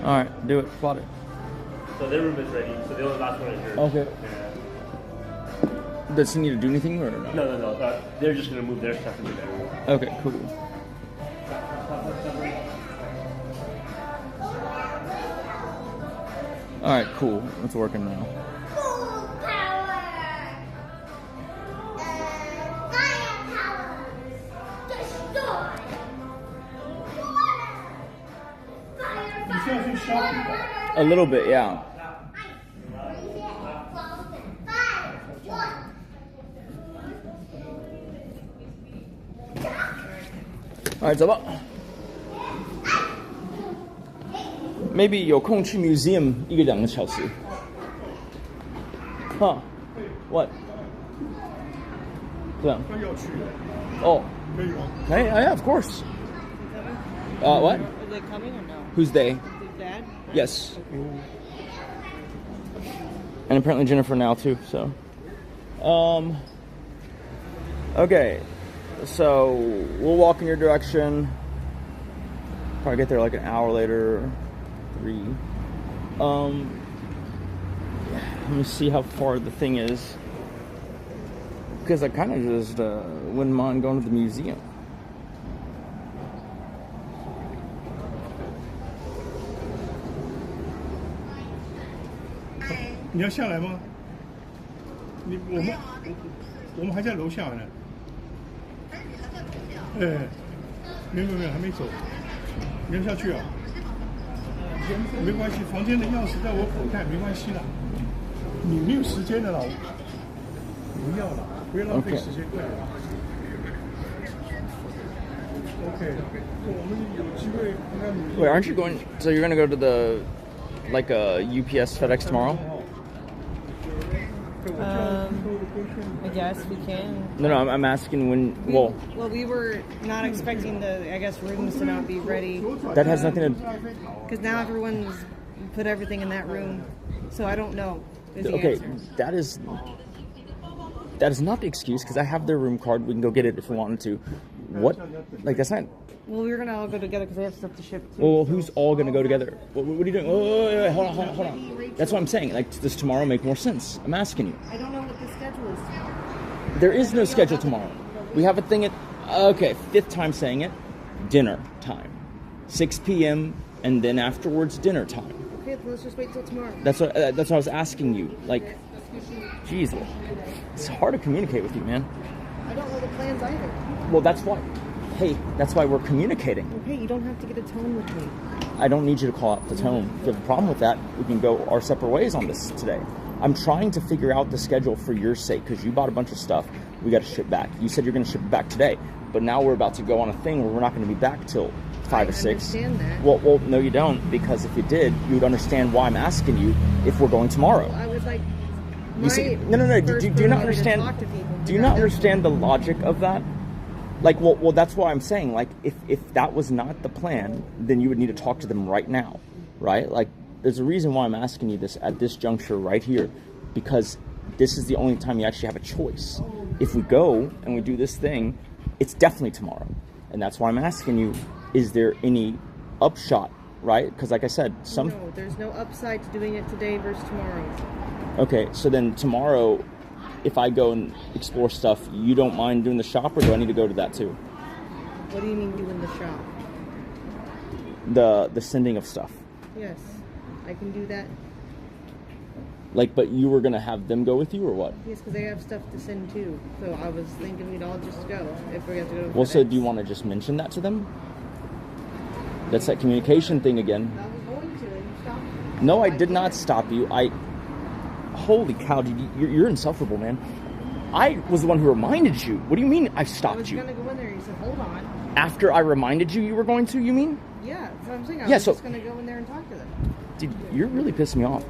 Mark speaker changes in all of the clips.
Speaker 1: All right, do it. Plot it.
Speaker 2: So their room is ready. So the only last one is yours.
Speaker 1: Okay. Does he need to do anything or no?
Speaker 2: No. They're just gonna move their stuff into there.
Speaker 1: Okay, cool. All right, cool. It's working now. A little bit, yeah. All right, 走吧。Maybe 有空去 museum 1个2个小时。Huh? What? 这样。
Speaker 3: 要去。
Speaker 1: 哦。
Speaker 3: 可以吗？
Speaker 1: Hey, yeah, of course. What?
Speaker 4: Are they coming or no?
Speaker 1: Who's they?
Speaker 4: Is Dad?
Speaker 1: Yes. And apparently Jennifer now too, so. Okay. So we'll walk in your direction. Probably get there like an hour later. 3. Let me see how far the thing is. Because I kind of just wouldn't mind going to the museum.
Speaker 3: 你要下来吗？我们还在楼下呢。没有，还没走。你要下去啊？没关系，房间的钥匙在我口袋，没关系的。你没有时间的了，不要了，不要浪费时间。OK， 我们有机会应该。
Speaker 1: Wait, aren't you going? So you're gonna go to the like a UPS FedEx tomorrow?
Speaker 4: I guess we can.
Speaker 1: No, I'm asking when. Well,
Speaker 4: we were not expecting the, I guess, rooms to not be ready.
Speaker 1: That has nothing to.
Speaker 4: Because now everyone's put everything in that room, so I don't know.
Speaker 1: Okay, that is not the excuse because I have their room card. We can go get it if we wanted to. What? Like that's not.
Speaker 4: Well, we were gonna all go together because they have stuff to ship too.
Speaker 1: Well, who's all gonna go together? What are you doing? Wait, hold on. That's what I'm saying. Like, does tomorrow make more sense? I'm asking you.
Speaker 4: I don't know what the schedule is tomorrow.
Speaker 1: There is no schedule tomorrow. We have a thing at. Okay, 5th time saying it. Dinner time, 6 p.m. and then afterwards dinner time.
Speaker 4: Okay, let's just wait till tomorrow.
Speaker 1: That's what I was asking you. Like, jeez, it's hard to communicate with you, man.
Speaker 4: I don't know the plans either.
Speaker 1: Well, that's why. Hey, that's why we're communicating.
Speaker 4: Okay, you don't have to get a tone with me.
Speaker 1: I don't need you to call out the tone. If you have a problem with that, we can go our separate ways on this today. I'm trying to figure out the schedule for your sake because you bought a bunch of stuff. We got to ship back. You said you're going to ship it back today, but now we're about to go on a thing where we're not going to be back till 5 or 6.
Speaker 4: I understand that.
Speaker 1: Well, no, you don't, because if you did, you would understand why I'm asking you if we're going tomorrow.
Speaker 4: I would like.
Speaker 1: You see, no. Do you not understand? Do you not understand the logic of that? Like, well, that's why I'm saying, like, if that was not the plan, then you would need to talk to them right now, right? Like, there's a reason why I'm asking you this at this juncture right here, because this is the only time you actually have a choice. If we go and we do this thing, it's definitely tomorrow. And that's why I'm asking you, is there any upshot, right? Because like I said,
Speaker 4: No, there's no upside to doing it today versus tomorrow.
Speaker 1: Okay, so then tomorrow, if I go and explore stuff, you don't mind doing the shop, or do I need to go to that too?
Speaker 4: What do you mean doing the shop?
Speaker 1: The sending of stuff.
Speaker 4: Yes, I can do that.
Speaker 1: Like, but you were gonna have them go with you, or what?
Speaker 4: Yes, because they have stuff to send too. So I was thinking we'd all just go if we have to go.
Speaker 1: Well, so do you want to just mention that to them? That's that communication thing again.
Speaker 4: I was going to, and you stopped me.
Speaker 1: No, I did not stop you. Holy cow, dude, you're insufferable, man. I was the one who reminded you. What do you mean I stopped you?
Speaker 4: I was going to go in there. You said, hold on.
Speaker 1: After I reminded you were going to, you mean?
Speaker 4: Yeah, that's what I'm saying. I
Speaker 1: Yeah,
Speaker 4: was
Speaker 1: so-
Speaker 4: just going to go in there and talk to them.
Speaker 1: Dude, you're really pissing me off.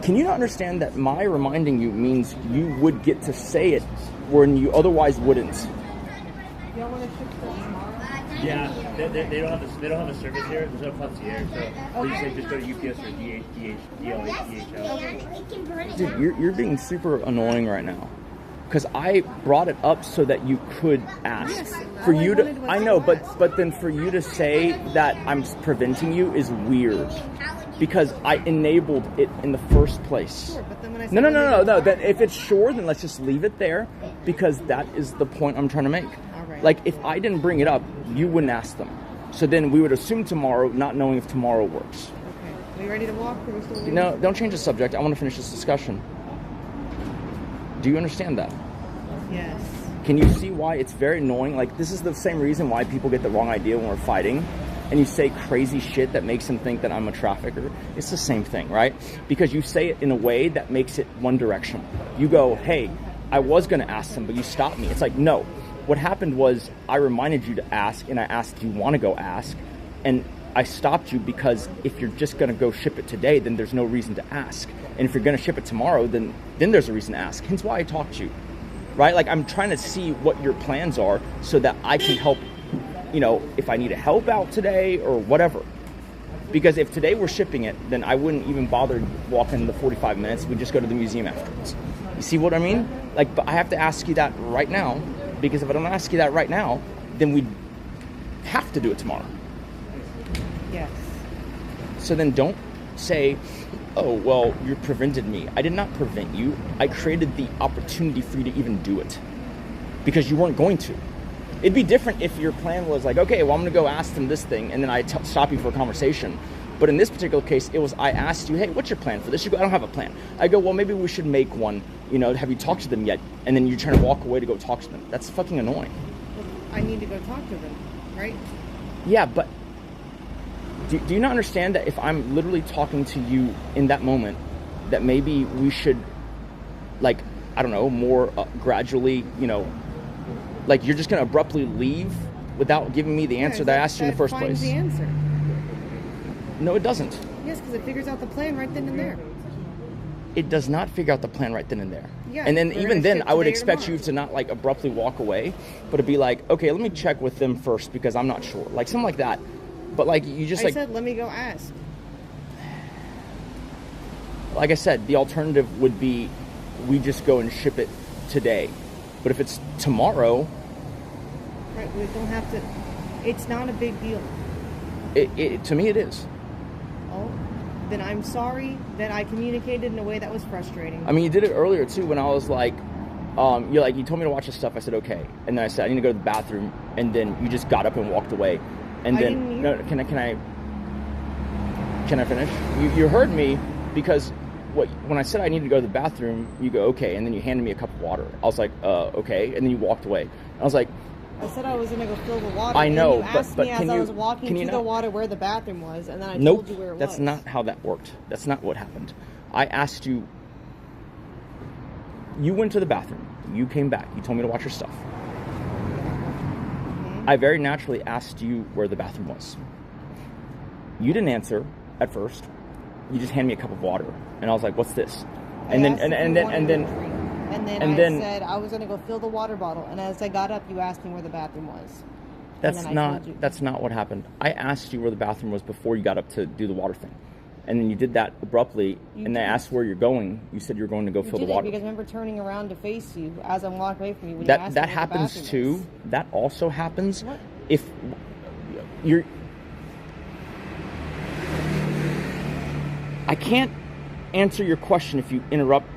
Speaker 1: Can you not understand that my reminding you means you would get to say it when you otherwise wouldn't?
Speaker 4: Y'all want to ship stuff tomorrow?
Speaker 2: Yeah, they don't have a service here. There's no concierge, so they just say just go to UPS or DHL.
Speaker 1: Dude, you're being super annoying right now. because I brought it up so that you could ask.
Speaker 4: Yes,
Speaker 1: for
Speaker 4: all I
Speaker 1: you
Speaker 4: wanted
Speaker 1: to,
Speaker 4: was
Speaker 1: I know,
Speaker 4: to
Speaker 1: but
Speaker 4: ask.
Speaker 1: but then for you to say that I'm preventing you is weird, because I enabled it in the first place.
Speaker 4: Sure, but then when I said
Speaker 1: No. That if it's sure, then let's just leave it there, because that is the point I'm trying to make.
Speaker 4: All right.
Speaker 1: Like, if I didn't bring it up, you wouldn't ask them. So then we would assume tomorrow, not knowing if tomorrow works.
Speaker 4: Okay. Are you ready to walk? Or are we still waiting?
Speaker 1: No, don't change the subject. I want to finish this discussion. Do you understand that?
Speaker 4: Yes.
Speaker 1: Can you see why it's very annoying? Like, this is the same reason why people get the wrong idea when we're fighting, and you say crazy shit that makes them think that I'm a trafficker. It's the same thing, right? Because you say it in a way that makes it one direction. You go, hey, I was going to ask them, but you stopped me. It's like, no. What happened was I reminded you to ask, and I asked, do you want to go ask? And I stopped you because if you're just going to go ship it today, then there's no reason to ask. And if you're going to ship it tomorrow, then there's a reason to ask. Hence why I talked to you, right? Like, I'm trying to see what your plans are so that I can help, you know, if I need a help out today or whatever. Because if today we're shipping it, then I wouldn't even bother walking the 45 minutes. We'd just go to the museum afterwards. You see what I mean? Like, but I have to ask you that right now, because if I don't ask you that right now, then we'd have to do it tomorrow.
Speaker 4: Yes.
Speaker 1: So then don't say, oh, well, you prevented me. I did not prevent you. I created the opportunity for you to even do it, because you weren't going to. It'd be different if your plan was like, okay, well, I'm going to go ask them this thing, and then I stop you for a conversation. But in this particular case, it was I asked you, hey, what's your plan for this? You go, I don't have a plan. I go, well, maybe we should make one. You know, have you talked to them yet? And then you're trying to walk away to go talk to them. That's fucking annoying.
Speaker 4: I need to go talk to them, right?
Speaker 1: Yeah, but do you not understand that if I'm literally talking to you in that moment, that maybe we should, like, I don't know, more gradually, you know, like you're just going to abruptly leave without giving me the answer that I asked you in the first place?
Speaker 4: The answer.
Speaker 1: No, it doesn't.
Speaker 4: Yes, because it figures out the plan right then and there.
Speaker 1: It does not figure out the plan right then and there.
Speaker 4: Yeah,
Speaker 1: and then
Speaker 4: we're
Speaker 1: even
Speaker 4: gonna
Speaker 1: then,
Speaker 4: ship
Speaker 1: I would
Speaker 4: today or
Speaker 1: expect you
Speaker 4: tomorrow.
Speaker 1: to not like abruptly walk away, but to be like, okay, let me check with them first because I'm not sure. Like something like that. But like you just
Speaker 4: I
Speaker 1: like
Speaker 4: said, let me go ask.
Speaker 1: like I said, the alternative would be we just go and ship it today. But if it's tomorrow,
Speaker 4: Right, we don't have to. It's not a big deal.
Speaker 1: to me it is.
Speaker 4: Oh, then I'm sorry that I communicated in a way that was frustrating.
Speaker 1: I mean, you did it earlier too when I was like, you told me to watch this stuff. I said okay, and then I said I need to go to the bathroom, and then you just got up and walked away, and
Speaker 4: I
Speaker 1: then
Speaker 4: didn't
Speaker 1: no, can I finish? You heard me because when I said I needed to go to the bathroom, you go okay, and then you handed me a cup of water. I was like okay, and then you walked away. I was like,
Speaker 4: I said I was going to go fill the water.
Speaker 1: I know,
Speaker 4: and you asked
Speaker 1: but
Speaker 4: me
Speaker 1: can
Speaker 4: as I
Speaker 1: you-
Speaker 4: was walking
Speaker 1: can you
Speaker 4: to the
Speaker 1: not-
Speaker 4: water where the bathroom was, and then I
Speaker 1: nope,
Speaker 4: told you where it was.
Speaker 1: that's not how that worked. That's not what happened. I asked you. You went to the bathroom. You came back. You told me to watch your stuff.
Speaker 4: Mm-hmm.
Speaker 1: I very naturally asked you where the bathroom was. You didn't answer at first. You just handed me a cup of water, and I was like, "What's this?" And then
Speaker 4: I said I was going to go fill the water bottle, and as I got up, you asked me where the bathroom was.
Speaker 1: that's
Speaker 4: And then I told you.
Speaker 1: that's not what happened. I asked you where the bathroom was before you got up to do the water thing, and then you did that abruptly.
Speaker 4: You
Speaker 1: and I
Speaker 4: did.
Speaker 1: asked where you're going. You said you're going to go
Speaker 4: You
Speaker 1: fill the
Speaker 4: did it
Speaker 1: water.
Speaker 4: because I remember turning around to face you as I'm walking away from you when you
Speaker 1: That
Speaker 4: asked
Speaker 1: that
Speaker 4: me where the
Speaker 1: happens
Speaker 4: bathroom
Speaker 1: too.
Speaker 4: was.
Speaker 1: That also happens
Speaker 4: What?
Speaker 1: if you're. I can't answer your question if you interrupt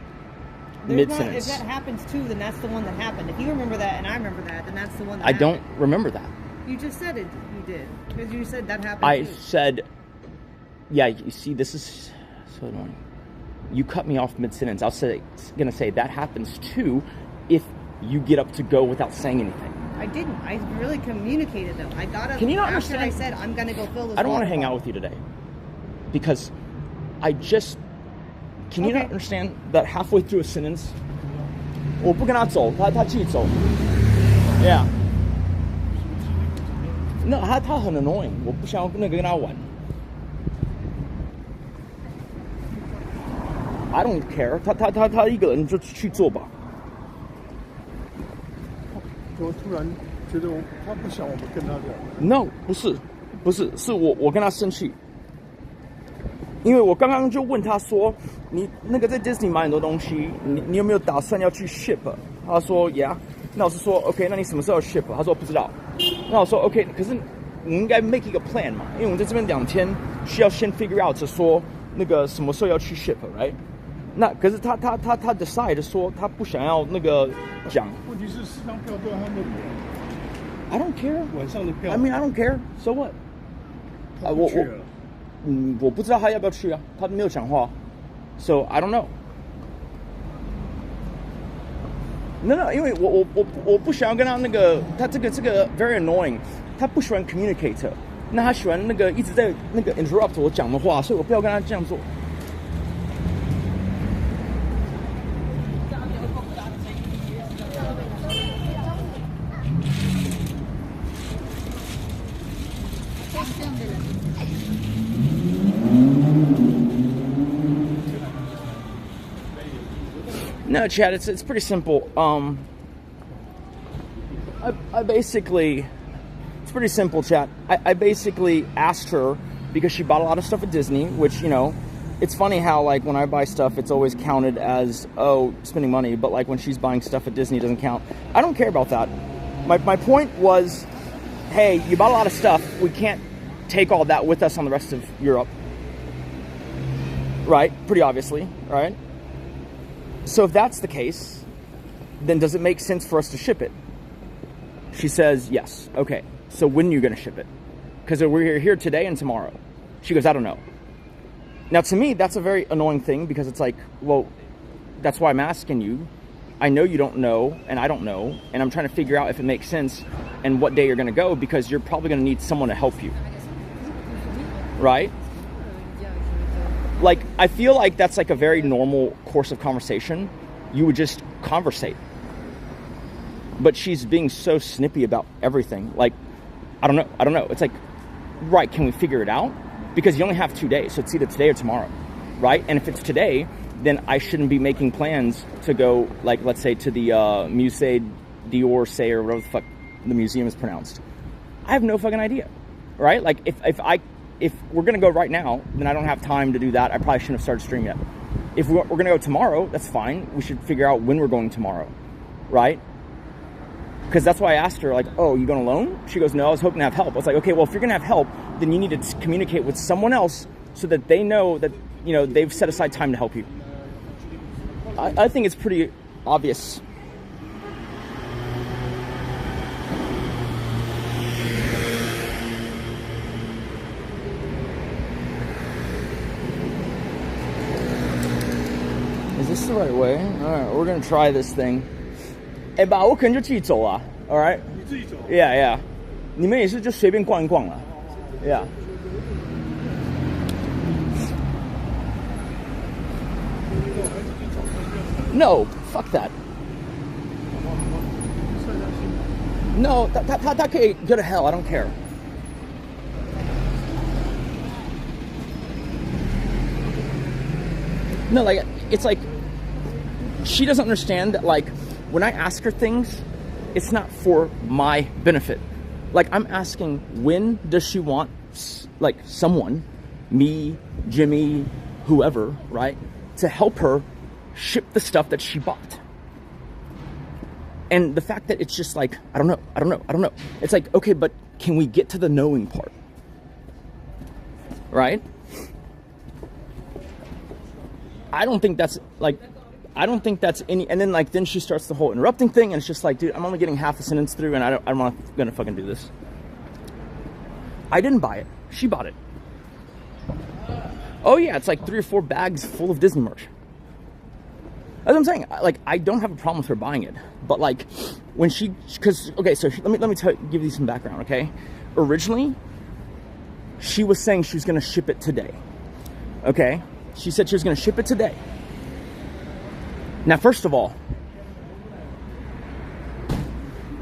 Speaker 1: mid
Speaker 4: If
Speaker 1: sentence.
Speaker 4: that happens too, then that's the one that happened. If you remember that and I remember that, then that's the one that
Speaker 1: I
Speaker 4: happened.
Speaker 1: don't remember that.
Speaker 4: You just said it. You did. Because you said that happened
Speaker 1: I
Speaker 4: too.
Speaker 1: said, yeah, you see, this is so annoying. You cut me off mid sentence. I was going to say that happens too if you get up to go without saying anything.
Speaker 4: I didn't. I really communicated them. I got up
Speaker 1: Can you not
Speaker 4: after
Speaker 1: understand?
Speaker 4: I said I'm going to go fill this
Speaker 1: I don't want to
Speaker 4: water
Speaker 1: hang out
Speaker 4: bottle.
Speaker 1: with you today because I just. Can you
Speaker 4: Okay.
Speaker 1: not understand that halfway through a sentence? 我不跟他走，他自己走。Yeah. No, 他很 annoying，我不想要跟他玩。I don't care，他一个人就去做吧。
Speaker 3: 我突然觉得他不想我们跟他聊。
Speaker 1: No，不是，是我跟他生气，因为我刚刚就问他说，你那个在 Disney 买很多东西，你有没有打算要去 ship？他说 Yeah。那我是说 OK， 那你什么时候 ship？ 他说不知道。那我说 OK， 可是我们应该 make 一个 plan 嘛，因为我们在这边2天需要先 figure out 就说那个什么时候要去 ship，right？ 那可是他 decide 说他不想要那个讲。
Speaker 3: 问题是4张票都要他那里。
Speaker 1: I don't care。
Speaker 3: 晚上的票。
Speaker 1: I mean I don't care. So what？ 我不知道他要不要去啊，他没有讲话。So I don't know。No， 因为我不想要跟他那个，他这个 very annoying， 他不喜欢 communicator， 那他喜欢那个一直在那个 interrupt 我讲的话，所以我不要跟他这样做。No, Chad, it's pretty simple. I basically, it's pretty simple, Chad. I basically asked her because she bought a lot of stuff at Disney, which, you know, it's funny how, like, when I buy stuff, it's always counted as, oh, spending money, but, like, when she's buying stuff at Disney, it doesn't count. I don't care about that. My point was, hey, you bought a lot of stuff. We can't take all that with us on the rest of Europe. Right? Pretty obviously, right? So if that's the case, then does it make sense for us to ship it? She says, yes. Okay, so when are you going to ship it? Because we're here today and tomorrow. She goes, I don't know. Now, to me, that's a very annoying thing because it's like, well, that's why I'm asking you. I know you don't know, and I don't know, and I'm trying to figure out if it makes sense and what day you're going to go because you're probably going to need someone to help you. Right? Like, I feel like that's like a very normal course of conversation. You would just conversate. But she's being so snippy about everything. Like, I don't know. It's like, right, can we figure it out? Because you only have 2 days, so it's either today or tomorrow, right? And if it's today, then I shouldn't be making plans to go, like, let's say to the Musée d'Orsay or whatever the fuck the museum is pronounced. I have no fucking idea, right? Like, if we're going to go right now, then I don't have time to do that. I probably shouldn't have started stream yet. If we're going to go tomorrow, that's fine. We should figure out when we're going tomorrow, right? Because that's why I asked her, like, oh, you going alone? She goes, no, I was hoping to have help. I was like, okay, well, if you're going to have help, then you need to communicate with someone else so that they know that, you know, they've set aside time to help you. I think it's pretty obvious. Is this the right way? Alright, we're gonna try this thing. 哎爸，我可能就自己走啊 ，Alright？
Speaker 3: 你自己走。
Speaker 1: Yeah, yeah. 你们也是就随便逛一逛了 ，Yeah. No, fuck that. No, 他可以 go to hell. I don't care. No, like it's like she doesn't understand that. Like when I ask her things, it's not for my benefit. Like I'm asking, when does she want like someone, me, Jimmy, whoever, right, to help her ship the stuff that she bought? And the fact that it's just like, I don't know. It's like, okay, but can we get to the knowing part? Right? I don't think that's any, and then she starts the whole interrupting thing, and it's just like, dude, I'm only getting half a sentence through, and I'm not gonna fucking do this. I didn't buy it. She bought it. Oh yeah, it's like 3 or 4 bags full of Disney merch. That's what I'm saying. Like, I don't have a problem with her buying it, but like, when okay, so let me give you some background, okay? Originally, she was saying she was gonna ship it today, okay? She said she was gonna ship it today. Now, first of all,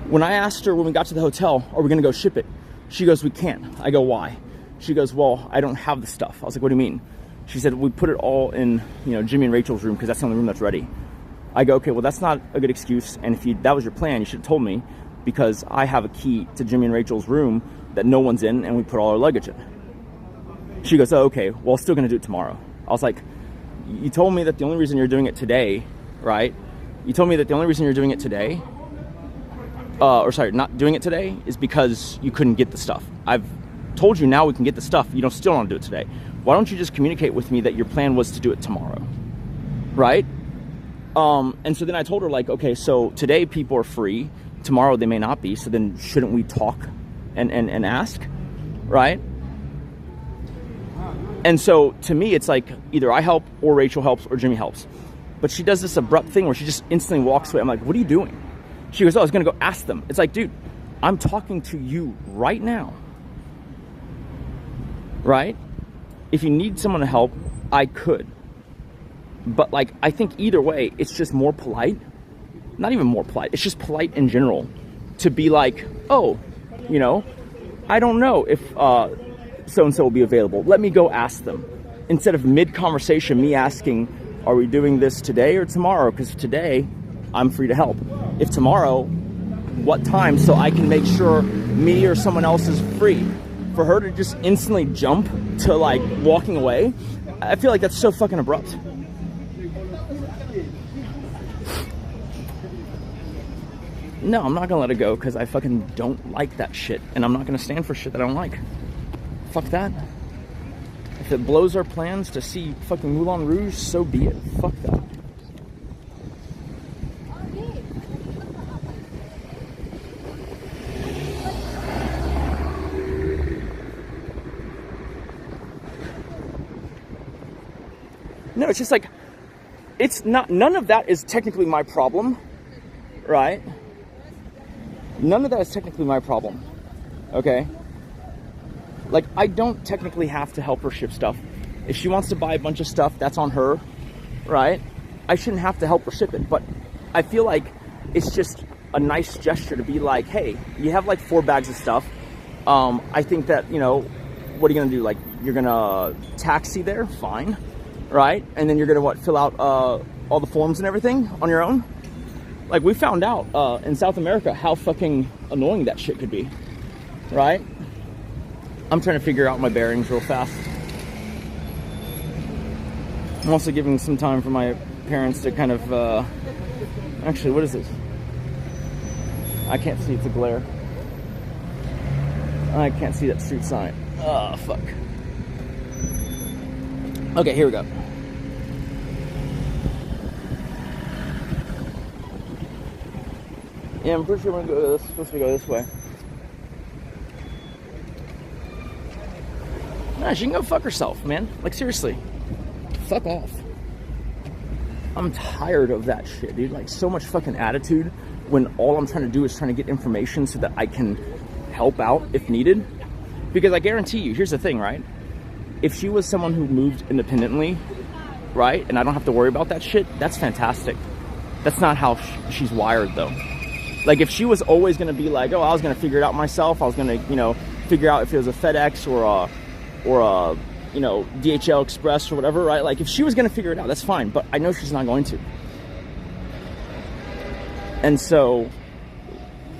Speaker 1: when I asked her when we got to the hotel, are we gonna go ship it? She goes, we can't. I go, why? She goes, well, I don't have the stuff. I was like, what do you mean? She said, we put it all in, you know, Jimmy and Rachel's room because that's the only room that's ready. I go, okay, well, that's not a good excuse. And if that was your plan, you should have told me, because I have a key to Jimmy and Rachel's room that no one's in, and we put all our luggage in. She goes, oh, okay, well, still going to do it tomorrow. I was like, you told me that the only reason you're doing it today, right, You told me that the only reason you're doing it today, or sorry, not doing it today, is because you couldn't get the stuff. I've told you now we can get the stuff. You don't still want to do it today. Why don't you just communicate with me that your plan was to do it tomorrow, right? And so then I told her, like, okay, so today people are free, tomorrow they may not be, so then shouldn't we talk and ask, right? And so to me, it's like either I help or Rachel helps or Jimmy helps. But she does this abrupt thing where she just instantly walks away. I'm like, what are you doing? She goes, oh, I was going to go ask them. It's like, dude, I'm talking to you right now, right? If you need someone to help, I could. But like, I think either way, it's just more polite. Not even more polite. It's just polite in general to be like, oh, you know, I don't know if so-and-so will be available. Let me go ask them. Instead of mid-conversation, me asking, are we doing this today or tomorrow? Because today, I'm free to help. If tomorrow, what time? So I can make sure me or someone else is free. For her to just instantly jump to like walking away, I feel like that's so fucking abrupt. No, I'm not gonna let it go because I fucking don't like that shit. And I'm not gonna stand for shit that I don't like. Fuck that. If it blows our plans to see fucking Moulin Rouge, so be it. Fuck that. No, it's just like, it's not, none of that is technically my problem, right? None of that is technically my problem, okay? Like, I don't technically have to help her ship stuff. If she wants to buy a bunch of stuff, that's on her, right? I shouldn't have to help her ship it, but I feel like it's just a nice gesture to be like, hey, you have like 4 bags of stuff. I think that, you know, what are you gonna do? Like, you're gonna taxi there? Fine, right? And then you're gonna, what, fill out all the forms and everything on your own? Like, we found out in South America how fucking annoying that shit could be, right? I'm trying to figure out my bearings real fast. I'm also giving some time for my parents to kind of, actually, what is this? I can't see, it's a glare. I can't see that street sign. Oh, fuck. Okay, here we go. Yeah, I'm pretty sure we're gonna go, supposed to go this way. Nah, she can go fuck herself, man. Like, seriously. Fuck off. I'm tired of that shit, dude. Like, so much fucking attitude when all I'm trying to do is trying to get information so that I can help out if needed. Because I guarantee you, here's the thing, right? If she was someone who moved independently, right, and I don't have to worry about that shit, that's fantastic. That's not how she's wired, though. Like, if she was always going to be like, oh, I was going to figure it out myself, I was going to, you know, figure out if it was a FedEx or a, you know, DHL Express or whatever, right? Like, if she was going to figure it out, that's fine, but I know she's not going to. And so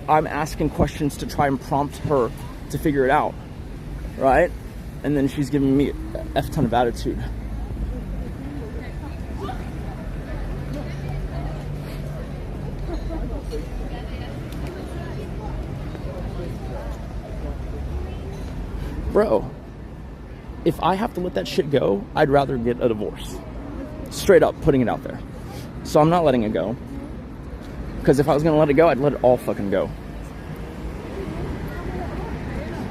Speaker 1: I'm asking questions to try and prompt her to figure it out, right? And then she's giving me a F ton of attitude. Bro, if I have to let that shit go, I'd rather get a divorce. Straight up, putting it out there. So I'm not letting it go. Because if I was going to let it go, I'd let it all fucking go.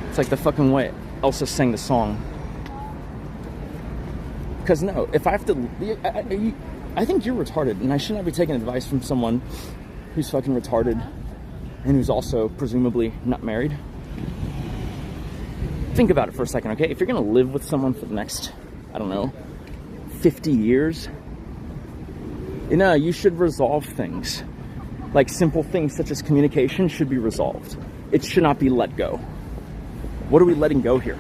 Speaker 1: It's like the fucking way Elsa sang the song. Because no, if I have to... I think you're retarded, and I should not be taking advice from someone who's fucking retarded and who's also presumably not married. Think about it for a second, okay? If you're gonna live with someone for the next, I don't know, 50 years, you know, you should resolve things. Like, simple things such as communication should be resolved. It should not be let go. What are we letting go here?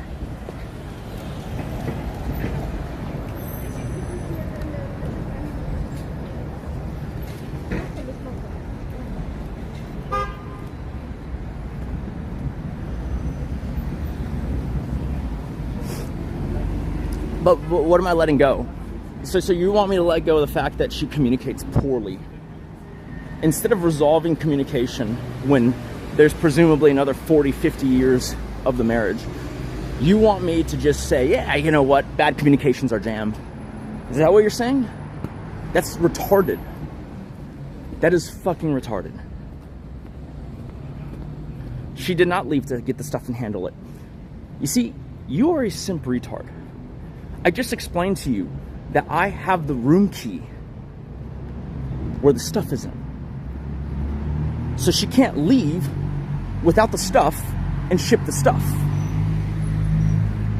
Speaker 1: But what am I letting go? So you want me to let go of the fact that she communicates poorly, instead of resolving communication when there's presumably another 40, 50 years of the marriage, you want me to just say, yeah, you know what, bad communications are jammed. Is that what you're saying? That's retarded. That is fucking retarded. She did not leave to get the stuff and handle it. You see, you are a simp retard. I just explained to you that I have the room key where the stuff is in. So she can't leave without the stuff and ship the stuff.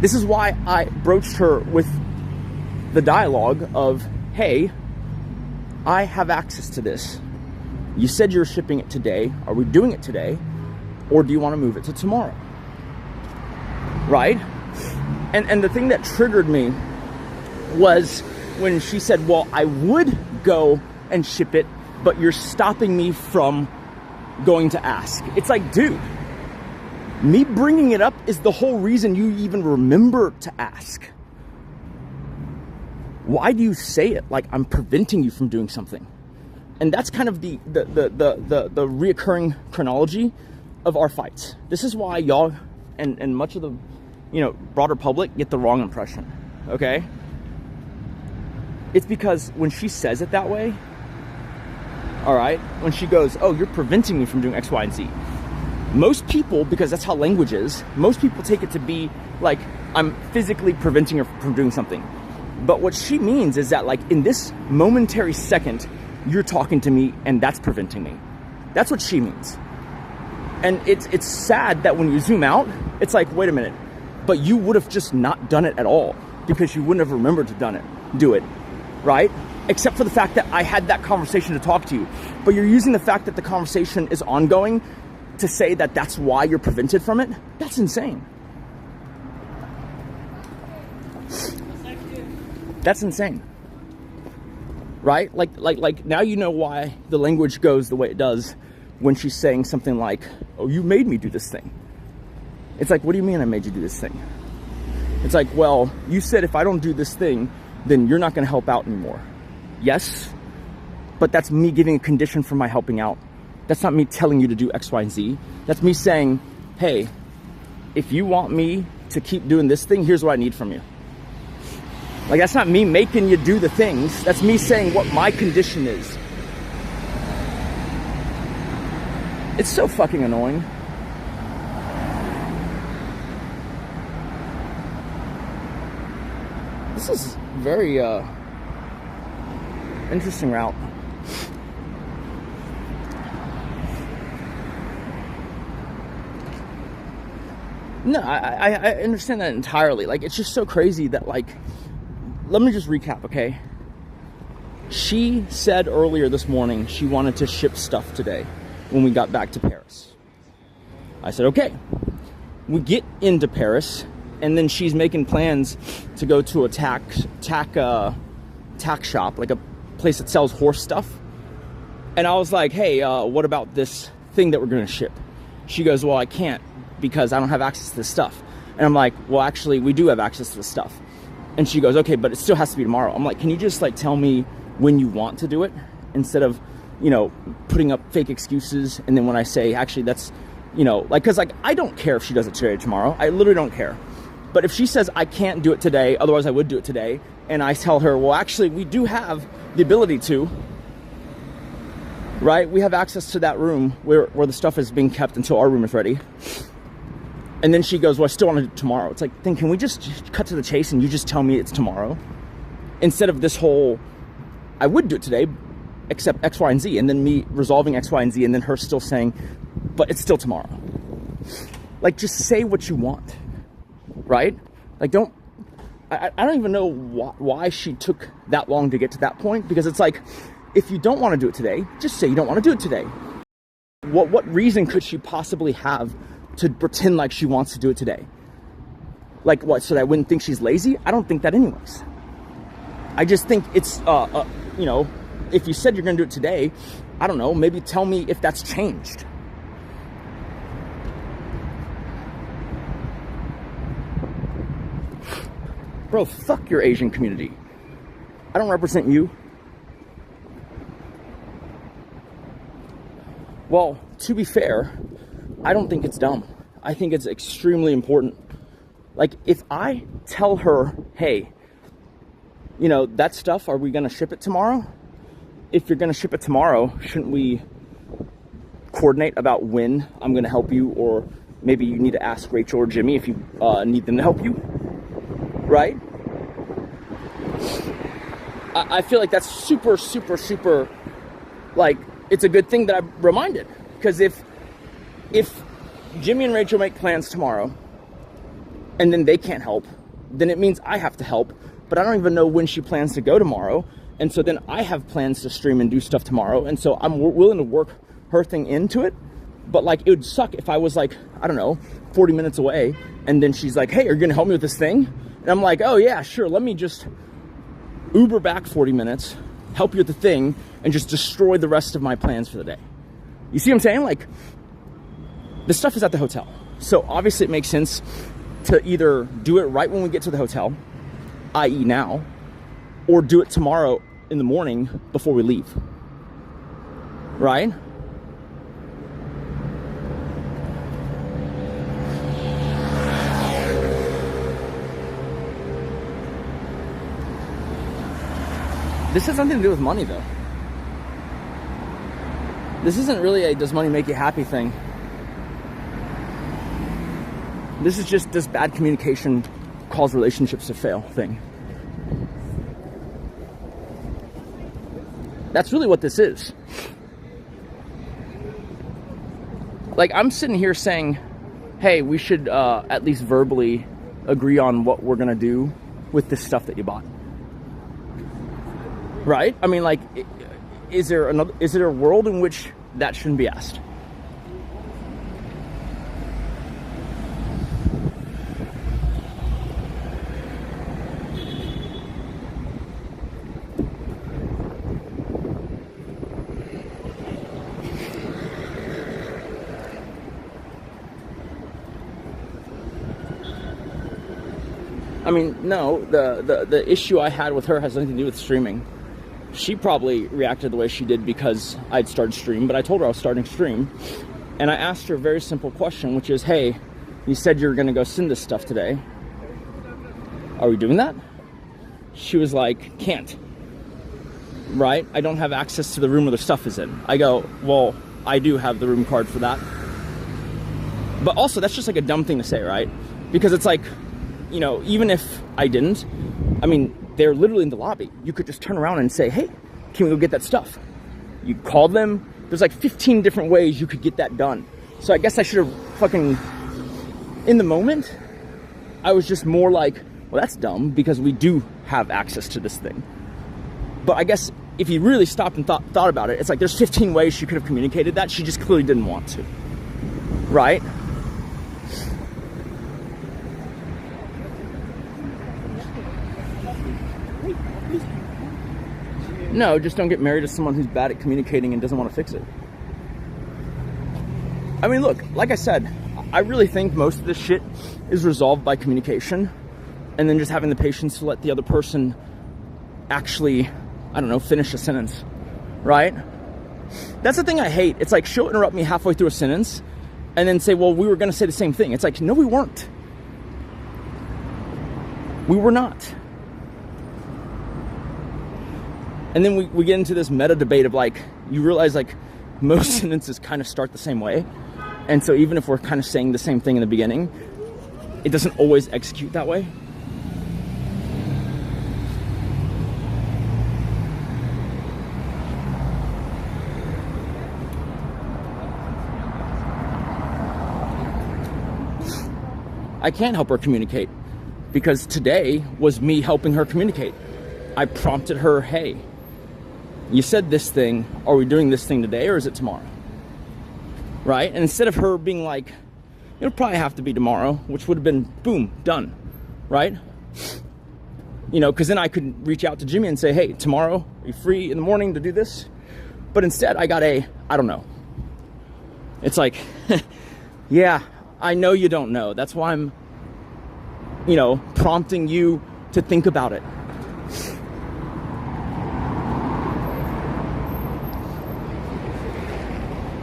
Speaker 1: This is why I broached her with the dialogue of, hey, I have access to this. You said you're shipping it today. Are we doing it today? Or do you want to move it to tomorrow? Right? And the thing that triggered me was when she said, well, I would go and ship it, but you're stopping me from going to ask. It's like, dude, me bringing it up is the whole reason you even remember to ask. Why do you say it like I'm preventing you from doing something? And that's kind of the reoccurring chronology of our fights. This is why y'all and much of the broader public get the wrong impression. Okay? It's because when she says it that way, all right, when she goes, oh, you're preventing me from doing X, Y, and Z. Most people, because that's how language is, most people take it to be like I'm physically preventing her from doing something. But what she means is that, like, in this momentary second, you're talking to me and that's preventing me. That's what she means. And it's sad that when you zoom out, it's like, wait a minute, but you would have just not done it at all because you wouldn't have remembered to do it, right? Except for the fact that I had that conversation to talk to you. But you're using the fact that the conversation is ongoing to say that that's why you're prevented from it. That's insane. That's insane. Right? Like now you know why the language goes the way it does when she's saying something like, oh, you made me do this thing. It's like, what do you mean I made you do this thing? It's like, well, you said if I don't do this thing, then you're not going to help out anymore. Yes, but that's me giving a condition for my helping out. That's not me telling you to do X, Y, and Z. That's me saying, hey, if you want me to keep doing this thing, here's what I need from you. Like, that's not me making you do the things. That's me saying what my condition is. It's so fucking annoying. This is very interesting route. No, I understand that entirely. Like, it's just so crazy that, like, let me just recap, okay? She said earlier this morning she wanted to ship stuff today when we got back to Paris. I said, okay. We get into Paris, and then she's making plans to go to a tack shop, like a place that sells horse stuff. And I was like, hey, what about this thing that we're going to ship? She goes, well, I can't because I don't have access to this stuff. And I'm like, well, actually, we do have access to this stuff. And she goes, okay, but it still has to be tomorrow. I'm like, can you just, like, tell me when you want to do it instead of, putting up fake excuses? And then when I say, actually, that's, because, like, I don't care if she does it today or tomorrow. I literally don't care. But if she says, I can't do it today, otherwise I would do it today, and I tell her, well, actually, we do have the ability to, right? We have access to that room where the stuff is being kept until our room is ready. And then she goes, well, I still want to do it tomorrow. It's like, then can we just cut to the chase and you just tell me it's tomorrow? Instead of this whole, I would do it today, except X, Y, and Z. And then me resolving X, Y, and Z, and then her still saying, but it's still tomorrow. Like, just say what you want, right? Like, I don't even know why she took that long to get to that point. Because it's like, if you don't want to do it today, just say you don't want to do it today. What reason could she possibly have to pretend like she wants to do it today? Like, what, so that I wouldn't think she's lazy? I don't think that anyways. I just think it's, if you said you're going to do it today, I don't know, maybe tell me if that's changed. Bro, fuck your Asian community. I don't represent you. Well, to be fair, I don't think it's dumb. I think it's extremely important. Like, if I tell her, hey, you know, that stuff, are we going to ship it tomorrow? If you're going to ship it tomorrow, shouldn't we coordinate about when I'm going to help you? Or maybe you need to ask Rachel or Jimmy if you need them to help you, right? I feel like that's super, super, super, like, it's a good thing that I'm reminded. Because if Jimmy and Rachel make plans tomorrow and then they can't help, then it means I have to help. But I don't even know when she plans to go tomorrow. And so then I have plans to stream and do stuff tomorrow. And so I'm willing to work her thing into it. But like, it would suck if I was like, I don't know, 40 minutes away. And then she's like, hey, are you going to help me with this thing? And I'm like, oh yeah, sure. Let me just Uber back 40 minutes, help you with the thing, and just destroy the rest of my plans for the day. You see what I'm saying? Like, the stuff is at the hotel. So obviously it makes sense to either do it right when we get to the hotel, i.e. now, or do it tomorrow in the morning before we leave. Right? This has nothing to do with money, though. This isn't really a does money make you happy thing. This is just, does bad communication cause relationships to fail thing. That's really what this is. Like, I'm sitting here saying, hey, we should at least verbally agree on what we're gonna do with this stuff that you bought. Right? I mean, like, is there a world in which that shouldn't be asked? I mean, no, the issue I had with her has nothing to do with streaming. She probably reacted the way she did because I'd started stream, but I told her I was starting stream. And I asked her a very simple question, which is, hey, you said you were going to go send this stuff today. Are we doing that? She was like, can't. Right? I don't have access to the room where the stuff is in. I go, well, I do have the room card for that. But also, that's just like a dumb thing to say, right? Because it's like, you know, even if I didn't, I mean, they're literally in the lobby. You could just turn around and say, hey, can we go get that stuff? You call them. There's like 15 different ways you could get that done. So I guess I should have fucking, in the moment, I was just more like, well, that's dumb because we do have access to this thing. But I guess if you really stopped and thought about it, it's like there's 15 ways she could have communicated that. She just clearly didn't want to. Right? No, just don't get married to someone who's bad at communicating and doesn't want to fix it. I mean, look, like I said, I really think most of this shit is resolved by communication and then just having the patience to let the other person actually, I don't know, finish a sentence, right? That's the thing I hate. It's like she'll interrupt me halfway through a sentence and then say, well, we were going to say the same thing. It's like, no, we weren't. We were not. And then we get into this meta debate of like, you realize like most sentences kind of start the same way. And so even if we're kind of saying the same thing in the beginning, it doesn't always execute that way. I can't help her communicate because today was me helping her communicate. I prompted her, hey, you said this thing, are we doing this thing today or is it tomorrow? Right? And instead of her being like, it'll probably have to be tomorrow, which would have been, boom, done. Right? You know, because then I could reach out to Jimmy and say, hey, tomorrow, are you free in the morning to do this? But instead I got I don't know. It's like, yeah, I know you don't know. That's why I'm, you know, prompting you to think about it.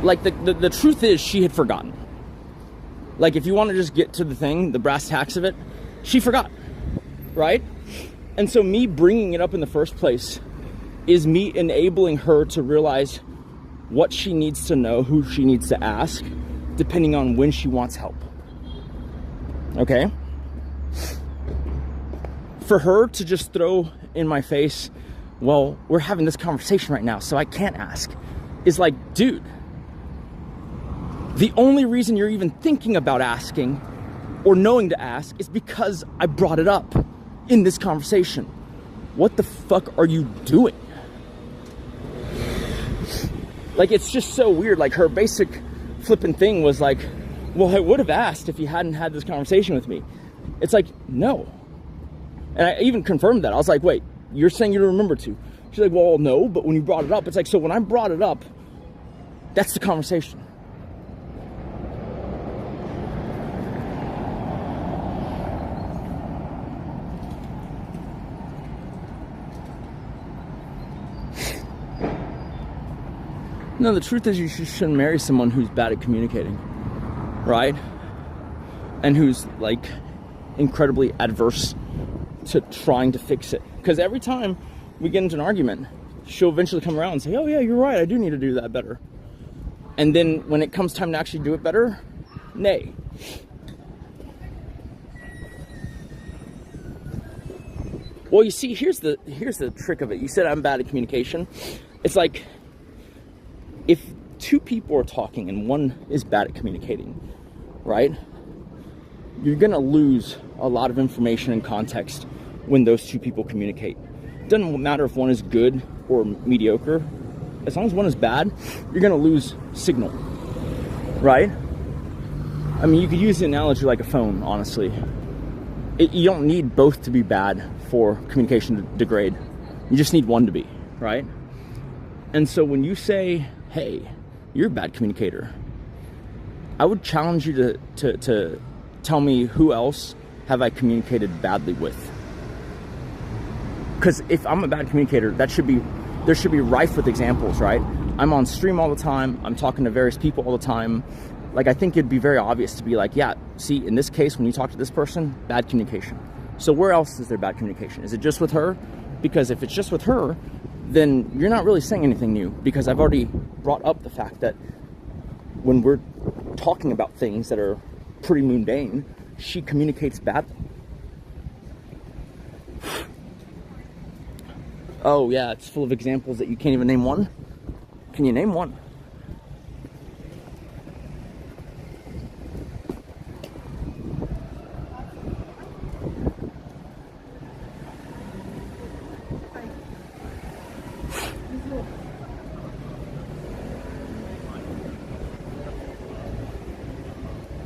Speaker 1: like the truth is she had forgotten. Like, if you want to just get to the thing, the brass tacks of it, she forgot, right? And so me bringing it up in the first place is me enabling her to realize what she needs to know, who she needs to ask, depending on when she wants help. Okay? For her to just throw in my face, well, we're having this conversation right now, so I can't ask, is like, dude, the only reason you're even thinking about asking or knowing to ask is because I brought it up in this conversation. What the fuck are you doing? Like, it's just so weird. Like, her basic flipping thing was like, well, I would have asked if you hadn't had this conversation with me. It's like, no. And I even confirmed that. I was like, wait, you're saying you don't remember to? She's like, well, no, but when you brought it up, it's like, so when I brought it up, that's the conversation. No, the truth is you shouldn't marry someone who's bad at communicating, right? And who's, like, incredibly adverse to trying to fix it. Because every time we get into an argument, she'll eventually come around and say, oh yeah, you're right, I do need to do that better. And then when it comes time to actually do it better, nay. Well, you see, here's the trick of it. You said I'm bad at communication. It's like, if two people are talking and one is bad at communicating, right? You're gonna lose a lot of information and context when those two people communicate. It doesn't matter if one is good or mediocre. As long as one is bad, you're gonna lose signal, right? I mean, you could use the analogy like a phone, honestly. You don't need both to be bad for communication to degrade. You just need one to be, right? And so when you say, hey, you're a bad communicator, I would challenge you to tell me who else have I communicated badly with. Because if I'm a bad communicator, there should be rife with examples, right? I'm on stream all the time. I'm talking to various people all the time. Like, I think it'd be very obvious to be like, yeah, see, in this case, when you talk to this person, bad communication. So where else is there bad communication? Is it just with her? Because if it's just with her, then you're not really saying anything new, because I've already brought up the fact that when we're talking about things that are pretty mundane, she communicates badly. Oh yeah, it's full of examples that you can't even name one. Can you name one?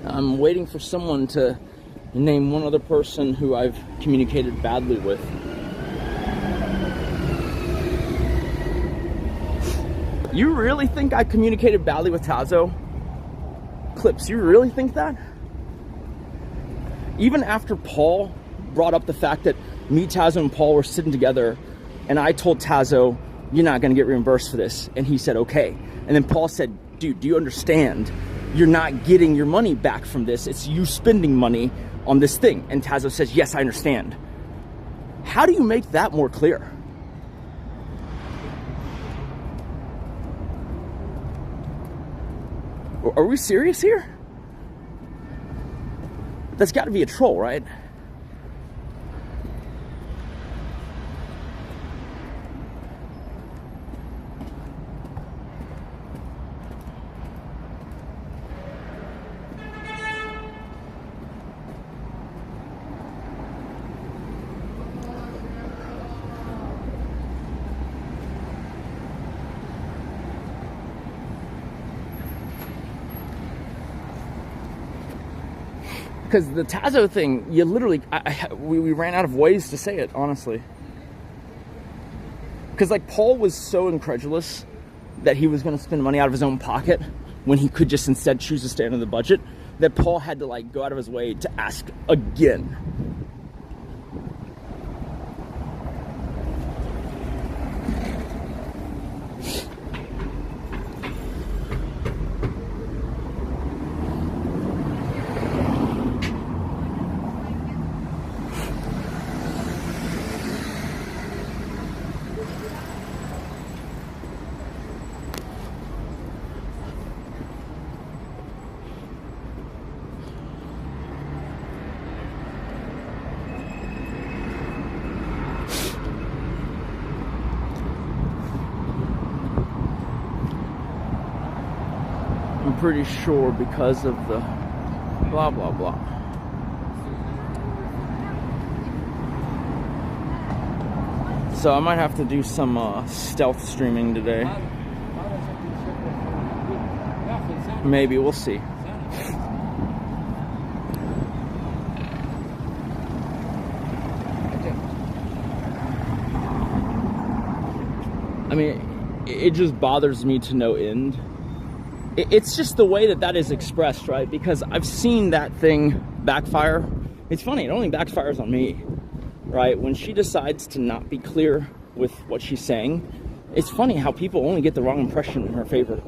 Speaker 1: I'm waiting for someone to name one other person who I've communicated badly with. You really think I communicated badly with Tazo? Clips, you really think that? Even after Paul brought up the fact that me, Tazo, and Paul were sitting together, and I told Tazo, you're not gonna get reimbursed for this, and he said, okay. And then Paul said, dude, do you understand? You're not getting your money back from this. It's you spending money on this thing. And Tazo says, yes, I understand. How do you make that more clear? Are we serious here? That's got to be a troll, right? Because the Tazo thing, you literally, we ran out of ways to say it, honestly. Because, like, Paul was so incredulous that he was going to spend money out of his own pocket when he could just instead choose to stay under the budget, that Paul had to, like, go out of his way to ask again. pretty sure because of the blah, blah, blah. So I might have to do some stealth streaming today. Maybe, we'll see. I mean, it just bothers me to no end. It's just the way that is expressed, right? Because I've seen that thing backfire. It's funny, it only backfires on me, right? When she decides to not be clear with what she's saying, it's funny how people only get the wrong impression in her favor.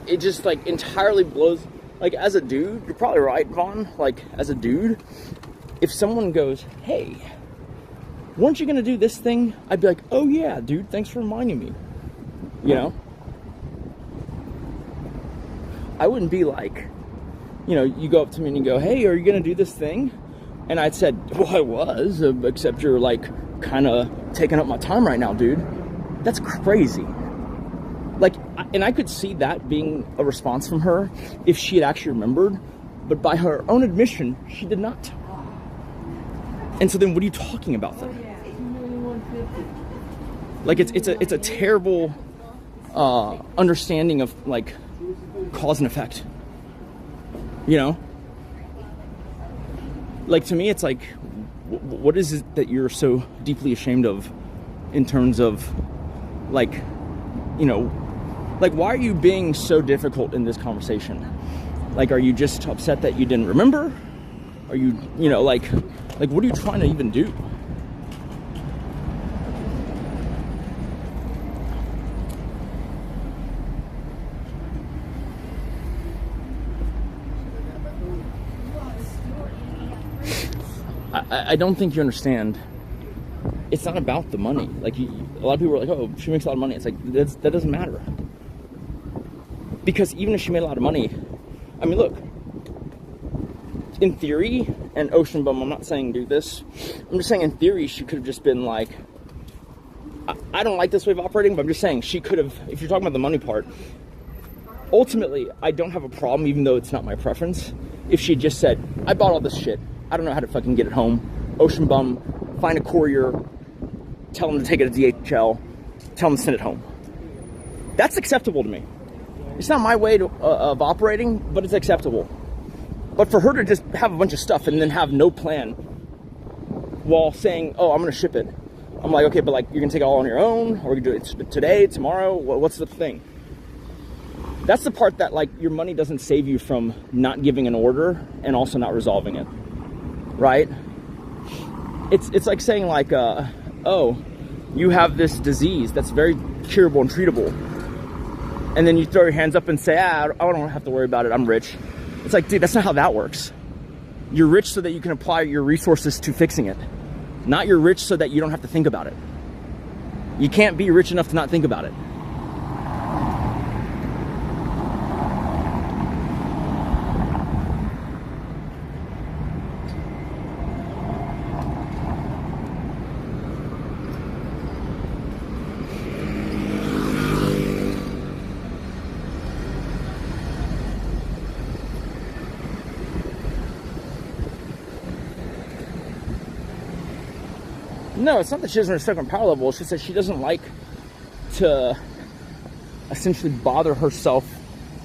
Speaker 1: It just like entirely blows. Like, as a dude, you're probably right, Vaughn. Like, as a dude, if someone goes, hey, weren't you gonna do this thing? I'd be like, oh yeah, dude, thanks for reminding me. You know? I wouldn't be like, you know, you go up to me and you go, hey, are you gonna do this thing? And I'd said, well, I was, except you're like kind of taking up my time right now, dude. That's crazy. Like, and I could see that being a response from her if she had actually remembered, but by her own admission, she did not. And so then what are you talking about then? Like, it's a terrible understanding of, like, cause and effect. You know? Like, to me, it's like, what is it that you're so deeply ashamed of in terms of, like, you know, like, why are you being so difficult in this conversation? Like, are you just upset that you didn't remember? Are you, you know, like what are you trying to even do? I don't think you understand. It's not about the money. Like, a lot of people are like, oh, she makes a lot of money. It's like, that doesn't matter. Because even if she made a lot of money, I mean, look, in theory, and Ocean Bum, I'm not saying do this, I'm just saying in theory, she could have just been like, I don't like this way of operating, but I'm just saying she could have, if you're talking about the money part, ultimately, I don't have a problem, even though it's not my preference, if she just said, I bought all this shit, I don't know how to fucking get it home, Ocean Bum, find a courier, tell them to take it to DHL, tell them to send it home. That's acceptable to me. It's not my way of operating, but it's acceptable. But for her to just have a bunch of stuff and then have no plan while saying, oh, I'm going to ship it. I'm like, okay, but like, you're going to take it all on your own? Or we're going to do it today, tomorrow? What's the thing? That's the part that, like, your money doesn't save you from not giving an order and also not resolving it. Right? It's like saying, like, oh, you have this disease that's very curable and treatable. And then you throw your hands up and say, I don't have to worry about it, I'm rich. It's like, dude, that's not how that works. You're rich so that you can apply your resources to fixing it. Not you're rich so that you don't have to think about it. You can't be rich enough to not think about it. No, it's not that she doesn't respect my power level. It's just that she doesn't like to essentially bother herself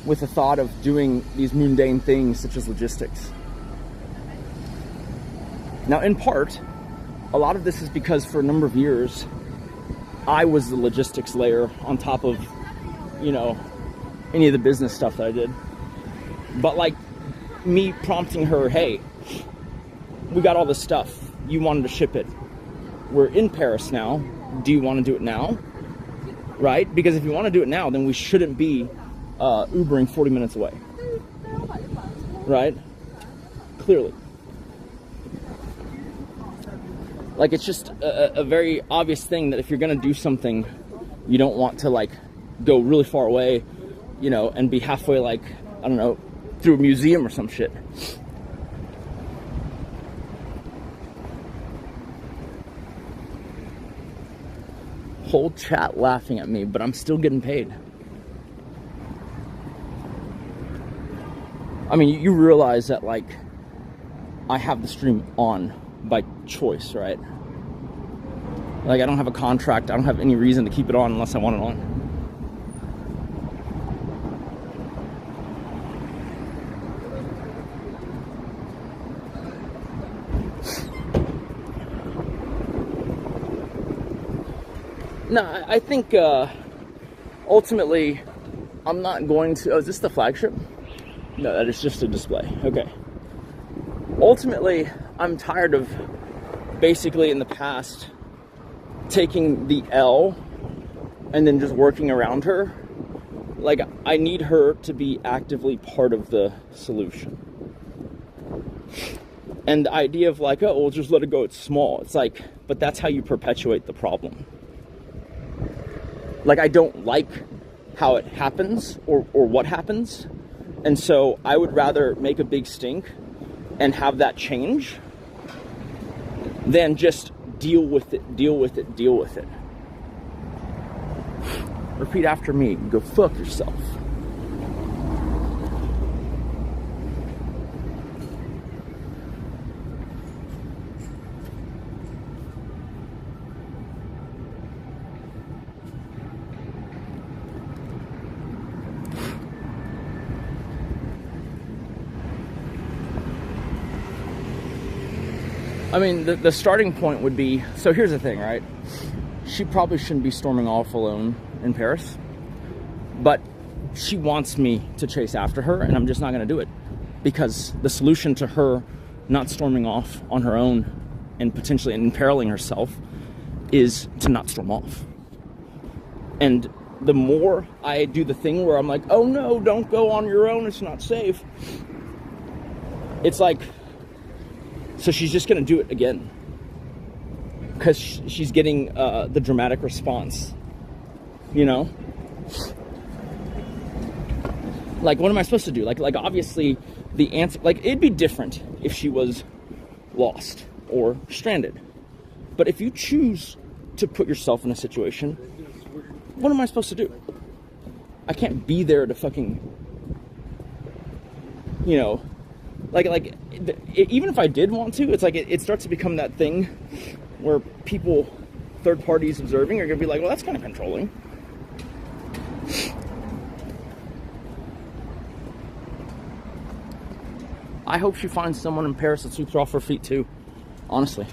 Speaker 1: with the thought of doing these mundane things such as logistics. Now, in part, a lot of this is because for a number of years, I was the logistics layer on top of, you know, any of the business stuff that I did. But like me prompting her, hey, we got all this stuff. You wanted to ship it. We're in Paris now. Do you want to do it now? Right? Because if you want to do it now, then we shouldn't be Ubering 40 minutes away. Right? Clearly. Like, it's just a very obvious thing that if you're going to do something, you don't want to, like, go really far away, you know, and be halfway, like, I don't know, through a museum or some shit. Whole chat laughing at me, but I'm still getting paid. I mean, you realize that, like, I have the stream on by choice, right? Like, I don't have a contract. I don't have any reason to keep it on unless I want it on. No, I think ultimately I'm not going to... Oh, is this the flagship? No, that is just a display. Okay. Ultimately, I'm tired of basically in the past taking the L and then just working around her. Like, I need her to be actively part of the solution. And the idea of like, oh, we'll just let it go, it's small. It's like, but that's how you perpetuate the problem. Like, I don't like how it happens or what happens. And so I would rather make a big stink and have that change than just deal with it. Repeat after me. Go fuck yourself. I mean, the starting point would be, so here's the thing, right? She probably shouldn't be storming off alone in Paris, but she wants me to chase after her, and I'm just not going to do it, because the solution to her not storming off on her own and potentially imperiling herself is to not storm off. And the more I do the thing where I'm like, oh no, don't go on your own, it's not safe, it's like, so she's just going to do it again. Because she's getting the dramatic response. You know? Like, what am I supposed to do? Like obviously, the answer... Like, it'd be different if she was lost or stranded. But if you choose to put yourself in a situation, what am I supposed to do? I can't be there to fucking... You know... Like, even if I did want to, it's like it starts to become that thing where people, third parties observing, are going to be like, well, that's kind of controlling. I hope she finds someone in Paris that sweeps her off her feet, too. Honestly.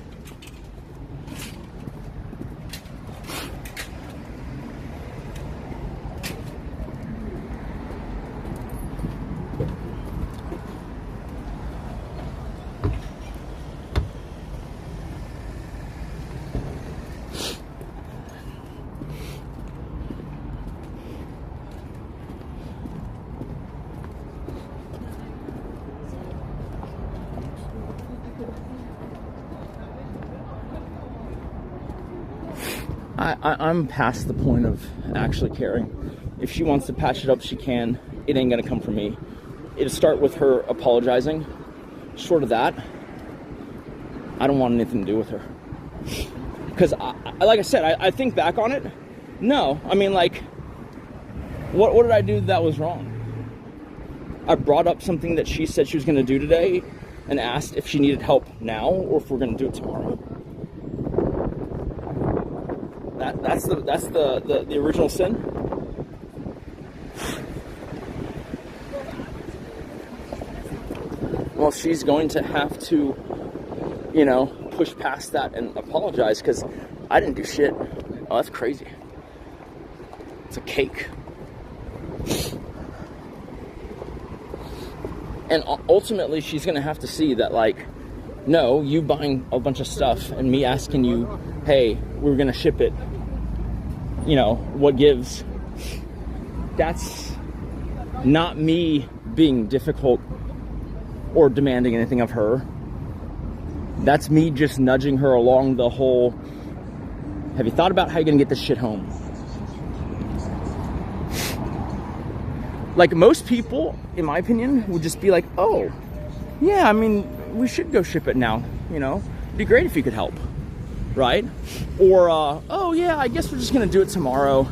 Speaker 1: I'm past the point of actually caring. If she wants to patch it up, she can. It ain't gonna come from me. It'll start with her apologizing. Short of that, I don't want anything to do with her. Because, like I said, I think back on it. No, I mean, like, what did I do that was wrong? I brought up something that she said she was gonna do today and asked if she needed help now or if we're gonna do it tomorrow. That's the original sin. Well, she's going to have to, you know, push past that and apologize because I didn't do shit. Oh, that's crazy. It's a cake. And ultimately, she's going to have to see that, like, no, you buying a bunch of stuff and me asking you, hey, we're going to ship it, you know, what gives? That's not me being difficult or demanding anything of her. That's me just nudging her along the whole, have you thought about how you're going to get this shit home? Like most people, in my opinion, would just be like, oh, yeah, I mean, we should go ship it now, you know? It'd be great if you could help, right? Or, oh yeah, I guess we're just gonna do it tomorrow,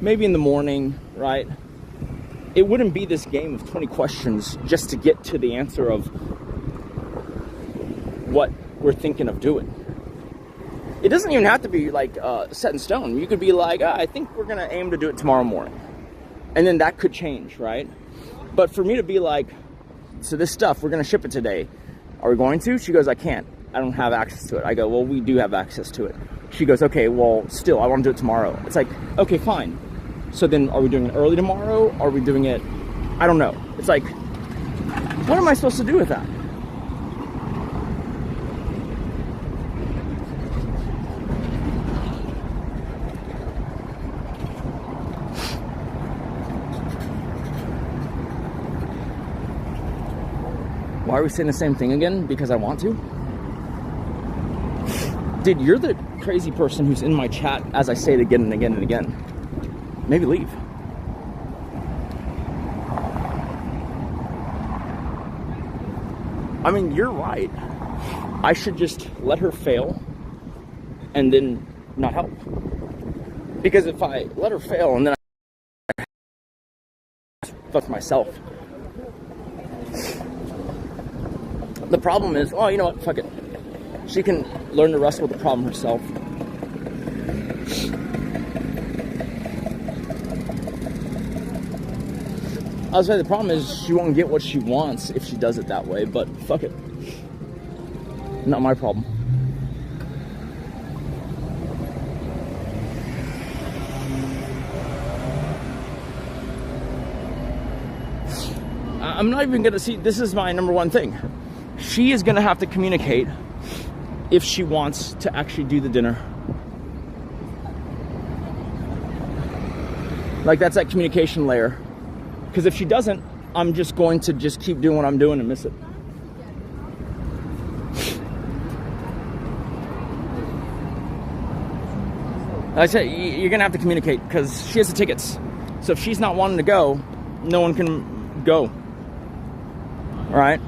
Speaker 1: maybe in the morning, right? It wouldn't be this game of 20 questions just to get to the answer of what we're thinking of doing. It doesn't even have to be like set in stone. You could be like, I think we're gonna aim to do it tomorrow morning. And then that could change, right? But for me to be like, so this stuff, we're gonna ship it today. Are we going to? She goes, I can't. I don't have access to it. I go, well, we do have access to it. She goes, okay, well, still, I want to do it tomorrow. It's like, okay, fine. So then are we doing it early tomorrow? Are we doing it, I don't know. It's like, what am I supposed to do with that? Why are we saying the same thing again? Because I want to? Dude, you're the crazy person who's in my chat as I say it again and again and again. Maybe leave. I mean, you're right. I should just let her fail and then not help. Because if I let her fail and then I fuck myself. The problem is, oh, you know what, fuck it. She can learn to wrestle with the problem herself. I was saying the problem is she won't get what she wants if she does it that way, but fuck it. Not my problem. I'm not even gonna see, this is my number one thing. She is gonna have to communicate if she wants to actually do the dinner. Like, that's that communication layer. Because if she doesn't, I'm just going to just keep doing what I'm doing and miss it. Like I said, you're gonna have to communicate because she has the tickets. So if she's not wanting to go, no one can go. All right?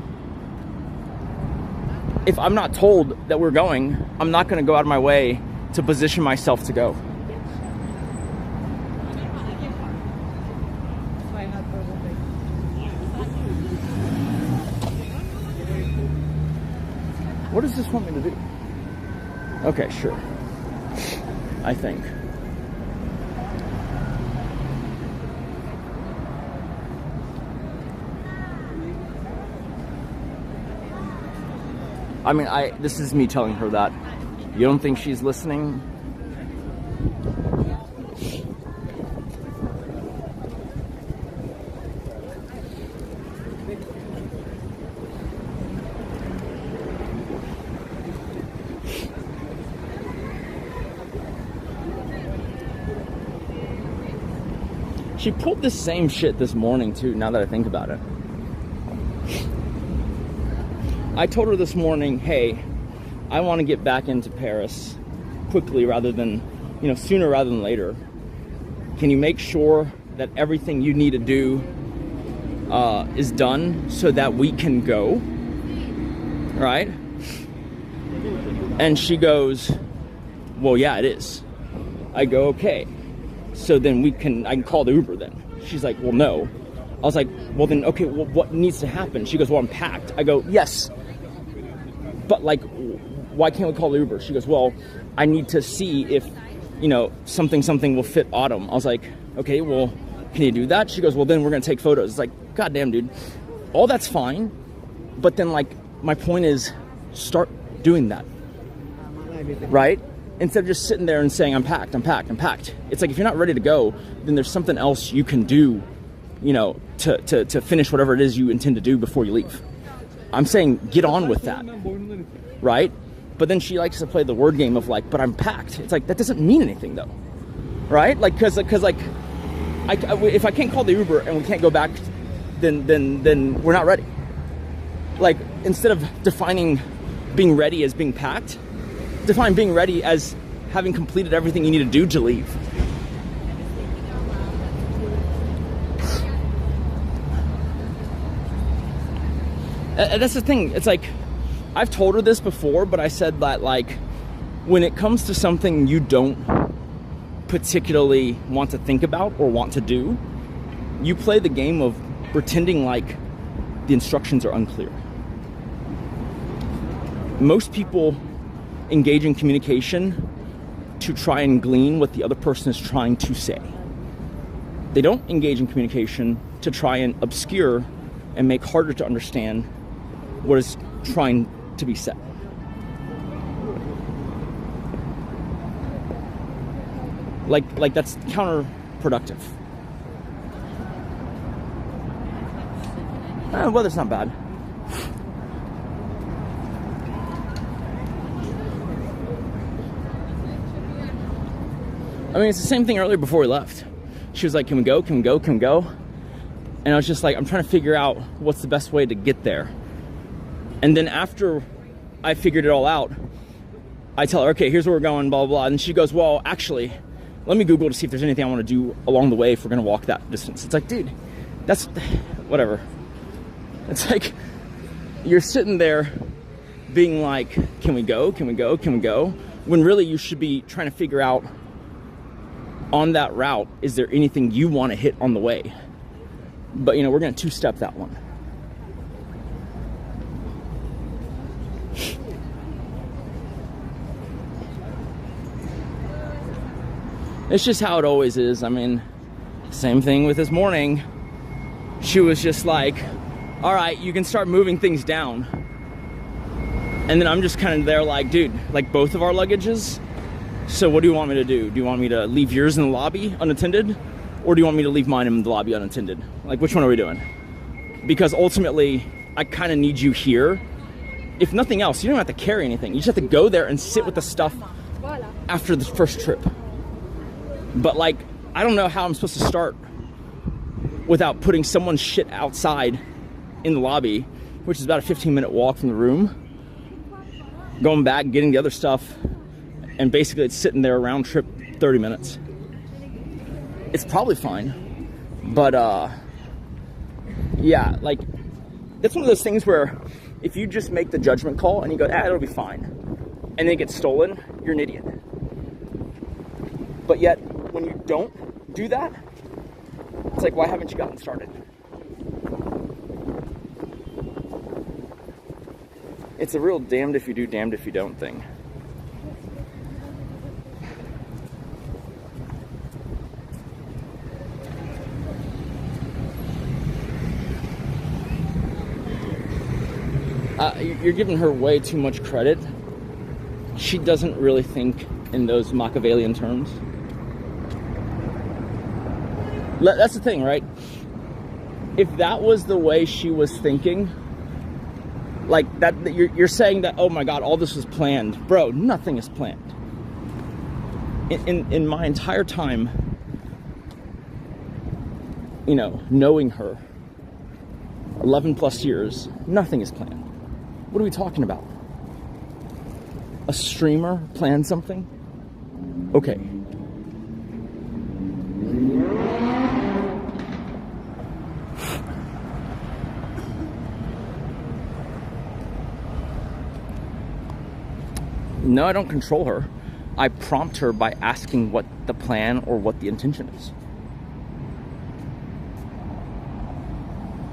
Speaker 1: If I'm not told that we're going, I'm not going to go out of my way to position myself to go. What does this want me to do? Okay, sure. I think. I mean, this is me telling her that. You don't think she's listening? She pulled the same shit this morning too, now that I think about it. I told her this morning, hey, I want to get back into Paris quickly rather than, sooner rather than later. Can you make sure that everything you need to do is done so that we can go? Right? And she goes, well, yeah, it is. I go, okay. So then I can call the Uber then. She's like, well, no. I was like, well then, okay, well, what needs to happen? She goes, well, I'm packed. I go, yes. But like, why can't we call the Uber? She goes, well, I need to see if, something will fit Autumn. I was like, okay, well, can you do that? She goes, well, then we're going to take photos. It's like, goddamn, dude. All that's fine. But then, like, my point is, start doing that. Right? Instead of just sitting there and saying, I'm packed. It's like, if you're not ready to go, then there's something else you can do, to finish whatever it is you intend to do before you leave. I'm saying get on with that, right? But then she likes to play the word game of like, but I'm packed. It's like, that doesn't mean anything though, right? Like, cause like, if I can't call the Uber and we can't go back, then we're not ready. Like, instead of defining being ready as being packed, define being ready as having completed everything you need to do to leave. That's the thing. It's like, I've told her this before, but I said that, like, when it comes to something you don't particularly want to think about or want to do, you play the game of pretending like the instructions are unclear. Most people engage in communication to try and glean what the other person is trying to say. They don't engage in communication to try and obscure and make harder to understand what is trying to be said. Like that's counterproductive. Weather's not bad. I mean, it's the same thing earlier before we left. She was like, can we go, can we go, can we go? And I was just like, I'm trying to figure out what's the best way to get there. And then after I figured it all out, I tell her, okay, here's where we're going, blah, blah, blah. And she goes, well, actually, let me Google to see if there's anything I want to do along the way if we're going to walk that distance. It's like, dude, that's whatever. It's like, you're sitting there being like, can we go, can we go, can we go? When really you should be trying to figure out on that route, is there anything you want to hit on the way? But, you know, we're going to two-step that one. It's just how it always is. I mean, same thing with this morning. She was just like, all right, you can start moving things down. And then I'm just kind of there like, dude, like both of our luggages. So what do you want me to do? Do you want me to leave yours in the lobby unattended? Or do you want me to leave mine in the lobby unattended? Like, which one are we doing? Because ultimately, I kind of need you here. If nothing else, you don't have to carry anything. You just have to go there and sit with the stuff after the first trip. But like, I don't know how I'm supposed to start without putting someone's shit outside in the lobby, which is about a 15-minute walk from the room, going back, getting the other stuff, and basically it's sitting there round trip 30 minutes. It's probably fine, but yeah, like, that's one of those things where if you just make the judgment call and you go, it'll be fine, and then it gets stolen, you're an idiot. But yet, when you don't do that, it's like, why haven't you gotten started? It's a real damned if you do, damned if you don't thing. You're giving her way too much credit. She doesn't really think in those Machiavellian terms. That's the thing, right? If that was the way she was thinking, like that, you're saying that, oh my God, all this was planned. Bro, nothing is planned. In my entire time, you know, knowing her, 11 plus years, nothing is planned. What are we talking about? A streamer planned something? Okay. No, I don't control her. I prompt her by asking what the plan or what the intention is.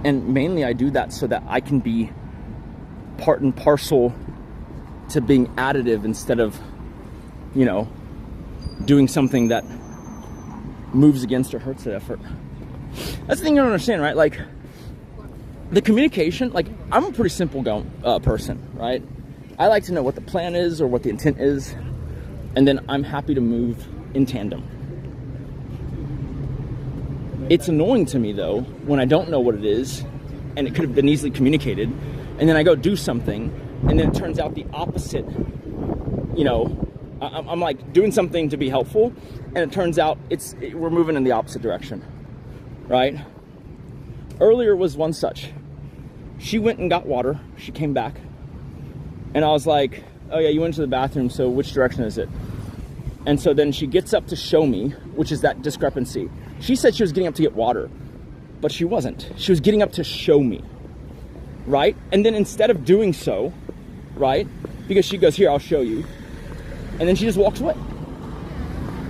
Speaker 1: And mainly I do that so that I can be part and parcel to being additive instead of, you know, doing something that moves against or hurts the effort. That's the thing you don't understand, right? Like, the communication, like, I'm a pretty simple person, right? I like to know what the plan is or what the intent is, and then I'm happy to move in tandem. It's annoying to me, though, when I don't know what it is, and it could have been easily communicated, and then I go do something, and then it turns out the opposite. You know, I'm like doing something to be helpful, and it turns out we're moving in the opposite direction, right? Earlier was one such. She went and got water. She came back, and I was like, oh yeah, you went to the bathroom, so which direction is it? And so then she gets up to show me, which is that discrepancy. She said she was getting up to get water, but she wasn't. She was getting up to show me. right? And then instead of doing so, right, because she goes, here, I'll show you, and then she just walks away.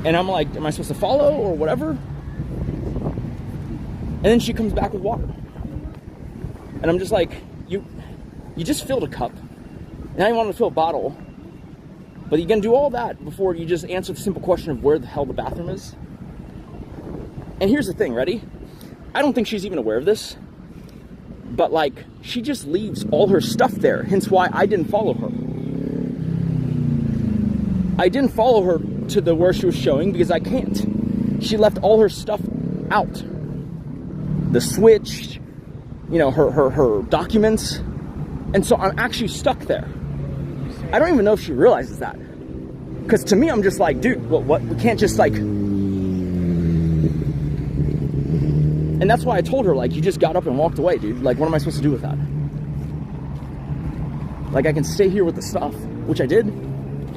Speaker 1: And I'm like, am I supposed to follow or whatever? And then she comes back with water. And I'm just like, you just filled a cup. Now you want to fill a bottle. But you're going to do all that before you just answer the simple question of where the hell the bathroom is? And here's the thing, ready? I don't think she's even aware of this. But like, she just leaves all her stuff there. Hence why I didn't follow her. I didn't follow her to the where she was showing because I can't. She left all her stuff out. The switch, you know, her documents. And so I'm actually stuck there. I don't even know if she realizes that. Because to me, I'm just like, dude, what? We can't just like... And that's why I told her, like, you just got up and walked away, dude. Like, what am I supposed to do with that? Like, I can stay here with the stuff, which I did.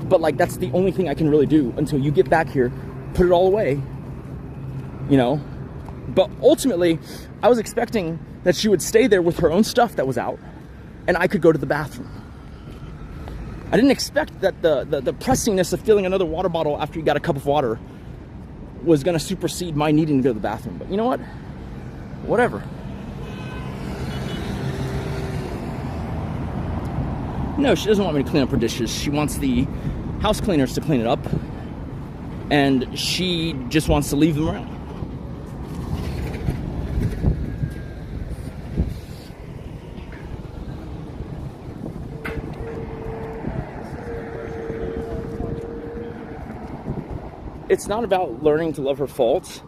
Speaker 1: But, like, that's the only thing I can really do until you get back here, put it all away, you know? But ultimately, I was expecting that she would stay there with her own stuff that was out, and I could go to the bathroom. I didn't expect that the pressingness of filling another water bottle after you got a cup of water was going to supersede my needing to go to the bathroom. But you know what? Whatever. No, she doesn't want me to clean up her dishes. She wants the house cleaners to clean it up. And she just wants to leave them around. It's not about learning to love her faults.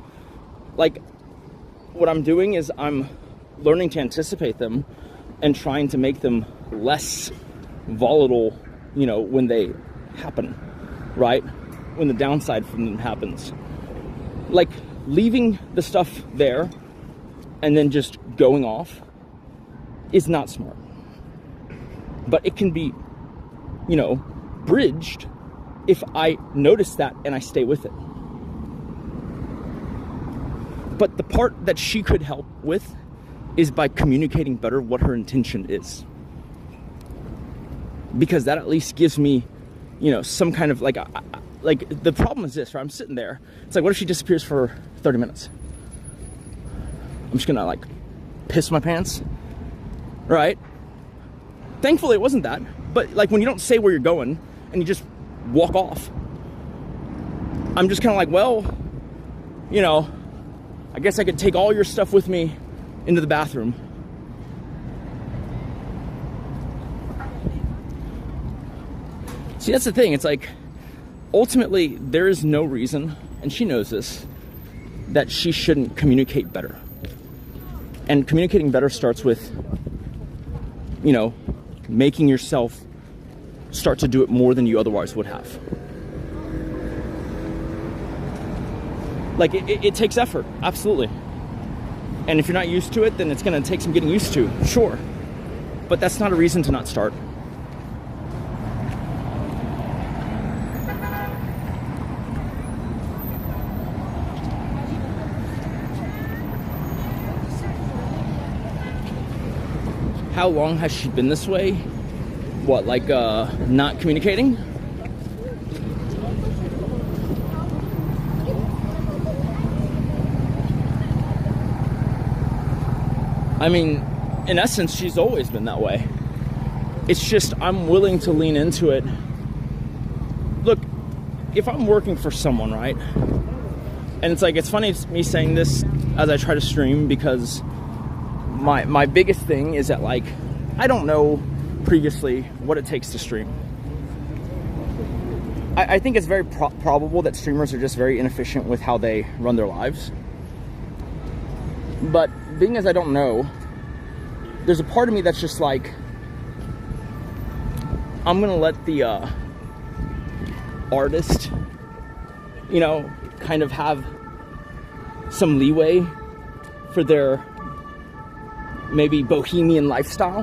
Speaker 1: Like, what I'm doing is I'm learning to anticipate them and trying to make them less volatile, you know, when they happen, right? When the downside from them happens. Like, leaving the stuff there and then just going off is not smart. But it can be, you know, bridged if I notice that and I stay with it. But the part that she could help with is by communicating better what her intention is. Because that at least gives me, you know, some kind of like the problem is this, right? I'm sitting there. It's like, what if she disappears for 30 minutes? I'm just gonna like piss my pants, right? Thankfully it wasn't that. But like when you don't say where you're going and you just walk off, I'm just kind of like, well, you know, I guess I could take all your stuff with me into the bathroom. See, that's the thing. It's like, ultimately, there is no reason, and she knows this, that she shouldn't communicate better. And communicating better starts with, you know, making yourself start to do it more than you otherwise would have. Like, it takes effort, absolutely. And if you're not used to it, then it's going to take some getting used to, sure. But that's not a reason to not start. How long has she been this way? What, like, not communicating? I mean, in essence, she's always been that way. It's just I'm willing to lean into it. Look, if I'm working for someone, right? And it's like, it's funny me saying this as I try to stream because my biggest thing is that, like, I don't know previously what it takes to stream. I think it's very probable that streamers are just very inefficient with how they run their lives. But being as I don't know, there's a part of me that's just like, I'm gonna let the artist, you know, kind of have some leeway for their maybe bohemian lifestyle,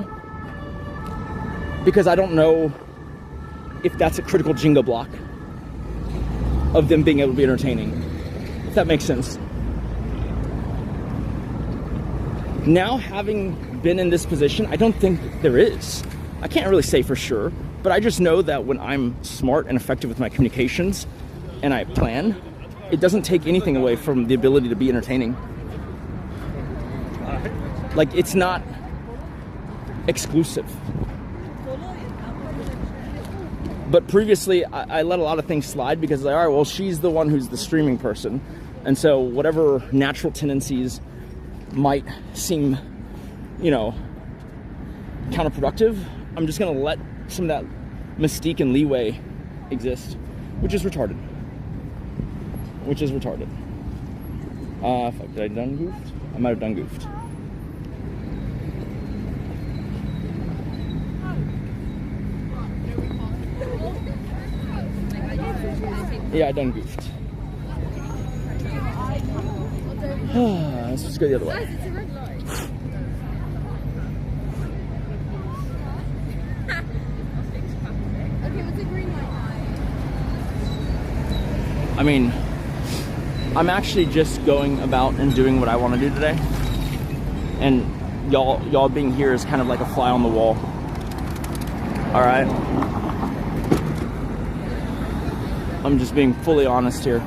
Speaker 1: because I don't know if that's a critical Jenga block of them being able to be entertaining, if that makes sense. Now having been in this position, I don't think there is. I can't really say for sure, but I just know that when I'm smart and effective with my communications and I plan, it doesn't take anything away from the ability to be entertaining. Like, it's not exclusive. But previously, I let a lot of things slide because, like, all right, well, she's the one who's the streaming person. And so whatever natural tendencies might seem, you know, counterproductive, I'm just going to let some of that mystique and leeway exist, which is retarded. Fuck, did I done goofed? I might have done goofed. Yeah, I done goofed. Let's just go the other way. I mean, I'm actually just going about and doing what I want to do today. And y'all being here is kind of like a fly on the wall. All right? I'm just being fully honest here.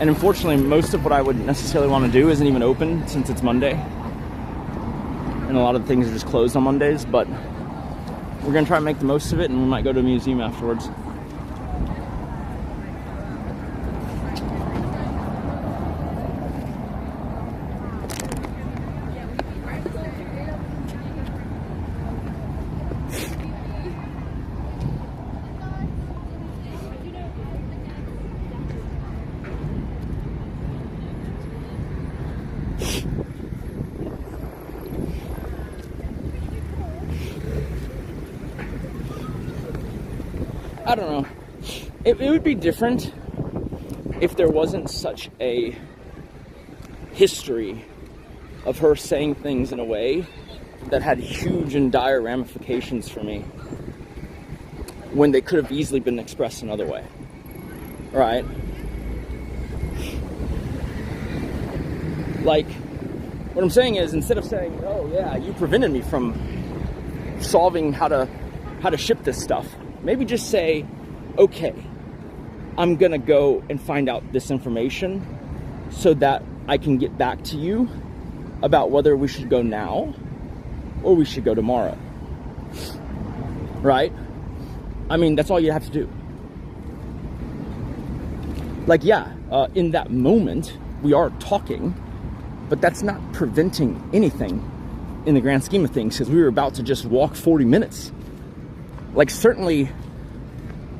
Speaker 1: And unfortunately, most of what I would necessarily want to do isn't even open since it's Monday. And a lot of things are just closed on Mondays, but we're going to try and make the most of it, and we might go to a museum afterwards. I don't know. It would be different if there wasn't such a history of her saying things in a way that had huge and dire ramifications for me when they could have easily been expressed another way. Right? Like, what I'm saying is, instead of saying, oh yeah, you prevented me from solving how to ship this stuff, maybe just say, okay, I'm gonna go and find out this information so that I can get back to you about whether we should go now or we should go tomorrow. Right? I mean, that's all you have to do. Like, yeah, in that moment, we are talking, but that's not preventing anything in the grand scheme of things, because we were about to just walk 40 minutes. Like, certainly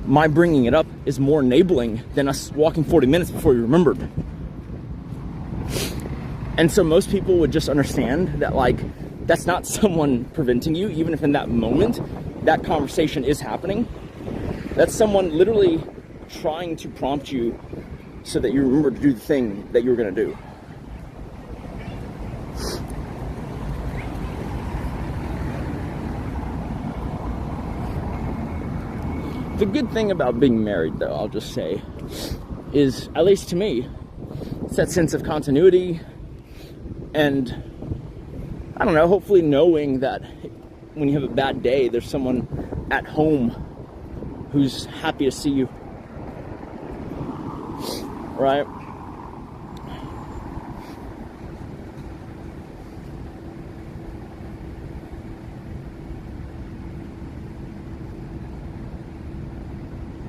Speaker 1: my bringing it up is more enabling than us walking 40 minutes before we remembered. And so most people would just understand that, like, that's not someone preventing you, even if in that moment that conversation is happening. That's someone literally trying to prompt you so that you remember to do the thing that you were going to do. The good thing about being married, though, I'll just say, is, at least to me, it's that sense of continuity and, I don't know, hopefully knowing that when you have a bad day, there's someone at home who's happy to see you. Right?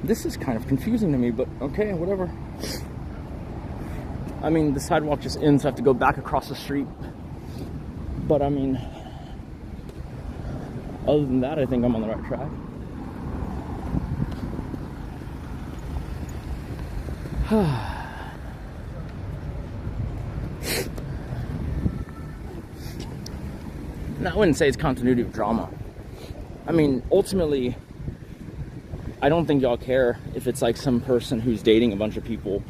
Speaker 1: This is kind of confusing to me, but okay, whatever. I mean, the sidewalk just ends, so I have to go back across the street. But I mean, other than that, I think I'm on the right track. And I wouldn't say it's continuity of drama. I mean, ultimately, I don't think y'all care if it's like some person who's dating a bunch of people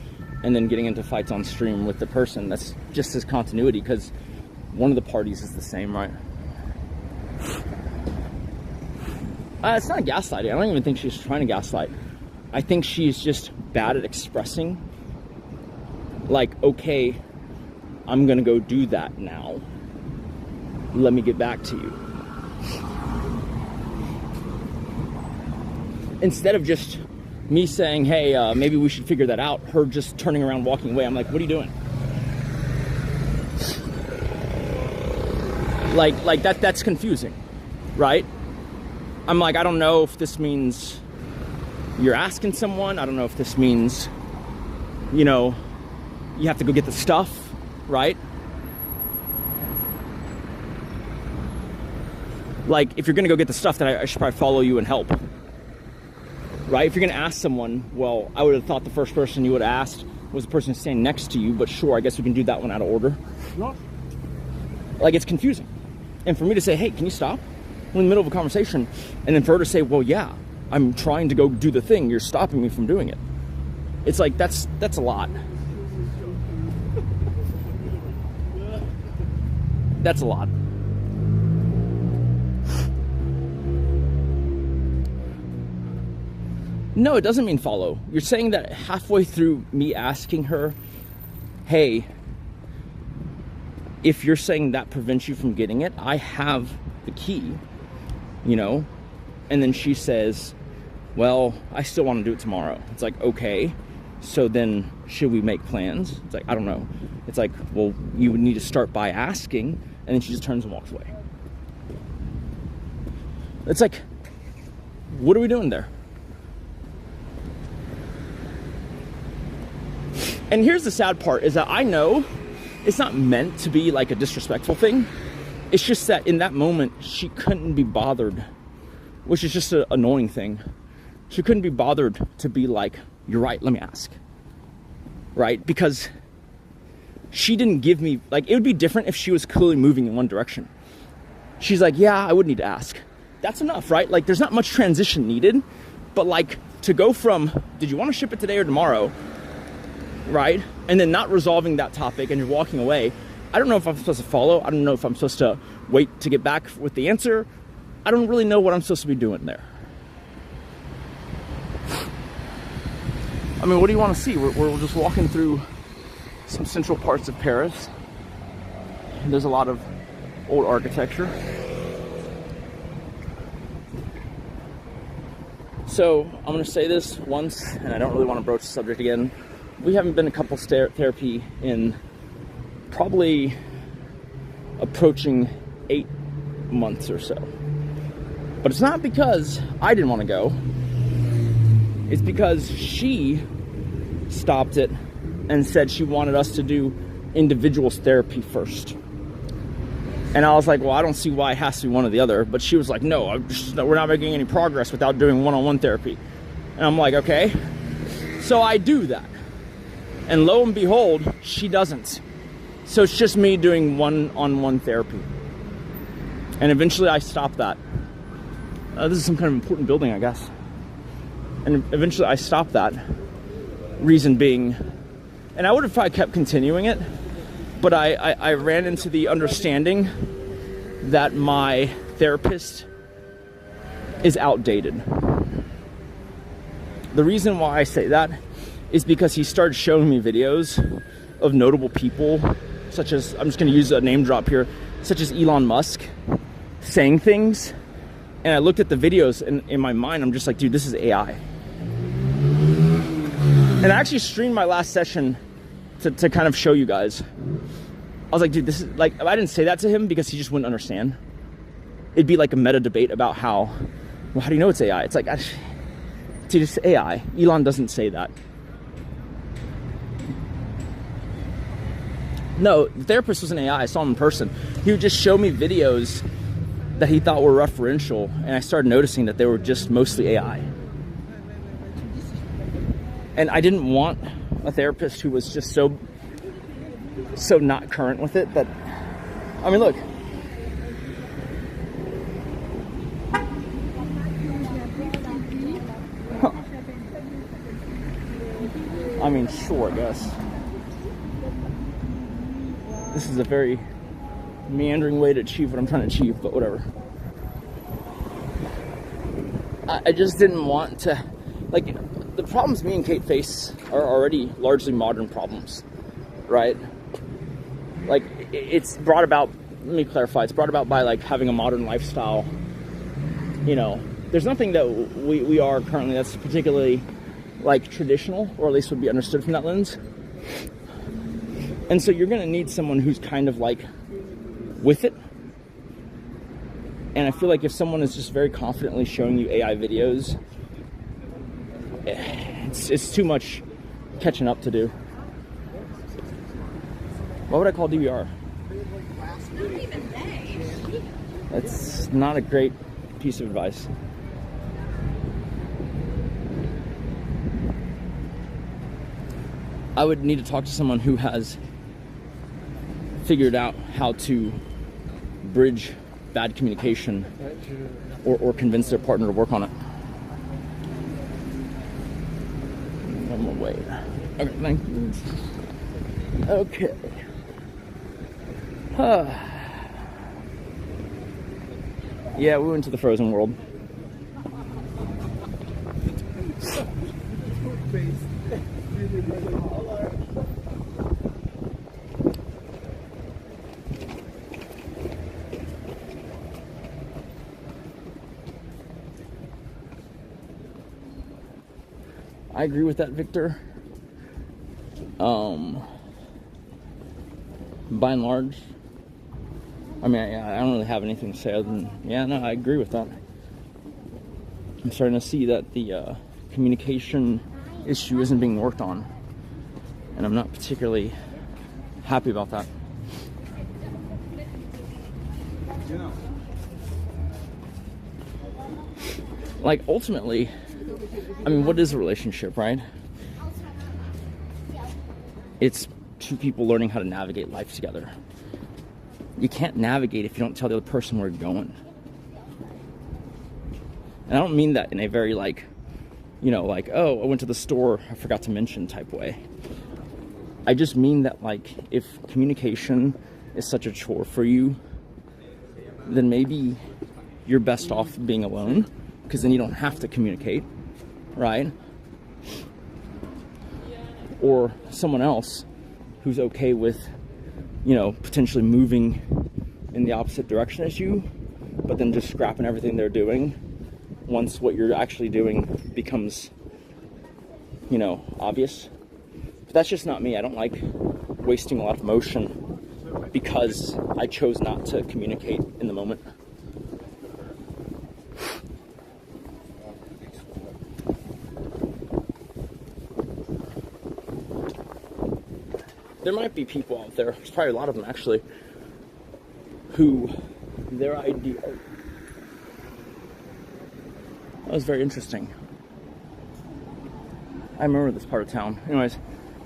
Speaker 1: and then getting into fights on stream with the person. That's just as continuity, because one of the parties is the same, right? It's not gaslighting. I don't even think she's trying to gaslight. I think she's just bad at expressing, like, okay, I'm gonna go do that now. let me get back to you. Instead of just me saying, hey, maybe we should figure that out, her just turning around, walking away. I'm like, what are you doing? Like that's confusing, right? I'm like, I don't know if this means you're asking someone. I don't know if this means, you know, you have to go get the stuff, right? Like, if you're gonna go get the stuff, then I should probably follow you and help. Right? If you're gonna ask someone, well, I would have thought the first person you would have asked was the person standing next to you, but sure, I guess we can do that one out of order. Like, it's confusing. And for me to say, hey, can you stop? We're in the middle of a conversation. And then for her to say, well, yeah, I'm trying to go do the thing. You're stopping me from doing it. It's like, that's a lot. That's a lot. No, it doesn't mean follow. You're saying that halfway through me asking her, hey, if you're saying that prevents you from getting it, I have the key, you know? And then she says, well, I still want to do it tomorrow. It's like, okay, so then should we make plans? It's like, I don't know. It's like, well, you would need to start by asking, and then she just turns and walks away. It's like, what are we doing there? And here's the sad part, is that I know it's not meant to be like a disrespectful thing. It's just that in that moment, she couldn't be bothered, which is just an annoying thing. She couldn't be bothered to be like, you're right, let me ask. Right? Because she didn't give me, like, it would be different if she was clearly moving in one direction. She's like, yeah, I would need to ask. That's enough, right? Like, there's not much transition needed, but like, to go from, did you want to ship it today or tomorrow? Right? And then not resolving that topic and you're walking away. I don't know if I'm supposed to follow. I don't know if I'm supposed to wait to get back with the answer. I don't really know what I'm supposed to be doing there. I mean, what do you want to see? We're just walking through some central parts of Paris. And there's a lot of old architecture. So I'm going to say this once, and I don't really want to broach the subject again. We haven't been in couples therapy in probably approaching 8 months or so. But it's not because I didn't want to go. It's because she stopped it and said she wanted us to do individuals therapy first. And I was like, well, I don't see why it has to be one or the other. But she was like, no, we're not making any progress without doing one-on-one therapy. And I'm like, okay. So I do that. And lo and behold, she doesn't. So it's just me doing one-on-one therapy. And eventually I stopped that. This is some kind of important building, I guess. And eventually I stopped that. Reason being, and I would have probably kept continuing it, but I ran into the understanding that my therapist is outdated. The reason why I say that is because he started showing me videos of notable people, such as, I'm just going to use a name drop here, such as Elon Musk, saying things. And I looked at the videos, and in my mind, I'm just like, dude, this is AI. And I actually streamed my last session to kind of show you guys. I was like, dude, this is like, I didn't say that to him because he just wouldn't understand. It'd be like a meta debate about how, well, how do you know it's AI? It's like, dude, it's AI. Elon doesn't say that. No, the therapist was an AI. I saw him in person. He would just show me videos that he thought were referential, and I started noticing that they were just mostly AI. And I didn't want a therapist who was just so not current with it that, I mean, look. Huh. I mean, sure, I guess. This is a very meandering way to achieve what I'm trying to achieve, but whatever. I just didn't want to, like, the problems me and Kate face are already largely modern problems, right? Like, it's brought about let me clarify. It's brought about by like having a modern lifestyle. You know, there's nothing that we are currently that's particularly like traditional, or at least would be understood from that lens. And so you're going to need someone who's kind of like with it. And I feel like if someone is just very confidently showing you AI videos, it's too much catching up to do. What would I call DVR? That's not a great piece of advice. I would need to talk to someone who has figured out how to bridge bad communication or convince their partner to work on it. I'm gonna wait. Okay, thank you. Okay. Yeah, we went to the frozen world. I agree with that, Victor. By and large, I mean, I don't really have anything to say other than, yeah, no, I agree with that. I'm starting to see that the communication issue isn't being worked on, and I'm not particularly happy about that. Like, ultimately, I mean, what is a relationship, right? It's two people learning how to navigate life together. You can't navigate if you don't tell the other person where you're going. And I don't mean that in a very like, you know, like, oh, I went to the store, I forgot to mention type way. I just mean that, like, if communication is such a chore for you, then maybe you're best off being alone, because then you don't have to communicate, right? Or someone else who's okay with, you know, potentially moving in the opposite direction as you, but then just scrapping everything they're doing once what you're actually doing becomes, you know, obvious. But that's just not me. I don't like wasting a lot of emotion because I chose not to communicate in the moment. There might be people out there's probably a lot of them actually, who their idea, that was very interesting. I remember this part of town. Anyways,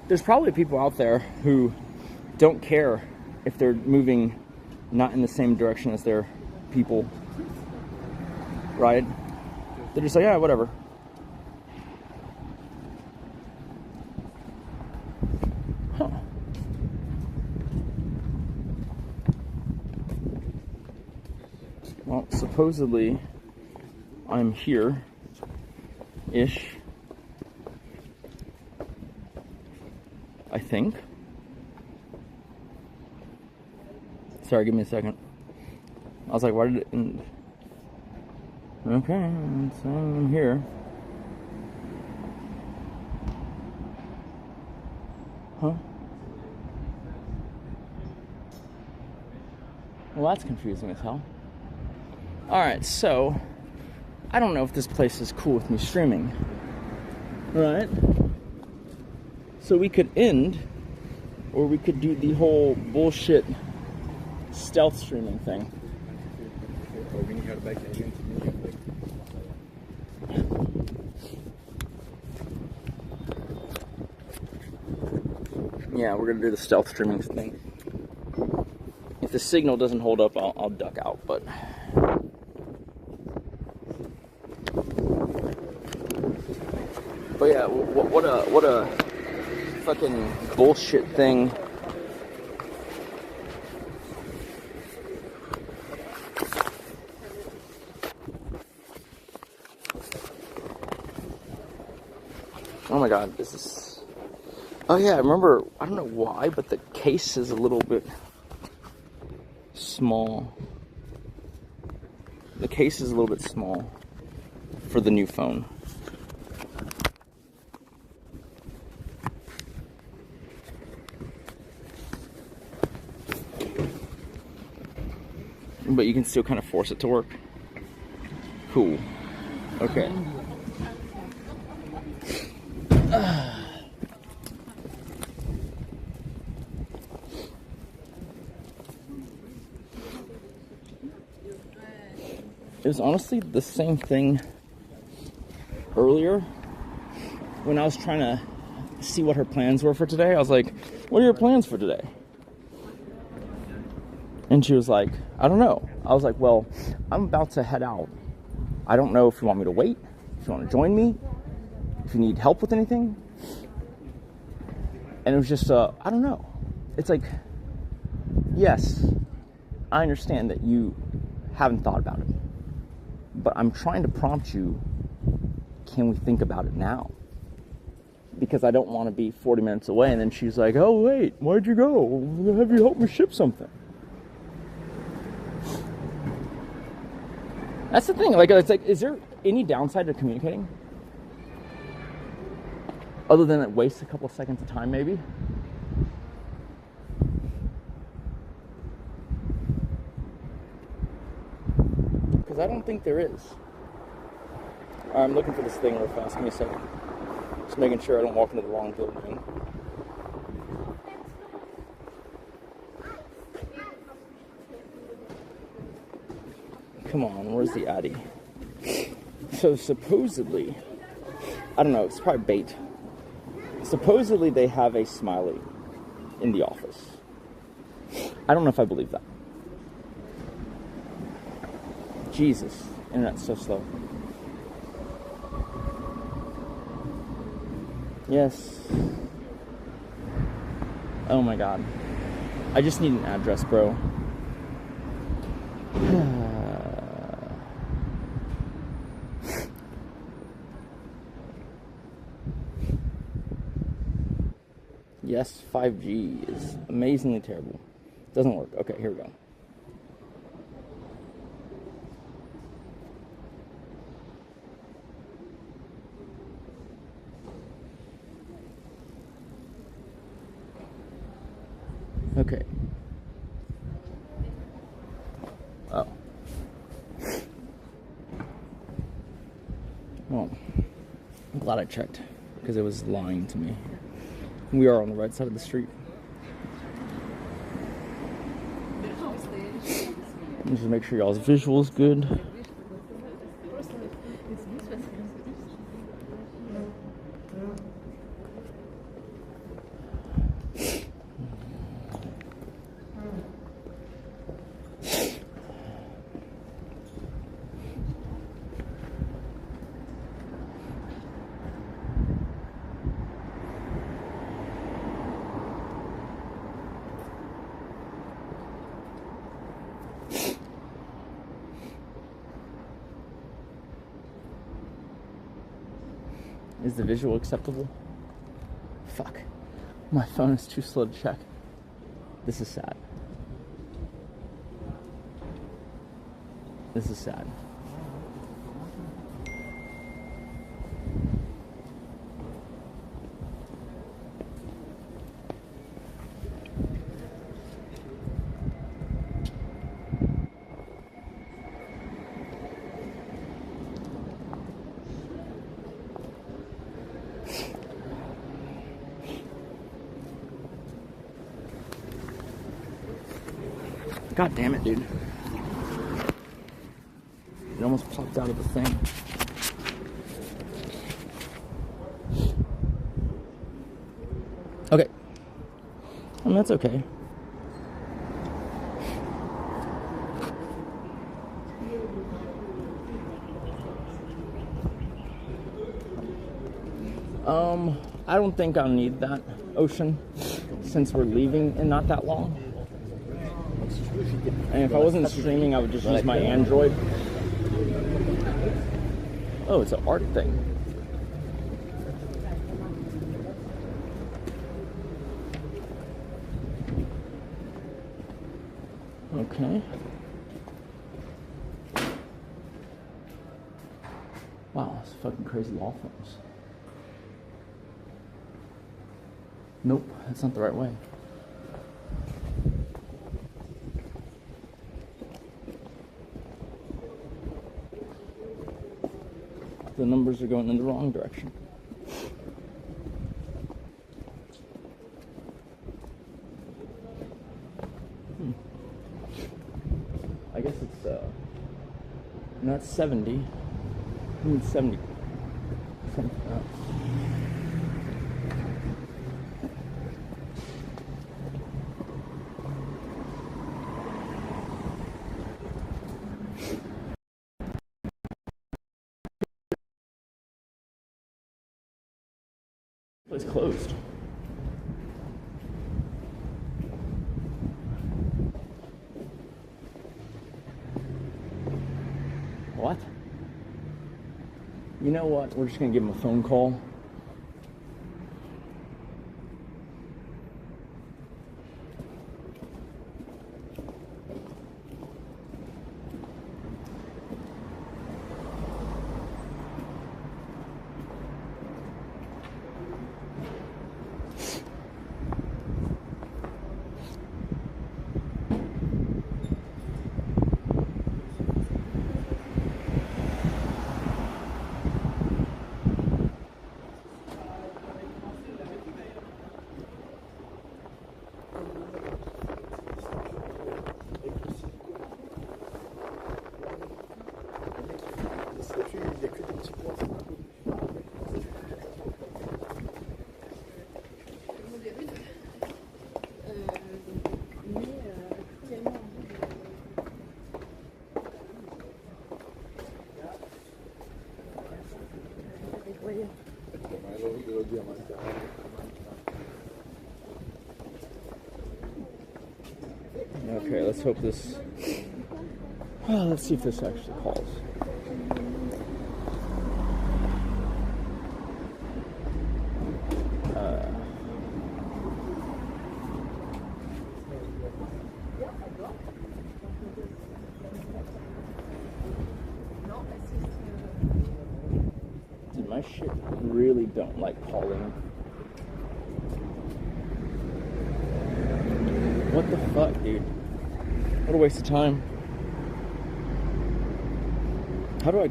Speaker 1: there's probably people out there who don't care if they're moving not in the same direction as their people, right? They're just like, yeah, whatever. Huh. Well, supposedly I'm here-ish, I think. Sorry, give me a second. I was like, why did it end? Okay, so I'm here. Huh? Well, that's confusing as hell. Alright, so I don't know if this place is cool with me streaming. Alright? So we could end, or we could do the whole bullshit stealth streaming thing. Yeah, we're gonna do the stealth streaming thing. If the signal doesn't hold up, I'll duck out, but... But yeah, what a fucking bullshit thing. Oh my god, this is... Oh yeah, I remember, I don't know why, but the case is a little bit small. The case is a little bit small for the new phone. But you can still kind of force it to work. Cool. Okay. It was honestly the same thing earlier when I was trying to see what her plans were for today. I was like, what are your plans for today? And she was like, I don't know. I was like, well, I'm about to head out. I don't know if you want me to wait, if you want to join me, if you need help with anything. And it was just, I don't know. It's like, yes, I understand that you haven't thought about it. But I'm trying to prompt you, can we think about it now? Because I don't want to be 40 minutes away. And then she's like, oh, wait, where'd you go? Have you helped me ship something? That's the thing. Like, it's like, is there any downside to communicating? Other than it wastes a couple of seconds of time, maybe? Because I don't think there is. I'm looking for this thing real fast. Give me a second. Just making sure I don't walk into the wrong building. Come on, where's the Addy? So supposedly, I don't know, it's probably bait. Supposedly they have a smiley in the office. I don't know if I believe that. Jesus, internet's so slow. Yes. Oh my god. I just need an address, bro. Yes, 5G is amazingly terrible. Doesn't work. Okay, here we go. Okay. Oh. Well, I'm glad I checked because it was lying to me. We are on the right side of the street. Just make sure y'all's visual is good. Is the visual acceptable? Fuck. My phone is too slow to check. This is sad. This is sad. God damn it, dude. It almost popped out of the thing. Okay. I mean, that's okay. I don't think I'll need that, Ocean, since we're leaving in not that long. And if I wasn't streaming, I would just use my Android. Oh, it's an art thing. Okay. Wow, that's fucking crazy law firms. Nope, that's not the right way. The numbers are going in the wrong direction. I guess it's, no, it's 70. I mean, 70. Something else. It's closed. What? You know what? We're just gonna give him a phone call. Okay, let's hope this. Let's see if this actually calls. Dude, my shit really don't like calling. What the fuck, dude? What a waste of time. How do I...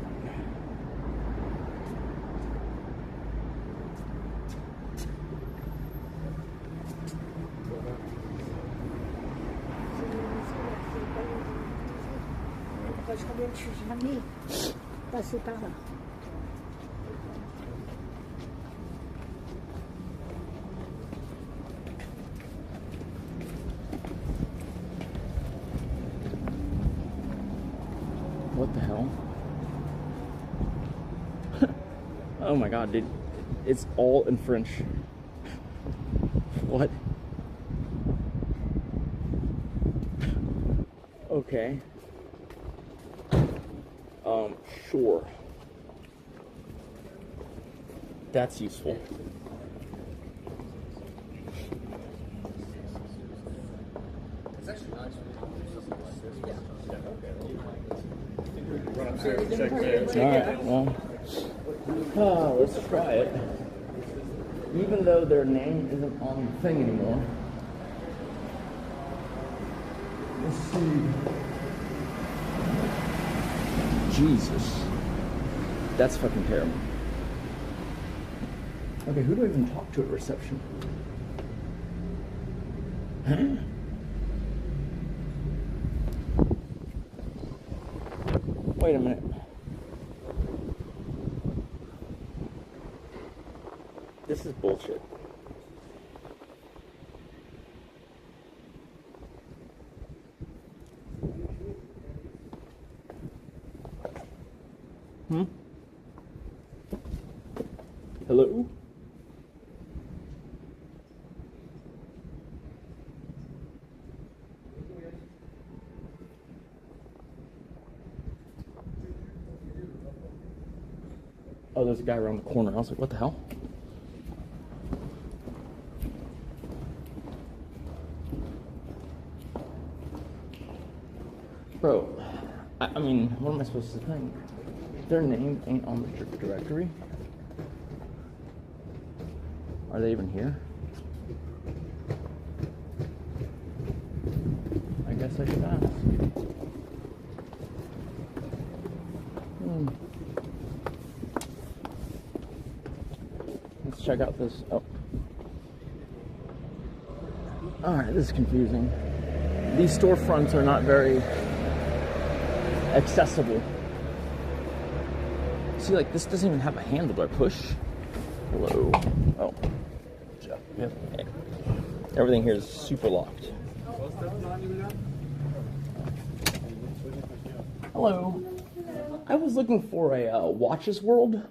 Speaker 1: What the hell? Oh my god, dude. It's all in French. What? Okay. Sure. That's useful.
Speaker 5: It's actually nice.
Speaker 1: Alright, well. Let's try it. Even though their name isn't on the thing anymore. Let's see. Jesus. That's fucking terrible. Okay, who do I even talk to at reception? Huh? Wait a minute. This is bullshit. Hello? Oh, there's a guy around the corner. I was like, what the hell? what am I supposed to think? Their name ain't on the directory. Are they even here? I guess I should ask. Let's check out this. Oh. Alright, this is confusing. These storefronts are not very accessible. See, like, this doesn't even have a handle. Do I push? Hello. Oh. Yep. Everything here is super locked. Hello. I was looking for a Watches World.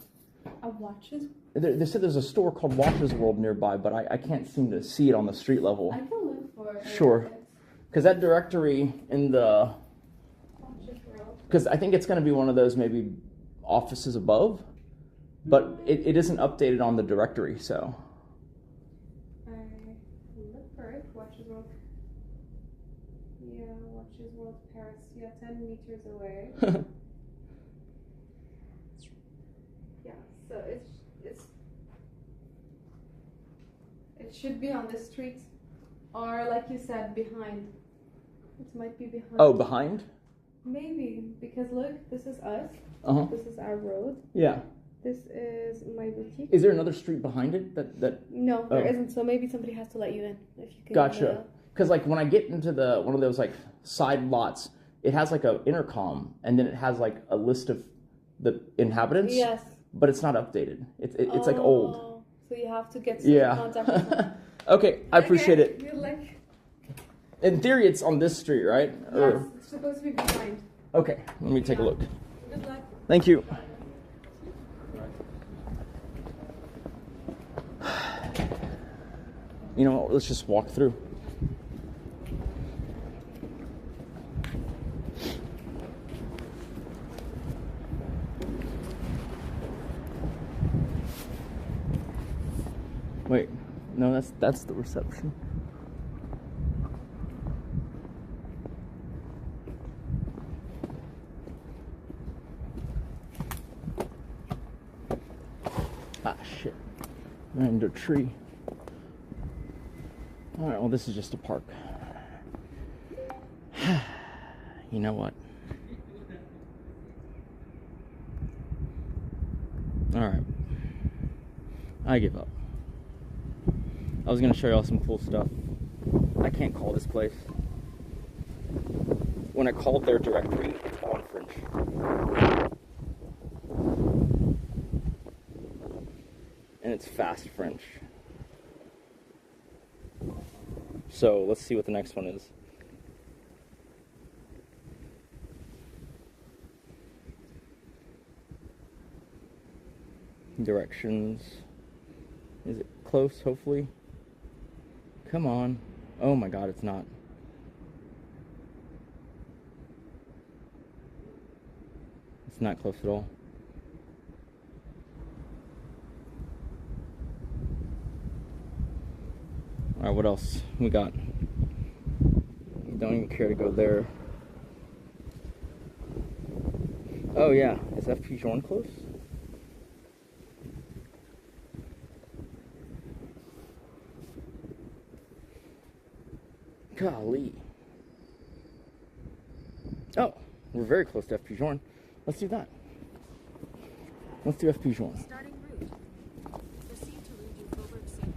Speaker 6: A Watches?
Speaker 1: They said there's a store called Watches World nearby, but I can't seem to see it on the street level.
Speaker 6: I can look for it.
Speaker 1: Sure. Because that directory in the... Because I think it's going to be one of those maybe offices above, but it isn't updated on the directory, so...
Speaker 6: I look for it. Watches World. Yeah, Watches World Paris. Yeah, 10 meters away. Yeah, so it should be on the street, or like you said, behind. It might be behind.
Speaker 1: Oh, behind?
Speaker 6: Maybe, because look, this is us. This is our road.
Speaker 1: Yeah.
Speaker 6: This is my boutique.
Speaker 1: Is there another street behind it that...
Speaker 6: No, there isn't. So maybe somebody has to let you in if you can.
Speaker 1: Gotcha. Because like when I get into one of those like side lots, it has like a intercom, and then it has like a list of the inhabitants.
Speaker 6: Yes.
Speaker 1: But it's not updated. It's like old.
Speaker 6: So you have to get some contact with them.
Speaker 1: Okay, I appreciate it.
Speaker 6: Good luck.
Speaker 1: In theory, it's on this street, right?
Speaker 6: Yes, it's supposed to be behind.
Speaker 1: Okay, let me take a look.
Speaker 6: Good luck.
Speaker 1: Thank you. You know what? Let's just walk through. Wait, no, that's the reception. Ah, shit. Ran into a tree. Alright, well, this is just a park. You know what? Alright. I give up. I was going to show y'all some cool stuff. I can't call this place. When I called their directory, it's all in French. And it's fast French. So let's see what the next one is. Directions. Is it close, hopefully? Come on. Oh my god, it's not. It's not close at all. Alright, what else we got? Don't even care to go there. Oh yeah, is FP Jorn close? Golly. Oh, we're very close to FP Jorn. Let's do that. Let's do FP Jorn.
Speaker 7: Starting route. Proceed to Rue du Faubourg Saint.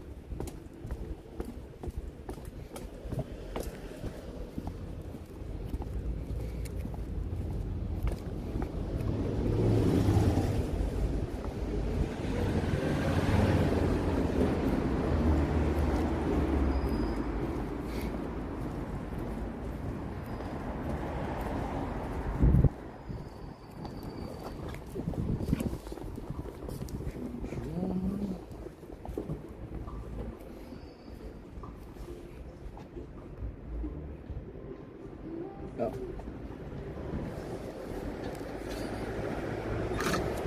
Speaker 1: Oh.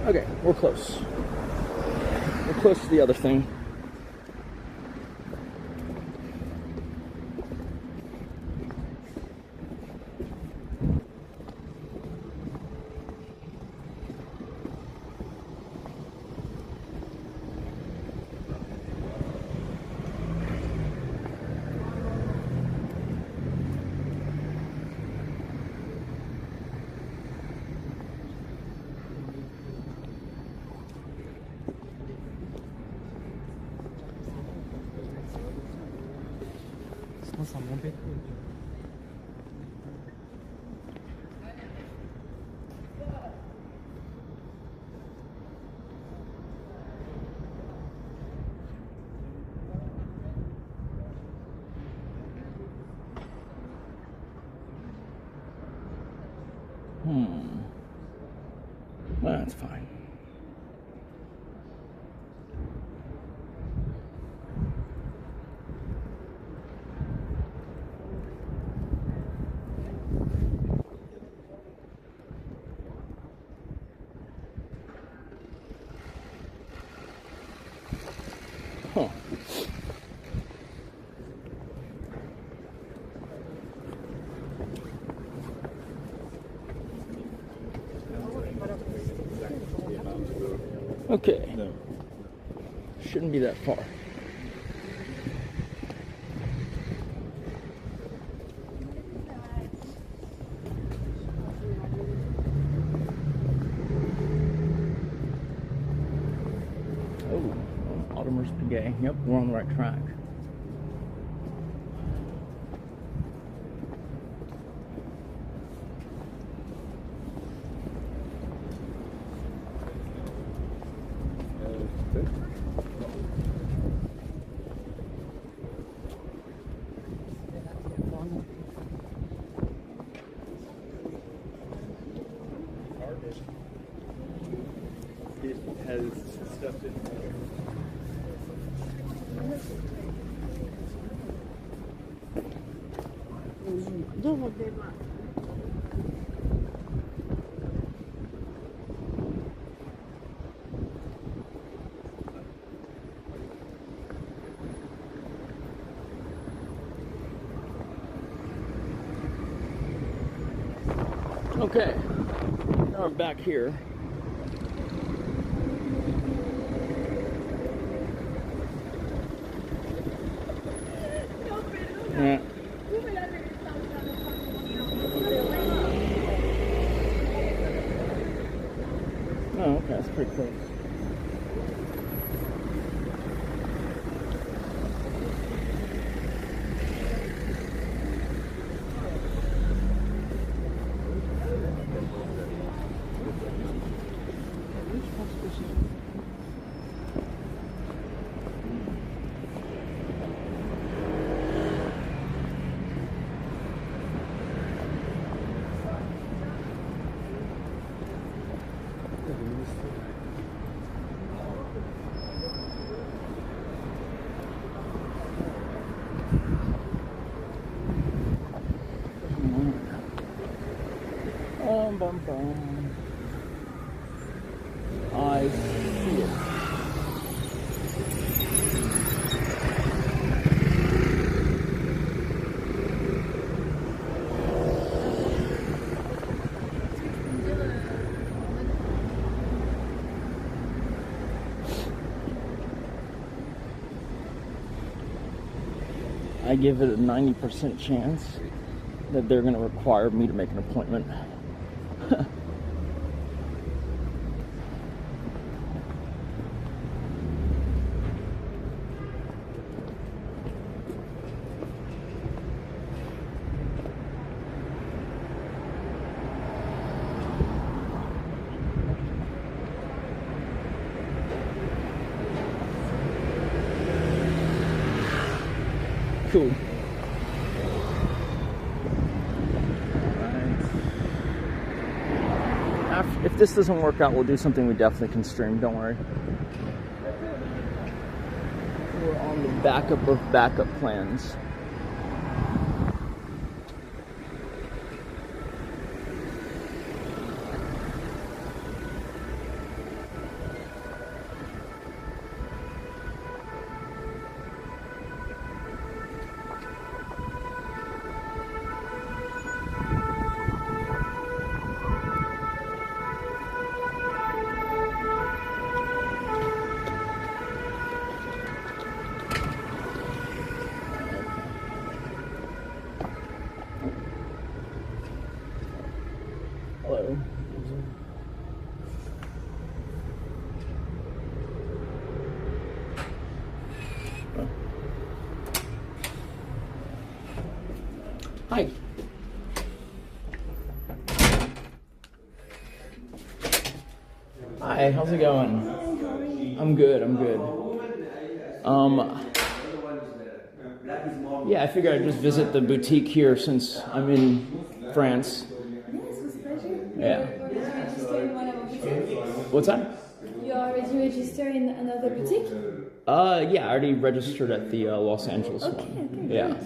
Speaker 1: Okay, we're close. We're close to the other thing.
Speaker 5: 扫描贝壳。
Speaker 1: Well, that's fine. Huh. Okay. No. Shouldn't be that far. Oh, Audemars Piguet. Yep, we're on the right track.
Speaker 2: It has stuff in there.
Speaker 1: Okay, now I'm back here. Yeah. Oh, okay, that's pretty close. Bum, bum. I see it. I give it a 90% chance that they're going to require me to make an appointment. Cool. If this doesn't work out, we'll do something we definitely can stream, don't worry. We're on the backup of backup plans. Hi, how's it going? I'm good, I'm good. Yeah, I figured I'd just visit the boutique here since I'm in France. Yeah. What's that?
Speaker 8: You already registered in another boutique?
Speaker 1: Yeah, I already registered at the Los Angeles one.
Speaker 8: Okay,
Speaker 1: Yeah.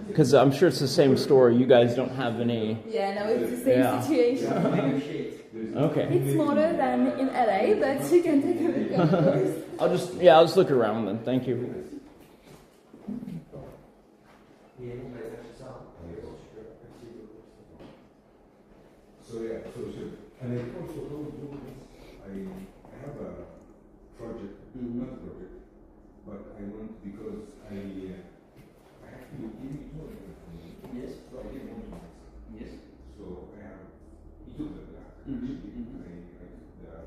Speaker 1: Because I'm sure it's the same store. You guys don't have any...
Speaker 8: Yeah, no, it's the same situation.
Speaker 1: Okay.
Speaker 8: It's smaller than in LA, but you can take a look, of course.
Speaker 1: I'll just look around then. Thank you.
Speaker 9: And I also told you I have a project, not project, but I want because I have to give it more. Yes. So I give more. Yes. So I have he took the black. I the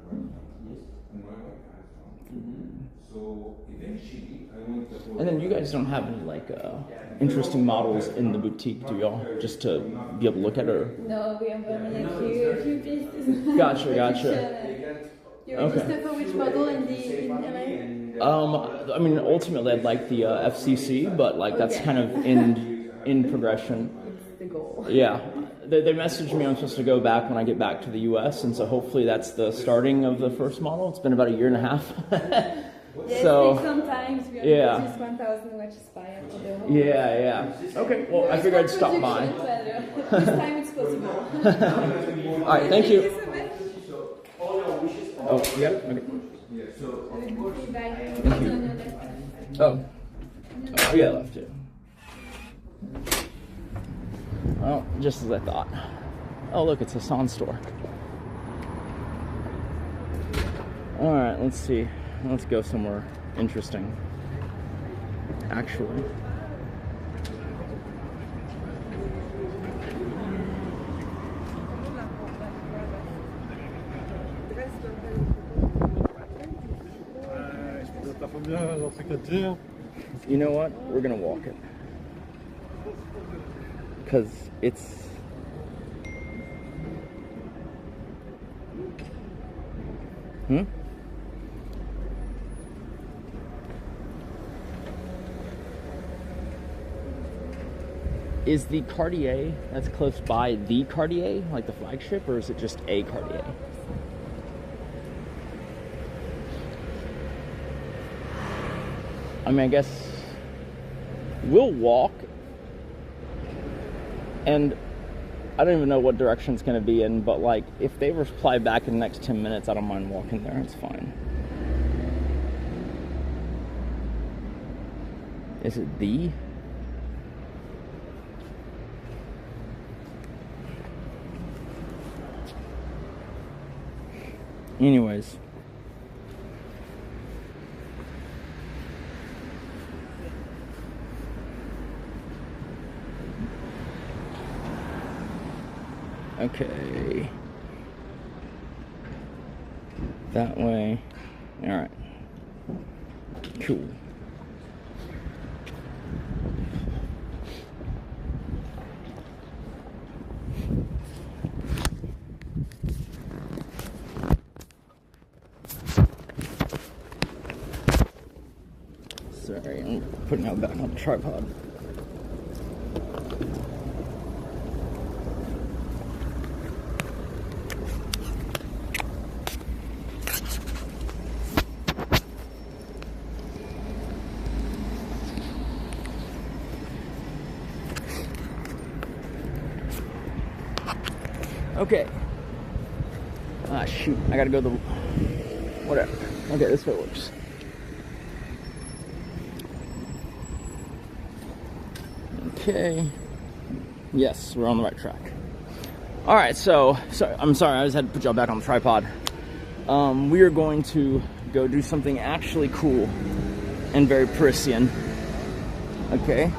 Speaker 9: one. Yes. And my wife has one. So eventually I want the.
Speaker 1: And then you guys don't have any like interesting models in the boutique, do y'all? Just to be able to look at her?
Speaker 8: No, we have only a few pieces.
Speaker 1: Gotcha.
Speaker 8: You register for which model in LA?
Speaker 1: I mean, ultimately, I'd like the FCC, but like that's kind of in progression.
Speaker 8: It's the goal.
Speaker 1: Yeah, they messaged me I'm supposed to go back when I get back to the U.S., and so hopefully that's the starting of the first model. It's been about 1.5 years.
Speaker 8: Yes,
Speaker 1: So
Speaker 8: sometimes we
Speaker 1: yeah.
Speaker 8: just 1,000 watches by for the whole.
Speaker 1: Yeah. Okay, well, I figured I'd stop by.
Speaker 8: This time it's possible.
Speaker 1: All right, thank you. Oh, yeah. Okay. Oh, yeah, I left it. Well, just as I thought. Oh, look, it's a Hassan store. All right, let's see. Let's go somewhere interesting. Actually. You know what? We're gonna walk it. Because it's... Is the Cartier that's close by the Cartier, like the flagship, or is it just a Cartier? I mean, I guess we'll walk, and I don't even know what direction it's going to be in, but like, if they reply back in the next 10 minutes, I don't mind walking there, it's fine. Is it the? Anyways. Okay. That way. All right. Cool. Sorry, I'm putting it back on the tripod. Okay. Ah, shoot. I gotta go the... Whatever. Okay, this way works. Okay. Yes, we're on the right track. Alright, so I'm sorry, I just had to put y'all back on the tripod. We are going to go do something actually cool and very Parisian. Okay?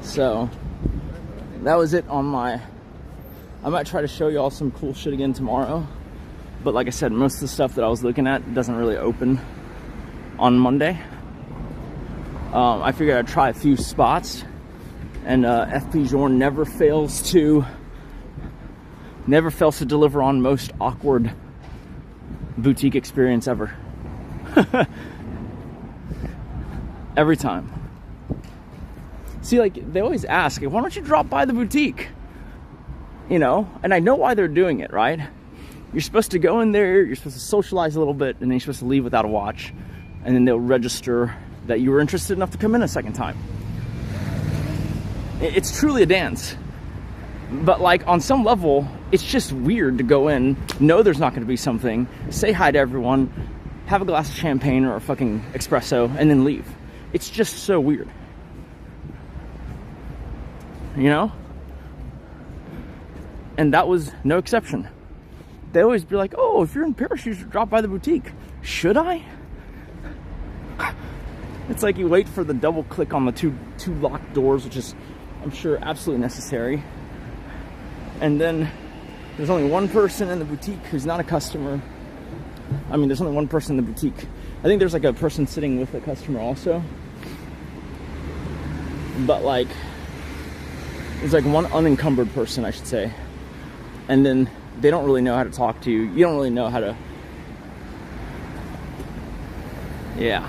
Speaker 1: So, that was it on my... I might try to show y'all some cool shit again tomorrow. But like I said, most of the stuff that I was looking at doesn't really open on Monday. I figured I'd try a few spots. And FP Journe never fails to deliver on most awkward boutique experience ever. Every time. See, like, they always ask, why don't you drop by the boutique? You know, and I know why they're doing it, right? You're supposed to go in there, you're supposed to socialize a little bit, and then you're supposed to leave without a watch. And then they'll register that you were interested enough to come in a second time. It's truly a dance. But like, on some level, it's just weird to go in, know there's not going to be something, say hi to everyone, have a glass of champagne or a fucking espresso, and then leave. It's just so weird. You know? And that was no exception. They always be like, oh, if you're in Paris, you should drop by the boutique. Should I? It's like you wait for the double click on the two locked doors, which is, I'm sure, absolutely necessary. And then there's only one person in the boutique who's not a customer. I mean, there's only one person in the boutique. I think there's like a person sitting with a customer also. But like, there's like one unencumbered person, I should say. And then they don't really know how to talk to you. You don't really know how to... Yeah.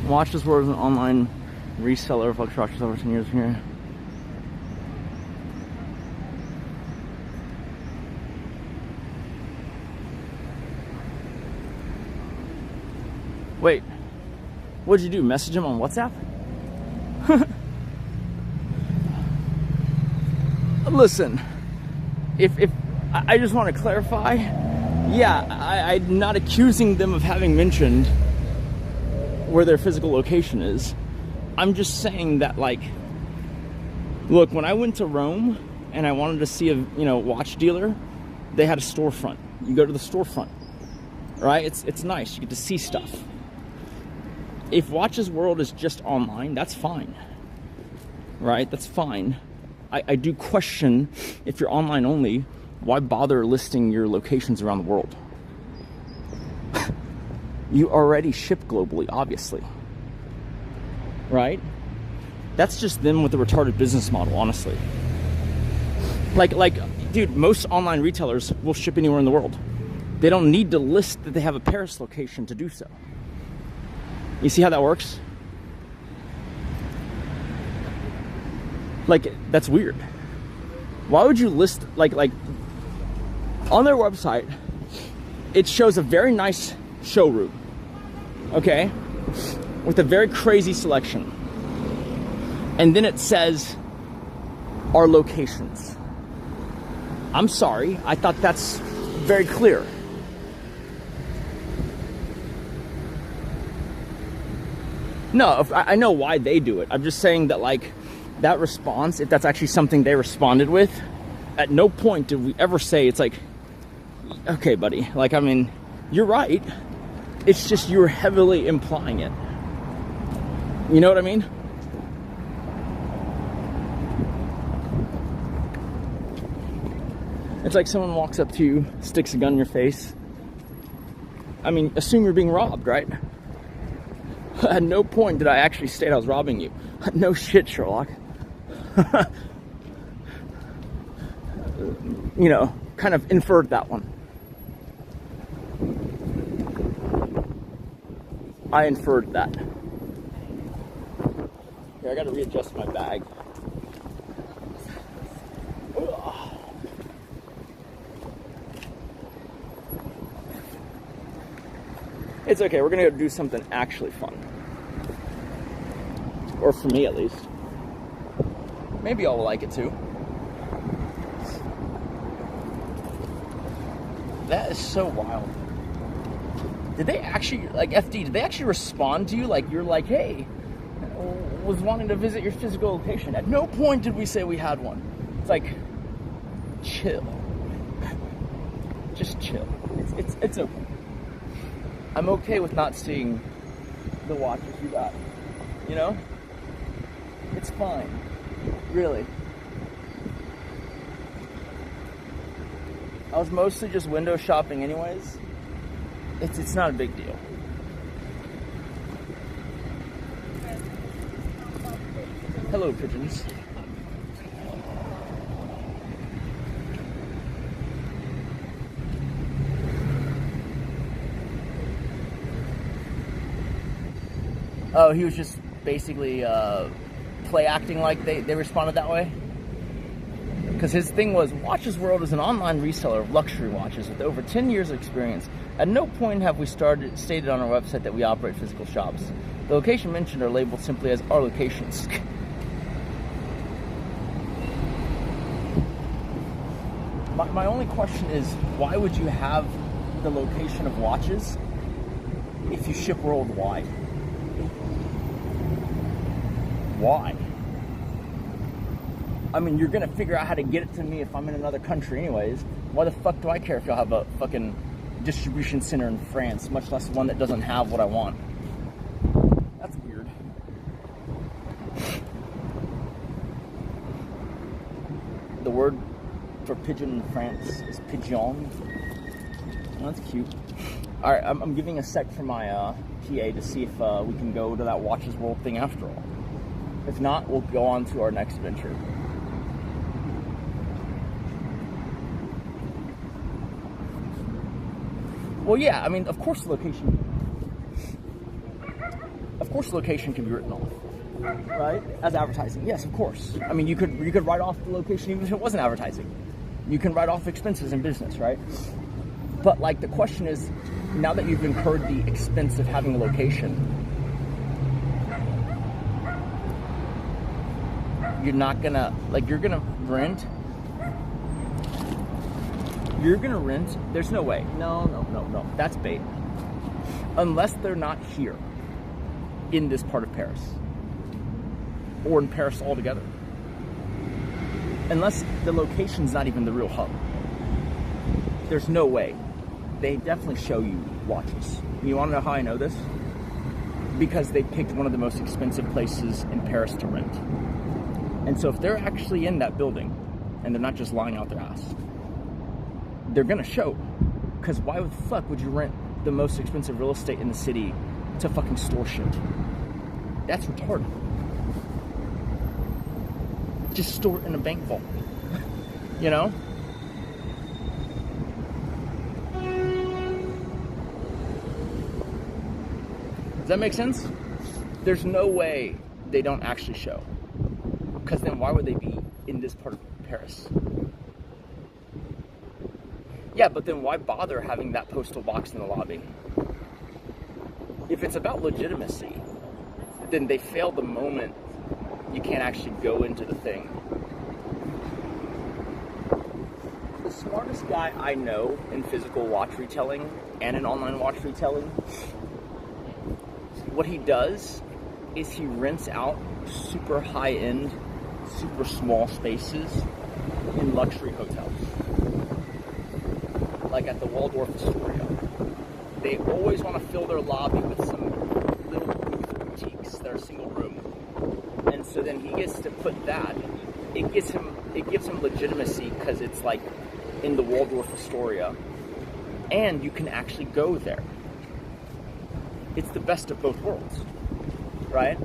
Speaker 1: Watches were an online reseller of luxury watches over 10 years here. Wait, what'd you do? Message him on WhatsApp? Listen, if I just want to clarify, yeah, I'm not accusing them of having mentioned where their physical location is. I'm just saying that, like, look, when I went to Rome and I wanted to see a, you know, watch dealer, they had a storefront. You go to the storefront, right? It's nice. You get to see stuff. If Watches World is just online, that's fine, right? That's fine. I do question, if you're online only, why bother listing your locations around the world? You already ship globally, obviously, right? That's just them with a retarded business model, honestly. Like, dude, most online retailers will ship anywhere in the world. They don't need to list that they have a Paris location to do so. You see how that works? Like, that's weird. Why would you list, like on their website, it shows a very nice showroom, okay, with a very crazy selection, and then it says our locations. I'm sorry, I thought that's very clear. No, I know why they do it. I'm just saying that, like, that response, if that's actually something they responded with, at no point did we ever say, it's like, okay, buddy, like, I mean, you're right. It's just you're heavily implying it. You know what I mean? It's like someone walks up to you, sticks a gun in your face. I mean, assume you're being robbed, right? At no point did I actually state I was robbing you. No shit, Sherlock. You know, kind of inferred that one. I inferred that. Here, I gotta readjust my bag. It's okay, we're gonna go do something actually fun. Or for me, at least. Maybe y'all will like it too. That is so wild. Did they actually, like, FD, did they actually respond to you? Like, you're like, hey, was wanting to visit your physical location. At no point did we say we had one. It's like, chill. Just chill. It's okay. I'm okay with not seeing the watches you got. You know? It's fine. Really. I was mostly just window shopping anyways. It's not a big deal. Hello, pigeons. Oh, he was just basically play acting like they responded that way? Because his thing was, Watches World is an online reseller of luxury watches with over 10 years of experience. At no point have we stated on our website that we operate physical shops. The location mentioned are labeled simply as our locations. My only question is, why would you have the location of watches if you ship worldwide? Why? I mean, you're gonna figure out how to get it to me if I'm in another country anyways. Why the fuck do I care if y'all have a fucking distribution center in France, much less one that doesn't have what I want? That's weird. The word for pigeon in France is pigeon. Oh, that's cute. Alright, I'm giving a sec for my PA to see if we can go to that Watches World thing after all. If not, we'll go on to our next adventure. Well, yeah, I mean, of course the location can be written off, right? As advertising, yes, of course. I mean, you could write off the location even if it wasn't advertising. You can write off expenses in business, right? But like the question is, now that you've incurred the expense of having a location, you're not gonna, like, you're gonna rent, there's no way. No, that's bait. Unless they're not here in this part of Paris or in Paris altogether. Unless the location's not even the real hub. There's no way. They definitely show you watches. You wanna know how I know this? Because they picked one of the most expensive places in Paris to rent. And so if they're actually in that building and they're not just lying out their ass, they're gonna show. Because why the fuck would you rent the most expensive real estate in the city to fucking store shit? That's retarded. Just store it in a bank vault. You know? Does that make sense? There's no way they don't actually show. Because then why would they be in this part of Paris? Yeah, but then why bother having that postal box in the lobby? If it's about legitimacy, then they fail the moment you can't actually go into the thing. The smartest guy I know in physical watch retailing and in online watch retailing, what he does is he rents out super high-end, super small spaces in luxury hotels. Like at the Waldorf Astoria. They always want to fill their lobby with some little booth boutiques that are single room. And so then he gets to put that. It gives him legitimacy because it's like in the Waldorf Astoria. And you can actually go there. It's the best of both worlds. Right?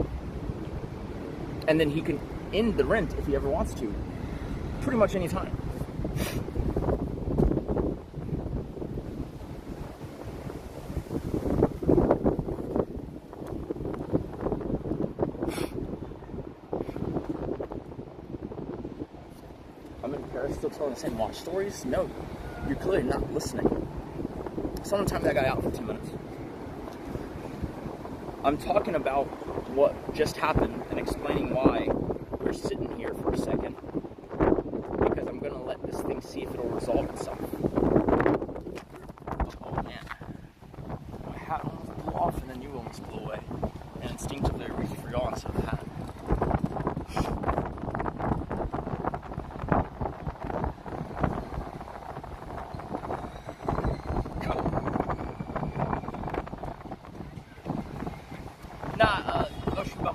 Speaker 1: And then he can end the rent if he ever wants to. Pretty much any time. I'm in Paris still telling the same watch stories? No, you're clearly not listening. Someone time that guy out for 2 minutes. I'm talking about what just happened and explaining why we're sitting here for a second. Because I'm going to let this thing see if it'll resolve itself. Oh man. My hat almost blew off and then you almost blew away. And instinctively I reached for y'all instead of the hat.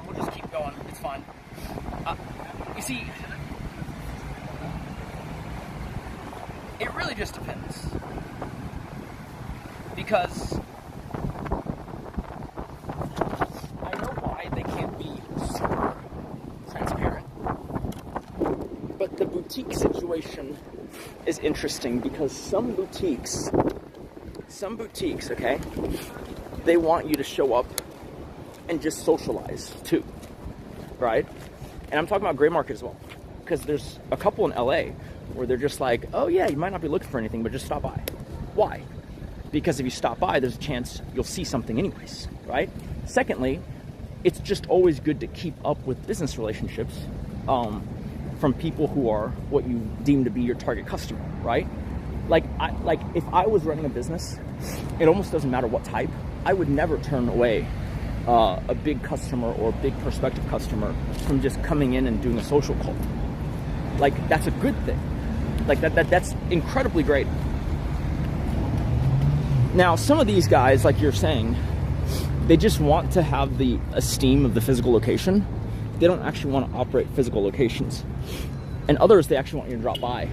Speaker 1: We'll just keep going. It's fine. You see, it really just depends. Because I know why they can't be super transparent. situation is interesting because some boutiques, okay, they want you to show up and just socialize too, right? And I'm talking about gray market as well, because there's a couple in LA where they're just like, oh yeah, you might not be looking for anything, but just stop by. Why? Because if you stop by, there's a chance you'll see something anyways, right? Secondly, it's just always good to keep up with business relationships from people who are what you deem to be your target customer, right? Like if I was running a business, it almost doesn't matter what type, I would never turn away a big customer or big prospective customer from just coming in and doing a social call. Like, that's a good thing. Like, that's incredibly great. Now, some of these guys, like you're saying, they just want to have the esteem of the physical location. They don't actually want to operate physical locations. And others, they actually want you to drop by.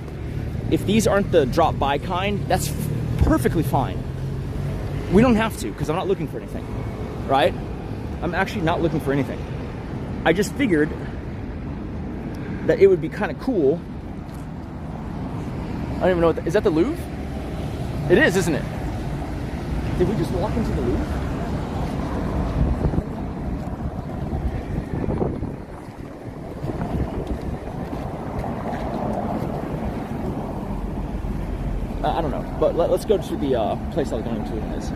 Speaker 1: If these aren't the drop by kind, that's perfectly fine. We don't have to, because I'm not looking for anything, right? I'm actually not looking for anything. I just figured that it would be kind of cool. I don't even know what is that the Louvre? It is, isn't it? Did we just walk into the Louvre? I don't know, but let's go to the place I was going to anyways.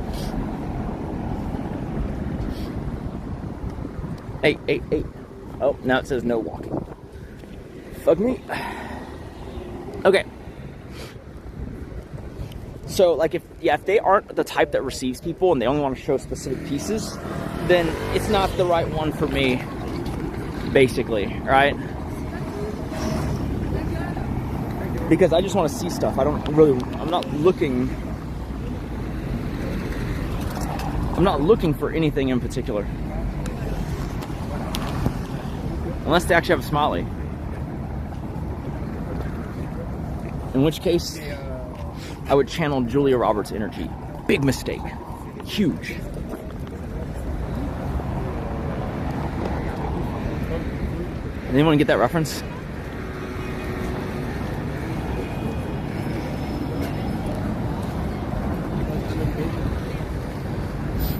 Speaker 1: Hey. Oh, now it says no walking. Fuck me. Okay. So, like, if they aren't the type that receives people and they only want to show specific pieces, then it's not the right one for me, basically, right? Because I just want to see stuff. I'm not looking for anything in particular. Unless they actually have a smiley. In which case, I would channel Julia Roberts' energy. Big mistake. Huge. Anyone get that reference?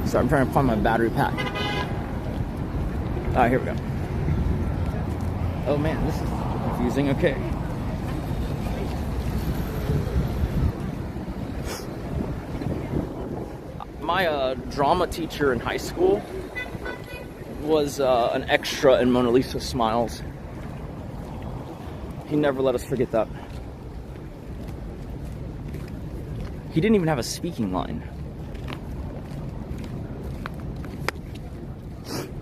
Speaker 1: So I'm trying to find my battery pack. Alright, here we go. Oh man, this is confusing. Okay. My drama teacher in high school was an extra in Mona Lisa Smiles. He never let us forget that. He didn't even have a speaking line.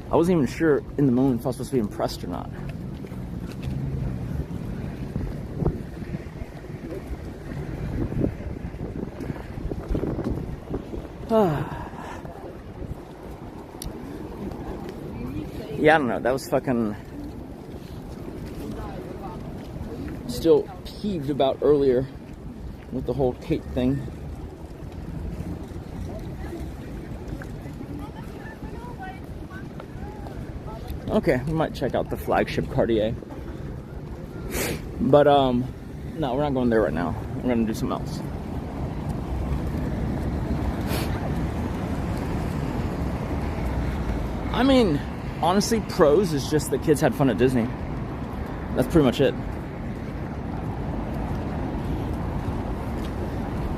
Speaker 1: I wasn't even sure in the moment if I was supposed to be impressed or not. Yeah, I don't know. That was fucking... Still peeved about earlier with the whole Kate thing. Okay, we might check out the flagship Cartier. But, no, we're not going there right now. We're gonna do something else. I mean, honestly, pros is just the kids had fun at Disney. That's pretty much it.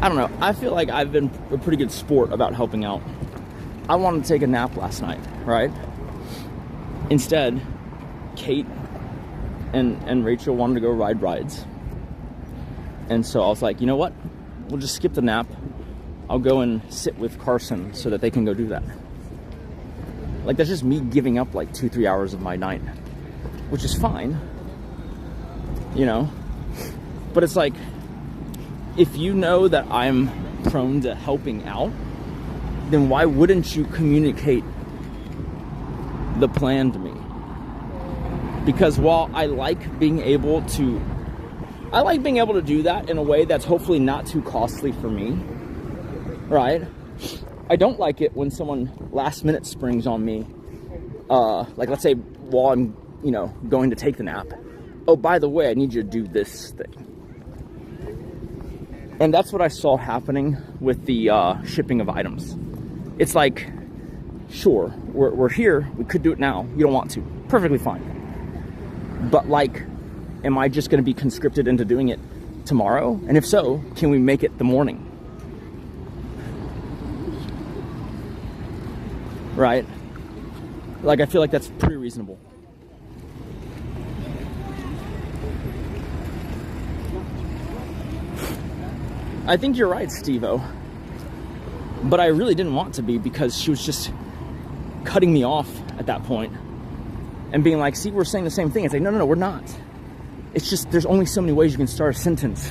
Speaker 1: I don't know. I feel like I've been a pretty good sport about helping out. I wanted to take a nap last night, right? Instead, Kate and Rachel wanted to go ride rides. And so I was like, you know what? We'll just skip the nap. I'll go and sit with Carson so that they can go do that. Like, that's just me giving up like 2-3 hours of my night, which is fine, you know? But it's like, if you know that I'm prone to helping out, then why wouldn't you communicate the plan to me? Because while I like being able to do that in a way that's hopefully not too costly for me, right? I don't like it when someone last minute springs on me, like let's say while I'm, you know, going to take the nap. Oh, by the way, I need you to do this thing. And that's what I saw happening with the shipping of items. It's like, sure, we're here, we could do it now, you don't want to, perfectly fine. But like, am I just gonna be conscripted into doing it tomorrow? And if so, can we make it the morning? Right? Like, I feel like that's pretty reasonable. I think you're right, Steve-O. But I really didn't want to be, because she was just cutting me off at that point and being like, see, we're saying the same thing. It's like, no, we're not. It's just, there's only so many ways you can start a sentence.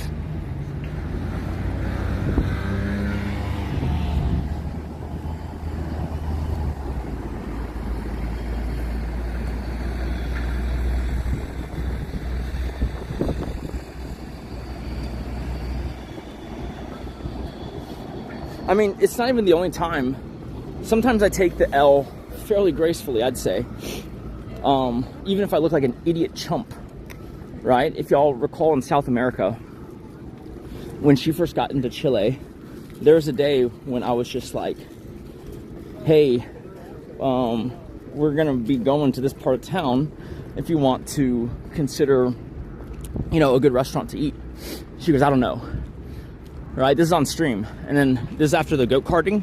Speaker 1: I mean, it's not even the only time. Sometimes I take the L fairly gracefully, I'd say. Even if I look like an idiot chump, right? If y'all recall in South America, when she first got into Chile, there was a day when I was just like, hey, we're gonna be going to this part of town if you want to consider, you know, a good restaurant to eat. She goes, I don't know. Right, this is on stream, and then this is after the goat karting,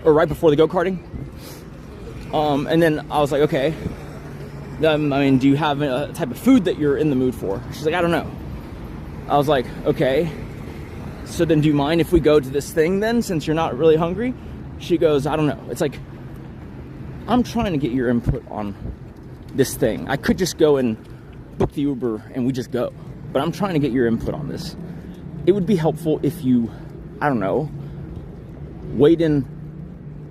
Speaker 1: or right before the goat karting. And then I was like, okay, I mean, do you have a type of food that you're in the mood for? She's like, I don't know. I was like, okay, so then do you mind if we go to this thing then, since you're not really hungry? She goes, I don't know. It's like, I'm trying to get your input on this thing. I could just go and book the Uber and we just go, but I'm trying to get your input on this. It would be helpful if you, I don't know, weighed in,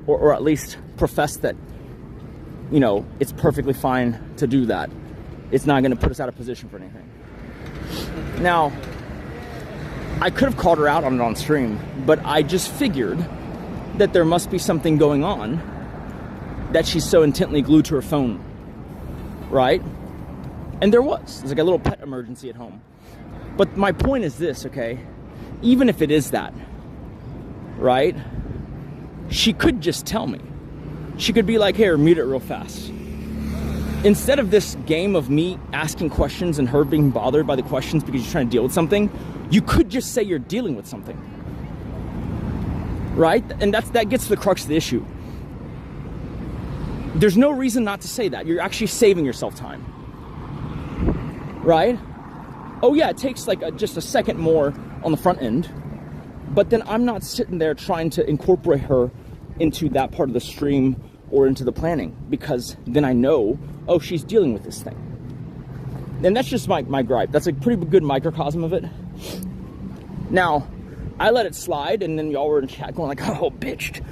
Speaker 1: or at least profess that, you know, it's perfectly fine to do that. It's not going to put us out of position for anything. Now, I could have called her out on it on stream, but I just figured that there must be something going on that she's so intently glued to her phone, right? And there was. There's like a little pet emergency at home. But my point is this, okay? Even if it is that, right? She could just tell me. She could be like, here, mute it real fast. Instead of this game of me asking questions and her being bothered by the questions because you're trying to deal with something, you could just say you're dealing with something. Right? And that gets to the crux of the issue. There's no reason not to say that. You're actually saving yourself time. Right? Oh yeah, it takes like just a second more on the front end, but then I'm not sitting there trying to incorporate her into that part of the stream or into the planning, because then I know, oh, she's dealing with this thing. And that's just my gripe. That's a pretty good microcosm of it. Now, I let it slide, and then y'all were in chat going like, oh, bitchly.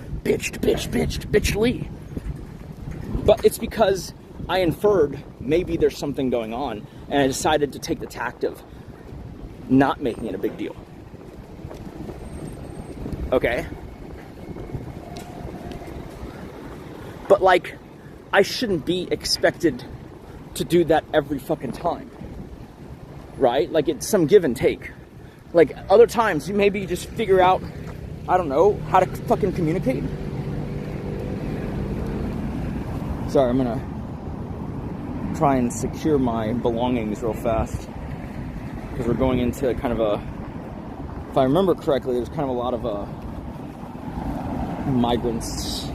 Speaker 1: But it's because I inferred maybe there's something going on, and I decided to take the tact of not making it a big deal. Okay? But like, I shouldn't be expected to do that every fucking time. Right? Like, it's some give and take. Like, other times, you maybe just figure out, I don't know, how to fucking communicate. Sorry, I'm gonna try and secure my belongings real fast, because we're going into kind of a, if I remember correctly, there's kind of a lot of migrants.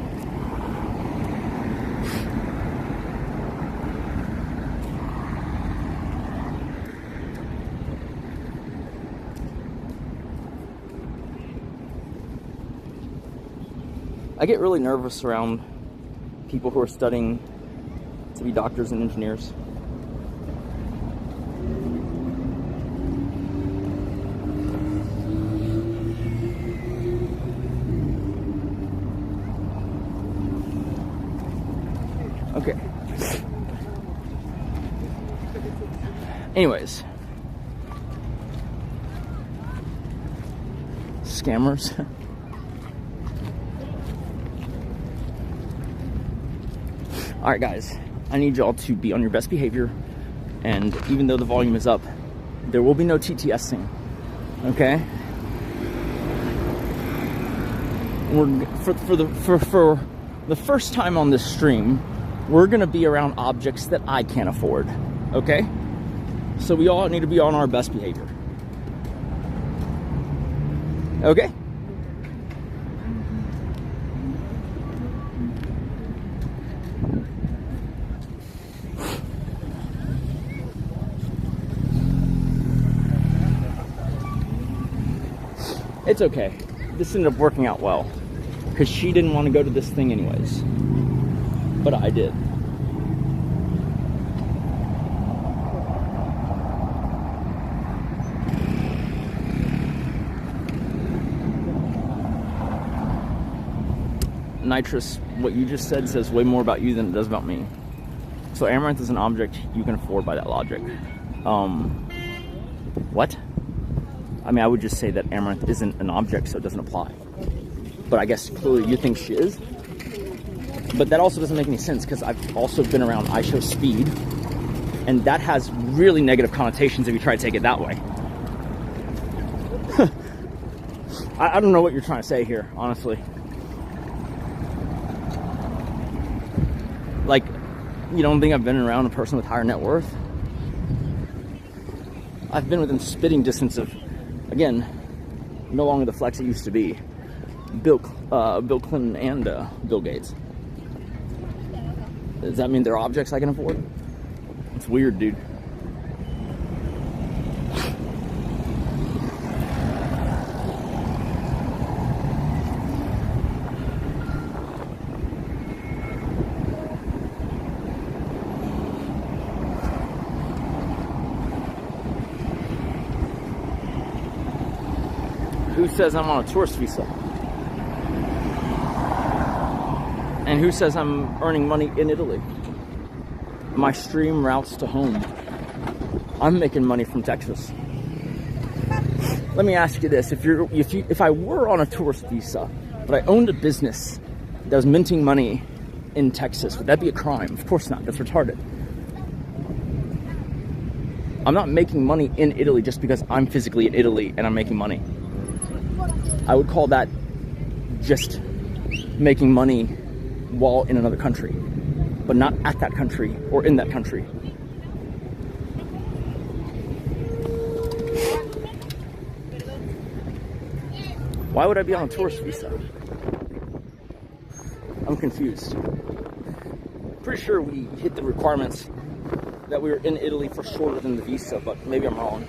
Speaker 1: I get really nervous around people who are studying to be doctors and engineers. Okay. Anyways. Scammers. Alright guys, I need y'all to be on your best behavior, and even though the volume is up, there will be no TTSing, okay? for the first time on this stream, we're gonna be around objects that I can't afford. Okay? So we all need to be on our best behavior. Okay? It's okay. This ended up working out well. Because she didn't want to go to this thing anyways. But I did. Nitrous, what you just said says way more about you than it does about me. So Amouranth is an object you can afford by that logic. What? I mean, I would just say that Amouranth isn't an object, so it doesn't apply. But I guess clearly you think she is. But that also doesn't make any sense, because I've also been around iShow Speed, and that has really negative connotations if you try to take it that way. I don't know what you're trying to say here, honestly. Like, you don't think I've been around a person with higher net worth? I've been within spitting distance of, again, no longer the flex it used to be, Bill Clinton and Bill Gates. Does that mean they're objects I can afford? It's weird, dude. Who says I'm on a tourist visa? And who says I'm earning money in Italy? My stream routes to home. I'm making money from Texas. Let me ask you this: if I were on a tourist visa, but I owned a business that was minting money in Texas, would that be a crime? Of course not. That's retarded. I'm not making money in Italy just because I'm physically in Italy and I'm making money. I would call that just making money while in another country, but not at that country or in that country. Why would I be on a tourist visa? I'm confused. Pretty sure we hit the requirements that we were in Italy for shorter than the visa, but maybe I'm wrong.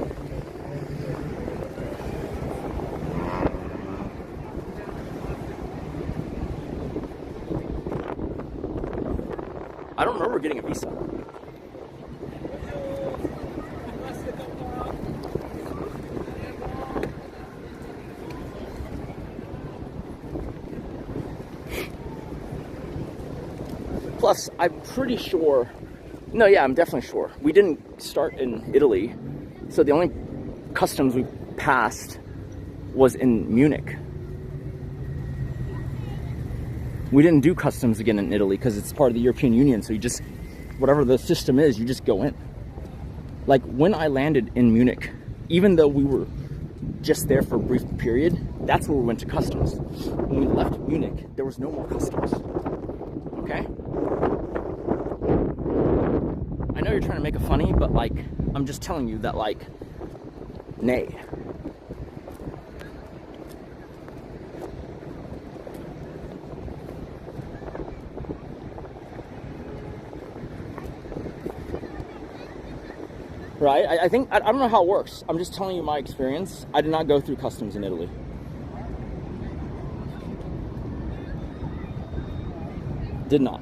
Speaker 1: I don't remember getting a visa. Plus, I'm pretty sure, no, yeah, I'm definitely sure. We didn't start in Italy, so the only customs we passed was in Munich. We didn't do customs again in Italy because it's part of the European Union, so you just, whatever the system is, you just go in. Like, when I landed in Munich, even though we were just there for a brief period, that's where we went to customs. When we left Munich, there was no more customs. Okay? I know you're trying to make it funny, but, like, I'm just telling you that, like, nay. Right? I think, I don't know how it works. I'm just telling you my experience. I did not go through customs in Italy. Did not.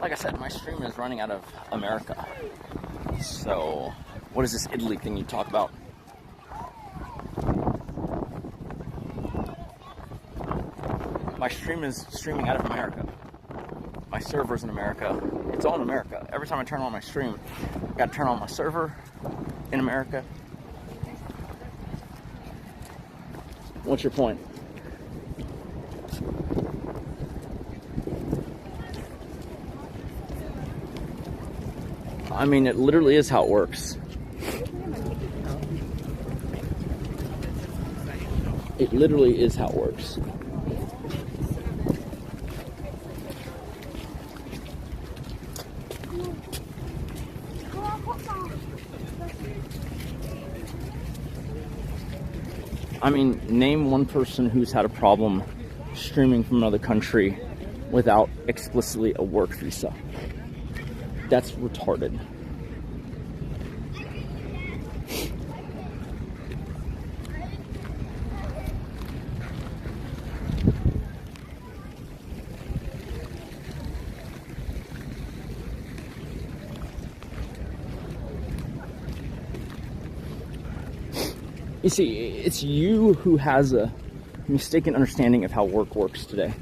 Speaker 1: Like I said, my stream is running out of America. So, what is this Italy thing you talk about? my stream is streaming out of America. My server's in America. It's all in America. Every time I turn on my stream, I gotta turn on my server in America. What's your point? I mean, it literally is how it works. It literally is how it works. I mean, name one person who's had a problem streaming from another country without explicitly a work visa. That's retarded. You see, it's you who has a mistaken understanding of how work works today.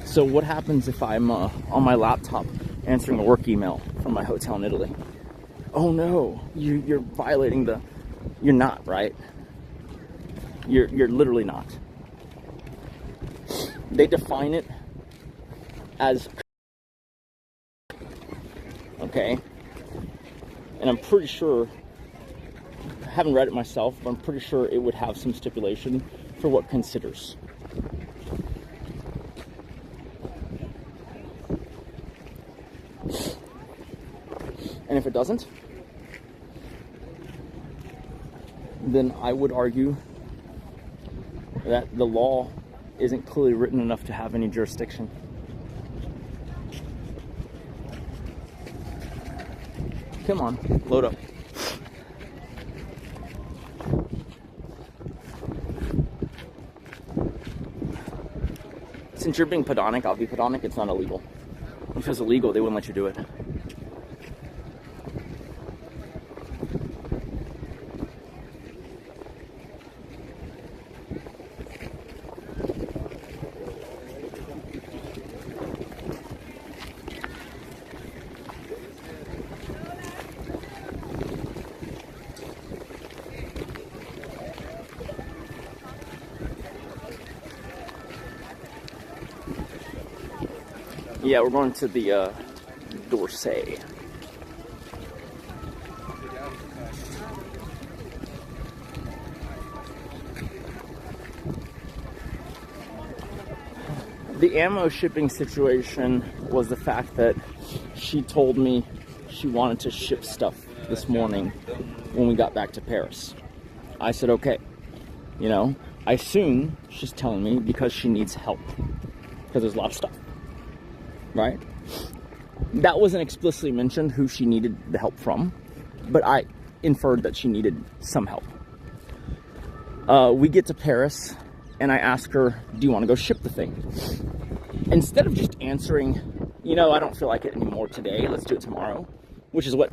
Speaker 1: So what happens if I'm on my laptop answering a work email from my hotel in Italy? Oh no, you're violating the... You're not, right? You're literally not. They define it as... Okay? And I'm pretty sure, I haven't read it myself, but I'm pretty sure it would have some stipulation for what considers. And if it doesn't, then I would argue that the law isn't clearly written enough to have any jurisdiction. Come on, load up. Since you're being pedonic, I'll be pedonic. It's not illegal. If it was illegal, they wouldn't let you do it. Yeah, we're going to the D'Orsay. The ammo shipping situation was the fact that she told me she wanted to ship stuff this morning when we got back to Paris. I said, okay. You know, I assume she's telling me because she needs help. Because there's a lot of stuff. Right? That wasn't explicitly mentioned who she needed the help from, but I inferred that she needed some help. We get to Paris, and I ask her, do you want to go ship the thing? Instead of just answering, you know, I don't feel like it anymore today, let's do it tomorrow, which is what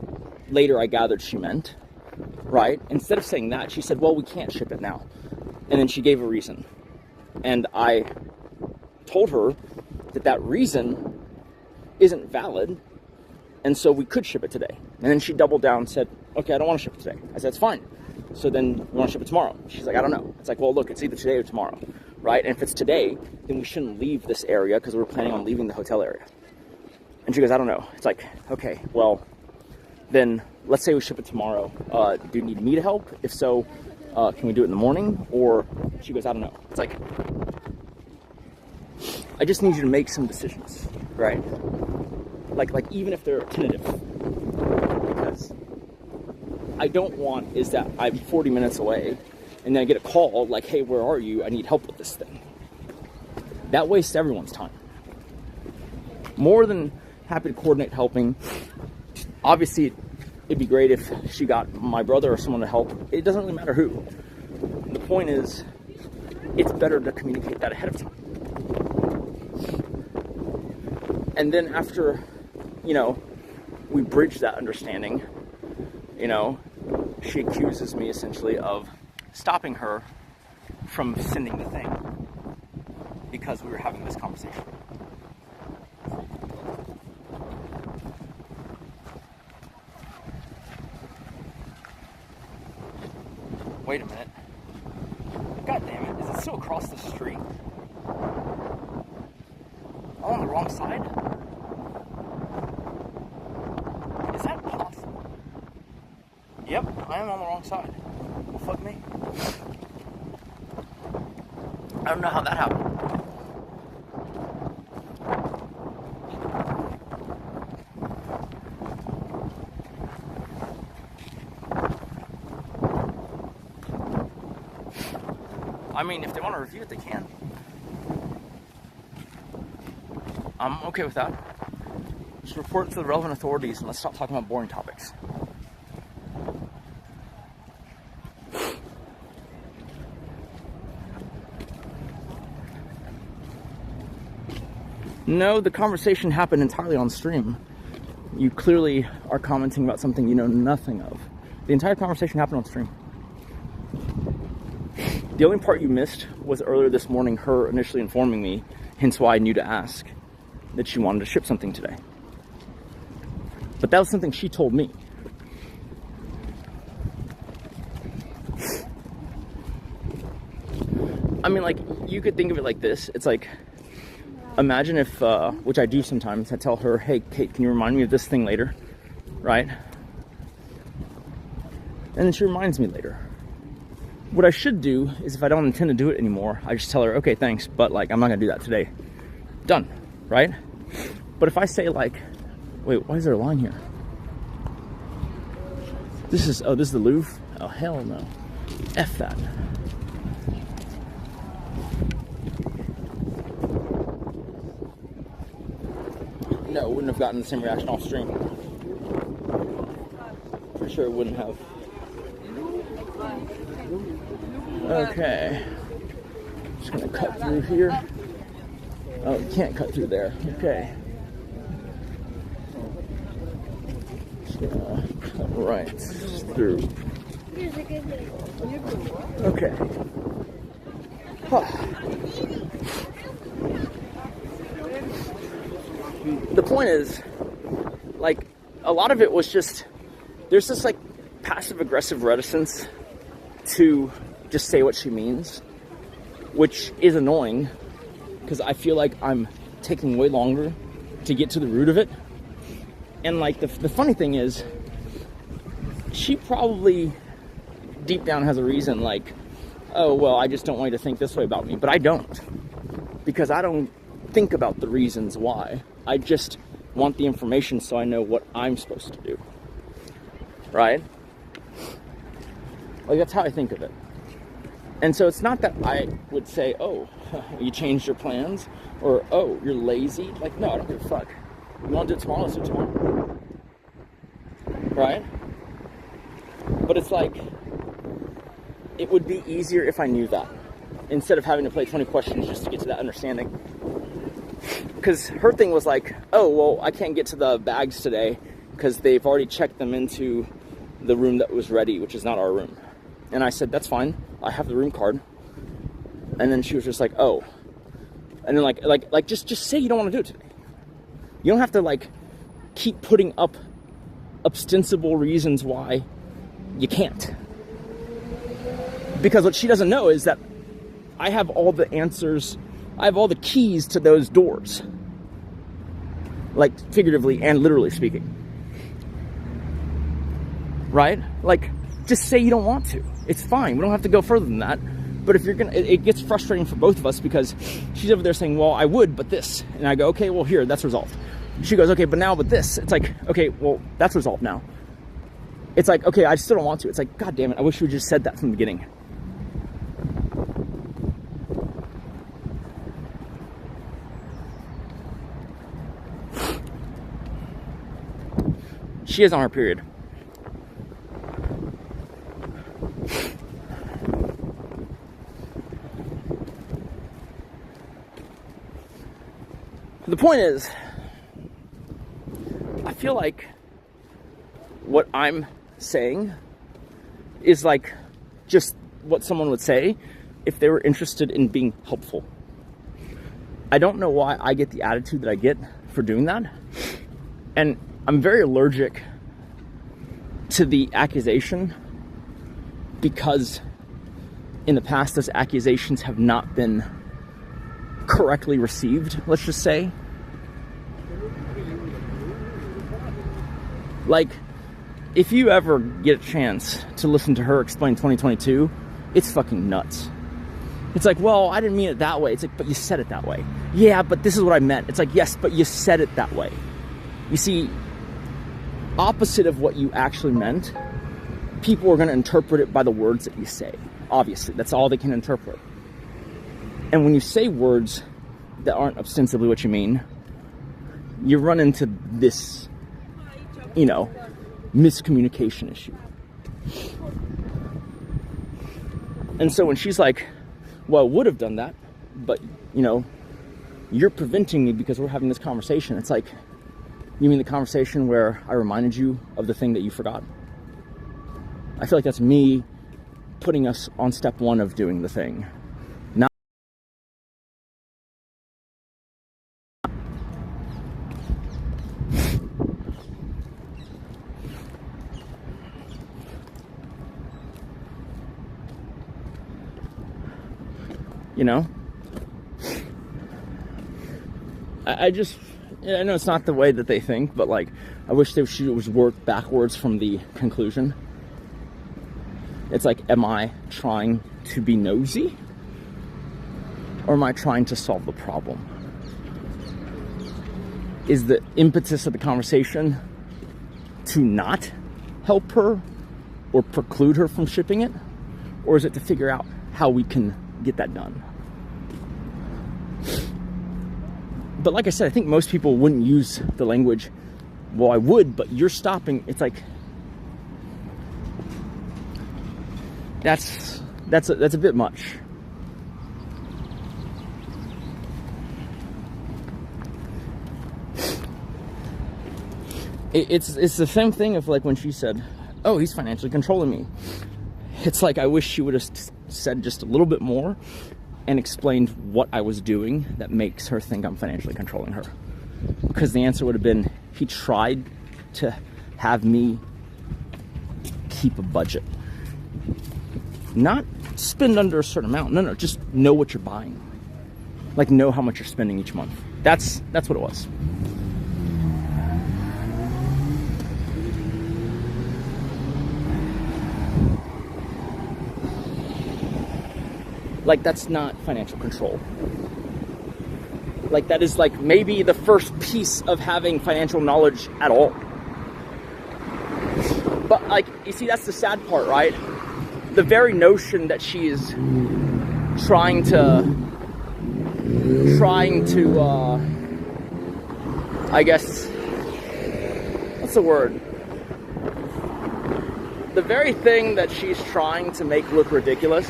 Speaker 1: later I gathered she meant, right? Instead of saying that, she said, well, we can't ship it now. And then she gave a reason. And I told her that that reason isn't valid, and so we could ship it today. And then she doubled down and said, okay, I don't want to ship it today. I said, it's fine. So then we want to ship it tomorrow. She's like, I don't know. It's like, well, look, it's either today or tomorrow, right? And if it's today, then we shouldn't leave this area because we're planning on leaving the hotel area. And she goes, I don't know. It's like, okay, well, then let's say we ship it tomorrow. Do you need me to help? If so, can we do it in the morning? Or she goes, I don't know. It's like, I just need you to make some decisions, right? Like even if they're tentative, because I don't want is that I'm 40 minutes away and then I get a call like, hey, where are you? I need help with this thing. That wastes everyone's time. More than happy to coordinate helping. Obviously, it'd be great if she got my brother or someone to help. It doesn't really matter who. The point is, it's better to communicate that ahead of time. And then after, you know, we bridge that understanding, you know, she accuses me essentially of stopping her from sending the thing because we were having this conversation. Wait a minute. God damn it, is it still across the street? I'm on the wrong side? Is that possible? Yep, I am on the wrong side. Well, fuck me. I don't know how that happened. I mean, if they want to review it, they can. I'm okay with that. Just report to the relevant authorities and let's stop talking about boring topics. No, the conversation happened entirely on stream. You clearly are commenting about something you know nothing of. The entire conversation happened on stream. The only part you missed was earlier this morning, her initially informing me, hence why I knew to ask, that she wanted to ship something today. But that was something she told me. I mean, like, you could think of it like this. It's like, imagine if, which I do sometimes, I tell her, hey, Kate, can you remind me of this thing later? Right? And then she reminds me later. What I should do is, if I don't intend to do it anymore, I just tell her, okay, thanks, but like, I'm not gonna do that today. Done, right? But if I say like, wait, why is there a line here? This is the Louvre? Oh, hell no. F that. No, wouldn't have gotten the same reaction off stream. For sure it wouldn't have. Okay. Just gonna cut through here. Oh, you can't cut through there. Okay. Just gonna cut right through. Okay. Huh. The point is, like, a lot of it was just, there's this like passive aggressive reticence to just say what she means, which is annoying because I feel like I'm taking way longer to get to the root of it. And like the funny thing is, she probably deep down has a reason, like, oh well, I just don't want you to think this way about me. But I don't, because I don't think about the reasons why. I just want the information so I know what I'm supposed to do, right? Like, that's how I think of it. And so it's not that I would say, oh, you changed your plans, or oh, you're lazy. Like, no, I don't give a fuck. You want to do it tomorrow, let's do it tomorrow. Right? But it's like, it would be easier if I knew that, instead of having to play 20 questions just to get to that understanding. Because her thing was like, oh, well, I can't get to the bags today because they've already checked them into the room that was ready, which is not our room. And I said, that's fine. I have the room card. And then she was just like, oh. And then like just say you don't want to do it today. You don't have to like keep putting up ostensible reasons why you can't. Because what she doesn't know is that I have all the answers. I have all the keys to those doors. Like, figuratively and literally speaking. Right? Like, just say you don't want to. It's fine. We don't have to go further than that. But if you're gonna, it gets frustrating for both of us because she's over there saying, well, I would, but this. And I go, okay, well, here, that's resolved. She goes, okay, but now, but this. It's like, okay, well, that's resolved now. It's like, okay, I still don't want to. It's like, God damn it, I wish you just said that from the beginning. She is on her period. The point is, I feel like what I'm saying is like just what someone would say if they were interested in being helpful. I don't know why I get the attitude that I get for doing that. And I'm very allergic to the accusation because in the past, those accusations have not been correctly received, let's just say. Like, if you ever get a chance to listen to her explain 2022, it's fucking nuts. It's like, well, I didn't mean it that way. It's like, but you said it that way. Yeah, but this is what I meant. It's like, yes, but you said it that way. You see, opposite of what you actually meant, people are going to interpret it by the words that you say. Obviously, that's all they can interpret. And when you say words that aren't ostensibly what you mean, you run into this, you know, miscommunication issue. And so when she's like, well, I would have done that, but, you know, you're preventing me because we're having this conversation. It's like, you mean the conversation where I reminded you of the thing that you forgot? I feel like that's me putting us on step one of doing the thing. Not you know? I just, I know it's not the way that they think, but like, I wish they should was work backwards from the conclusion. It's like, am I trying to be nosy? Or am I trying to solve the problem? Is the impetus of the conversation to not help her or preclude her from shipping it? Or is it to figure out how we can get that done? But like I said, I think most people wouldn't use the language, well, I would, but you're stopping. It's like, that's a bit much. It's the same thing of like when she said, oh, he's financially controlling me. It's like, I wish she would have said just a little bit more and explained what I was doing that makes her think I'm financially controlling her. Because the answer would have been, he tried to have me keep a budget. Not spend under a certain amount. No, just know what you're buying. Like, know how much you're spending each month. That's what it was. Like, that's not financial control. Like, that is like maybe the first piece of having financial knowledge at all. But like, you see, that's the sad part, right? The very notion that she is trying to I guess, what's the word? The very thing that she's trying to make look ridiculous,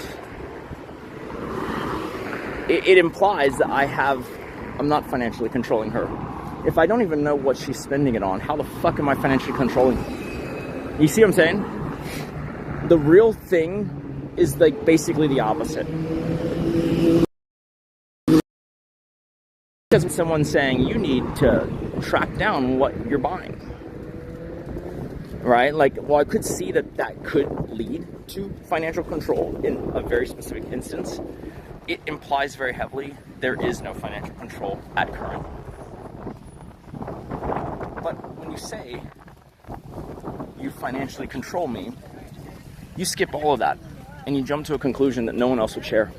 Speaker 1: it implies that I'm not financially controlling her. If I don't even know what she's spending it on, how the fuck am I financially controlling her? You see what I'm saying? The real thing is like basically the opposite. Because someone's saying you need to track down what you're buying. Right? Like, well, I could see that could lead to financial control in a very specific instance. It implies very heavily there is no financial control at current. But when you say you financially control me, you skip all of that and you jump to a conclusion that no one else would share.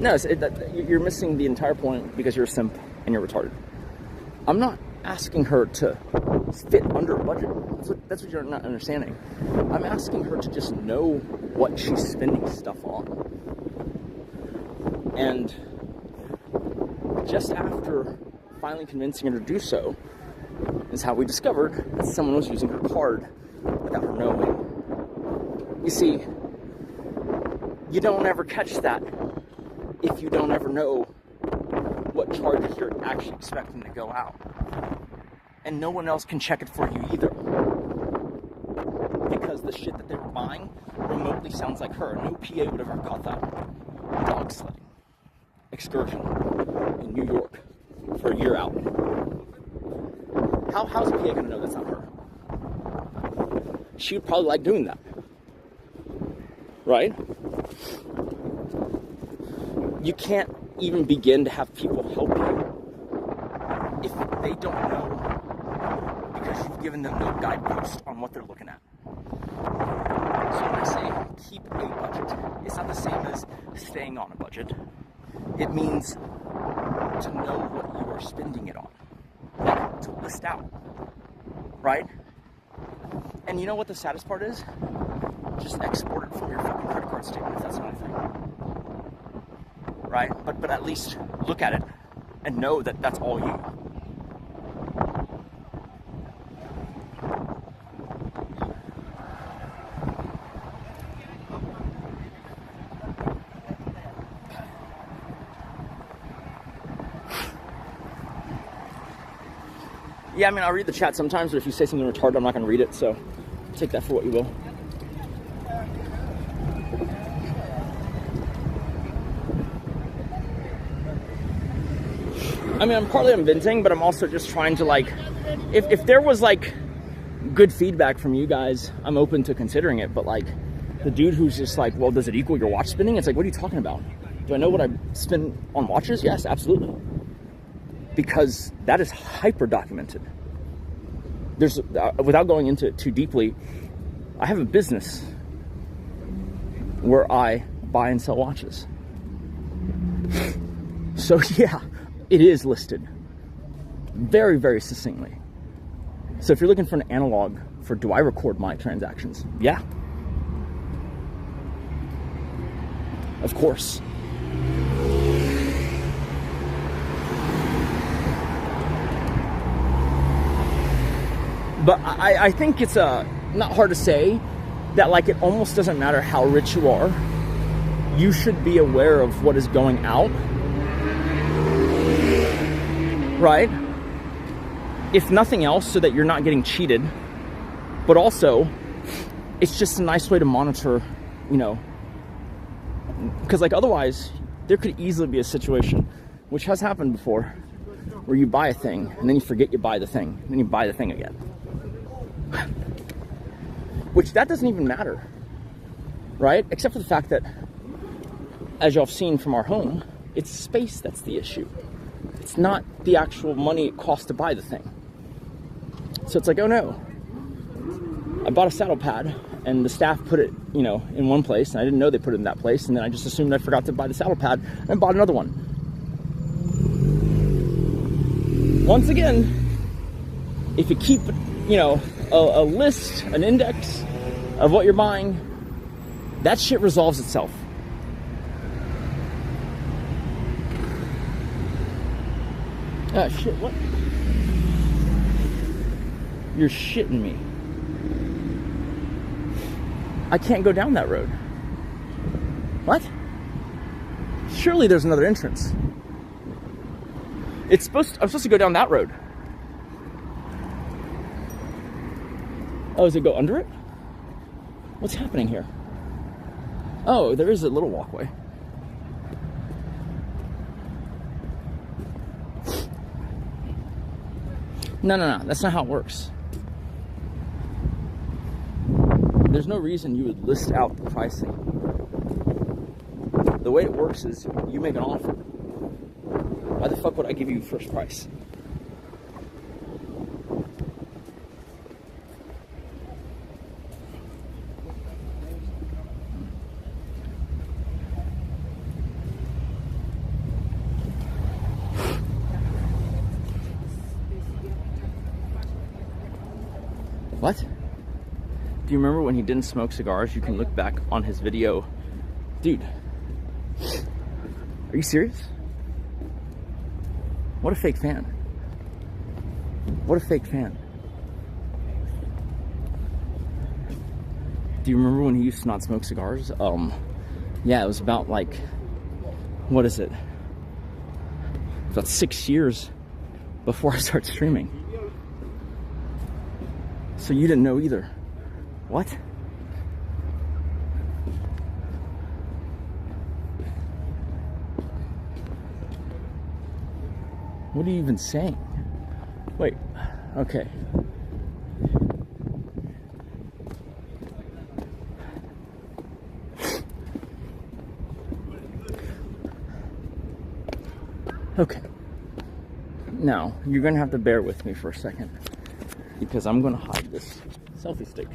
Speaker 1: No, you're missing the entire point because you're a simp and you're retarded. I'm not asking her to fit under a budget. That's what you're not understanding. I'm asking her to just know what she's spending stuff on. And just after finally convincing her to do so, is how we discovered that someone was using her card without her knowing. You see, you don't ever catch that if you don't ever know what charges you're actually expecting to go out. And no one else can check it for you either. Because the shit that they were buying remotely sounds like her. No PA would have ever caught that. Dog sledding excursion in New York for a year out. How's a PA gonna know that's not her? She would probably like doing that. Right? You can't even begin to have people help you if they don't know, because you've given them no guidepost on what they're looking at. So when I say keep a budget, it's not the same as staying on a budget. It means to know what you are spending it on, like to list out, right? And you know what the saddest part is? Just export it from your fucking credit card statement if that's the only thing. Right? But at least look at it and know that that's all you. Yeah, I mean, I'll read the chat sometimes, but if you say something retarded, I'm not going to read it, so take that for what you will. I mean, I'm venting, but I'm also just trying to, like, if there was, like, good feedback from you guys, I'm open to considering it, but, like, the dude who's just like, well, does it equal your watch spending? It's like, what are you talking about? Do I know what I spend on watches? Yes, absolutely. Because that is hyper documented. There's, without going into it too deeply, I have a business where I buy and sell watches. So yeah, it is listed very, very succinctly. So if you're looking for an analog for do I record my transactions? Yeah. Of course. But I think it's not hard to say that, like, it almost doesn't matter how rich you are. You should be aware of what is going out. Right? If nothing else, so that you're not getting cheated. But also, it's just a nice way to monitor, you know. Because, like, otherwise, there could easily be a situation, which has happened before, where you buy a thing, and then you forget you buy the thing, and then you buy the thing again. Which, that doesn't even matter, right? Except for the fact that, as y'all have seen from our home, it's space that's the issue. It's not the actual money it costs to buy the thing. So it's like, oh no, I bought a saddle pad, and the staff put it, you know, in one place, and I didn't know they put it in that place, and then I just assumed I forgot to buy the saddle pad, and bought another one. Once again, if you keep, you know, a list, an index of what you're buying, that shit resolves itself. Ah, shit, what? You're shitting me. I can't go down that road. What? Surely there's another entrance. I'm supposed to go down that road. Oh, does it go under it? What's happening here? Oh, there is a little walkway. No, that's not how it works. There's no reason you would list out the pricing. The way it works is you make an offer. Why the fuck would I give you first price? What? Do you remember when he didn't smoke cigars? You can look back on his video. Dude, are you serious? What a fake fan. What a fake fan. Do you remember when he used to not smoke cigars? Yeah, it was about like what is it? About 6 years before I start streaming. So you didn't know either. What? What are you even saying? Wait, okay. Okay. Now, you're gonna have to bear with me for a second because I'm gonna hide this selfie stick.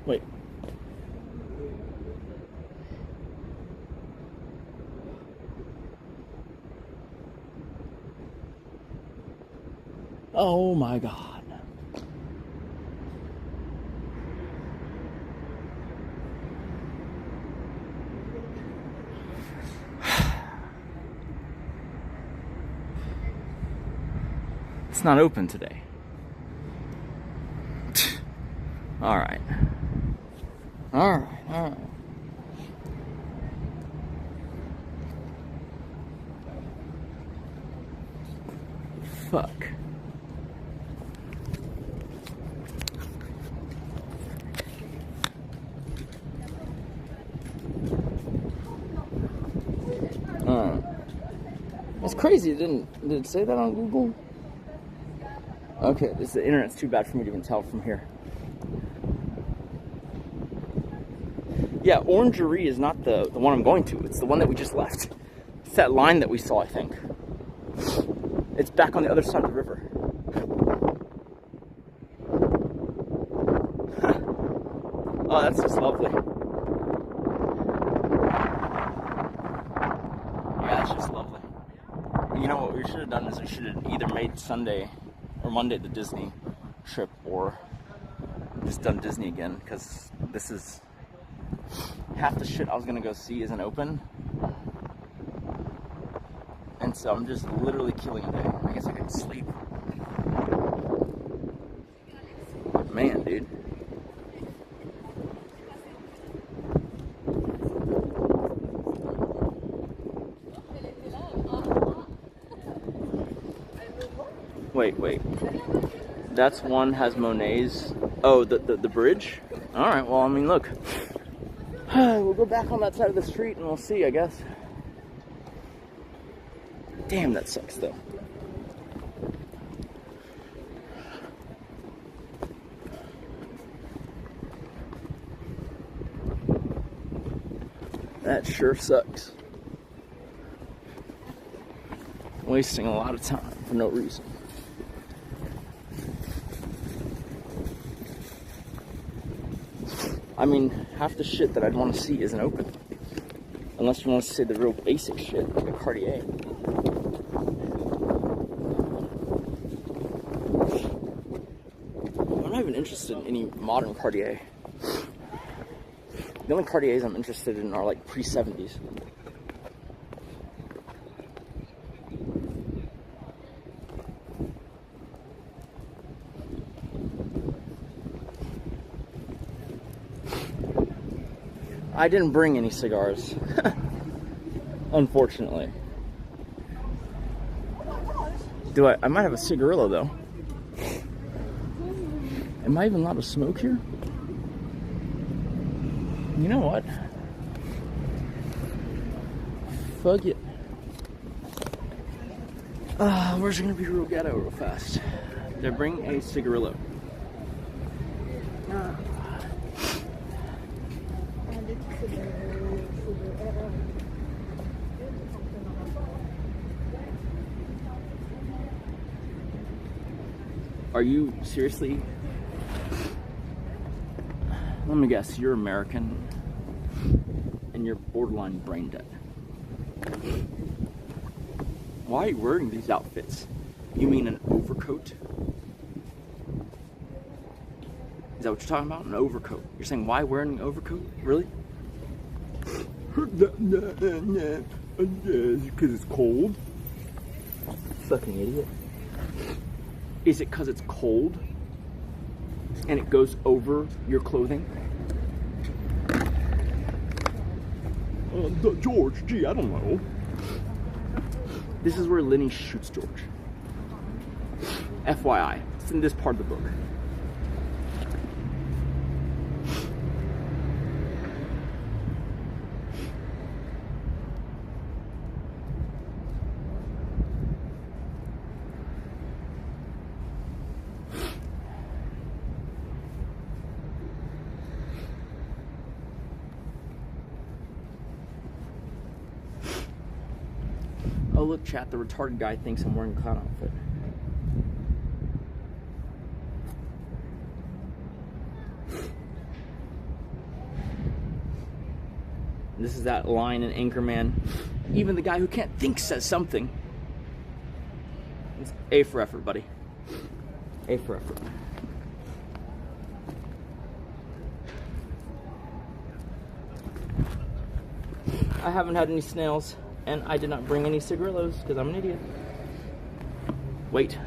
Speaker 1: Wait. Oh my God. It's not open today. All right. All right. Fuck. It's crazy. Did it say that on Google? Okay, the internet's too bad for me to even tell from here. Yeah, Orangerie is not the one I'm going to. It's the one that we just left. It's that line that we saw, I think. It's back on the other side of the river. Oh, that's just lovely. Yeah, it's just lovely. You know what we should have done is we should have either made Sunday or Monday the Disney trip or just done Disney again, because this is half the shit I was gonna go see isn't open, and so I'm just literally killing a day. I guess I could sleep. Man, dude. Wait. That's one has Monet's. Oh, the bridge? Alright, well, I mean, look. We'll go back on that side of the street and we'll see, I guess. Damn, that sucks, though. That sure sucks. Wasting a lot of time for no reason. I mean, half the shit that I'd want to see isn't open. Unless you want to see the real basic shit, like a Cartier. I'm not even interested in any modern Cartier. The only Cartiers I'm interested in are like pre-70s. I didn't bring any cigars, unfortunately. I might have a cigarillo though. Am I even allowed to smoke here? You know what? Fuck it. Where's gonna be real ghetto real fast? Did I bring a cigarillo? Are you seriously? Let me guess, you're American and you're borderline brain dead. Why are you wearing these outfits? You mean an overcoat? Is that what you're talking about? An overcoat. You're saying why wearing an overcoat? Really? Because it's cold? Fucking idiot. Is it because it's cold? And it goes over your clothing? George, gee, I don't know. This is where Lenny shoots George. FYI, it's in this part of the book. Oh look, chat, the retarded guy thinks I'm wearing a clown outfit. This is that line in Anchorman. Even the guy who can't think says something. It's A for effort, buddy. A for effort. I haven't had any snails, and I did not bring any cigarillos because I'm an idiot. Wait.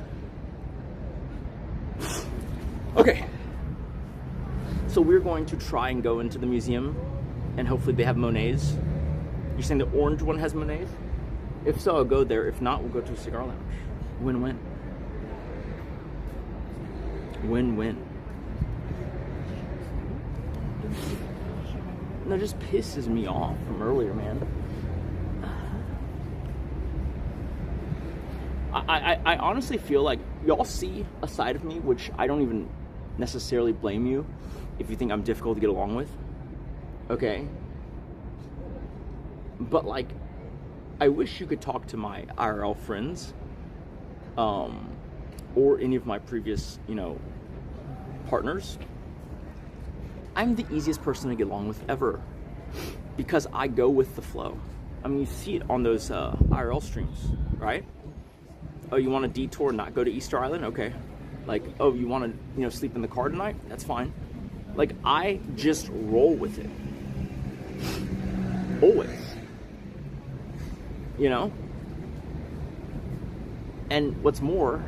Speaker 1: Okay. So we're going to try and go into the museum, and hopefully they have Monets. You're saying the orange one has Monets? If so, I'll go there. If not, we'll go to a cigar lounge. Win-win. Win-win. No, it just pisses me off from earlier, man. I honestly feel like y'all see a side of me, which I don't even necessarily blame you if you think I'm difficult to get along with. Okay? But, like, I wish you could talk to my IRL friends, or any of my previous, you know, partners. I'm the easiest person to get along with ever, because I go with the flow. I mean, you see it on those IRL streams, right? Oh, you want a detour and not go to Easter Island? Okay. Like, oh, you want to, you know, sleep in the car tonight? That's fine. Like, I just roll with it. Always. You know? And what's more,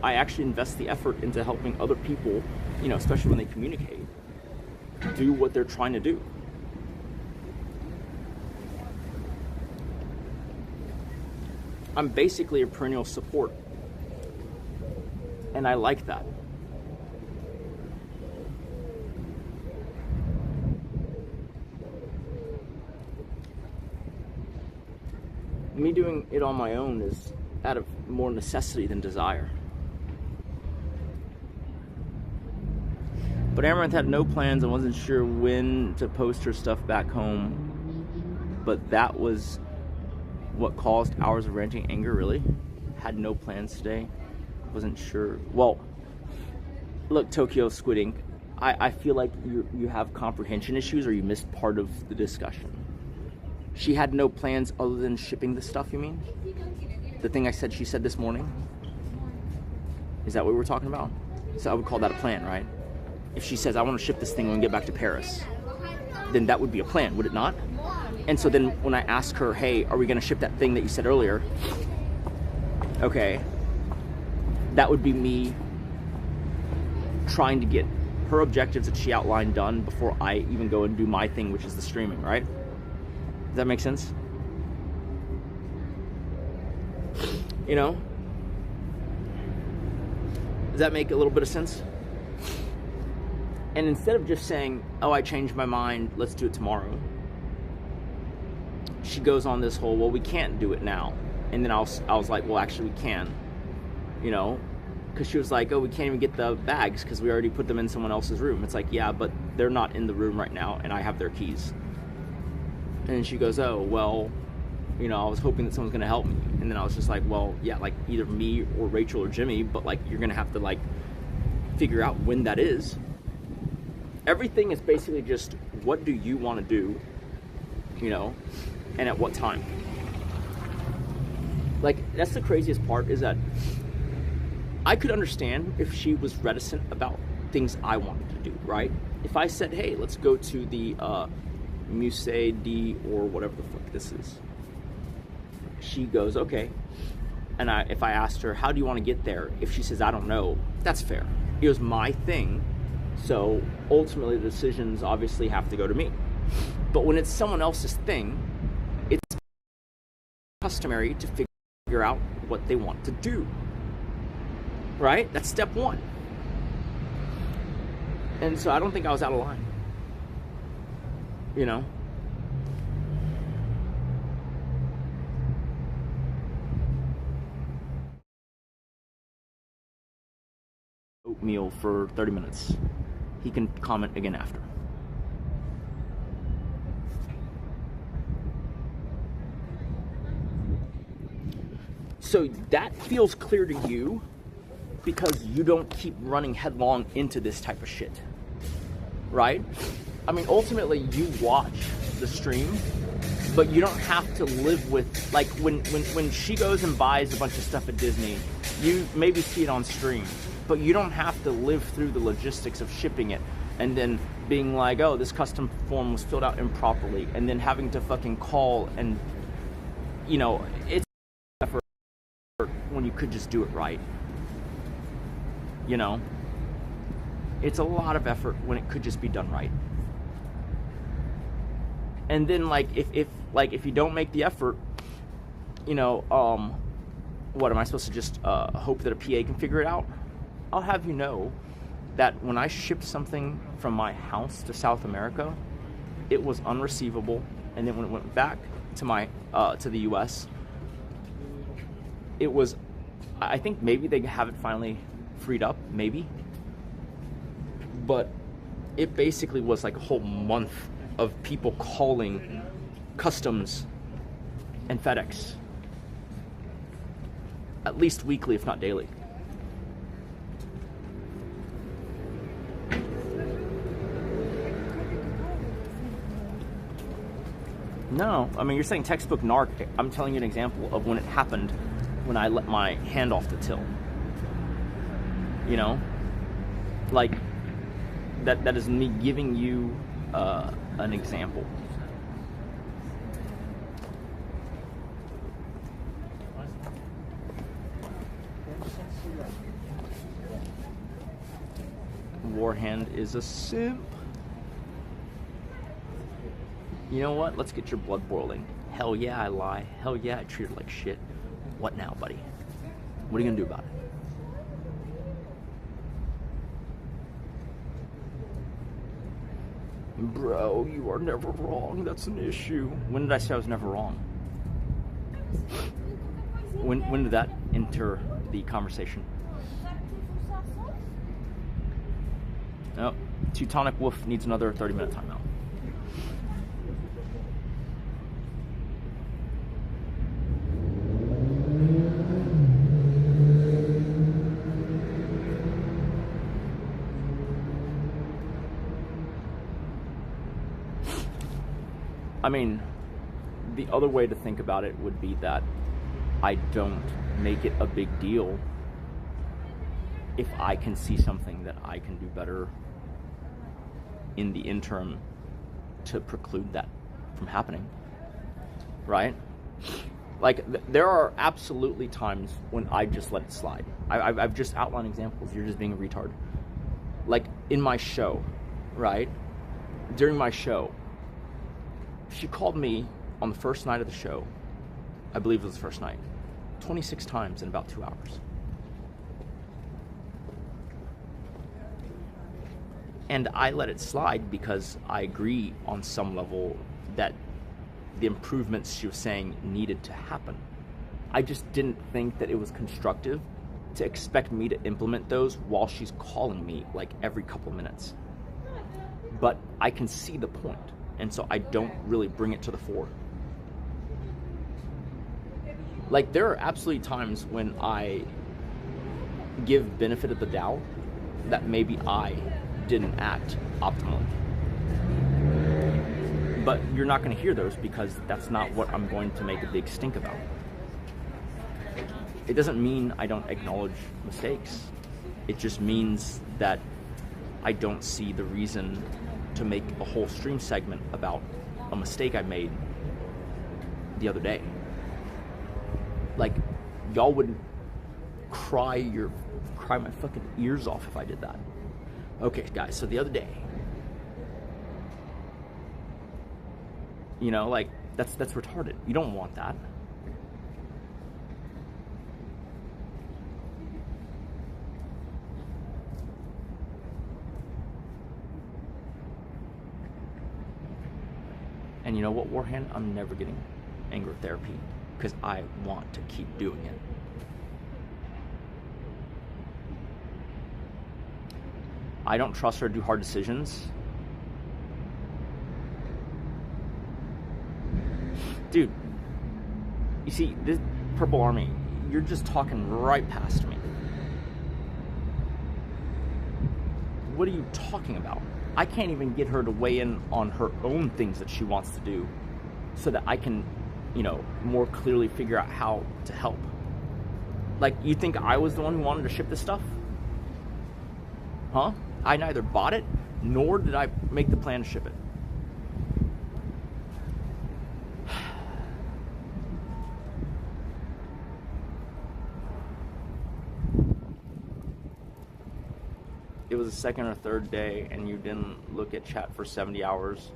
Speaker 1: I actually invest the effort into helping other people, you know, especially when they communicate, do what they're trying to do. I'm basically a perennial support, and I like that. Me doing it on my own is out of more necessity than desire. But Amouranth had no plans and wasn't sure when to post her stuff back home. But that was what caused hours of ranting anger, really? Had no plans today. Wasn't sure. Well, look, Tokyo Squid Ink, I feel like you have comprehension issues, or you missed part of the discussion. She had no plans other than shipping the stuff, you mean? The thing I said she said this morning? Is that what we were talking about? So I would call that a plan, right? If she says, I want to ship this thing when we get back to Paris, then that would be a plan, would it not? And so then when I ask her, hey, are we going to ship that thing that you said earlier? Okay. That would be me trying to get her objectives that she outlined done before I even go and do my thing, which is the streaming, right? Does that make sense? You know? Does that make a little bit of sense? And instead of just saying, oh, I changed my mind, let's do it tomorrow, she goes on this whole, well, we can't do it now. And then I was like, well, actually we can, you know, because she was like, oh, we can't even get the bags because we already put them in someone else's room. It's like, yeah, but they're not in the room right now and I have their keys. And she goes, oh, well, you know, I was hoping that someone's going to help me. And then I was just like, well, yeah, like either me or Rachel or Jimmy, but like you're going to have to like figure out when that is. Everything is basically just, what do you want to do, you know, and at what time? Like, that's the craziest part, is that I could understand if she was reticent about things I wanted to do, right? If I said, hey, let's go to the Musée d or whatever the fuck this is. She goes, okay. And if I asked her, how do you want to get there? If she says, I don't know, that's fair. It was my thing. So ultimately the decisions obviously have to go to me. But when it's someone else's thing, it's customary to figure out what they want to do. Right? That's step one. And so I don't think I was out of line. You know? Oatmeal for 30 minutes. He can comment again after. So that feels clear to you because you don't keep running headlong into this type of shit, right? I mean, ultimately you watch the stream, but you don't have to live with, like, when she goes and buys a bunch of stuff at Disney, you maybe see it on stream, but you don't have to live through the logistics of shipping it and then being like, oh, this custom form was filled out improperly, and then having to fucking call and, you know, it's effort when you could just do it right. You know, it's a lot of effort when it could just be done right. And then, like, if you don't make the effort, you know, what am I supposed to just hope that a PA can figure it out? I'll have you know that when I shipped something from my house to South America, it was unreceivable, and then when it went back to my to the U.S., it was, I think maybe they have it finally freed up, maybe, but it basically was like a whole month of people calling customs and FedEx, at least weekly, if not daily. No, I mean, you're saying textbook narc. I'm telling you an example of when it happened, when I let my hand off the till. You know, like that is me giving you an example. Warhand is a simp. You know what? Let's get your blood boiling. Hell yeah, I lie. Hell yeah, I treat her like shit. What now, buddy? What are you gonna do about it? Bro, you are never wrong. That's an issue. When did I say I was never wrong? When did that enter the conversation? Oh, Teutonic Wolf needs another 30-minute timeout. I mean, the other way to think about it would be that I don't make it a big deal if I can see something that I can do better in the interim to preclude that from happening, right? Like, there are absolutely times when I just let it slide. I've just outlined examples. You're just being a retard. Like, in my show, right? During my show, she called me on the first night of the show, I believe it was the first night, 26 times in about 2 hours. And I let it slide because I agree on some level that the improvements she was saying needed to happen. I just didn't think that it was constructive to expect me to implement those while she's calling me like every couple minutes. But I can see the point. And so I don't really bring it to the fore. Like, there are absolutely times when I give benefit of the doubt that maybe I didn't act optimally. But you're not going to hear those because that's not what I'm going to make a big stink about. It doesn't mean I don't acknowledge mistakes. It just means that I don't see the reason to make a whole stream segment about a mistake I made the other day. Like, y'all would cry my fucking ears off if I did that. Okay, guys, so the other day, you know, like, that's retarded. You don't want that. And you know what, Warhand? I'm never getting anger therapy because I want to keep doing it. I don't trust her to do hard decisions. Dude, you see, this Purple Army, you're just talking right past me. What are you talking about? I can't even get her to weigh in on her own things that she wants to do so that I can, you know, more clearly figure out how to help. Like, you think I was the one who wanted to ship this stuff? Huh? I neither bought it, nor did I make the plan to ship it. It was the second or third day and you didn't look at chat for 70 hours.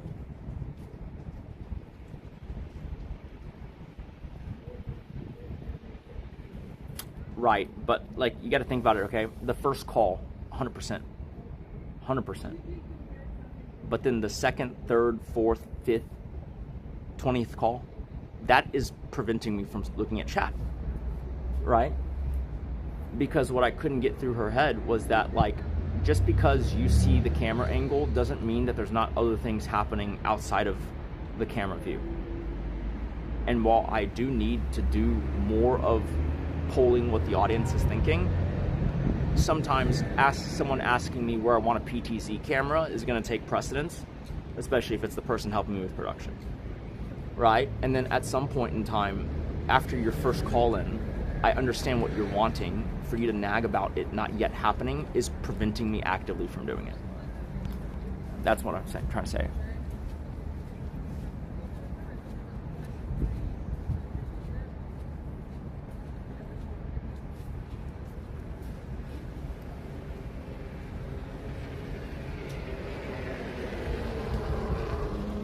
Speaker 1: Right, but like, you got to think about it, okay? The first call, 100%. 100%. But then the second, third, fourth, fifth, 20th call, that is preventing me from looking at chat, right? Because what I couldn't get through her head was that, like, just because you see the camera angle doesn't mean that there's not other things happening outside of the camera view. And while I do need to do more of polling what the audience is thinking, sometimes someone asking me where I want a PTZ camera is going to take precedence, especially if it's the person helping me with production, right? And then at some point in time, after your first call in, I understand what you're wanting. For you to nag about it not yet happening is preventing me actively from doing it. That's what I'm trying to say.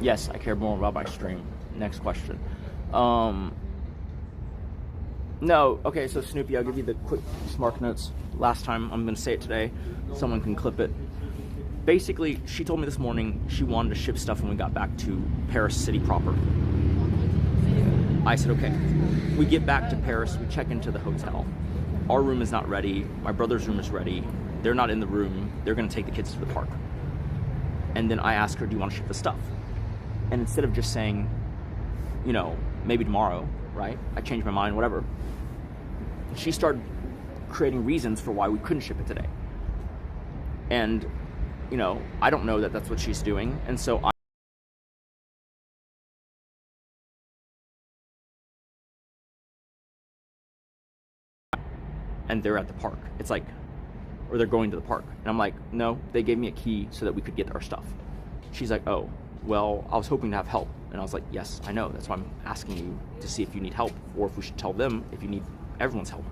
Speaker 1: Yes, I care more about my stream. Next question. No, okay, so Snoopy, I'll give you the quick smart notes. Last time, I'm going to say it today. Someone can clip it. Basically, she told me this morning she wanted to ship stuff when we got back to Paris City proper. I said, okay. We get back to Paris, we check into the hotel. Our room is not ready. My brother's room is ready. They're not in the room. They're going to take the kids to the park. And then I ask her, do you want to ship the stuff? And instead of just saying, you know, maybe tomorrow, right? I changed my mind, whatever. She started creating reasons for why we couldn't ship it today. And, you know, I don't know that that's what she's doing. And so and they're at the park. It's like, or they're going to the park. And I'm like, no, they gave me a key so that we could get our stuff. She's like, oh, well, I was hoping to have help. And I was like, yes, I know. That's why I'm asking you to see if you need help, or if we should tell them if you need everyone's help.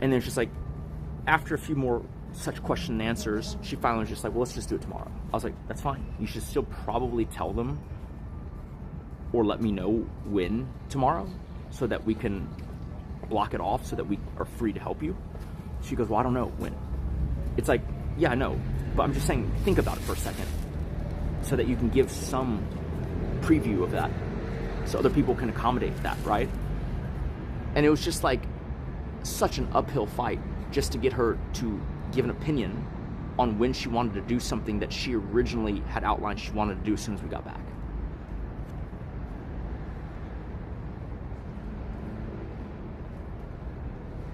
Speaker 1: And then she's like, after a few more such question and answers, she finally was just like, well, let's just do it tomorrow. I was like, that's fine. You should still probably tell them or let me know when tomorrow so that we can block it off so that we are free to help you. She goes, well, I don't know when. It's like, yeah, I know, but I'm just saying, think about it for a second so that you can give some preview of that so other people can accommodate that, right? And it was just like such an uphill fight just to get her to give an opinion on when she wanted to do something that she originally had outlined she wanted to do as soon as we got back.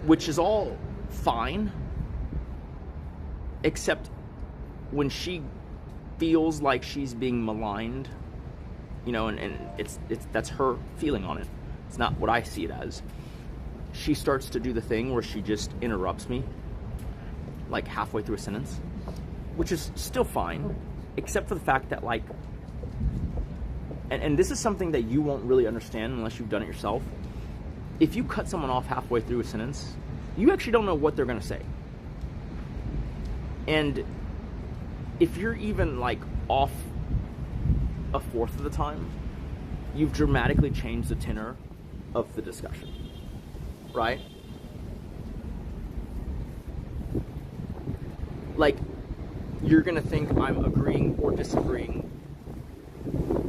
Speaker 1: Which is all fine, except when she feels like she's being maligned, you know, and it's that's her feeling on it. It's not what I see it as. she starts to do the thing where she just interrupts me, like halfway through a sentence, which is still fine, except for the fact that, like, and this is something that you won't really understand unless you've done it yourself. If you cut someone off halfway through a sentence, you actually don't know what they're going to say. And if you're even, like, off a fourth of the time, you've dramatically changed the tenor of the discussion, right? Like, you're going to think I'm agreeing or disagreeing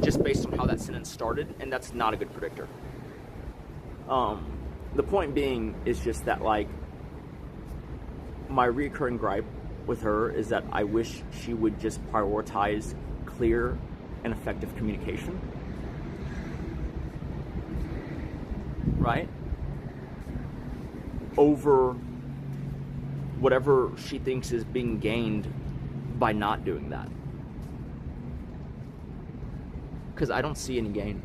Speaker 1: just based on how that sentence started, and that's not a good predictor. The point being is just that, like, my recurring gripe with her is that I wish she would just prioritize clear and effective communication. Right? Over whatever she thinks is being gained by not doing that. Because I don't see any gain.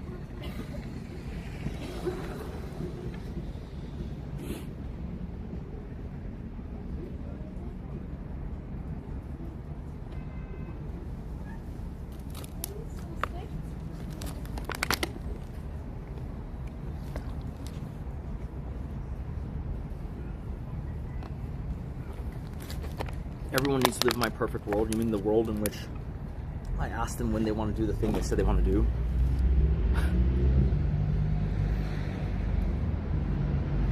Speaker 1: Everyone needs to live in my perfect world. You mean the world in which I ask them when they want to do the thing they said they want to do?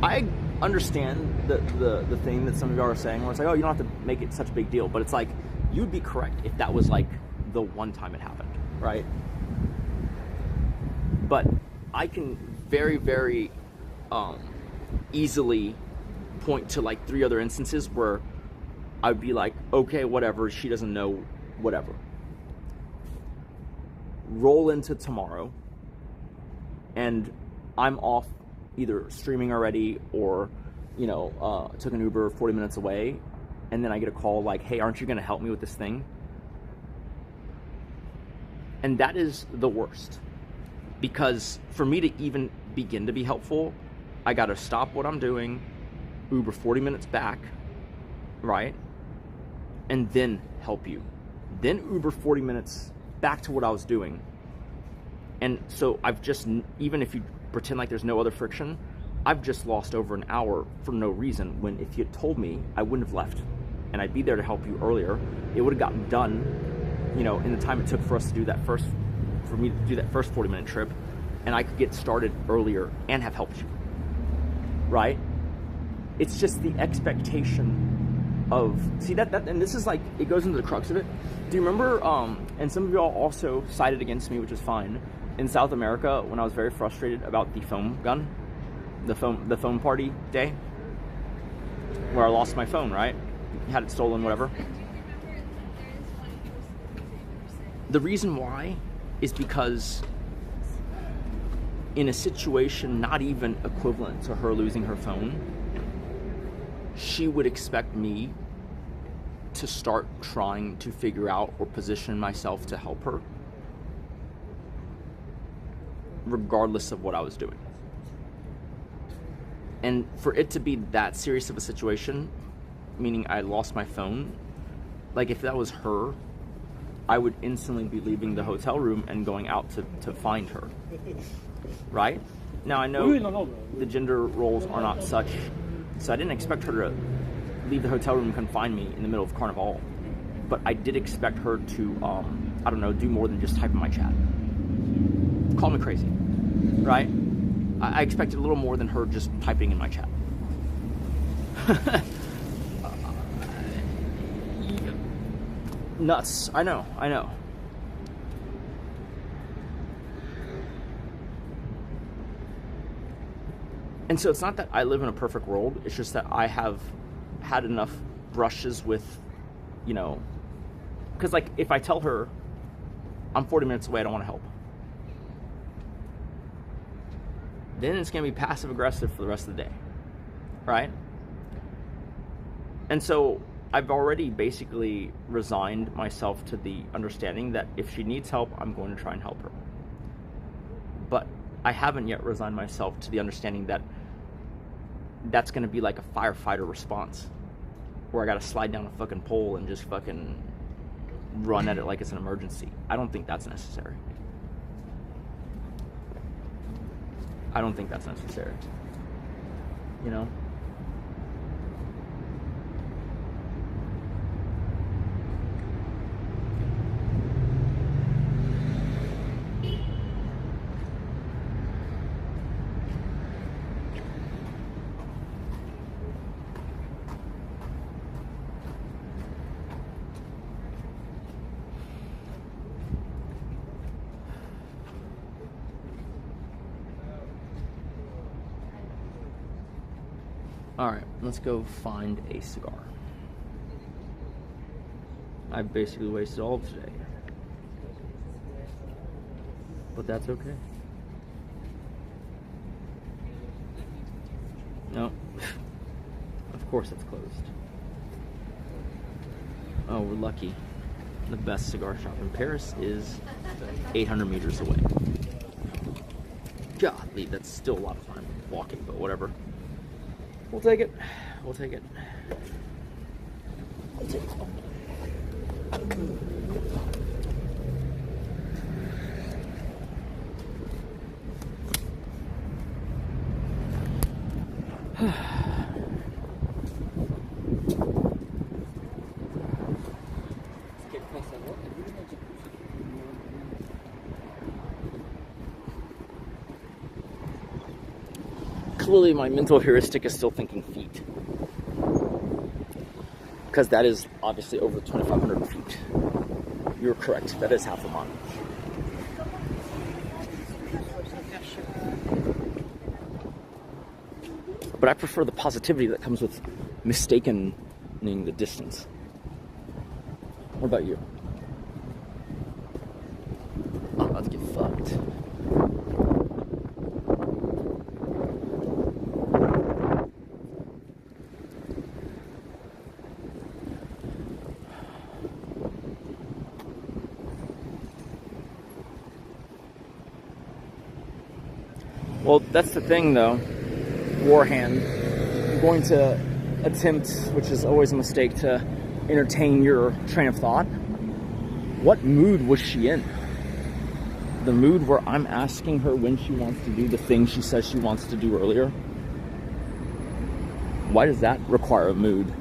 Speaker 1: I understand the thing that some of y'all are saying where it's like, oh, you don't have to make it such a big deal. But it's like, you'd be correct if that was like the one time it happened, right? But I can very, very easily point to like 3 other instances where I'd be like, okay, whatever, she doesn't know, whatever. Roll into tomorrow, and I'm off either streaming already or, you know, took an Uber 40 minutes away, and then I get a call like, hey, aren't you going to help me with this thing? And that is the worst. Because for me to even begin to be helpful, I got to stop what I'm doing, Uber 40 minutes back, right? And then help you. Then Uber 40 minutes back to what I was doing. And so I've just, even if you pretend like there's no other friction, I've just lost over an hour for no reason, when if you had told me, I wouldn't have left. And I'd be there to help you earlier. It would have gotten done, you know, in the time it took for us to do that first, for me to do that first 40-minute trip. And I could get started earlier and have helped you, right? It's just the expectation of, see that, and this is like, it goes into the crux of it. Do you remember, and some of y'all also sided against me, which is fine, in South America when I was very frustrated about the foam gun, the foam party day, where I lost my phone, right? Had it stolen, whatever. The reason why is because in a situation not even equivalent to her losing her phone, she would expect me to start trying to figure out or position myself to help her, regardless of what I was doing. And for it to be that serious of a situation, meaning I lost my phone, like if that was her, I would instantly be leaving the hotel room and going out to find her, right? Now I know the gender roles are not such, so I didn't expect her to leave the hotel room and come find me in the middle of Carnival. But I did expect her to, I don't know, do more than just type in my chat. Call me crazy, right? I expected a little more than her just typing in my chat. Nuts. I know. And so it's not that I live in a perfect world, it's just that I have had enough brushes with, you know, because like if I tell her I'm 40 minutes away, I don't want to help, then it's going to be passive aggressive for the rest of the day, right? And so I've already basically resigned myself to the understanding that if she needs help, I'm going to try and help her. But I haven't yet resigned myself to the understanding that that's going to be like a firefighter response, where I got to slide down a fucking pole and just fucking run at it like it's an emergency. I don't think that's necessary. I don't think that's necessary. You know? Alright, let's go find a cigar. I've basically wasted all of today. But that's okay. No. Of course it's closed. Oh, we're lucky. The best cigar shop in Paris is 800 meters away. Golly, that's still a lot of time walking, but whatever. We'll take it. We'll take it. We'll take it. Clearly my mental heuristic is still thinking feet, because that is obviously over 2,500 feet. You're correct, that is half a mile. But I prefer the positivity that comes with mistaking the distance. What about you? I'm about to get fucked. Well, that's the thing, though. Warhand, I'm going to attempt, which is always a mistake, to entertain your train of thought. What mood was she in? The mood where I'm asking her when she wants to do the thing she says she wants to do earlier? Why does that require a mood?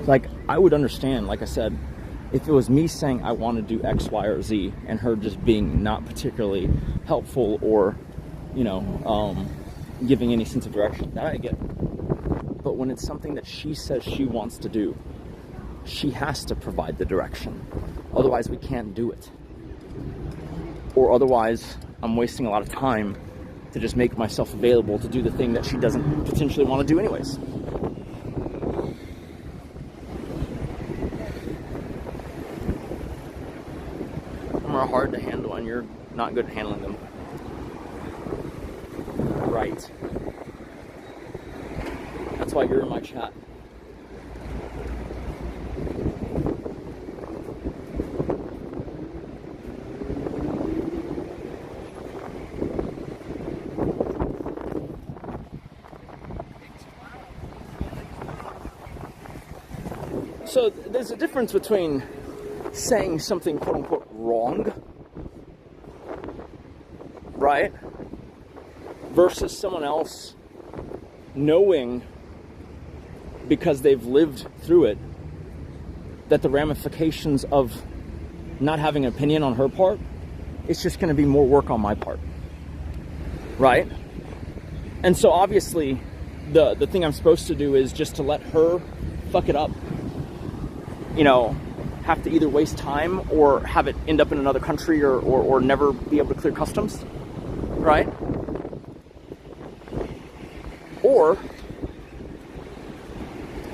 Speaker 1: Like, I would understand, like I said, if it was me saying I want to do X, Y, or Z, and her just being not particularly helpful or, you know, giving any sense of direction, that I get. But when it's something that she says she wants to do, she has to provide the direction. Otherwise, we can't do it. Or otherwise, I'm wasting a lot of time to just make myself available to do the thing that she doesn't potentially want to do anyways. Are hard to handle and you're not good at handling them. Right. That's why you're in my chat. So there's a difference between saying something quote unquote wrong, right, versus someone else knowing, because they've lived through it, that the ramifications of not having an opinion on her part, it's just going to be more work on my part, right? And so obviously the thing I'm supposed to do is just to let her fuck it up, you know, have to either waste time or have it end up in another country or never be able to clear customs, right? Or,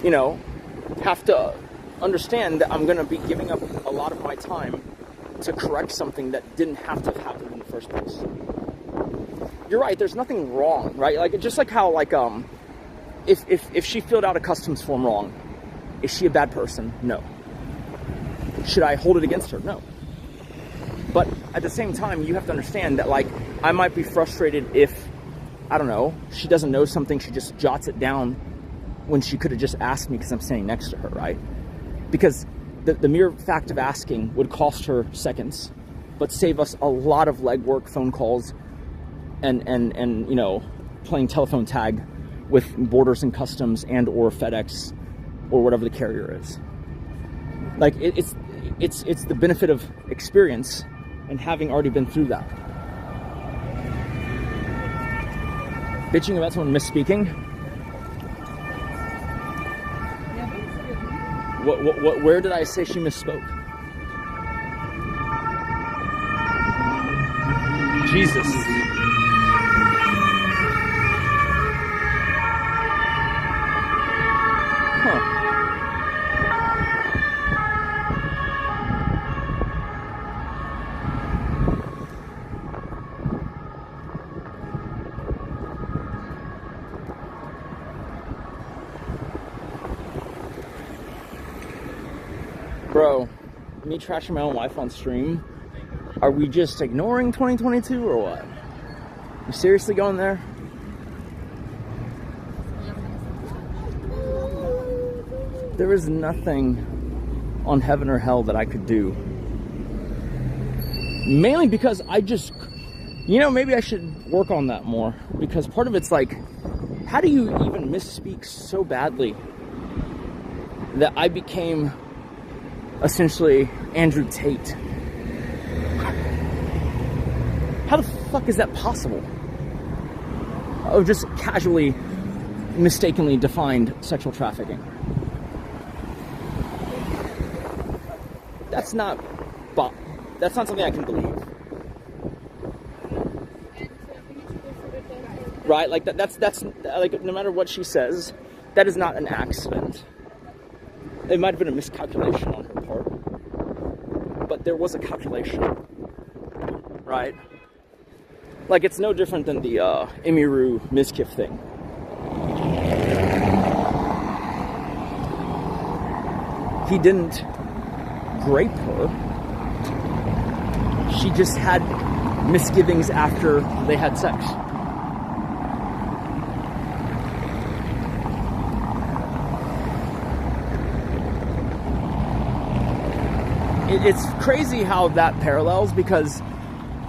Speaker 1: you know, have to understand that I'm going to be giving up a lot of my time to correct something that didn't have to have happened in the first place. You're right, there's nothing wrong, right? Like, just like how, like, if she filled out a customs form wrong, is she a bad person? No. Should I hold it against her? No. But at the same time, you have to understand that, like, I might be frustrated if I don't know, she doesn't know something, she just jots it down when she could have just asked me because I'm standing next to her, right? Because the mere fact of asking would cost her seconds, but save us a lot of legwork, phone calls, and you know, playing telephone tag with Borders and Customs and or FedEx or whatever the carrier is. Like it's the benefit of experience and having already been through that. Bitching about someone misspeaking. What? Where did I say she misspoke? Jesus. Huh. Bro, me trashing my own life on stream. Are we just ignoring 2022 or what? You seriously going there? There is nothing on heaven or hell that I could do. Mainly because I just, you know, maybe I should work on that more. Because part of it's like, how do you even misspeak so badly that I became essentially Andrew Tate? How the fuck is that possible? Oh, just casually, mistakenly defined sexual trafficking. That's not something I can believe. Right? Like that's like, no matter what she says, that is not an accident. It might have been a miscalculation on her part, but there was a calculation, right? Like, it's no different than the Emiru Miskiff thing. He didn't grape her. She just had misgivings after they had sex. It's crazy how that parallels, because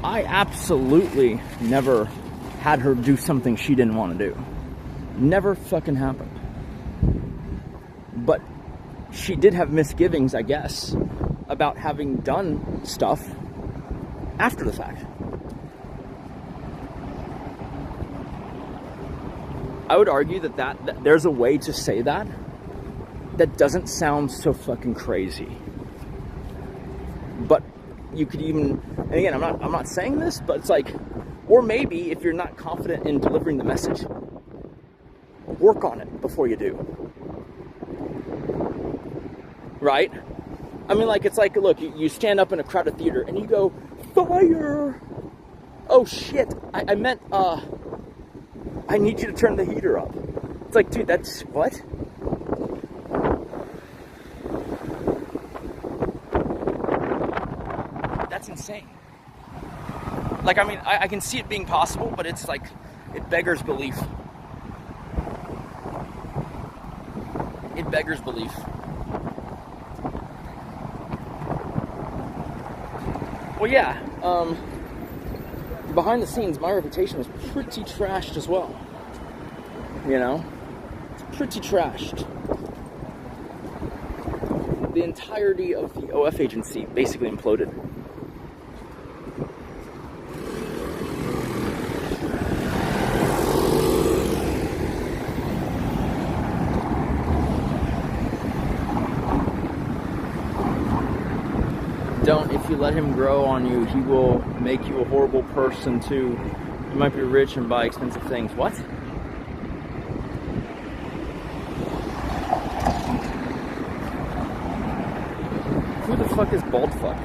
Speaker 1: I absolutely never had her do something she didn't want to do. Never fucking happened. But she did have misgivings, I guess, about having done stuff after the fact. I would argue that there's a way to say that doesn't sound so fucking crazy. But you could even, and again, I'm not saying this, but it's like, or maybe if you're not confident in delivering the message, work on it before you do. Right? I mean, like, it's like, look, you stand up in a crowded theater and you go, fire! Oh shit, I meant, I need you to turn the heater up. It's like, dude, that's, what? That's insane. Like, I mean, I can see it being possible, but it's like, it beggars belief. It beggars belief. Well, yeah, behind the scenes, my reputation was pretty trashed as well. You know? Pretty trashed. The entirety of the OF agency basically imploded. Don't, if you let him grow on you, he will make you a horrible person too. You might be rich and buy expensive things. What? Who the fuck is bald fuck?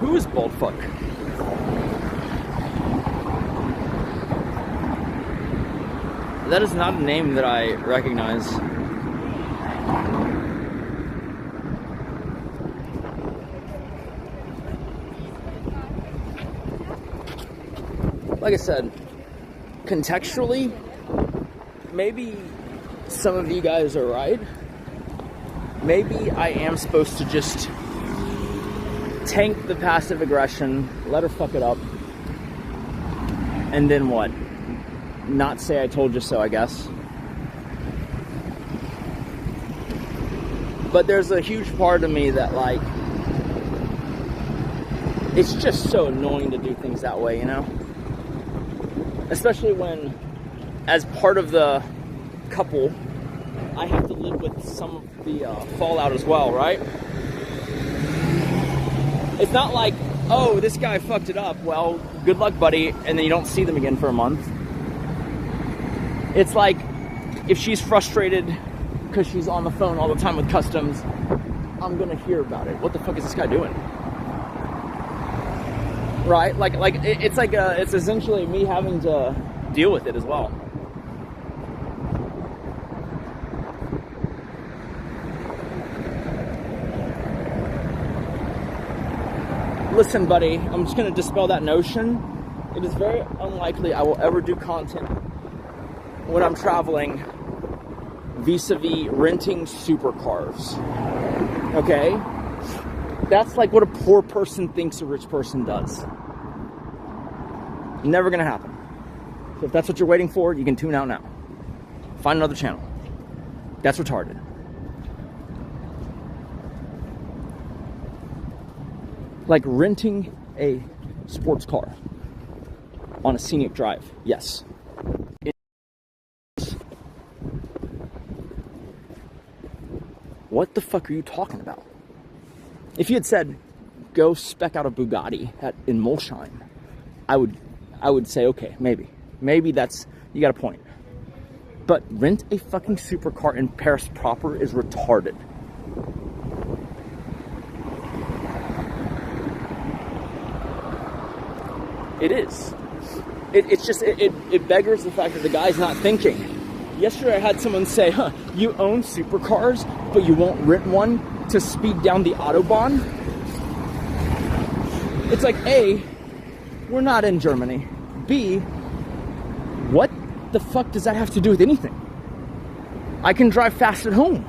Speaker 1: Who is bald fuck? That is not a name that I recognize. like I said, contextually, maybe some of you guys are right. Maybe I am supposed to just tank the passive aggression, let her fuck it up, and then what? Not say I told you so, I guess. But there's a huge part of me that, like, it's just so annoying to do things that way, you know? Especially when, as part of the couple, I have to live with some of the fallout as well, right? It's not like, oh, this guy fucked it up, well, good luck, buddy, and then you don't see them again for a month. It's like, if she's frustrated because she's on the phone all the time with customs, I'm gonna hear about it. What the fuck is this guy doing? Right? It's essentially me having to deal with it as well. Listen, buddy, I'm just going to dispel that notion. It is very unlikely I will ever do content when I'm traveling vis-a-vis renting supercars. Okay? That's like what a poor person thinks a rich person does. Never going to happen. So if that's what you're waiting for, you can tune out now. Find another channel. That's retarded. Like renting a sports car on a scenic drive, yes. What the fuck are you talking about? If you had said, go spec out a Bugatti in Molsheim, I would say, okay, maybe that's, you got a point. But rent a fucking supercar in Paris proper is retarded. It is. It's just, it beggars the fact that the guy's not thinking. Yesterday I had someone say, you own supercars, but you won't rent one to speed down the Autobahn? It's like, A, we're not in Germany. B, what the fuck does that have to do with anything? I can drive fast at home.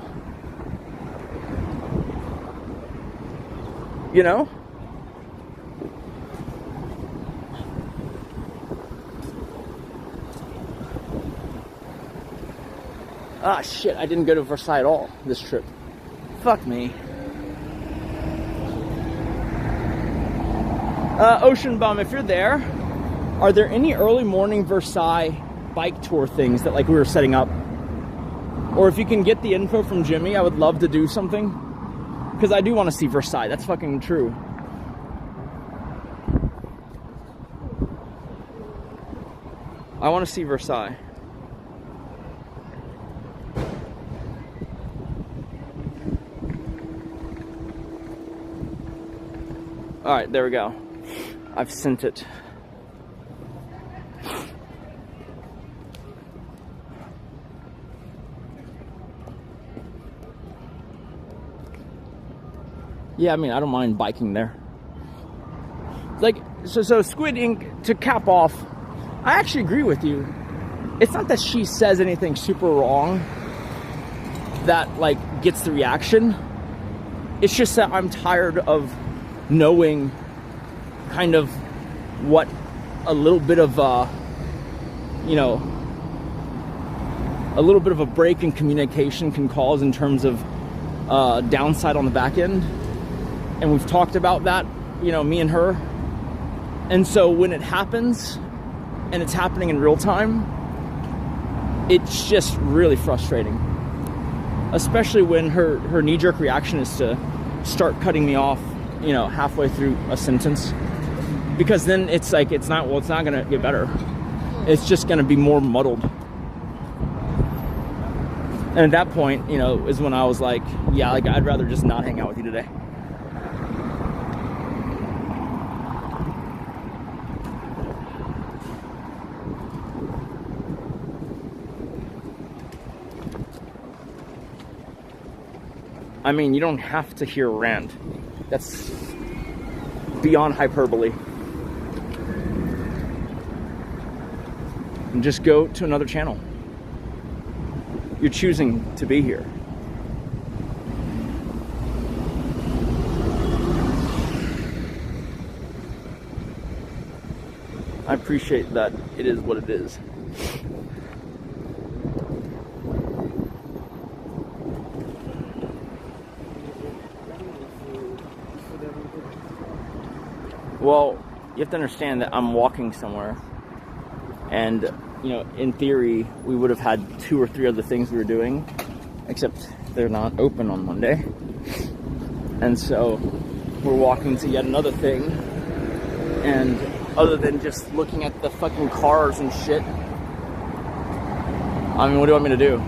Speaker 1: You know? Ah, shit, I didn't go to Versailles at all this trip. Fuck me. Ocean Bum, if you're there, are there any early morning Versailles bike tour things that, like, we were setting up? Or if you can get the info from Jimmy, I would love to do something. Because I do want to see Versailles, that's fucking true. I want to see Versailles. Alright, there we go. I've sent it. Yeah, I mean, I don't mind biking there. Like, so Squid Ink, to cap off, I actually agree with you. It's not that she says anything super wrong that, like, gets the reaction. It's just that I'm tired of knowing kind of what a little bit of you know, a little bit of a break in communication can cause in terms of downside on the back end. And we've talked about that, you know, me and her. And so when it happens and it's happening in real time, it's just really frustrating, especially when her knee-jerk reaction is to start cutting me off, you know, halfway through a sentence, because then it's like, it's not gonna get better. It's just gonna be more muddled. And at that point, you know, is when I was like, yeah, like, I'd rather just not hang out with you today. I mean, you don't have to hear a rant. That's beyond hyperbole. and just go to another channel. You're choosing to be here. I appreciate that it is what it is. Well, you have to understand that I'm walking somewhere, and you know, in theory, we would have had 2 or 3 other things we were doing, except they're not open on Monday. And so we're walking to yet another thing, and other than just looking at the fucking cars and shit, I mean, what do you want me to do?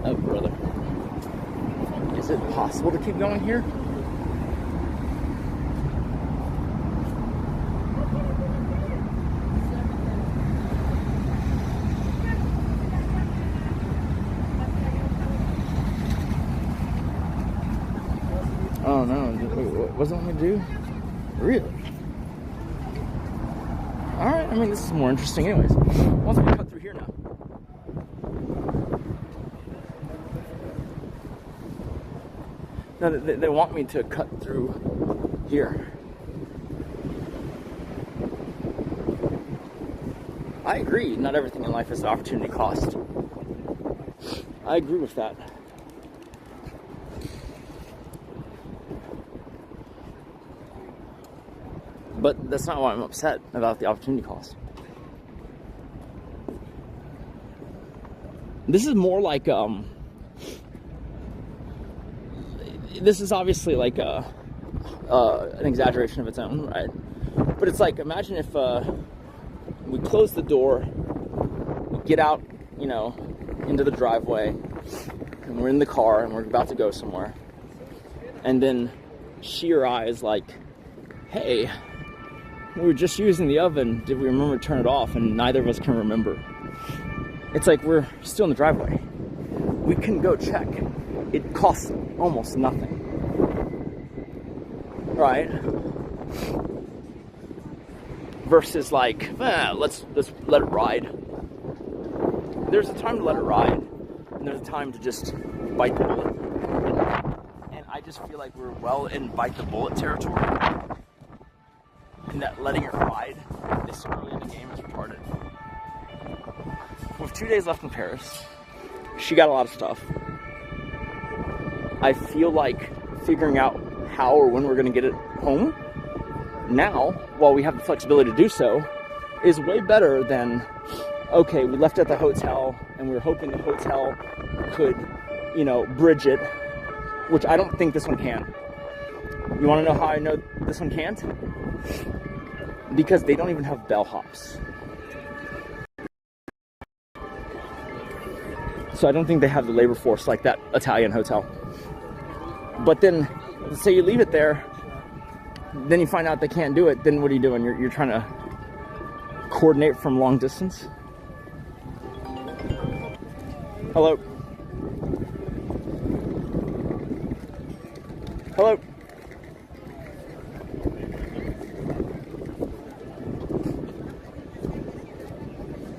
Speaker 1: Oh, brother. Is it possible to keep going here? Oh no, what was it want me to do? Really? Alright, I mean, this is more interesting anyways. Once we cut through here now. No, they want me to cut through here. I agree, not everything in life is an opportunity cost. I agree with that. But that's not why I'm upset about the opportunity cost. This is more like, this is obviously like an exaggeration of its own, right? But it's like, imagine if we close the door, we get out, you know, into the driveway, and we're in the car, and we're about to go somewhere. And then she or I is like, hey, we were just using the oven, did we remember to turn it off? And neither of us can remember. It's like we're still in the driveway. We can go check. It costs almost nothing. Right? Versus like, let's let it ride. There's a time to let it ride, and there's a time to just bite the bullet. And I just feel like we're well in bite the bullet territory. And that letting it ride this early in the game is retarded. With 2 days left in Paris, she got a lot of stuff. I feel like figuring out how or when we're going to get it home now, while we have the flexibility to do so, is way better than, okay, we left at the hotel and we were hoping the hotel could, you know, bridge it, which I don't think this one can. You want to know how I know this one can't? Because they don't even have bellhops. So I don't think they have the labor force like that Italian hotel. But then, let's say you leave it there, then you find out they can't do it, then what are you doing? You're trying to coordinate from long distance? Hello? Hello?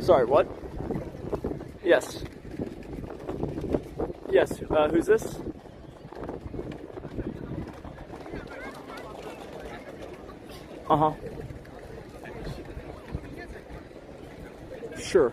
Speaker 1: Sorry, what? Yes. Yes, who's this? Uh-huh. Sure.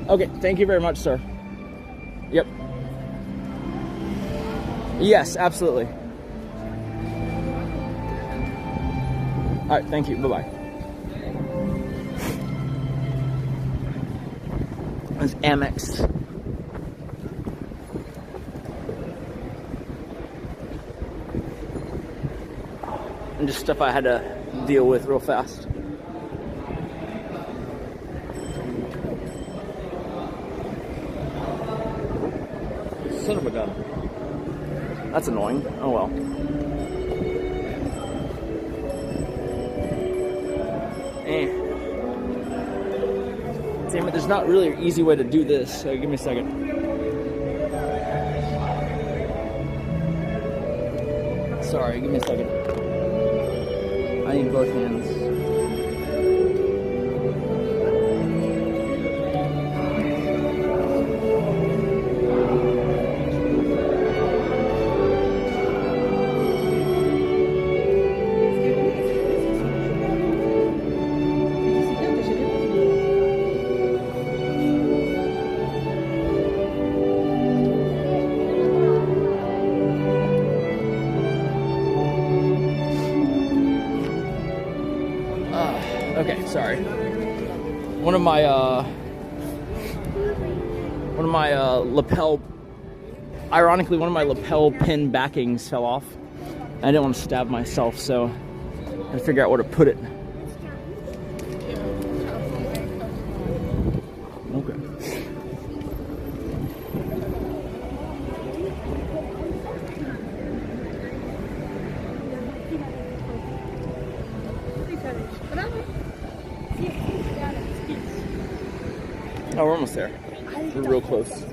Speaker 1: Okay, thank you very much, sir. Yep. Yes, absolutely. All right, thank you. Bye-bye. That's Amex. And just stuff I had to deal with real fast. Son of a gun. That's annoying. Oh well. Damn it, there's not really an easy way to do this, so give me a second. Sorry, give me a second. I need both hands. Okay, sorry. One of my lapel, ironically, one of my lapel pin backings fell off. I didn't want to stab myself, so I had to figure out where to put it. Okay. Oh, we're almost there. We're real close.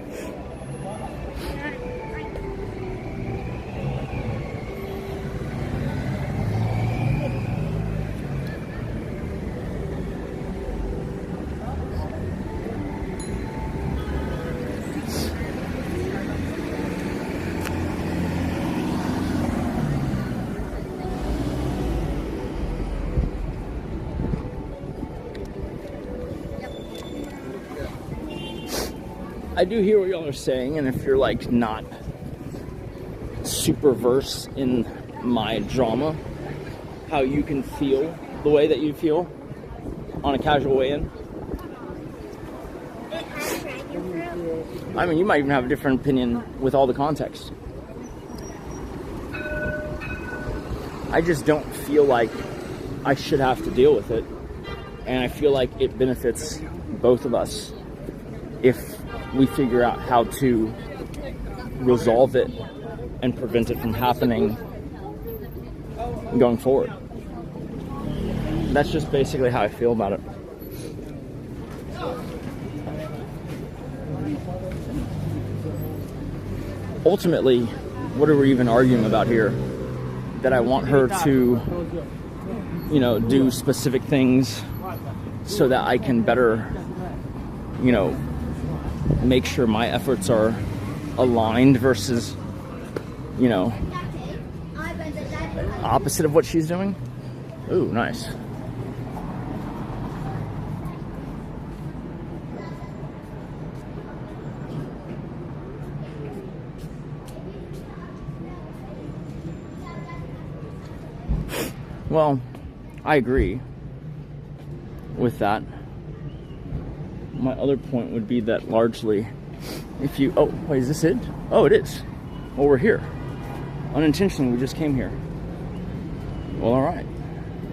Speaker 1: I do hear what y'all are saying, and if you're like not super versed in my drama, how you can feel the way that you feel on a casual weigh-in. I mean, you might even have a different opinion with all the context. I just don't feel like I should have to deal with it, and I feel like it benefits both of us if we figure out how to resolve it and prevent it from happening going forward. That's just basically how I feel about it. Ultimately, what are we even arguing about here? That I want her to, you know, do specific things so that I can better, you know, make sure my efforts are aligned versus, you know, opposite of what she's doing. Ooh, nice. Well, I agree with that. My other point would be that largely, if you... Oh, wait, is this it? Oh, it is. Well, we're here. Unintentionally, we just came here. Well, all right.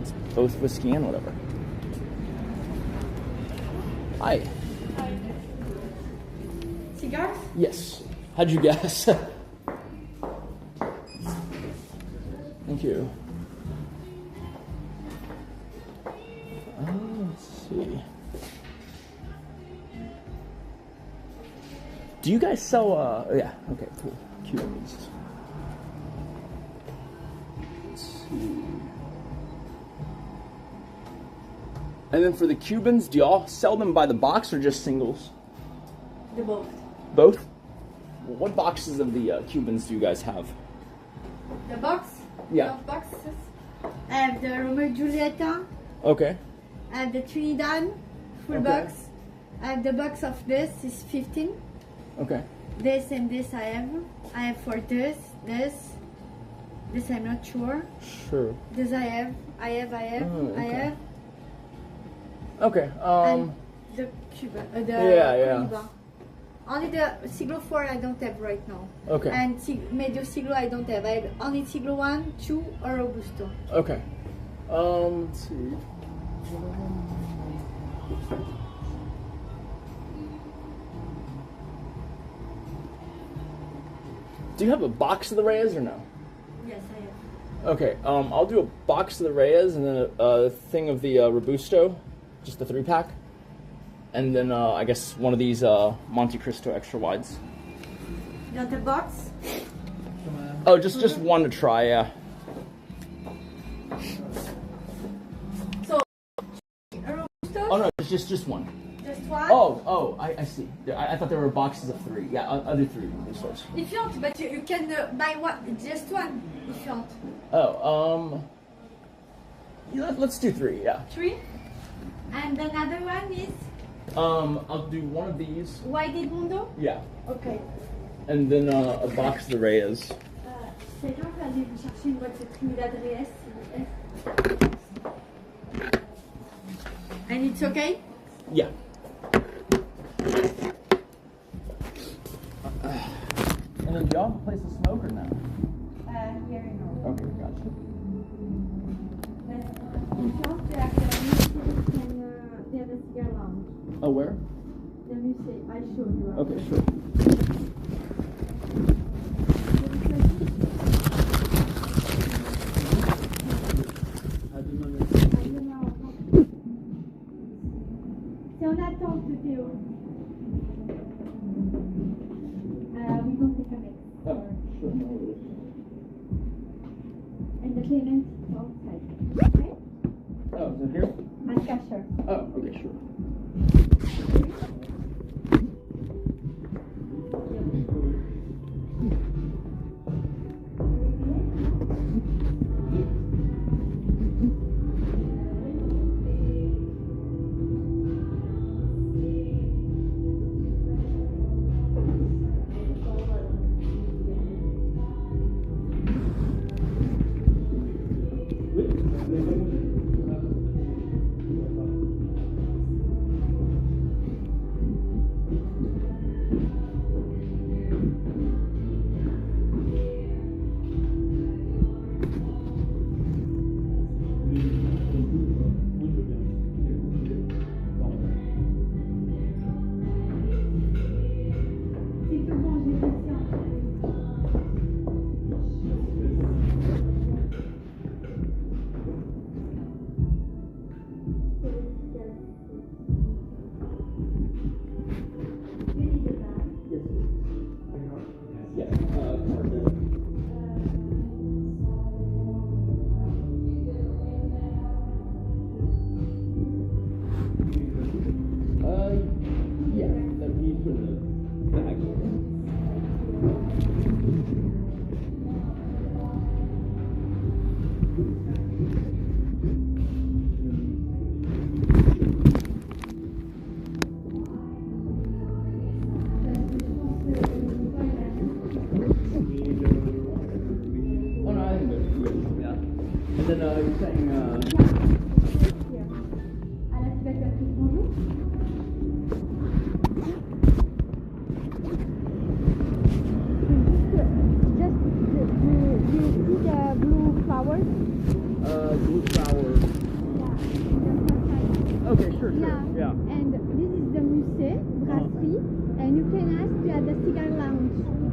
Speaker 1: It's both whiskey and whatever. Hi.
Speaker 8: Hi. Cigars?
Speaker 1: Yes. How'd you guess? Thank you. Let's see. Do you guys sell, oh yeah, okay, cool. Cubans. Let's see. And then for the Cubans, do y'all sell them by the box or just singles?
Speaker 8: The both.
Speaker 1: Both? Well, what boxes of the Cubans do you guys have?
Speaker 8: The box?
Speaker 1: Yeah.
Speaker 8: Both boxes. I have the Romeo Julieta.
Speaker 1: Okay.
Speaker 8: I have the Trinidad, full
Speaker 1: Okay.
Speaker 8: box. The box of this is 15.
Speaker 1: Okay.
Speaker 8: This and this I have. I have for this. This I'm not sure.
Speaker 1: Sure.
Speaker 8: This I have.
Speaker 1: Oh, okay.
Speaker 8: I have.
Speaker 1: Okay.
Speaker 8: And the Cuba. Cuba. Only the Siglo 4 I don't have right now.
Speaker 1: Okay.
Speaker 8: And Medio Siglo I don't have. I have only Siglo 1, 2 or Robusto.
Speaker 1: Okay. Let's see. Do you have a box of the Reyes or no?
Speaker 8: Yes, I have.
Speaker 1: Okay, I'll do a box of the Reyes and then a thing of the Robusto, just the 3-pack. And then I guess one of these Monte Cristo extra wides.
Speaker 8: You want a box?
Speaker 1: Oh, just one to try, yeah.
Speaker 8: So, a Robusto?
Speaker 1: Oh no, it's just one.
Speaker 8: Just one?
Speaker 1: Oh, I see. I thought there were boxes of 3. Yeah, I'll do 3 of these sorts.
Speaker 8: If you want, but you can buy one, just one, if you want.
Speaker 1: Oh, yeah, let's do 3, yeah.
Speaker 8: 3? And another one is?
Speaker 1: I'll do one of these.
Speaker 8: Wide Mundo?
Speaker 1: Yeah.
Speaker 8: Okay.
Speaker 1: And then a box of the Reyes.
Speaker 8: Quelqu'un peut aller vous chercher une boîte de Trinidad Reyes, s'il vous plaît? And it's okay?
Speaker 1: Yeah. And then do y'all have a place to smoke or no?
Speaker 8: Here you go.
Speaker 1: Okay, gotcha.
Speaker 8: If you want to they have a cigar lounge.
Speaker 1: Oh, where?
Speaker 8: The museum, I showed you.
Speaker 1: Okay, sure.
Speaker 8: C'est en attente de Théo. We don't take a mix.
Speaker 1: Oh, sure. No worries.
Speaker 8: And the payment is outside. Okay?
Speaker 1: Oh, is it here?
Speaker 8: At cashier.
Speaker 1: Oh, okay, sure.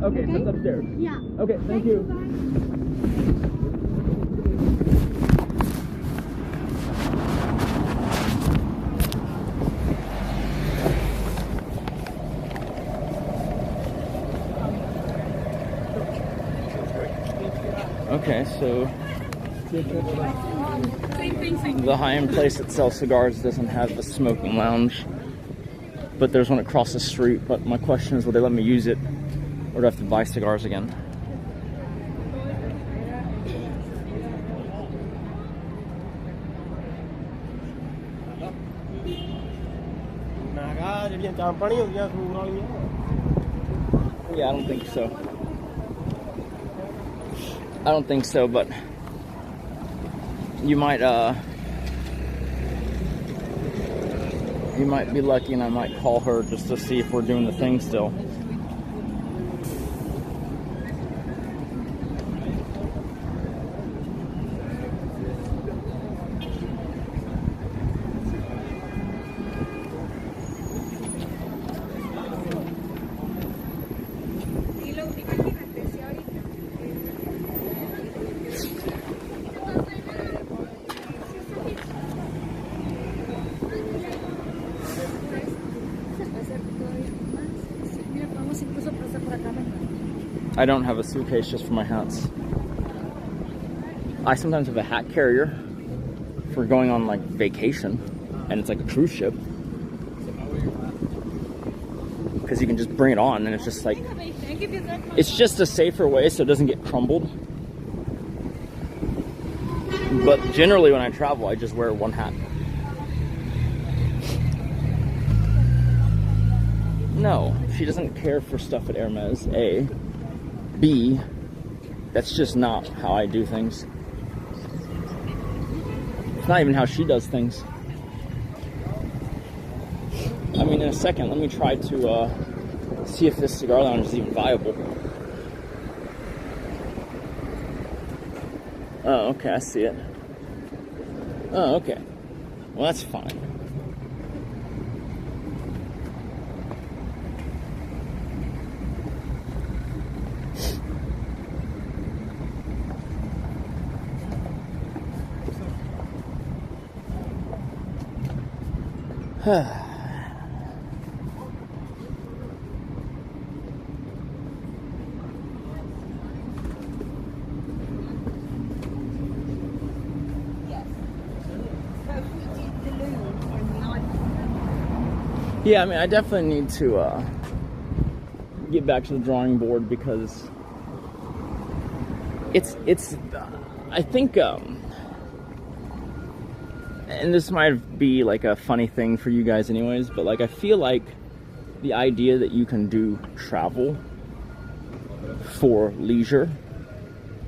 Speaker 1: Okay, so it's upstairs.
Speaker 8: Yeah.
Speaker 1: Okay, thank you. Okay, so the high-end place that sells cigars doesn't have a smoking lounge, but there's one across the street. But my question is, will they let me use it, or do I have to buy cigars again? Yeah, I don't think so. I don't think so, but you might be lucky and I might call her just to see if we're doing the thing still. I don't have a suitcase just for my hats. I sometimes have a hat carrier for going on like vacation, and it's like a cruise ship. Because you can just bring it on and it's just like, it's just a safer way so it doesn't get crumbled. But generally when I travel, I just wear one hat. No, she doesn't care for stuff at Hermes, A. B, that's just not how I do things. It's not even how she does things. I mean, in a second, let me try to see if this cigar lounge is even viable. Oh, okay, I see it. Oh, okay. Well, that's fine. Yeah, I mean, I definitely need to get back to the drawing board because it's I think, and this might be like a funny thing for you guys anyways, but like I feel like the idea that you can do travel for leisure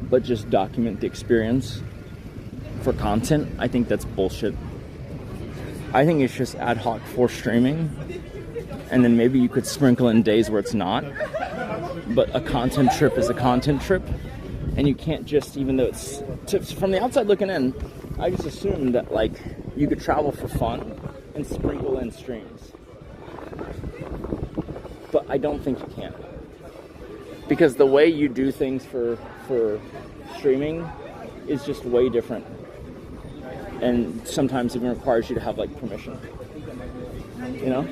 Speaker 1: but just document the experience for content, I think that's bullshit. I think it's just ad hoc for streaming, and then maybe you could sprinkle in days where it's not, but a content trip is a content trip, and you can't just, even though it's from the outside looking in, I just assumed that like you could travel for fun and sprinkle in streams. But I don't think you can. Because the way you do things for streaming is just way different. And sometimes even requires you to have like permission. You know?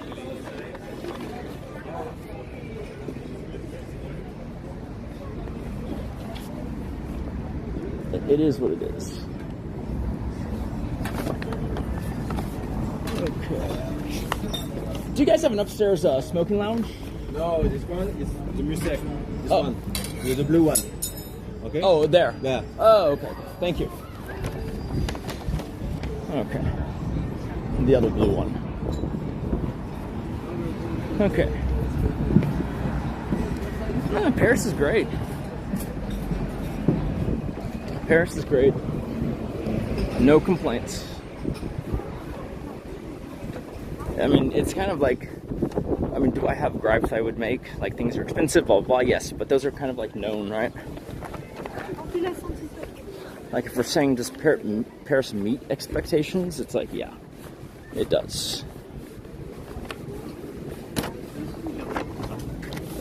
Speaker 1: It is what it is. Okay. Do you guys have an upstairs smoking lounge?
Speaker 5: No, this one is the music. This
Speaker 1: Oh.
Speaker 5: one. With the blue one. Okay?
Speaker 1: Oh, there.
Speaker 5: Yeah.
Speaker 1: Oh, okay. Thank you. Okay. The other blue one. Okay. Ah, Paris is great. Paris is great. No complaints. I mean, it's kind of like, I mean, do I have gripes I would make? Like, things are expensive, blah, blah, yes. But those are kind of like known, right? Like, if we're saying, does Paris meet expectations? It's like, yeah, it does.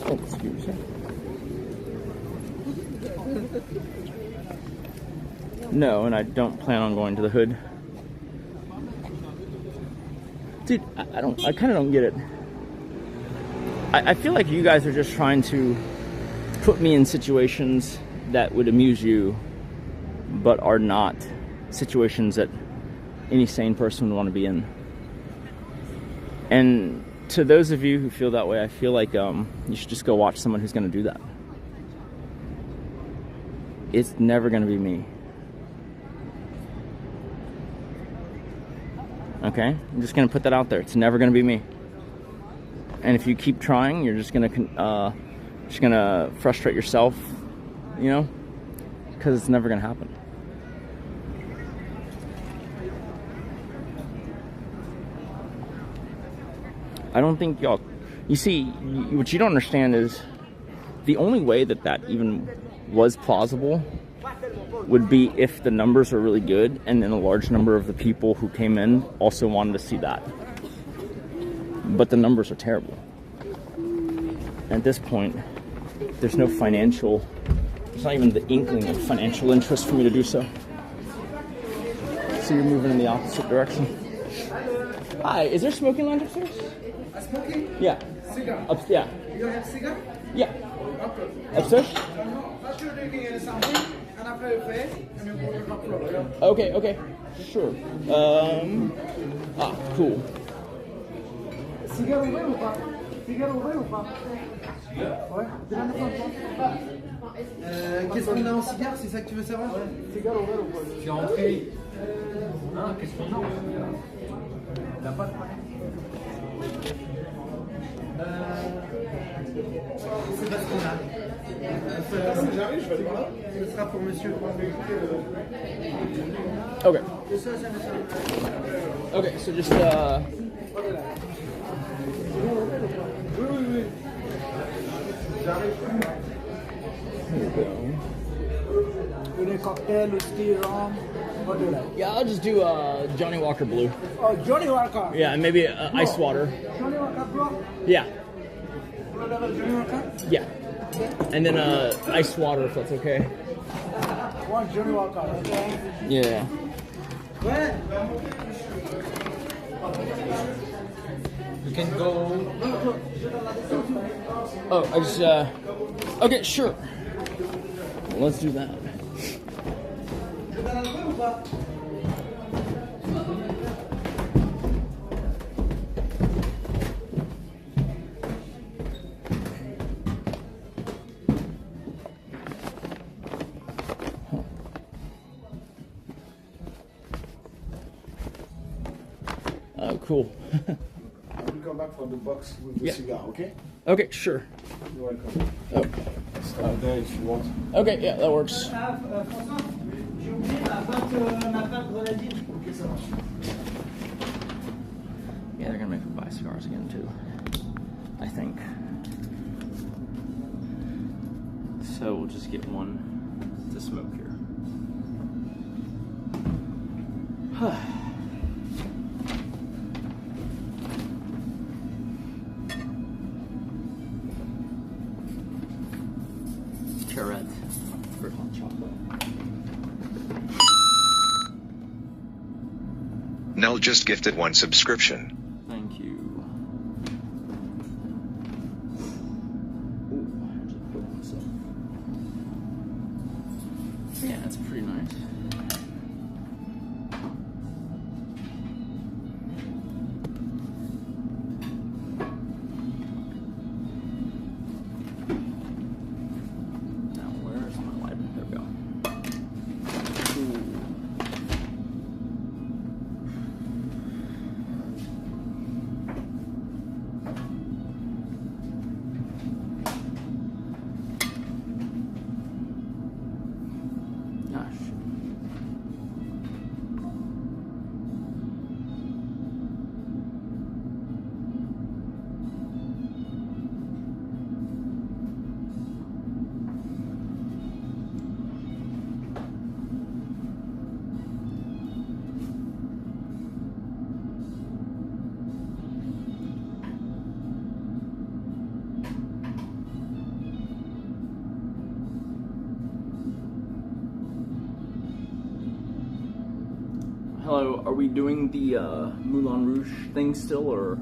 Speaker 1: Oh, excuse me. No, and I don't plan on going to the hood. Dude, I kind of don't get it. I feel like you guys are just trying to put me in situations that would amuse you, but are not situations that any sane person would want to be in. And to those of you who feel that way, I feel like you should just go watch someone who's going to do that. It's never going to be me. Okay? I'm just going to put that out there. It's never going to be me. And if you keep trying, you're just gonna frustrate yourself, you know, because it's never gonna happen. I don't think y'all. You see, what you don't understand is the only way that that even was plausible would be if the numbers were really good, and then a large number of the people who came in also wanted to see that. But the numbers are terrible. At this point, there's no financial, there's not even the inkling of financial interest for me to do so. So you're moving in the opposite direction. Hi, is there a smoking lounge upstairs?
Speaker 10: A smoking?
Speaker 1: Yeah.
Speaker 10: Cigar?
Speaker 1: Yeah.
Speaker 10: You have cigar?
Speaker 1: Yeah.
Speaker 10: Okay.
Speaker 1: Upstairs?
Speaker 10: First you're drinking something, and after you finish, and you put it on the floor.
Speaker 1: Okay, okay. Sure. Cool.
Speaker 10: Cigar ouvert ou pas? Cigar ouvert ou pas? Ouais. Qu'est-ce qu'on a en cigare, c'est ça que tu veux savoir? Cigare ouvert ou pas? C'est rentré. Ah, qu'est-ce qu'on a? T'as pas de c'est pas ce qu'on a. J'arrive, je vais aller voir là. Ce sera pour monsieur.
Speaker 1: Okay. Okay, so just
Speaker 10: Oui, oui, oui. J'arrive. With a cocktail, whiskey, rum. What do you like?
Speaker 1: Yeah, I'll just do Johnny Walker Blue.
Speaker 10: Oh, Johnny Walker.
Speaker 1: Yeah, and maybe ice water.
Speaker 10: Johnny Walker Blue.
Speaker 1: Yeah.
Speaker 10: Johnny Walker.
Speaker 1: Yeah. And then ice water if that's okay.
Speaker 10: One Johnny Walker, okay?
Speaker 1: Yeah.
Speaker 10: Where? You can go.
Speaker 1: Oh, I just okay, sure. Let's do that. Oh, cool.
Speaker 3: I will come back for the box with the cigar, okay?
Speaker 1: Okay, sure.
Speaker 3: You're welcome.
Speaker 1: Oh.
Speaker 3: Start there if you want.
Speaker 1: Okay, yeah, that works. Yeah, they're gonna make me buy cigars again too, I think. So we'll just get one to smoke here. Charette for hot chocolate.
Speaker 11: Nell just gifted 1 subscription.
Speaker 1: Thank you. Ooh, I just put myself. Yeah, that's pretty nice. Now, where's my light? There we go. Ooh. Gosh. Hello, are we doing the Moulin Rouge thing still, or?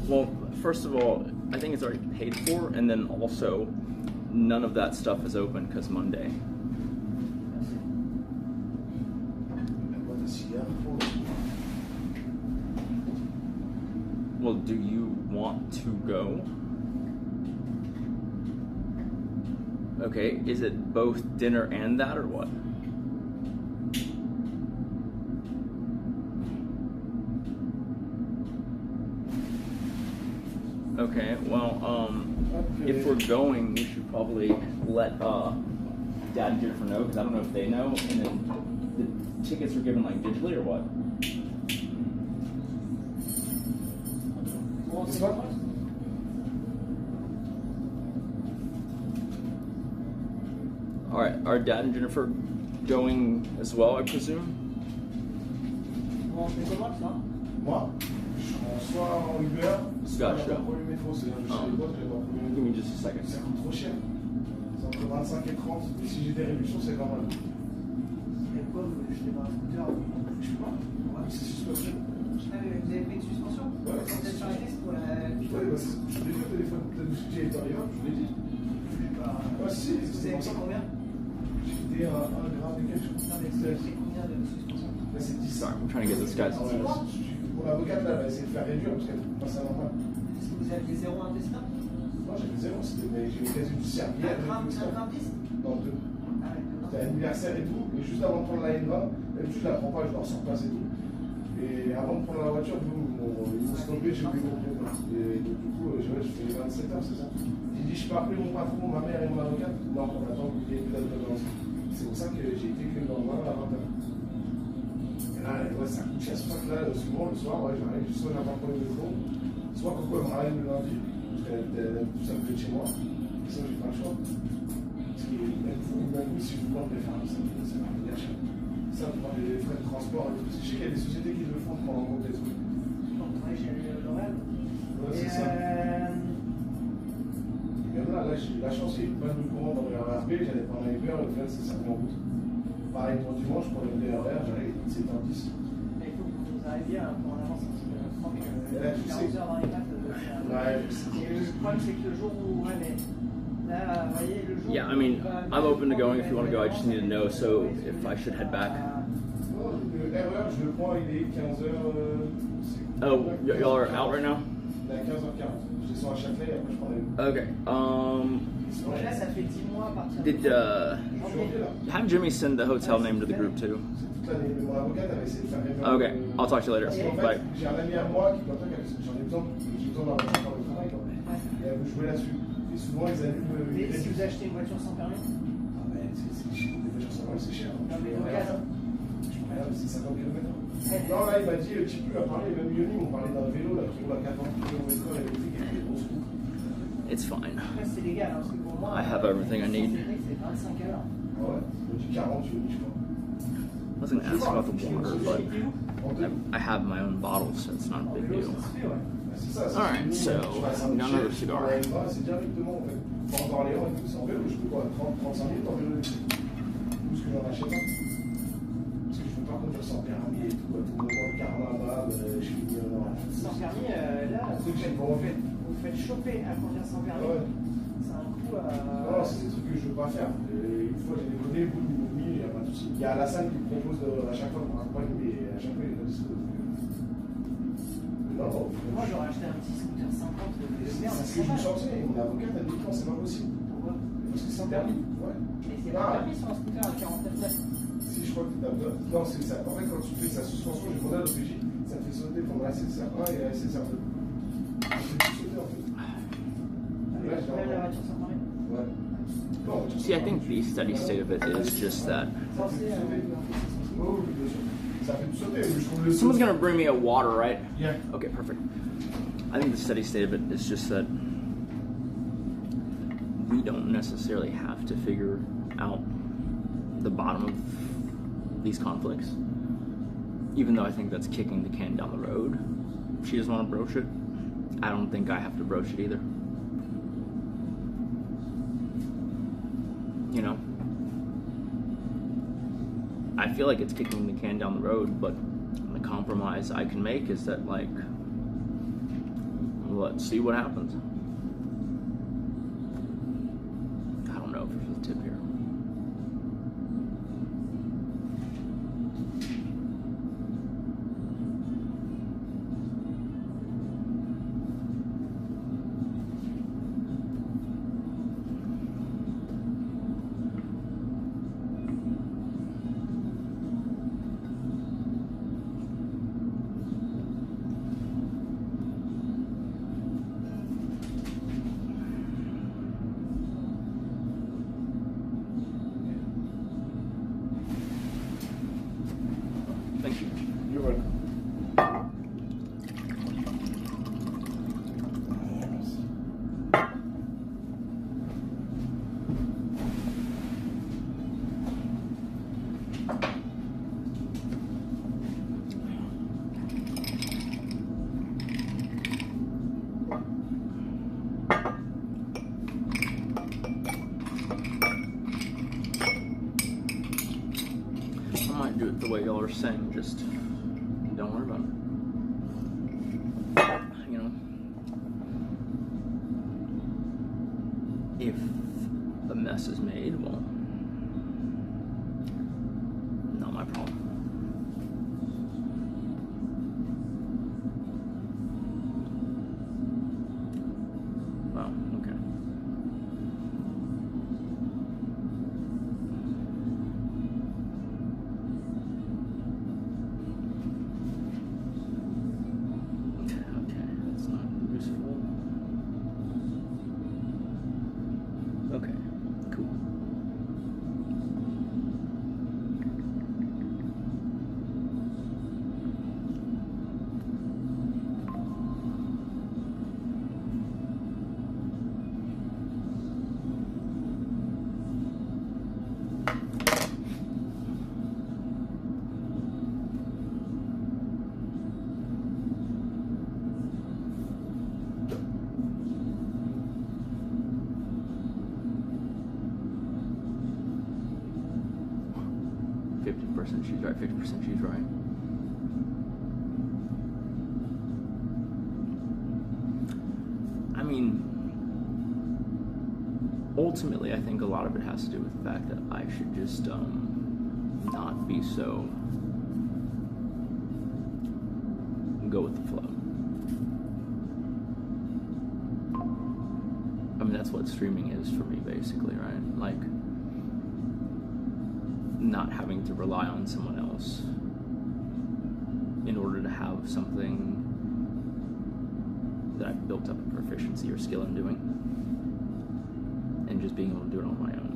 Speaker 1: Well, first of all, I think it's already paid for, and then also, none of that stuff is open because Monday. Well, do you want to go? Okay, is it both dinner and that, or what? Okay, well, if we're going, we should probably let Dad and Jennifer know, because I don't know if they know, and then the tickets are given like digitally or what? Alright, are Dad and Jennifer going as well, I presume?
Speaker 3: Moi, soit en Uber, soit
Speaker 1: Gotcha.
Speaker 3: dans le premier métro, c'est-à-dire que je suis les boîtes, je vais dans le premier
Speaker 1: Give me
Speaker 3: métro.
Speaker 1: just a second.
Speaker 3: Ça coûte trop cher. C'est entre 25 et 30, et si j'ai des réductions, c'est normal.
Speaker 10: Et quoi, vous voulez jeter dans un scooter?
Speaker 3: Je sais pas, ouais, c'est suspension.
Speaker 10: Vous avez pris une suspension?
Speaker 3: Ouais,
Speaker 10: Sans être sur la liste pour la...
Speaker 3: Ouais, bah, je l'ai dit au téléphone, peut-être que j'ai été arrivé, je l'ai dit. Ouais, si,
Speaker 10: Vous
Speaker 3: c'est
Speaker 10: avez
Speaker 3: pour
Speaker 10: pris
Speaker 3: ça.
Speaker 10: combien?
Speaker 3: J'étais à 1 gramme et quelque chose.
Speaker 10: Non, mais vous avez pris combien de suspension?
Speaker 3: Là, c'est 10.
Speaker 1: Sorry, I'm trying to get this guy's.
Speaker 3: Pour l'avocate, là, elle va essayer de faire réduire parce qu'elle trouve pas ça normal.
Speaker 10: Est-ce que vous aviez 0 intestin?
Speaker 3: Moi, j'avais 0, mais j'ai eu quasi du serviette.
Speaker 10: 1 gramme 10?
Speaker 3: Non, 2.
Speaker 10: Ah ouais,
Speaker 3: C'était anniversaire et tout, et juste avant de prendre la N20, d'habitude je la prends pas, je la ressors pas, c'est tout. Et avant de prendre la voiture, ils m'ont stoppé, j'ai oublié mon prénom. Et du coup, je fais les 27 heures, c'est ça. J'ai dit, je peux appeler mon patron, ma mère et mon avocate. Non, on attend qu'il y ait plus d'adresse. C'est pour ça que j'ai été que dans le noir à 20h. Et là, ouais, ça coûte cher ce truc-là, souvent le soir, ouais, j'arrive, soit j'ai pas pour le métro, soit pourquoi elle me ramène le lundi, parce qu'elle tout ça me fait de chez moi, et ça j'ai pas le choix. Parce que même si je vous demande de les faire, ça va venir cher. Ça, pour les frais de transport et tout. Je sais qu'il y a des sociétés qui le font pour prendre en compte les trucs.
Speaker 10: On travaille chez l'Oréal.
Speaker 3: Ouais, c'est ça. Et là, j'ai eu la chance, il y a eu pas de courant dans le RRB, j'allais prendre un Uber, le fait, c'est ça en route. Pareil pour dimanche, pour le DRR, j'arrive, c'est en 10.
Speaker 10: Mais il faut que vous arriviez un peu en avance, parce que je crois que
Speaker 3: Et là, tu sais.
Speaker 10: 11h dans les maths,
Speaker 3: Ouais, je sais.
Speaker 10: et le problème, c'est que le jour où. Ouais, mais là, vous voyez, le jour
Speaker 1: Yeah, I mean, I'm open to going if you want to go. I just need to know so if I should head back.
Speaker 3: Non, le RER, je le prends, il est 15h.
Speaker 1: Oh, y'all are out right now?
Speaker 3: Il est à 15h40. Je descends à Châtelet et après je prends les.
Speaker 1: Okay.
Speaker 10: Donc là, ça fait 10 mois à partir
Speaker 1: Did
Speaker 3: Janvier, là.
Speaker 1: have Jimmy send the hotel name to the group too?
Speaker 3: C'est toute l'année. Mais mon avocate avait essayé de faire référence.
Speaker 1: Okay, I'll talk to you later.
Speaker 3: Parce qu'en
Speaker 1: Bye.
Speaker 3: fait, j'ai un ami à moi qui, comme ça, j'en ai besoin d'argent pour le travail. Quoi. Et elle veut jouer là-dessus. Et souvent, ils allument.
Speaker 10: Mais si vous achetez une voiture sans permis?
Speaker 3: Ah, mais les voitures sans permis, c'est cher.
Speaker 10: Non, mais
Speaker 3: Je
Speaker 10: d'occasion.
Speaker 3: regarde, c'est 50 km. Non, là, il m'a dit, tu peux parler, même Yoni m'ont parlé d'un vélo là, qui roule à 40 km/h électrique et qui est bon scoop.
Speaker 1: It's fine.
Speaker 10: Après, c'est légal, hein, parce que pour moi.
Speaker 1: I have everything I need.
Speaker 10: C'est 25 à l'heure.
Speaker 3: Ah ouais, il m'a dit 40, Yoni, je crois.
Speaker 1: I was gonna ask about the water, but I have my own bottles, so it's not a big deal.
Speaker 3: C'est ça, c'est
Speaker 1: Alright, so we don't have a cigar.
Speaker 3: C'est directement en fait. Enfin, dans Orléans et tout, c'est en vélo, je peux quoi, 30-35 minutes en vélo électrique. Tout ce que j'en achète un. Parce que je veux pas conduire sans permis et tout, tout le monde le karma là, je suis mis en
Speaker 10: Sans permis, là, vous faites choper à conduire sans permis.
Speaker 3: Ouais.
Speaker 10: C'est un coup à.
Speaker 3: Non, c'est des trucs que je veux pas faire. Et une fois j'ai déconné, bout de minuit, il n'y a pas de souci. Il y a Alassane qui me propose à chaque fois de me raccompagner, mais à chaque fois il est pas dispo. Non,
Speaker 10: moi j'aurais acheté un petit scooter 50 de merde.
Speaker 3: C'est ce que je me chantais. Mon avocat m'a dit non, c'est pas possible.
Speaker 10: Pourquoi?
Speaker 3: Parce que c'est un permis. Ouais.
Speaker 10: Mais c'est pas permis sur un scooter à 49 mètres.
Speaker 3: Si, je crois que t'as besoin. Non, c'est ça. En fait, quand tu fais sa suspension, j'ai demandé à l'OPJ, ça te fait sauter pendant la SSR1 et la SSR2. Ça te fait sauter en fait.
Speaker 10: Même la voiture sans permis.
Speaker 3: Ouais. Non,
Speaker 1: See, I think the steady state of it is just that
Speaker 3: ça fait tout sauter, mais je trouve le
Speaker 1: someone's gonna bring me a water, right?
Speaker 3: Yeah.
Speaker 1: Okay, perfect. I think the steady state of it is just that we don't necessarily have to figure out the bottom of these conflicts. Even though I think that's kicking the can down the road. If she doesn't want to broach it, I don't think I have to broach it either. You know? I feel like it's kicking the can down the road, but the compromise I can make is that, like, let's see what happens. I don't know if there's a tip here. what y'all are saying. Just don't worry about it. You know, if a mess is made, well, not my problem. Wow, okay. Okay, that's not useful. Okay, cool. She's right, 50% she's right. I mean, ultimately, I think a lot of it has to do with the fact that I should just not be so go with the flow. I mean, that's what streaming is for me, basically, right? Like, not having to rely on someone else in order to have something that I've built up a proficiency or skill in doing, and just being able to do it on my own.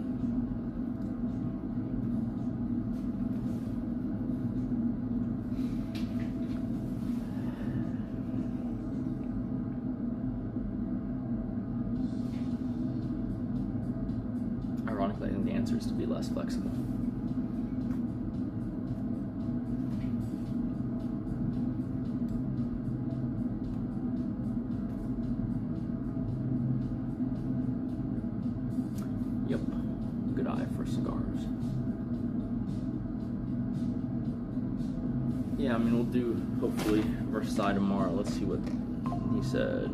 Speaker 1: Ironically, I think the answer is to be less flexible. Yep, good eye for cigars. Yeah, I mean, we'll do, hopefully, Versailles tomorrow. Let's see what he said.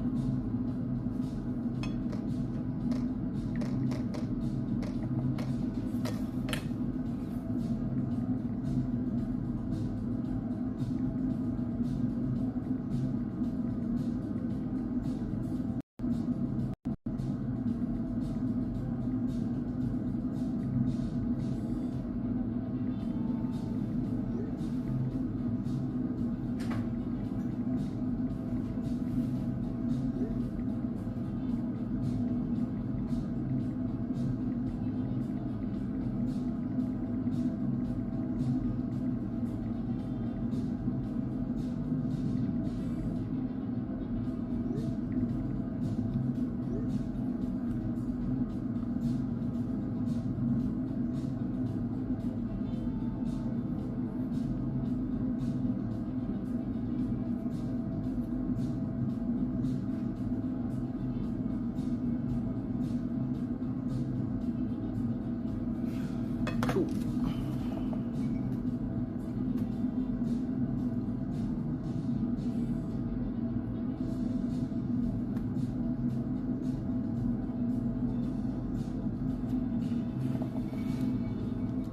Speaker 1: Cool.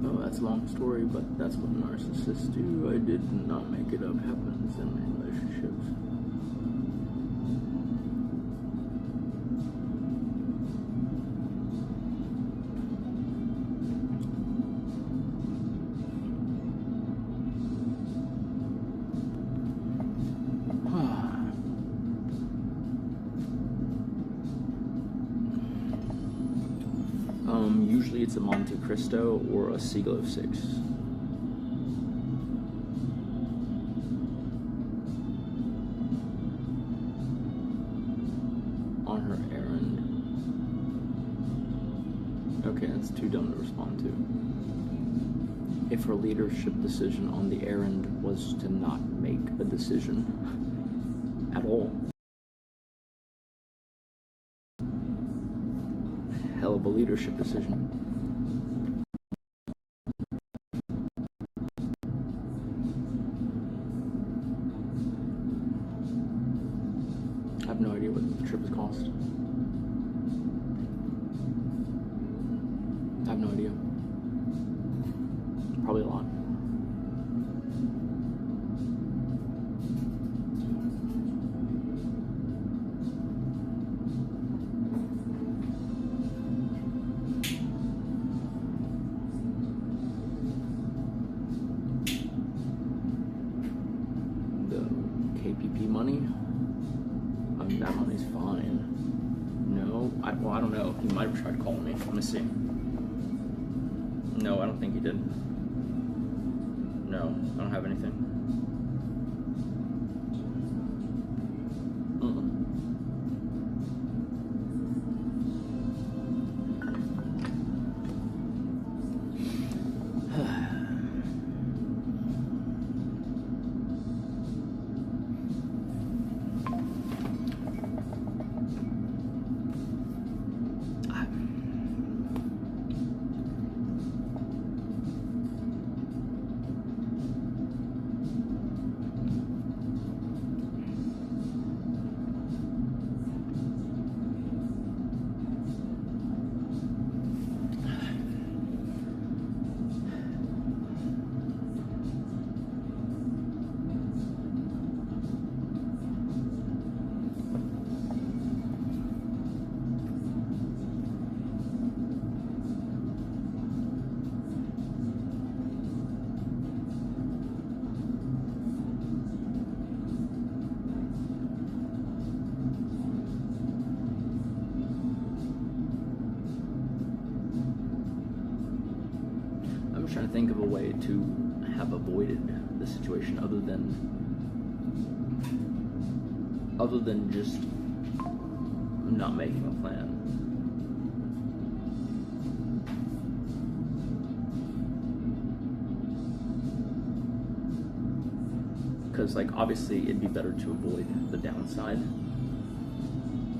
Speaker 1: Oh, that's a long story, but that's what narcissists do. I did not make it up. Happens in relationships. Usually it's a Monte Cristo or a Seagull 06. On her errand. Okay, that's too dumb to respond to. If her leadership decision on the errand was to not make a decision at all. Hell of a leadership decision. have no idea. Probably a lot. The KPP money? I mean, that money's fine. No, I don't know. He might have tried calling me. Let me see. No, I don't think he did. No, I don't have anything. Trying to think of a way to have avoided the situation other than just not making a plan. Because, like, obviously it'd be better to avoid the downside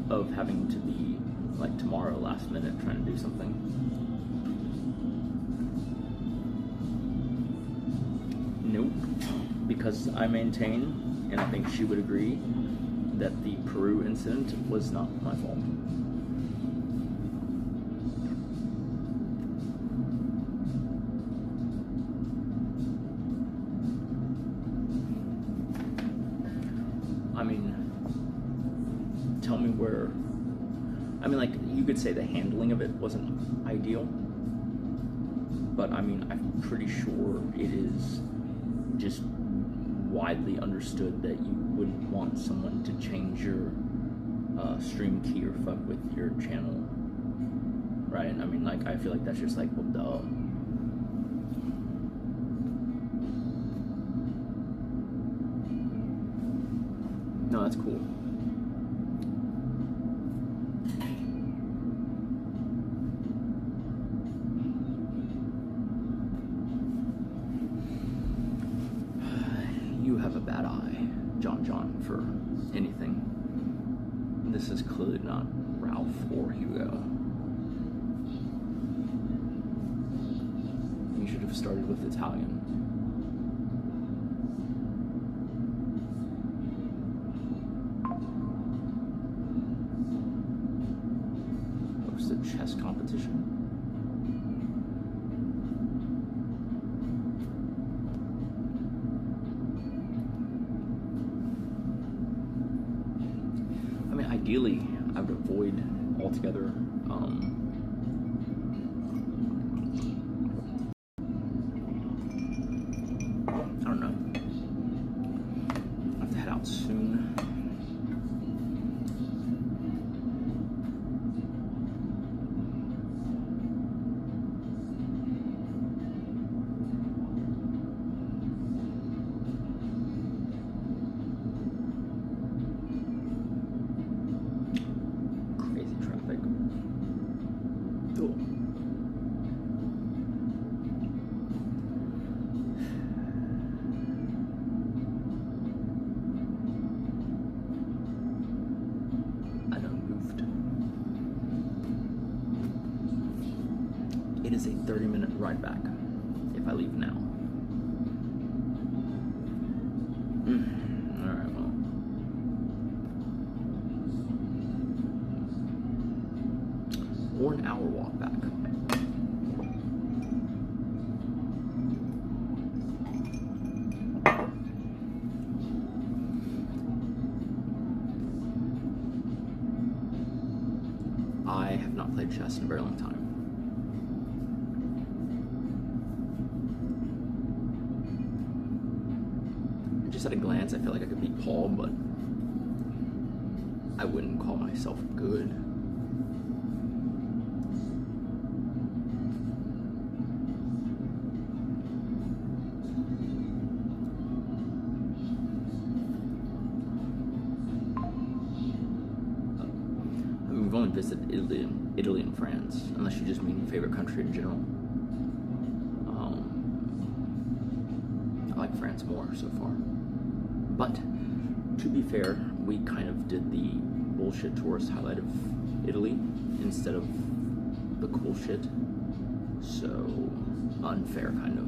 Speaker 1: of having to be, like, tomorrow last minute trying to do something. Nope, because I maintain, and I think she would agree, that the Peru incident was not my fault. I mean, tell me where, I mean, like, you could say the handling of it wasn't ideal, but I mean, I'm pretty sure it is just widely understood that you wouldn't want someone to change your stream key or fuck with your channel, right? I mean, like, I feel like that's just like, well, duh. No, that's cool. You have a bad eye, John, for anything. This is clearly not Ralph or Hugo. You should have started with Italian. Host a chess competition. Ideally, I would avoid altogether. I don't know. I have to head out soon. It is a 30-minute ride back if I leave now. Alright, well. Or an hour walk back. have not played chess in a very long time. Just at a glance, I feel like I could beat Paul, but I wouldn't call myself good. I mean, we've only visited Italy and France, unless you just mean favorite country in general. I like France more so far. But, to be fair, we kind of did the bullshit tourist highlight of Italy instead of the cool shit. So, unfair, kind of.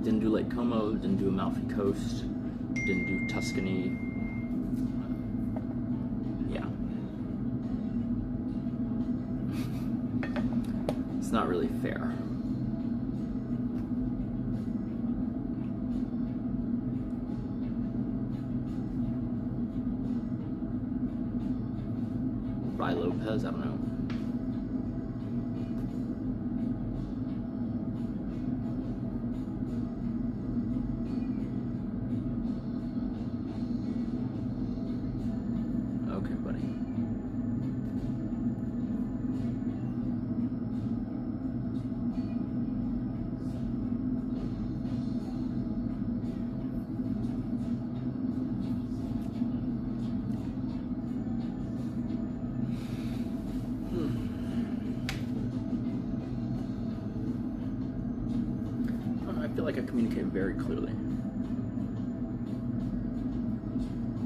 Speaker 1: Didn't do Lake Como, didn't do Amalfi Coast, didn't do Tuscany. Not really fair. Rai Lopez, I don't know. Okay, buddy. I feel like I communicated very clearly.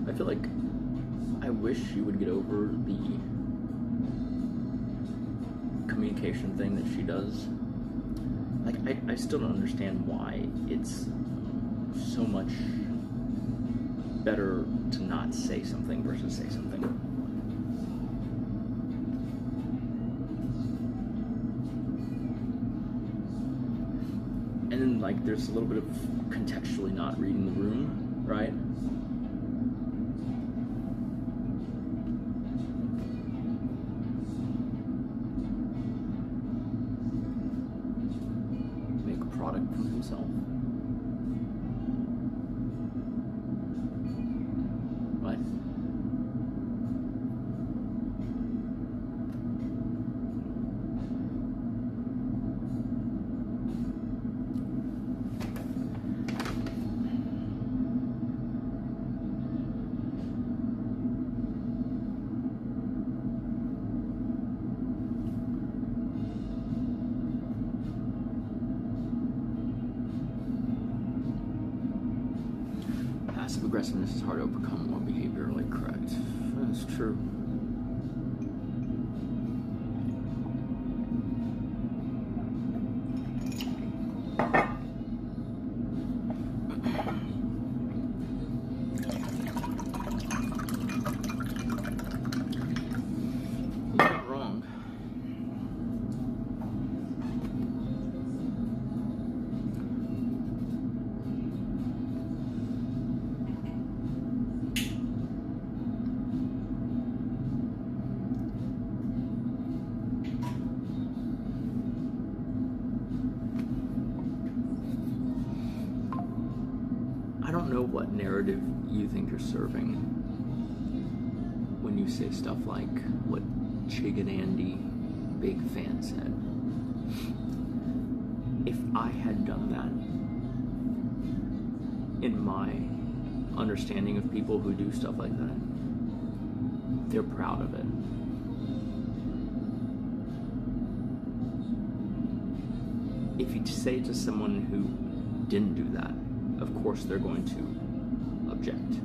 Speaker 1: I feel like I wish she would get over the communication thing that she does. Like, I still don't understand why it's so much better to not say something versus say something. And then, like, there's a little bit of contextually not reading the room, right? Make a product from himself. What? Passive aggressiveness is hard to overcome while behaviorally correct. That's true. He's not wrong. I don't know what narrative you think you're serving when you say stuff like what Chig and Andy, big fan, said. If I had done that, in my understanding of people who do stuff like that, they're proud of it. If you say it to someone who didn't do that, of course they're going to object.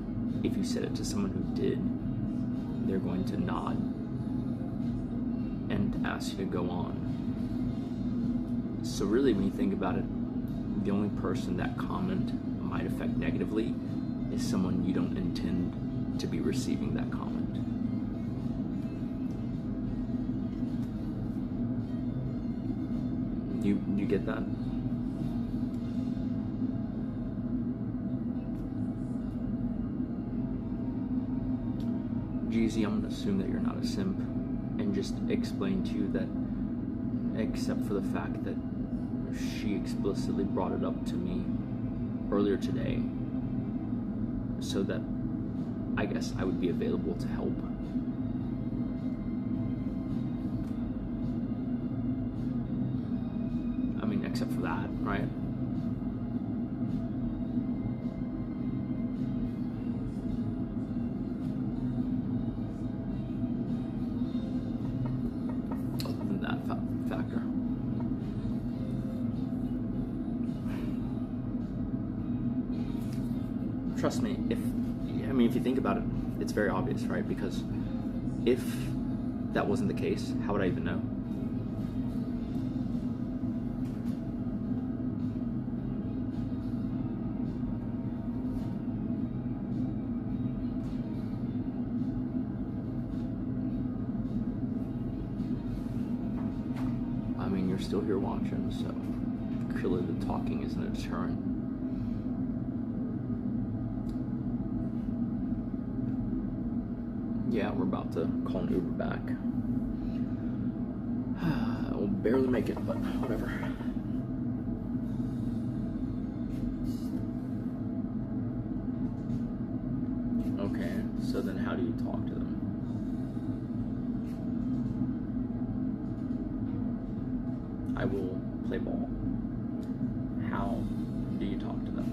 Speaker 1: If you said it to someone who did, they're going to nod and ask you to go on. So really, when you think about it, the only person that comment might affect negatively is someone you don't intend to be receiving that comment. You get that? Jeezy, I'm gonna assume that you're not a simp and just explain to you that, except for the fact that she explicitly brought it up to me earlier today so that I guess I would be available to help. I mean, except for that, right? Other than that factor. Trust me, if you think about it, it's very obvious, right? Because if that wasn't the case, how would I even know? I mean, you're still here watching, so clearly the talking isn't a deterrent. Yeah, we're about to call an Uber back. We'll barely make it, but whatever. Okay, so then how do you talk to them? I will play ball. How do you talk to them?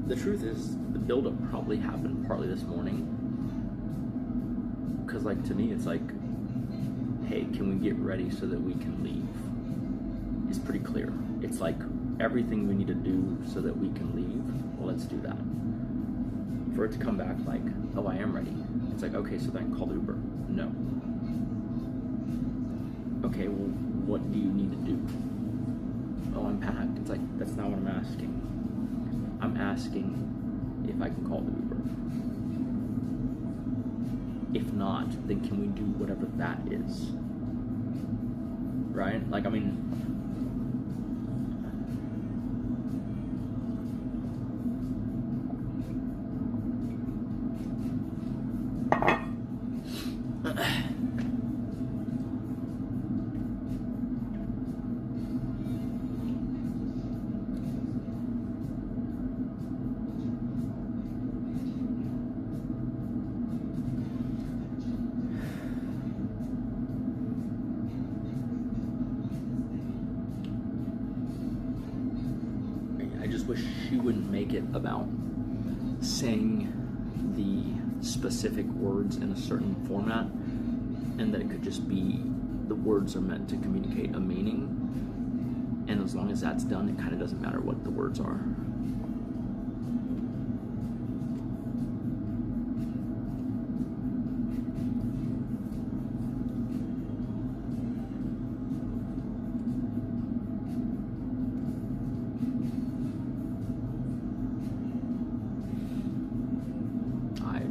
Speaker 1: The truth is, the build-up probably happened partly this morning. Because, like, to me, it's like, hey, can we get ready so that we can leave? It's pretty clear. It's like, everything we need to do so that we can leave, well, let's do that. For it to come back like, oh, I am ready. It's like, okay, so then call Uber. No. Okay, well, what do you need to do? Oh, I'm packed. It's like, that's not what I'm asking. I'm asking if I can call the Uber. If not, then can we do whatever that is? Right? Like, I mean, I just wish she wouldn't make it about saying the specific words in a certain format, and that it could just be the words are meant to communicate a meaning, and as long as that's done, it kind of doesn't matter what the words are.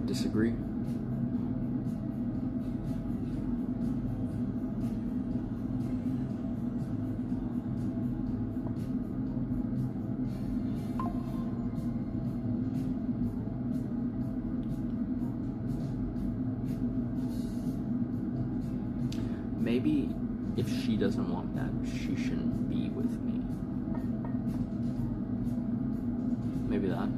Speaker 1: Disagree. Maybe if she doesn't want that, she shouldn't be with me. Maybe that.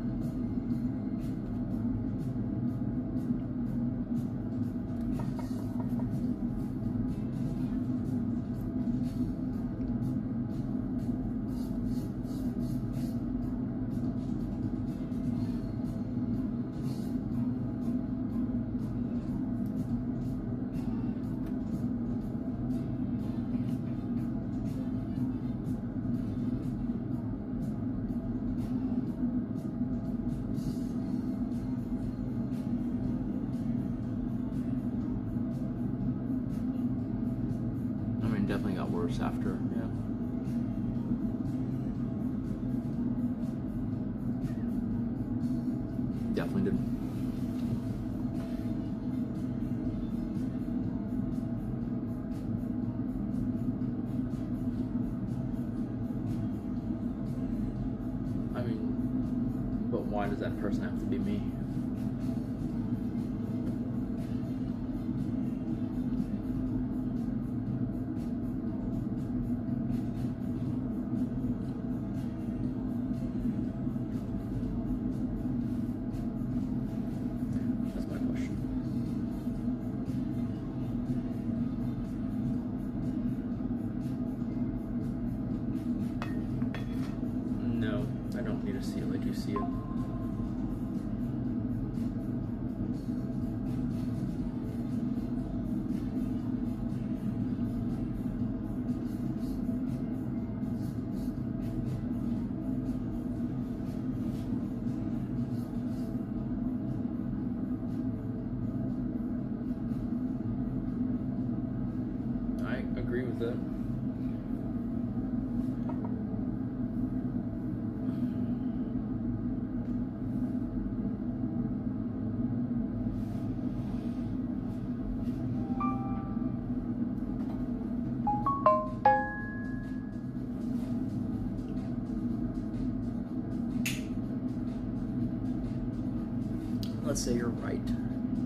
Speaker 1: Definitely got worse after, yeah. Definitely did. I mean, but why does that person have to be me? That's my question. No, I don't need to see it like you see it. I agree with that. Let's say you're right,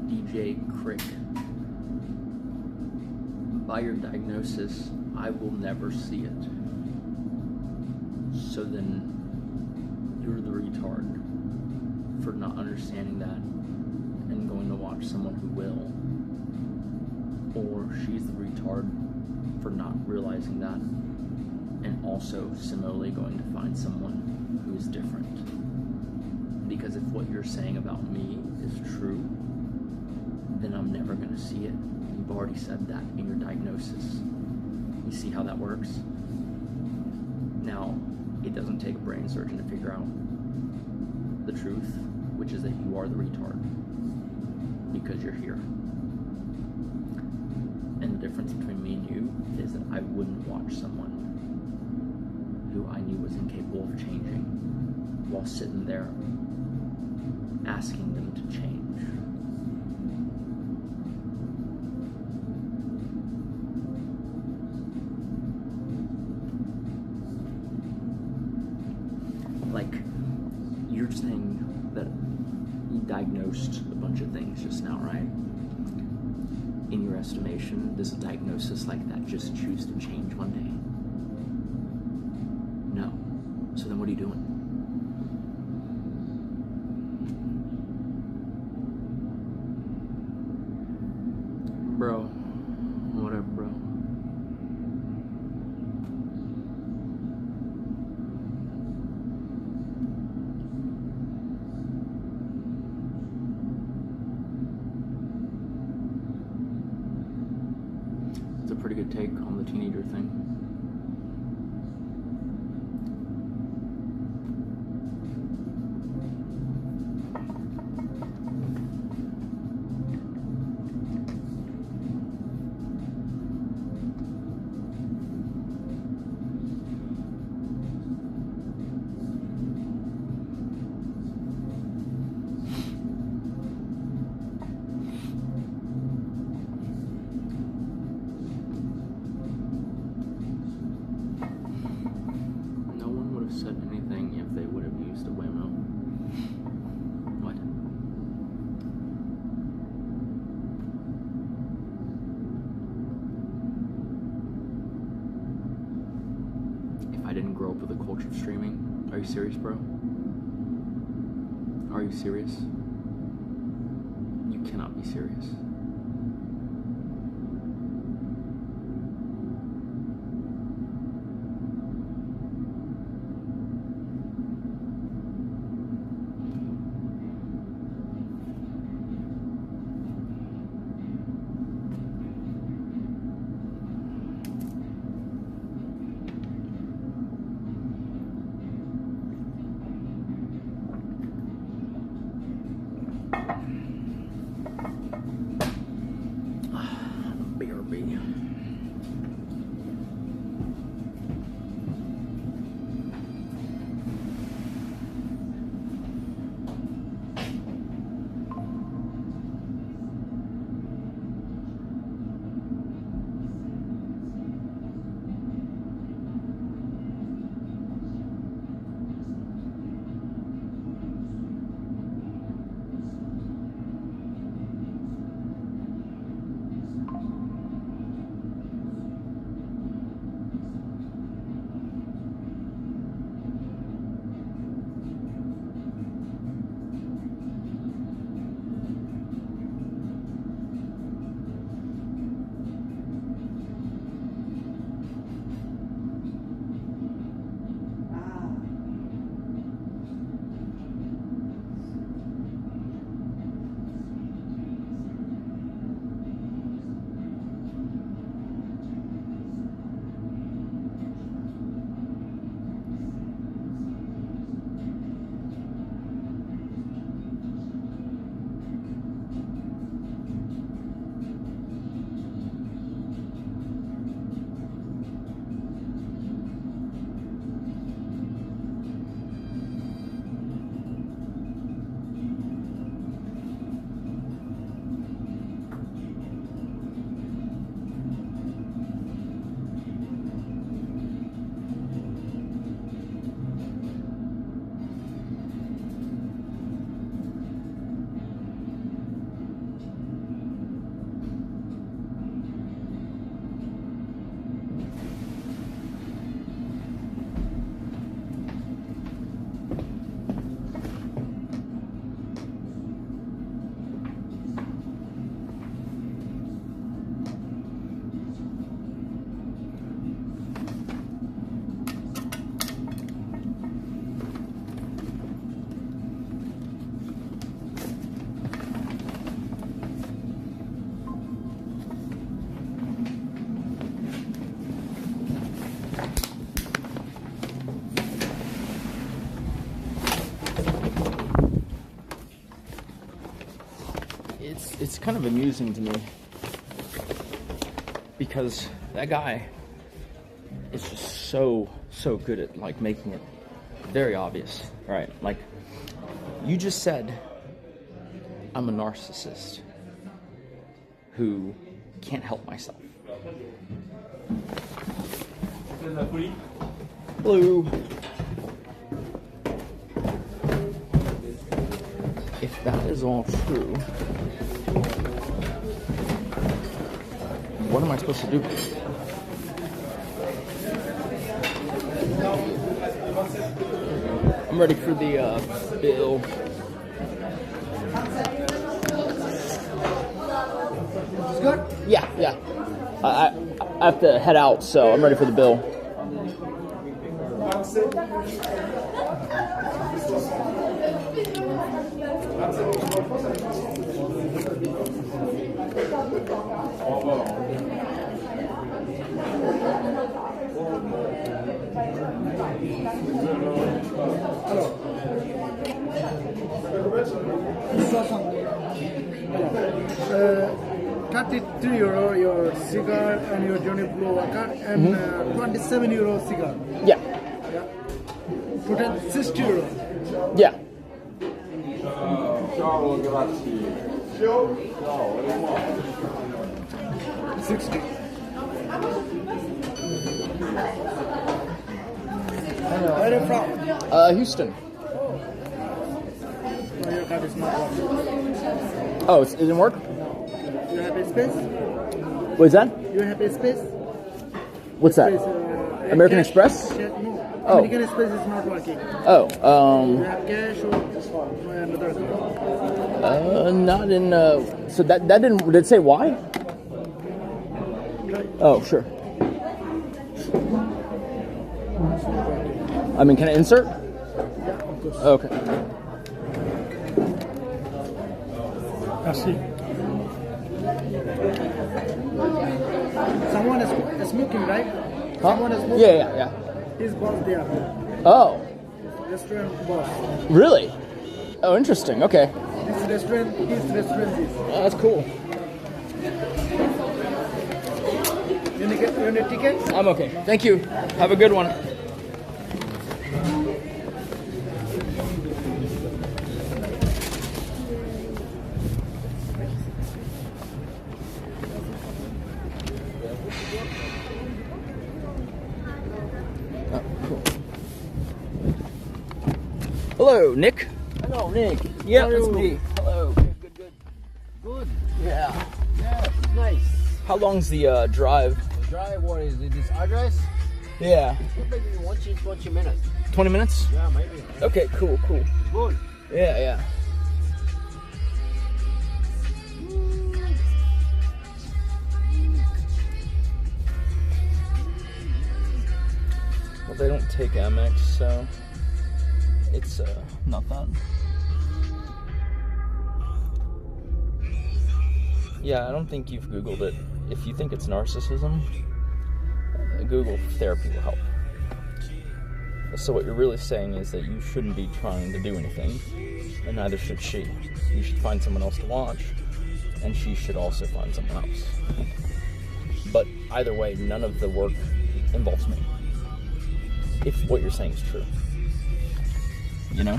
Speaker 1: DJ Crick. By your diagnosis, I will never see it. So then, you're the retard for not understanding that and going to watch someone who will. Or she's the retard for not realizing that and also similarly going to find someone who is different. Because if what you're saying about me is true, then I'm never going to see it. You've already said that in your diagnosis. You see how that works? Now, it doesn't take a brain surgeon to figure out the truth, which is that you are the retard because you're here. And the difference between me and you is that I wouldn't watch someone who I knew was incapable of changing while sitting there asking them to change. Like, you're saying that you diagnosed a bunch of things just now, right? In your estimation, does a diagnosis like that just choose to change one day? No. So then what are you doing? Bro, whatever, bro. It's a pretty good take on the teenager thing. Said anything if they would have used a Waymo. What? If I didn't grow up with a culture of streaming, are you serious, bro? Are you serious? You cannot be serious. BRB. it's kind of amusing to me because that guy is just so good at like making it very obvious, right? Like you just said, I'm a narcissist who can't help myself. Hello. If that is all true, what am I supposed to do? I'm ready for the bill.
Speaker 10: It's good?
Speaker 1: Yeah. I have to head out, so I'm ready for the bill.
Speaker 10: €33 your cigar and your Johnny Blue card and €27 cigar.
Speaker 1: Yeah.
Speaker 10: Total €60.
Speaker 1: Yeah.
Speaker 10: 60. Where are you from?
Speaker 1: Houston.
Speaker 10: Oh, your card is not working.
Speaker 1: Oh, it didn't work?
Speaker 10: You have a space?
Speaker 1: What is that?
Speaker 10: You have a space?
Speaker 1: What's that?
Speaker 10: Space,
Speaker 1: American
Speaker 10: cash?
Speaker 1: Express?
Speaker 10: No.
Speaker 1: Oh.
Speaker 10: American Express is not working.
Speaker 1: Oh,
Speaker 10: You have cash or another card?
Speaker 1: not in, so that didn't, did it say why? Oh, sure. I mean, can I insert?
Speaker 10: Yeah, of course.
Speaker 1: Okay.
Speaker 3: Merci.
Speaker 10: Someone is smoking, right?
Speaker 1: Huh?
Speaker 10: Someone is smoking.
Speaker 1: Yeah.
Speaker 10: His boss there.
Speaker 1: Oh,
Speaker 10: Restaurant boss.
Speaker 1: really? Oh, interesting. Okay.
Speaker 10: His restaurant is.
Speaker 1: Oh, that's cool.
Speaker 10: You need a ticket?
Speaker 1: I'm okay. Thank you. Have a good one. Oh, cool. Hello, Nick.
Speaker 5: Hello, Nick.
Speaker 1: Yeah, that's me. Hello.
Speaker 5: Good.
Speaker 1: Yeah.
Speaker 5: Yeah, nice.
Speaker 1: How long's the drive?
Speaker 5: The drive, what is it? This address?
Speaker 1: Yeah.
Speaker 5: Maybe 20 minutes.
Speaker 1: 20 minutes?
Speaker 5: Yeah, maybe.
Speaker 1: Okay, cool.
Speaker 5: Good.
Speaker 1: Yeah. Well, they don't take Amex, so it's not that. Yeah, I don't think you've Googled it. If you think it's narcissism, Google therapy will help. So what you're really saying is that you shouldn't be trying to do anything, and neither should she. You should find someone else to watch, and she should also find someone else. But either way, none of the work involves me. If what you're saying is true. You know?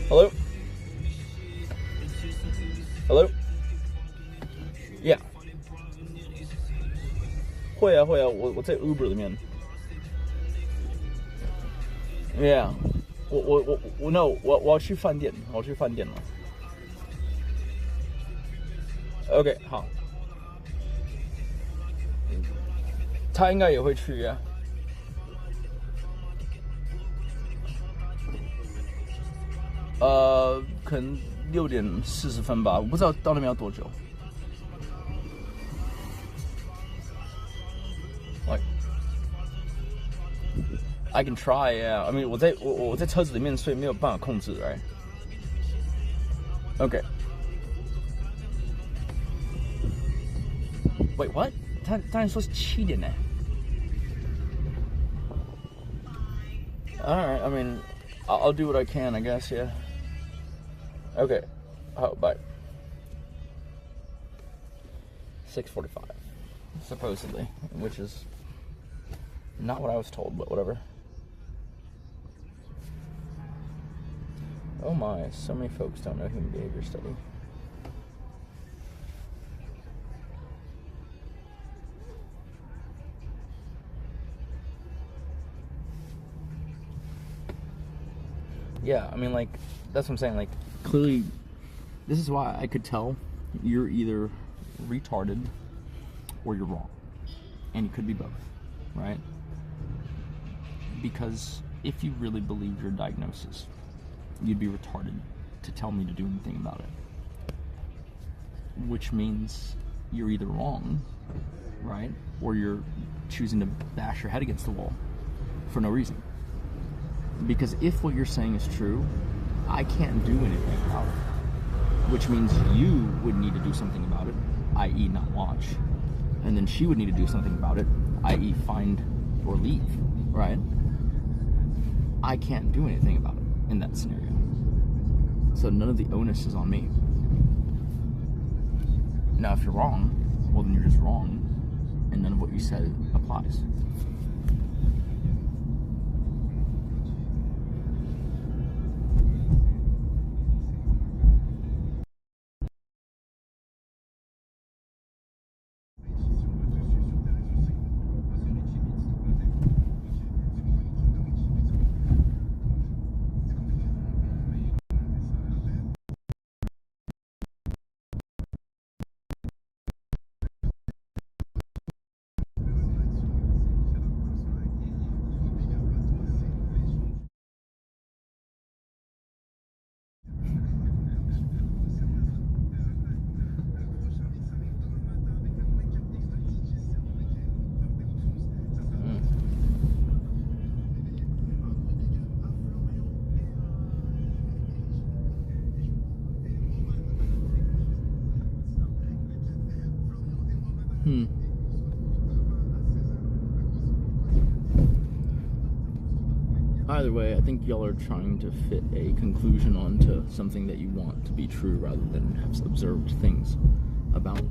Speaker 1: Hello? Hello? Yeah. 会啊，我在 Uber 里面。Yeah， 我要去饭店，我要去饭店了。OK， 好。他应该也会去呀。可能6点40分吧，我不知道到那边要多久。Like, I can try, yeah. I mean, 我在车子里面，所以没有办法控制 ，right? Okay. Wait, what? 他当然说是7点呢。Alright, I mean, I'll do what I can, I guess, yeah. Okay. Oh, bye. 6:45, supposedly, which is not what I was told, but whatever. Oh my, so many folks don't know human behavior study. Yeah, I mean, like, that's what I'm saying, like, clearly, this is why I could tell you're either retarded or you're wrong. And you could be both, right? Because if you really believed your diagnosis, you'd be retarded to tell me to do anything about it. Which means you're either wrong, right? Or you're choosing to bash your head against the wall for no reason. Because if what you're saying is true, I can't do anything about it. Which means you would need to do something about it, i.e. not watch. And then she would need to do something about it, i.e. find or leave, right? I can't do anything about it in that scenario. So none of the onus is on me. Now, if you're wrong, well, then you're just wrong, and none of what you said applies. Either way, I think y'all are trying to fit a conclusion onto something that you want to be true rather than have observed things about.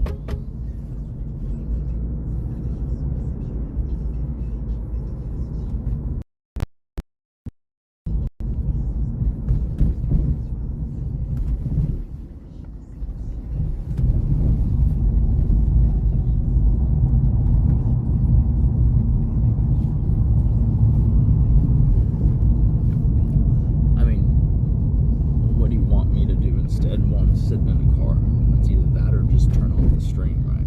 Speaker 1: Sitting in a car. It's either that or just turn off the stream, right?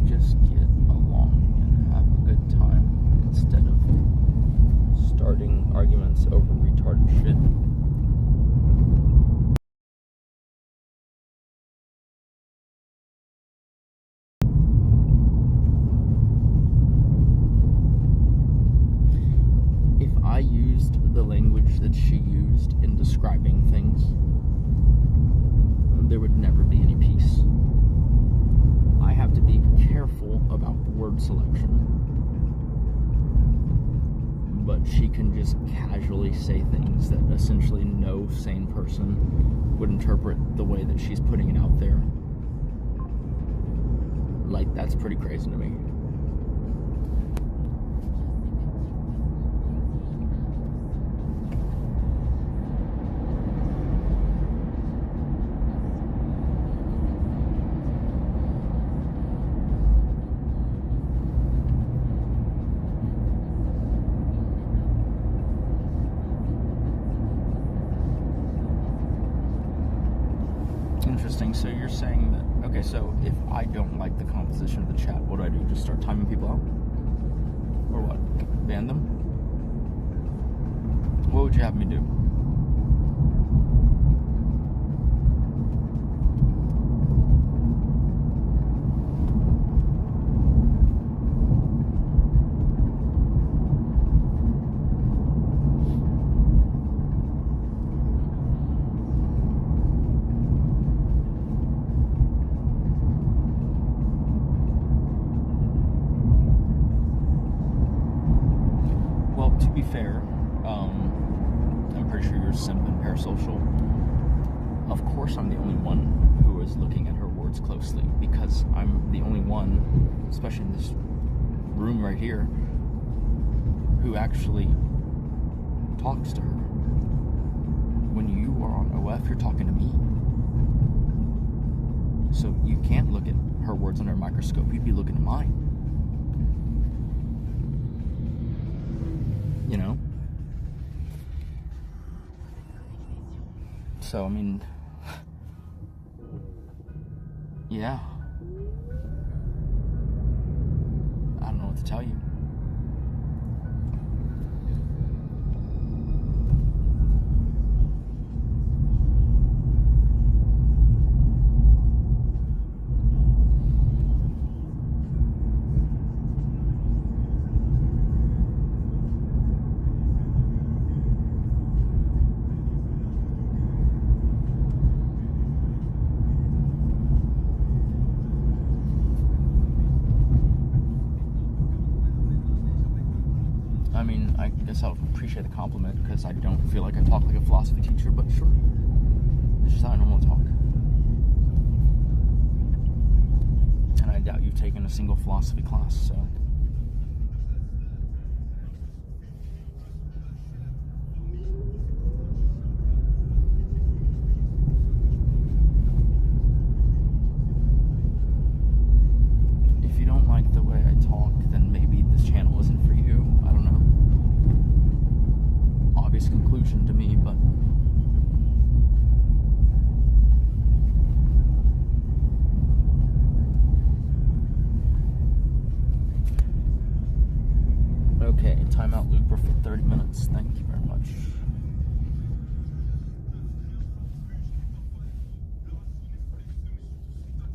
Speaker 1: Just get along and have a good time instead of starting arguments over retarded shit. The language that she used in describing things, there would never be any peace. I have to be careful about word selection, but she can just casually say things that essentially no sane person would interpret the way that she's putting it out there. Like, that's pretty crazy to me. Interesting. So you're saying that, okay, so if I don't like the composition of the chat, what do I do? Just start timing people out? Or what? Ban them? What would you have me do? simp and parasocial. Of course I'm the only one who is looking at her words closely, because I'm the only one, especially in this room right here, who actually talks to her. When you are on OF, you're talking to me. So you can't look at her words under a microscope, you'd be looking at mine. You know? So, I mean, yeah. I don't know what to tell you. I mean, I guess I'll appreciate the compliment, because I don't feel like I talk like a philosophy teacher, but sure. It's just how I normally talk. And I doubt you've taken a single philosophy class, so. If you don't like the way I talk, then maybe this channel isn't for you. I don't know. Obvious conclusion to me, but okay, timeout looper for 30 minutes. Thank you very much.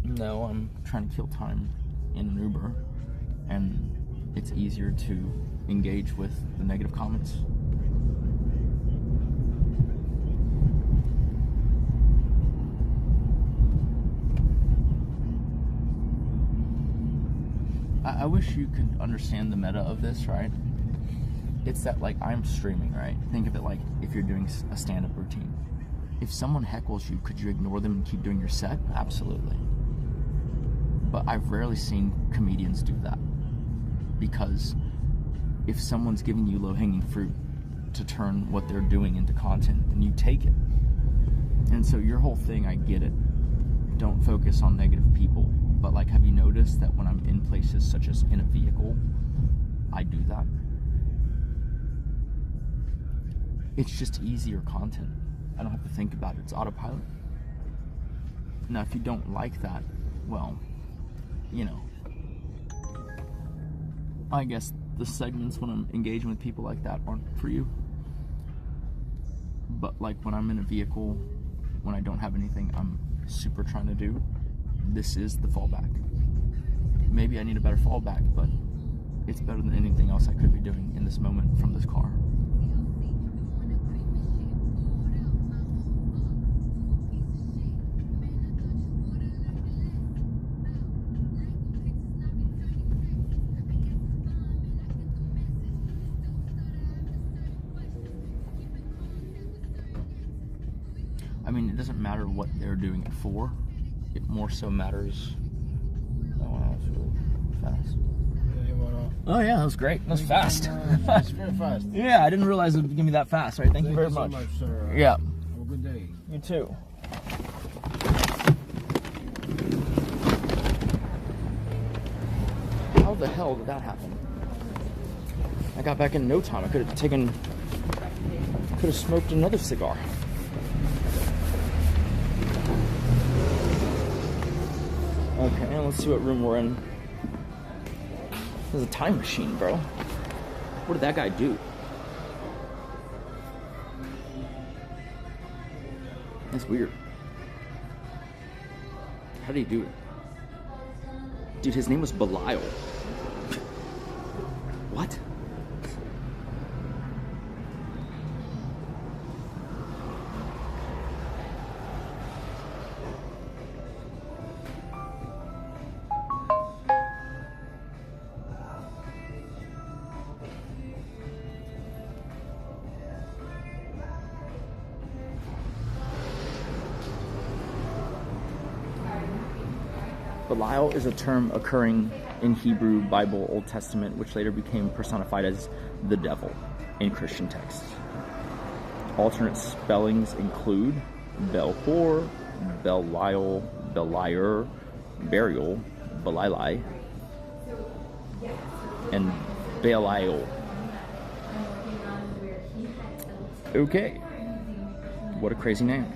Speaker 1: No, I'm trying to kill time in an Uber, and it's easier to engage with the negative comments. I wish you could understand the meta of this, right? It's that, like, I'm streaming, right? Think of it like if you're doing a stand-up routine. If someone heckles you, could you ignore them and keep doing your set? Absolutely. But I've rarely seen comedians do that. Because if someone's giving you low-hanging fruit to turn what they're doing into content, then you take it. And so your whole thing, I get it. Don't focus on negative people. But, like, have you noticed that when I'm in places such as in a vehicle, I do that? It's just easier content. I don't have to think about it. It's autopilot. Now, if you don't like that, well, you know, I guess the segments when I'm engaging with people like that aren't for you. But, like, when I'm in a vehicle, when I don't have anything I'm super trying to do, this is the fallback. Maybe I need a better fallback, but it's better than anything else I could be doing in this moment from this car. I mean, it doesn't matter what they're doing it for. It more so matters. Oh wow, that was really fast. Oh yeah, that was great. That was fast.
Speaker 5: It's very fast.
Speaker 1: Yeah, I didn't realize it would give me that fast. Right, thank you very much.
Speaker 5: So much, sir.
Speaker 1: Yeah.
Speaker 5: Have a good day.
Speaker 1: You too. How the hell did that happen? I got back in no time. I could have smoked another cigar. Okay, let's see what room we're in. There's a time machine, bro. What did that guy do? That's weird. How did he do it? Dude, his name was Belial. What? Belial is a term occurring in Hebrew Bible Old Testament, which later became personified as the devil in Christian texts. Alternate spellings include Belhor, Belial, Beliar, Burial, Belilai, and Belial. Okay. What a crazy name.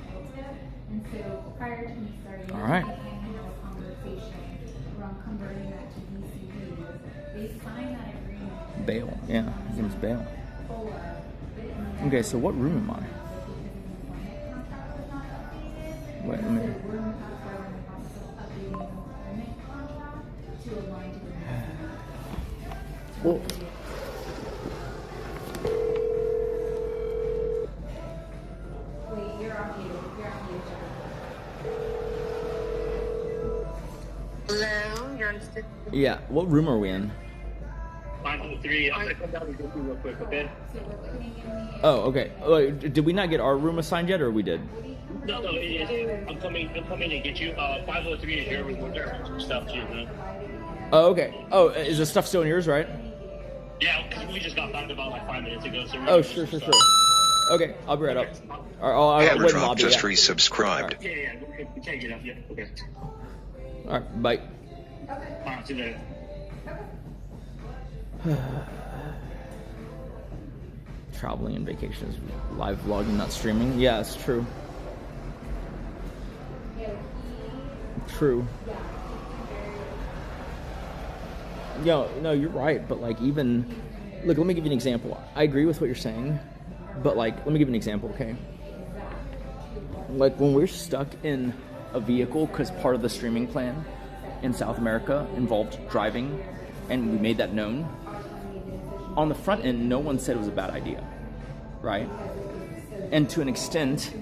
Speaker 1: Alright. Baal. Yeah, his name's Baal. Okay, so what room am I? Wait a minute. Well,
Speaker 12: Hello, you're on
Speaker 1: yeah, what room are we in?
Speaker 2: 503. I'm gonna come down and go through real quick, okay?
Speaker 1: Oh, okay. Did we not get our room assigned yet, or we did?
Speaker 2: No, it is. I'm coming to get you. 503 is your room. There's some stuff too, man.
Speaker 1: Oh, okay. Oh, is the stuff still in yours, right?
Speaker 2: Yeah, because we just got back about like 5 minutes ago. So
Speaker 1: Oh, sure. Okay, I'll be right up. I'll wait in the
Speaker 11: Amouranth
Speaker 1: lobby.
Speaker 11: just
Speaker 1: Yeah.
Speaker 11: resubscribed.
Speaker 2: Yeah. We can't get up yet. Okay.
Speaker 1: All right, bye.
Speaker 2: Alright, see you later.
Speaker 1: Traveling and vacations, live vlogging, not streaming. Yeah, it's true. True. No, you're right. But like, even look, let me give you an example. I agree with what you're saying, but like, let me give you an example, okay? Like when we're stuck in a vehicle because part of the streaming plan in South America involved driving, and we made that known. On the front end, no one said it was a bad idea, right? And to an extent,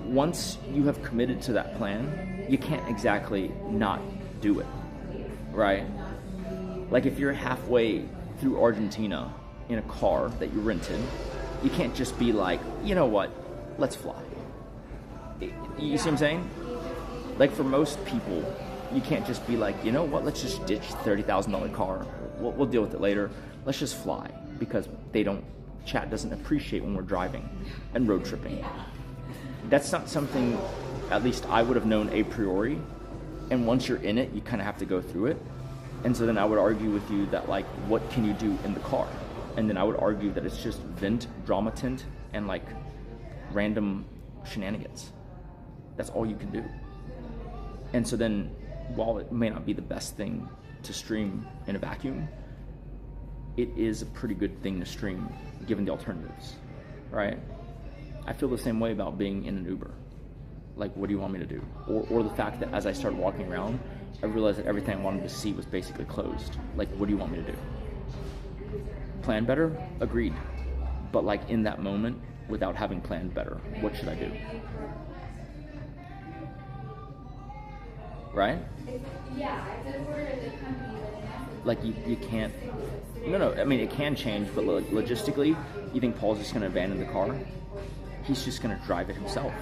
Speaker 1: once you have committed to that plan, you can't exactly not do it, right? Like if you're halfway through Argentina in a car that you rented, you can't just be like, you know what, let's fly. You see what I'm saying? Like for most people, you can't just be like, you know what, let's just ditch $30,000 car. We'll deal with it later. Let's just fly, because chat doesn't appreciate when we're driving and road tripping. That's not something, at least I would have known a priori. And once you're in it, you kind of have to go through it. And so then I would argue with you that like, what can you do in the car? And then I would argue that it's just vent, drama tint, and like random shenanigans. That's all you can do. And so then, while it may not be the best thing to stream in a vacuum, it is a pretty good thing to stream given the alternatives, right? I feel the same way about being in an Uber. Like, what do you want me to do? Or the fact that as I started walking around, I realized that everything I wanted to see was basically closed. Like, what do you want me to do? Plan better? Agreed. But like in that moment, without having planned better, what should I do? Right? Like you can't. No. I mean, it can change, but logistically, you think Paul's just going to abandon the car? He's just going to drive it himself,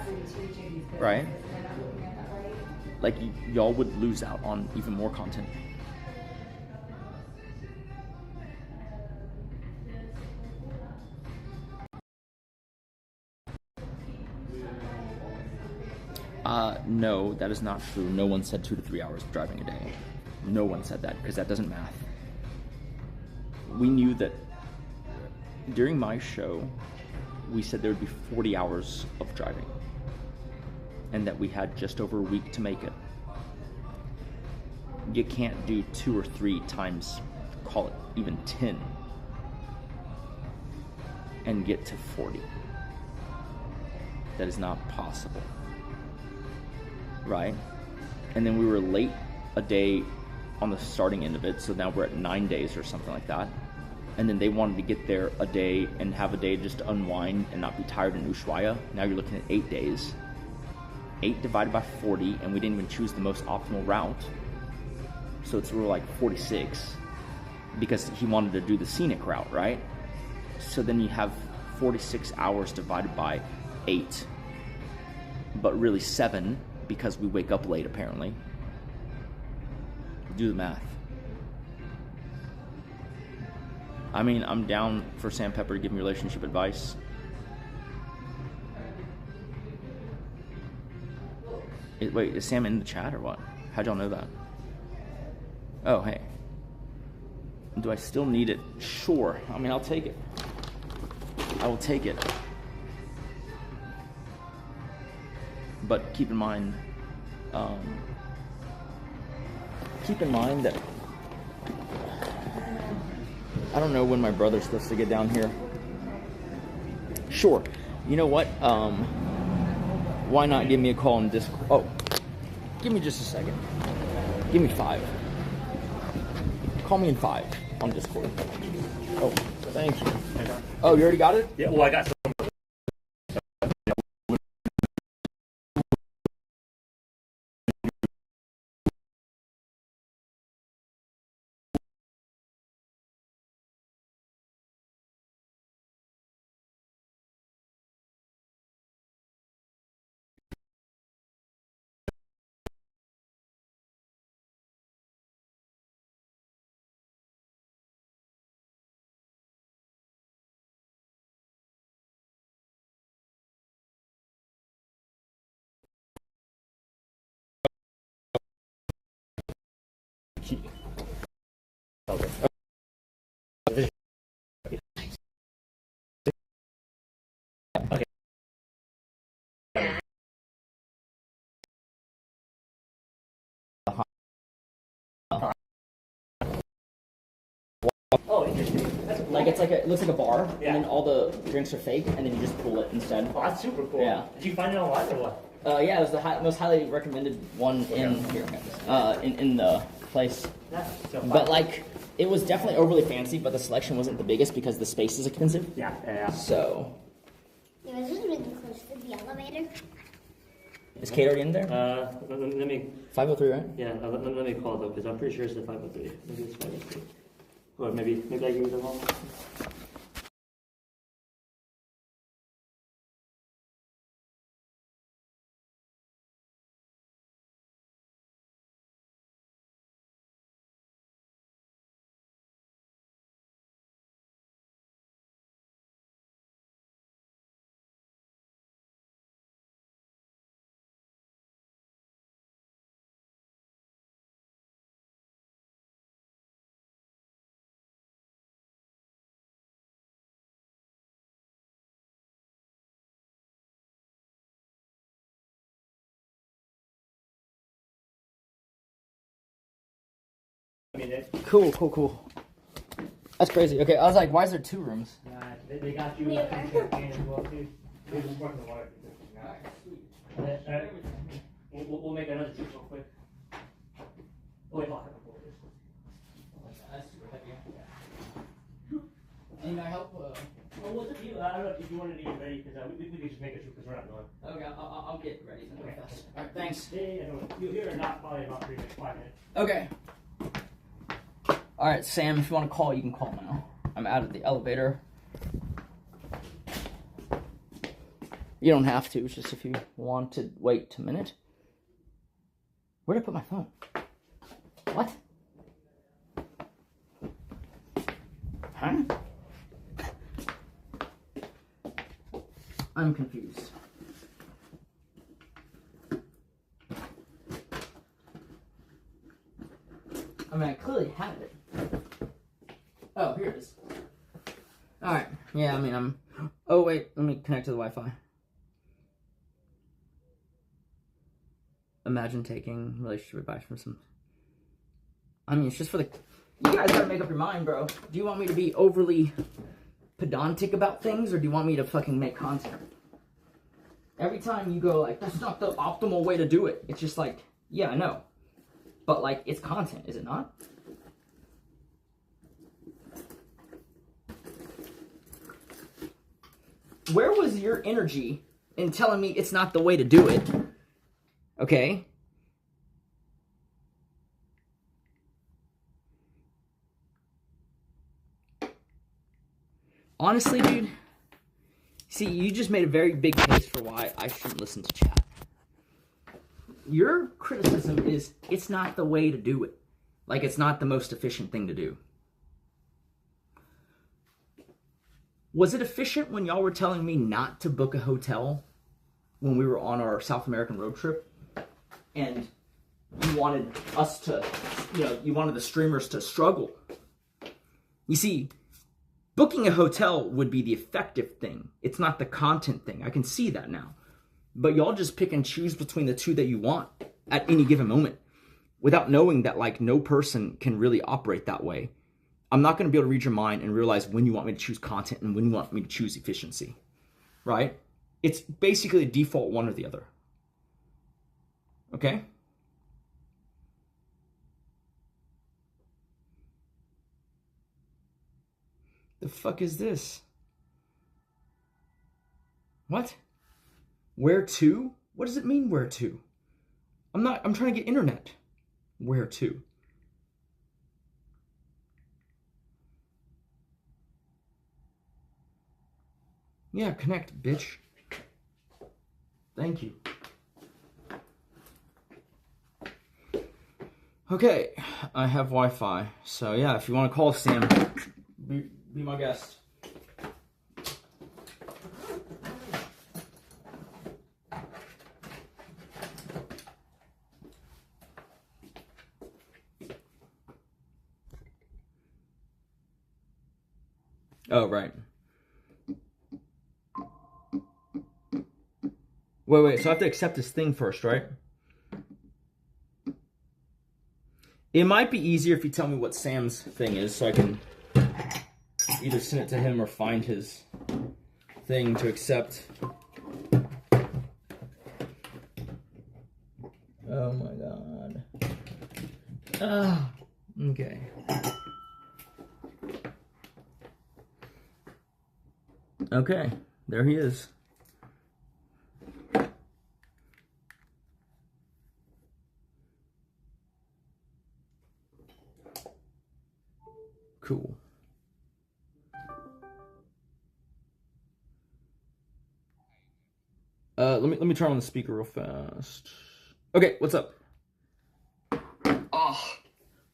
Speaker 1: right? Like y'all would lose out on even more content. No, that is not true. No one said 2 to 3 hours of driving a day. No one said that, because that doesn't math. We knew that during my show, we said there would be 40 hours of driving, and that we had just over a week to make it. You can't do 2 or 3 times, call it even 10, and get to 40. That is not possible. Right? And then we were late a day on the starting end of it, so now we're at 9 days or something like that. And then they wanted to get there a day and have a day just to unwind and not be tired in Ushuaia. Now you're looking at 8 days. 8 divided by 40, and we didn't even choose the most optimal route. So we're like 46, because he wanted to do the scenic route, right? So then you have 46 hours divided by 8, but really 7, because we wake up late apparently. Do the math. I mean, I'm down for Sam Pepper to give me relationship advice. Wait, is Sam in the chat or what? How'd y'all know that? Oh, hey. Do I still need it? Sure. I mean, I'll take it. I will take it. But keep in mind that I don't know when my brother's supposed to get down here. Sure. You know what? Why not give me a call on Discord? Oh, give me just a second. Give me 5. Call me in 5 on Discord. Oh, thank you. Oh, you already got it?
Speaker 2: Yeah, well, I got some. Okay. Okay. Oh, interesting. That's cool.
Speaker 1: Like it looks like a bar,
Speaker 2: Yeah.
Speaker 1: and then all the drinks are fake, and then you just pull it instead.
Speaker 2: Oh, that's super cool.
Speaker 1: Yeah.
Speaker 2: Did you find it online or what?
Speaker 1: Yeah, it was the most highly recommended one in the place.
Speaker 2: That's so fun.
Speaker 1: But like, it was definitely overly fancy, but the selection wasn't the biggest because the space is expensive.
Speaker 2: Yeah.
Speaker 1: So.
Speaker 13: Yeah, this is really close to the elevator.
Speaker 1: Is Kate already in there?
Speaker 2: Let me.
Speaker 1: 503, right?
Speaker 2: Yeah, let me call though, because I'm pretty sure it's the 503. Maybe it's 503. Or maybe I give you the wrong.
Speaker 1: Cool. That's crazy. Okay, I was like, why is there 2 rooms?
Speaker 2: They got you a champagne as well too. They just work the water. We'll make another trip real quick. Oh wait, hold on.
Speaker 1: That's super heavy. Can I help?
Speaker 2: Well, what's up to you? I don't know if you wanted to get ready because we could just make a trip because we're not going.
Speaker 1: Okay, I'll get ready.
Speaker 2: Okay.
Speaker 1: All right, thanks.
Speaker 2: Yeah. You're not probably about 3 minutes, 5 minutes.
Speaker 1: Okay. All right, Sam, if you want to call, you can call now. I'm out of the elevator. You don't have to, it's just if you want to wait a minute. Where'd I put my phone? What? Huh? I'm confused. I mean, I clearly have it. Oh, here it is. Alright. Yeah, I mean, I'm... Oh, wait. Let me connect to the Wi-Fi. Imagine taking relationship advice from some... I mean, it's just for the... You guys gotta make up your mind, bro. Do you want me to be overly pedantic about things, or do you want me to fucking make content? Every time you go like, that's not the optimal way to do it, it's just like, yeah, I know. But like, it's content, is it not? Where was your energy in telling me it's not the way to do it? Okay? Honestly, dude, see, you just made a very big case for why I shouldn't listen to chat. Your criticism is, it's not the way to do it. Like, it's not the most efficient thing to do. Was it efficient when y'all were telling me not to book a hotel when we were on our South American road trip? And you wanted us to, you wanted the streamers to struggle. You see, booking a hotel would be the effective thing. It's not the content thing. I can see that now. But y'all just pick and choose between the two that you want at any given moment without knowing that, like, no person can really operate that way. I'm not going to be able to read your mind and realize when you want me to choose content and when you want me to choose efficiency, right? It's basically a default one or the other. Okay? The fuck is this? What? Where to? What does it mean, where to? I'm trying to get internet. Where to? Yeah, connect, bitch. Thank you. Okay, I have Wi-Fi. So yeah, if you want to call Sam, be my guest. Oh, right. Wait, so I have to accept this thing first, right? It might be easier if you tell me what Sam's thing is, so I can either send it to him or find his thing to accept. Oh my god. Ah, okay. Okay, there he is. Cool. Let me turn on the speaker real fast. Okay, what's up?
Speaker 14: Oh,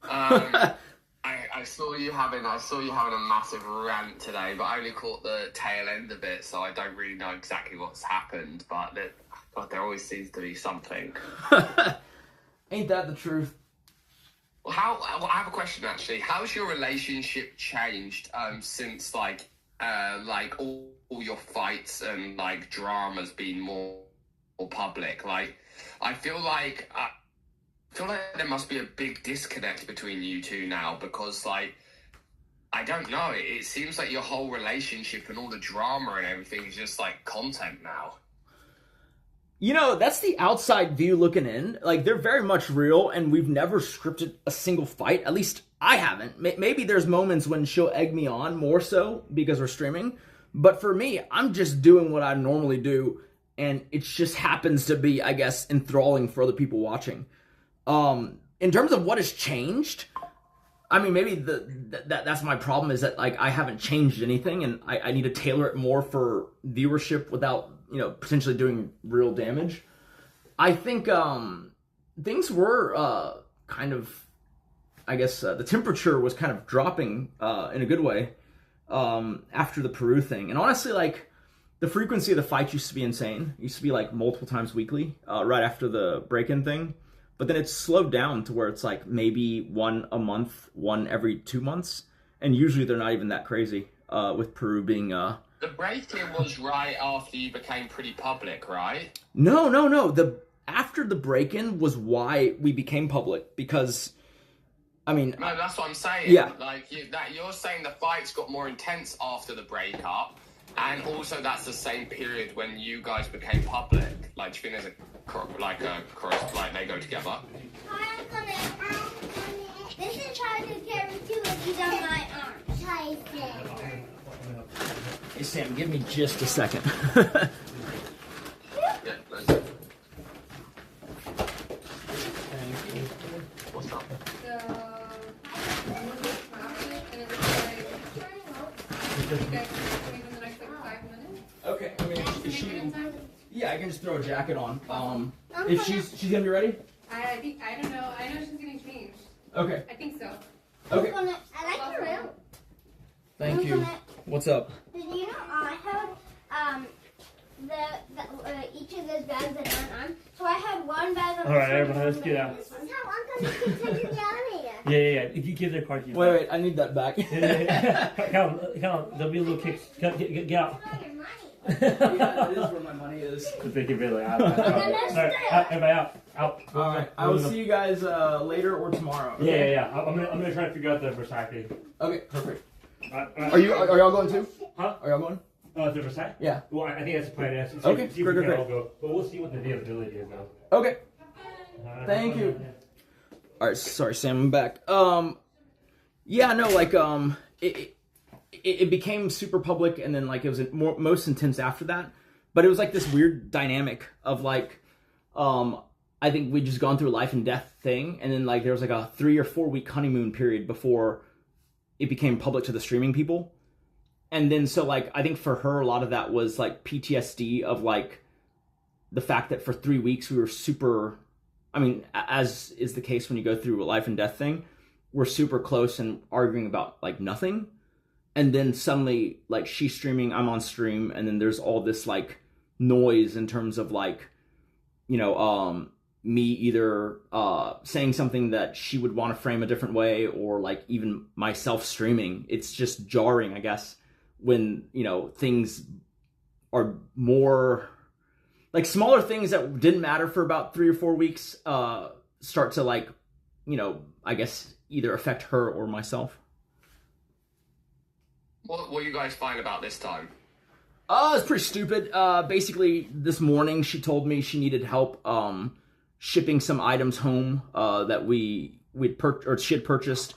Speaker 14: I saw you having a massive rant today, but I only caught the tail end of it, so I don't really know exactly what's happened. But there always seems to be something.
Speaker 1: Ain't that the truth?
Speaker 14: Well, I have a question actually. How's your relationship changed since all your fights and like dramas being more public? Like, I feel like there must be a big disconnect between you two now, because like, I don't know, it seems like your whole relationship and all the drama and everything is just like content now.
Speaker 1: You know, that's the outside view looking in. Like, they're very much real, and we've never scripted a single fight. At least I haven't. Maybe there's moments when she'll egg me on more so because we're streaming. But for me, I'm just doing what I normally do, and it just happens to be, I guess, enthralling for other people watching. In terms of what has changed, I mean, maybe that's my problem, is that like I haven't changed anything, and I need to tailor it more for viewership without, potentially doing real damage. I think things were kind of, I guess, the temperature was kind of dropping in a good way after the Peru thing. And honestly, like, the frequency of the fights used to be insane. It used to be like multiple times weekly right after the break-in thing. But then it's slowed down to where it's like maybe one a month, one every 2 months. And usually they're not even that crazy, with Peru being...
Speaker 14: The break-in was right after you became pretty public, right?
Speaker 1: No. After the break-in was why we became public, because, I mean...
Speaker 14: No, that's what I'm saying.
Speaker 1: Yeah.
Speaker 14: Like, you're saying the fights got more intense after the breakup, and also that's the same period when you guys became public. Like, do you think there's they go together?
Speaker 13: This is trying to carry two of these on my arm. Try
Speaker 1: Hey, Sam, give me just a second.
Speaker 14: What's up?
Speaker 1: Okay, I mean, is she... Yeah, I can just throw a jacket on. If she's gonna be ready?
Speaker 6: I don't know. I know she's getting changed.
Speaker 1: Okay.
Speaker 6: I think so.
Speaker 1: Okay.
Speaker 13: I like your room.
Speaker 1: Thank you. What's up?
Speaker 13: Did you know I have each of those bags that aren't on? So I had one bag on.
Speaker 2: All right, everybody, let's get out.
Speaker 13: That's how Uncle keeps taking the elevator.
Speaker 2: Yeah. You give their car keys.
Speaker 1: Wait, I need that back.
Speaker 2: Count. There'll be a little kicks. Get out.
Speaker 1: That is where my money is.
Speaker 2: They can be like, all right, everybody out.
Speaker 1: All right, I will see you guys later or tomorrow. Okay?
Speaker 2: Yeah. I'm gonna try to figure out the Versailles.
Speaker 1: Okay, perfect.
Speaker 2: Are
Speaker 1: y'all going too?
Speaker 2: Huh?
Speaker 1: Are y'all going?
Speaker 2: The Versailles?
Speaker 1: Yeah.
Speaker 2: Well, I think that's the plan.
Speaker 1: Okay,
Speaker 2: see if we can all go. But we'll see what the availability is now.
Speaker 1: Okay. Thank you. All right, sorry, Sam, I'm back. Yeah, no, like, it became super public, and then like it was most intense after that. But it was like this weird dynamic of like, I think we just gone through a life and death thing, and then like there was like a 3 or 4 week honeymoon period before it became public to the streaming people. And then so like I think for her a lot of that was like PTSD of like the fact that for 3 weeks we were super, I mean, as is the case when you go through a life and death thing, we're super close and arguing about like nothing. And then suddenly like she's streaming, I'm on stream, and then there's all this like noise in terms of like, you know, me either saying something that she would want to frame a different way, or like even myself streaming. It's just jarring, I guess, when, you know, things are more like smaller things that didn't matter for about 3 or 4 weeks start to like, you know, I guess either affect her or myself.
Speaker 14: What you guys find about this time?
Speaker 1: It's pretty stupid. Basically, this morning she told me she needed help shipping some items home that she had purchased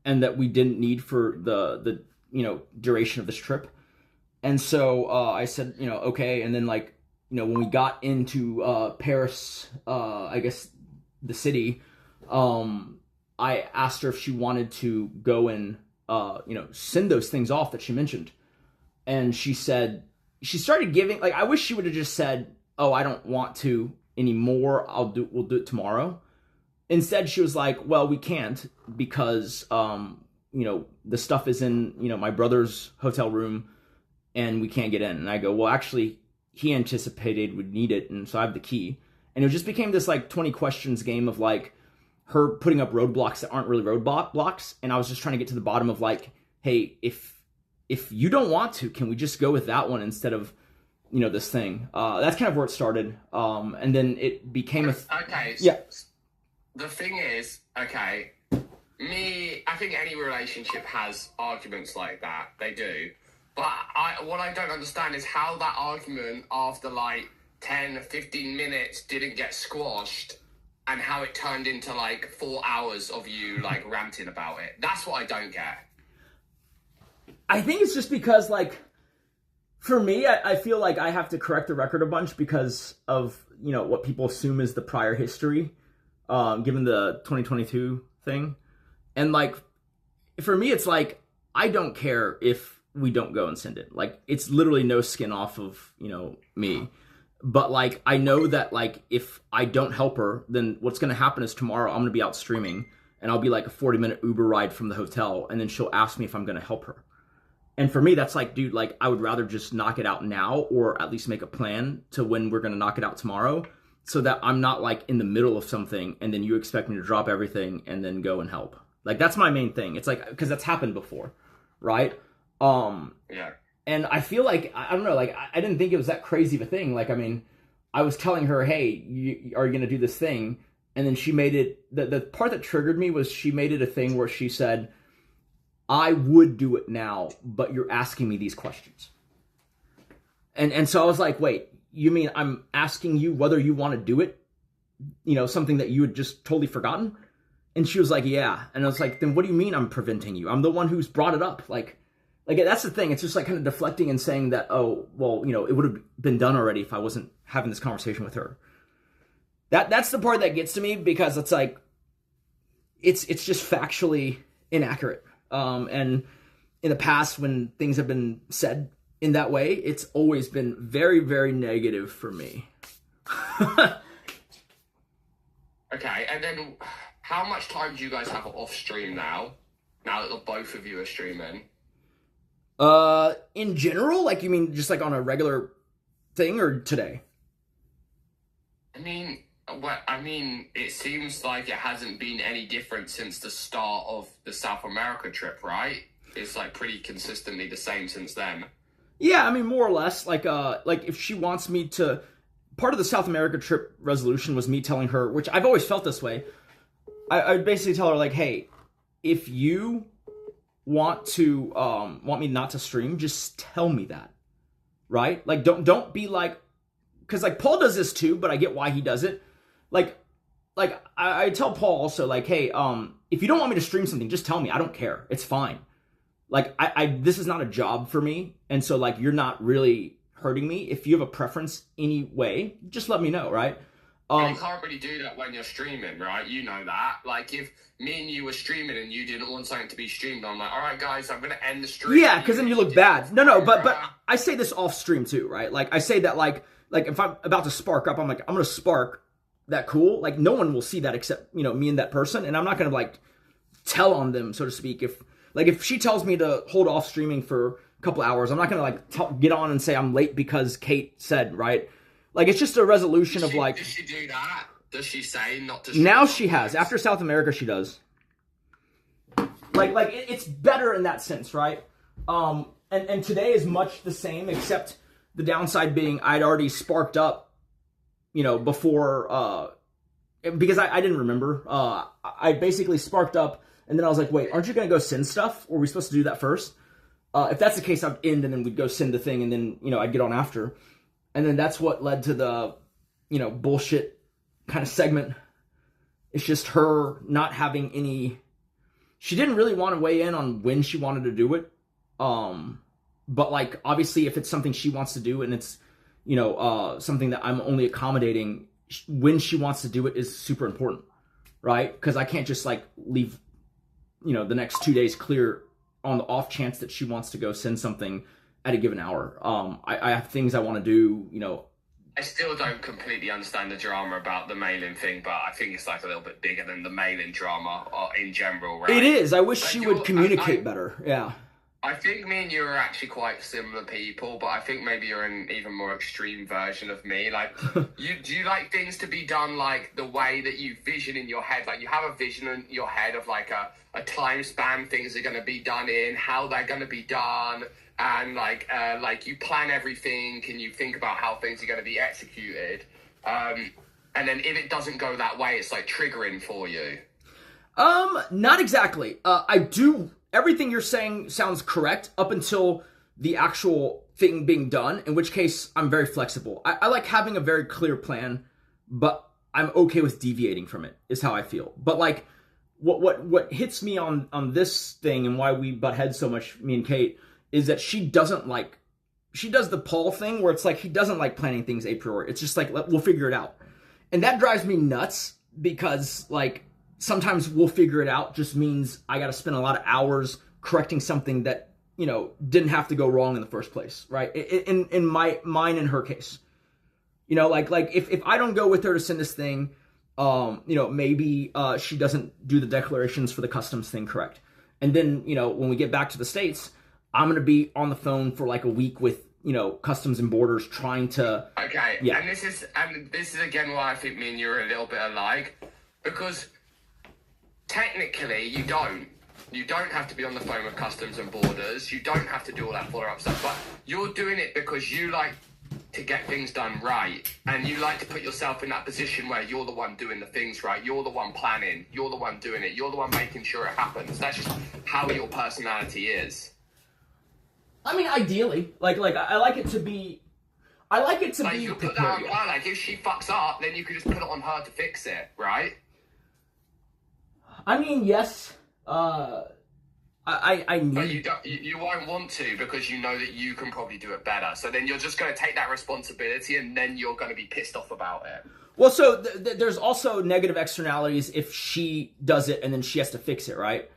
Speaker 1: and that we didn't need for the you know, duration of this trip. And so I said, you know, okay. And then like, you know, when we got into Paris, I guess the city, I asked her if she wanted to go and you know, send those things off that she mentioned. And she said, she started giving, like, I wish she would have just said, oh, I don't want to anymore. We'll do it tomorrow. Instead, she was like, well, we can't because, you know, the stuff is in, you know, my brother's hotel room and we can't get in. And I go, well, actually, he anticipated we'd need it. And so I have the key. And it just became this like 20 questions game of like her putting up roadblocks that aren't really roadblocks. And I was just trying to get to the bottom of like, hey, if you don't want to, can we just go with that one instead of, you know, this thing? That's kind of where it started. And then it became
Speaker 14: okay.
Speaker 1: Yeah.
Speaker 14: The thing is, okay, I think any relationship has arguments like that. They do. But what I don't understand is how that argument after like 10, 15 minutes didn't get squashed, and how it turned into like 4 hours of you like ranting about it. That's what I don't get.
Speaker 1: I think it's just because, like, for me, I feel like I have to correct the record a bunch because of, you know, what people assume is the prior history, given the 2022 thing. And, like, for me, it's like, I don't care if we don't go and send it. Like, it's literally no skin off of, you know, me. But, like, I know that, like, if I don't help her, then what's going to happen is tomorrow I'm going to be out streaming, and I'll be, like, a 40-minute Uber ride from the hotel, and then she'll ask me if I'm going to help her. And for me, that's like, dude, like, I would rather just knock it out now, or at least make a plan to when we're going to knock it out tomorrow, so that I'm not, like, in the middle of something, and then you expect me to drop everything and then go and help. Like, that's my main thing. It's like, because that's happened before, right?
Speaker 14: Yeah.
Speaker 1: And I feel like, I don't know, like, I didn't think it was that crazy of a thing. Like, I mean, I was telling her, hey, are you going to do this thing? And then she made it, the part that triggered me was she made it a thing where she said, I would do it now, but you're asking me these questions. And so I was like, wait, you mean I'm asking you whether you want to do it? You know, something that you had just totally forgotten? And she was like, yeah. And I was like, then what do you mean I'm preventing you? I'm the one who's brought it up. Like that's the thing. It's just like kind of deflecting and saying that, oh, well, you know, it would have been done already if I wasn't having this conversation with her. That's the part that gets to me, because it's like, it's just factually inaccurate. And in the past, when things have been said in that way, it's always been very, very negative for me.
Speaker 14: Okay, and then how much time do you guys have off stream now? Now that the both of you are streaming.
Speaker 15: In general, like you mean just like on a regular thing or today?
Speaker 14: I mean, it seems like it hasn't been any different since the start of the South America trip, right? It's like pretty consistently the same since then.
Speaker 15: Yeah, I mean, more or less. Like if she wants me to, part of the South America trip resolution was me telling her, which I've always felt this way. I would basically tell her like, hey, if you want me not to stream, just tell me that, right? Like, don't be like, because like Paul does this too, but I get why he does it. Like I tell Paul also like, hey, if you don't want me to stream something, just tell me. I don't care. It's fine. Like this is not a job for me, and so like you're not really hurting me. If you have a preference anyway, just let me know, right?
Speaker 14: You can't really do that when you're streaming, right? You know that. Like, if me and you were streaming and you didn't want something to be streamed, I'm like, all right, guys, I'm going to end the stream.
Speaker 15: Yeah, because then you look bad. No, but I say this off stream too, right? Like, I say that like if I'm about to spark up, I'm like, I'm going to spark that cool. Like, no one will see that except, me and that person. And I'm not going to, like, tell on them, so to speak. If she tells me to hold off streaming for a couple hours, I'm not going to, like, get on and say I'm late because Kate said, right? Like, it's just a resolution of, like...
Speaker 14: Does she do that? Does she say not to...
Speaker 15: Now she has. After South America, she does. Like it's better in that sense, right? And today is much the same, except the downside being I'd already sparked up, before... because I didn't remember. I basically sparked up, and then I was like, wait, aren't you going to go send stuff? Or were we supposed to do that first? If that's the case, I'd end, and then we'd go send the thing, and then, I'd get on after. And then that's what led to the, bullshit kind of segment. It's just her not having any... She didn't really want to weigh in on when she wanted to do it. But, like, obviously, if it's something she wants to do and it's, something that I'm only accommodating, when she wants to do it is super important, right? Because I can't just, like, leave, the next 2 days clear on the off chance that she wants to go send something at a given hour. I have things I want to do,
Speaker 14: I still don't completely understand the drama about the mailing thing, but I think it's like a little bit bigger than the mailing drama in general, right?
Speaker 15: It is. I wish she would communicate better. Yeah.
Speaker 14: I think me and you are actually quite similar people, but I think maybe you're an even more extreme version of me. Like, do you like things to be done like the way that you vision in your head? Like, you have a vision in your head of like a time span things are going to be done in, how they're going to be done, and like you plan everything and you think about how things are going to be executed. And then if it doesn't go that way, it's like triggering for you.
Speaker 15: Not exactly. I do. Everything you're saying sounds correct up until the actual thing being done, in which case I'm very flexible. I like having a very clear plan, but I'm okay with deviating from it, is how I feel. But like, what hits me on this thing and why we butt heads so much, me and Kate, is that she does the Paul thing where it's like he doesn't like planning things a priori. It's just like, we'll figure it out. And that drives me nuts because, like, sometimes we'll figure it out just means I got to spend a lot of hours correcting something that, didn't have to go wrong in the first place, right? In mine and her case. Like if I don't go with her to send this thing, maybe she doesn't do the declarations for the customs thing correct. And then, when we get back to the States, I'm going to be on the phone for like a week with, customs and borders trying to...
Speaker 14: Okay,
Speaker 15: yeah.
Speaker 14: And this is again why I think me and you are a little bit alike. Because technically you don't have to be on the phone with customs and borders. You don't have to do all that follow-up stuff. But you're doing it because you like to get things done right. And you like to put yourself in that position where you're the one doing the things right. You're the one planning. You're the one doing it. You're the one making sure it happens. That's just how your personality is.
Speaker 15: I mean, ideally, like I like it to be. I like it to
Speaker 14: like
Speaker 15: be.
Speaker 14: You put that on her. Like if she fucks up, then you could just put it on her to fix it, right?
Speaker 15: I mean, yes. I need.
Speaker 14: But you won't want to because you know that you can probably do it better. So then you're just going to take that responsibility, and then you're going to be pissed off about it.
Speaker 15: Well, so there's also negative externalities if she does it and then she has to fix it, right?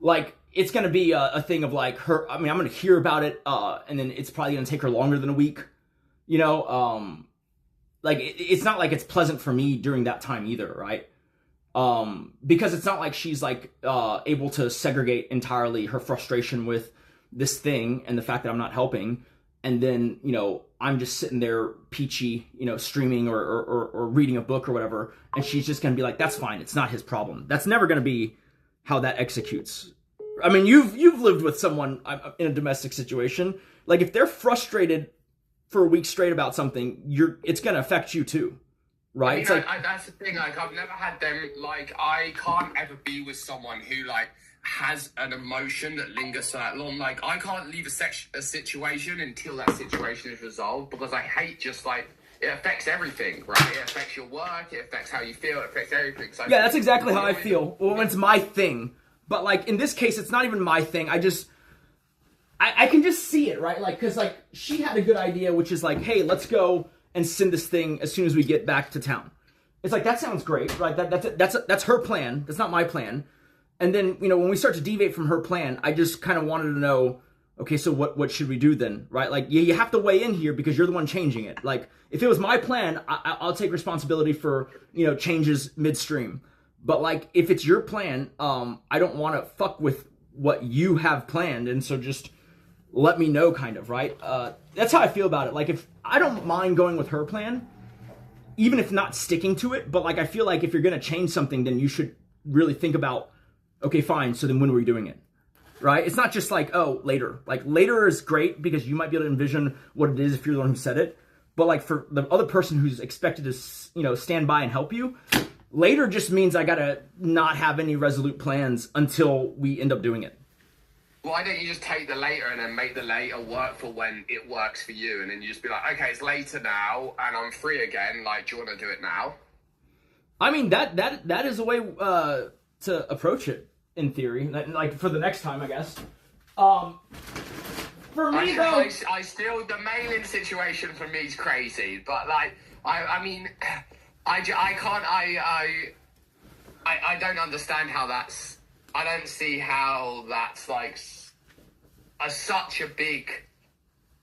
Speaker 15: Like, it's going to be a thing of like her. I mean, I'm going to hear about it, and then it's probably going to take her longer than a week. Like it's not like it's pleasant for me during that time either, right? Because it's not like she's like able to segregate entirely her frustration with this thing and the fact that I'm not helping, and then, you know, I'm just sitting there peachy, you know, streaming or reading a book or whatever, and she's just gonna be like, that's fine, it's not his problem. That's never gonna be how that executes. I mean, you've lived with someone in a domestic situation. Like, if they're frustrated for a week straight about something, it's gonna affect you too, right?
Speaker 14: I mean,
Speaker 15: it's like
Speaker 14: that's the thing. Like, I've never had them. Like, I can't ever be with someone who like has an emotion that lingers that long. Like, I can't leave a situation until that situation is resolved, because I hate just like, it affects everything, right? It affects your work, it affects how you feel, it affects everything. So
Speaker 15: yeah, that's exactly how I feel when it's my thing. But like in this case, it's not even my thing. I can just see it, right? Like, because like she had a good idea, which is like, hey, let's go and send this thing as soon as we get back to town. It's like, that sounds great, right? That's her plan. That's not my plan. And then, you know, when we start to deviate from her plan, I just kind of wanted to know, okay, so what should we do then, right? Like, you have to weigh in here because you're the one changing it. Like, if it was my plan, I'll take responsibility for, you know, changes midstream. But like, if it's your plan, I don't want to fuck with what you have planned, and so just let me know, kind of, right? That's how I feel about it. Like, if I don't mind going with her plan, even if not sticking to it, but like, I feel like if you're gonna change something, then you should really think about, okay, fine, so then when are we doing it? Right? It's not just like, oh, later. Like, later is great because you might be able to envision what it is if you're the one who said it. But like, for the other person who's expected to, you know, stand by and help you, later just means I gotta not have any resolute plans until we end up doing it.
Speaker 14: Why don't you just take the later and then make the later work for when it works for you? And then you just be like, okay, it's later now and I'm free again. Like, do you want to do it now?
Speaker 15: I mean, that is a way to approach it, in theory. Like, for the next time, I guess. For me, though,
Speaker 14: I still, the mailing situation for me is crazy. But like, I mean, I don't understand how that's. I don't see how that's like such a big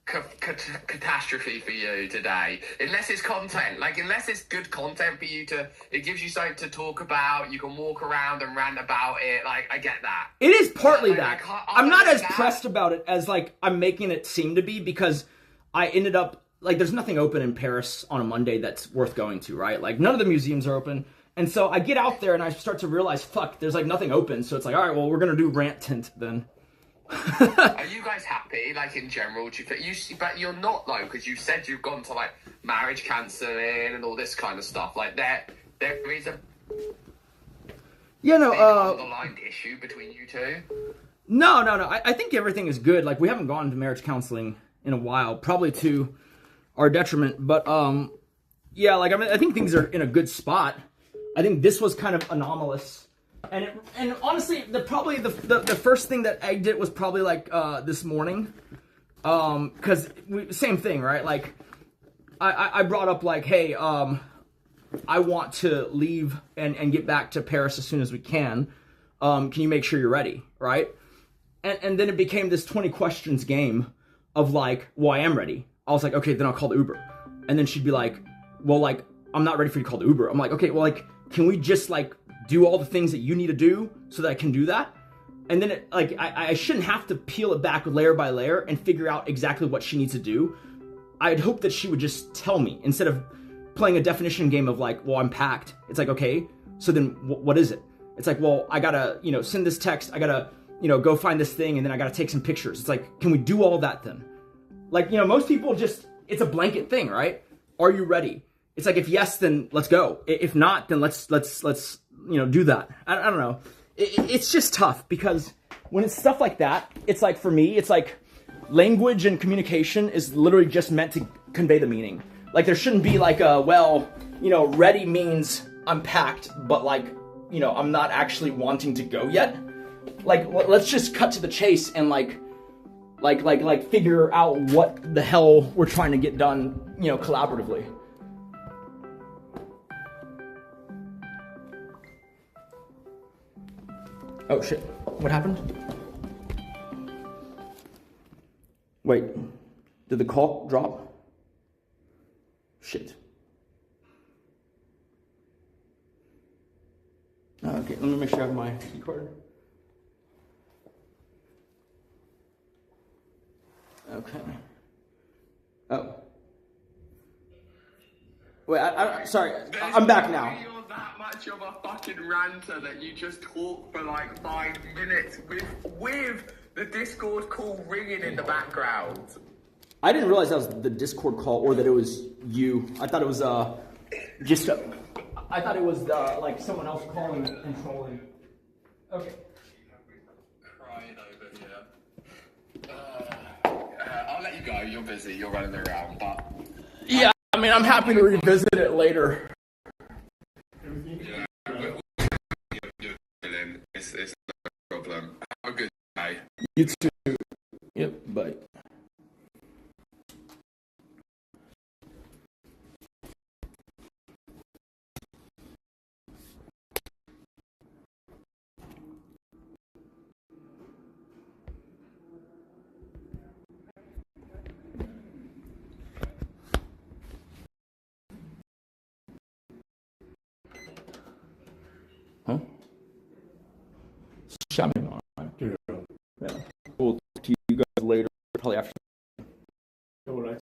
Speaker 14: catastrophe for you today, unless it's content. Like, unless it's good content for you it gives you something to talk about. You can walk around and rant about it. Like, I get that.
Speaker 15: It is partly that. I'm not as pressed about it as like I'm making it seem to be, because I ended up like, there's nothing open in Paris on a Monday that's worth going to, right? Like, none of the museums are open. And so I get out there and I start to realize, fuck, there's like nothing open. So it's like, all right, well, we're going to do Rant Tent then.
Speaker 14: Are you guys happy, like, in general? Do you think but you're not, though, because you said you've gone to like marriage counseling and all this kind of stuff. Like, there is a underlined issue between you two.
Speaker 15: No. I think everything is good. Like, we haven't gone to marriage counseling in a while, probably to our detriment. But yeah, like, I mean, I think things are in a good spot. I think this was kind of anomalous, and honestly, the first thing that I did was probably like this morning, because same thing, right? Like, I brought up like, hey, I want to leave and get back to Paris as soon as we can. Can you make sure you're ready, right? And then it became this 20 questions game of like, well, I am ready. I was like, okay, then I'll call the Uber, and then she'd be like, well, like, I'm not ready for you to call the Uber. I'm like, okay, well, like, can we just like do all the things that you need to do so that I can do that? And then I shouldn't have to peel it back layer by layer and figure out exactly what she needs to do. I'd hope that she would just tell me, instead of playing a definition game of like, well, I'm packed. It's like, okay, so then what is it? It's like, well, I gotta, you know, send this text. I gotta, you know, go find this thing, and then I gotta take some pictures. It's like, can we do all that then? Like, you know, most people just, it's a blanket thing, right? Are you ready? It's like, if yes, then let's go. If not, then let's you know, do that. I don't know. It's just tough, because when it's stuff like that, it's like, for me, it's like language and communication is literally just meant to convey the meaning. Like, there shouldn't be like a, well, you know, ready means I'm packed, but like, you know, I'm not actually wanting to go yet. Like, let's just cut to the chase and like figure out what the hell we're trying to get done, you know, collaboratively. Oh shit, what happened? Wait, did the call drop? Shit.
Speaker 1: Okay, let me make sure I have my key card. Okay. Oh. Wait, sorry. I'm back now.
Speaker 14: You're that much of a fucking ranter that you just talk for like 5 minutes with the Discord call ringing in the background.
Speaker 1: I didn't realize that was the Discord call or that it was you. I thought it was just I thought it was like someone else calling and trolling. Okay.
Speaker 14: Crying over here. I'll let you go. You're busy. You're running around, but
Speaker 1: Yeah, I mean, I'm happy to revisit it later.
Speaker 14: yeah, it's no problem. Have a good day.
Speaker 1: You too. Yep. Bye. Huh? Shaman on. Yeah. We'll see you guys later, probably after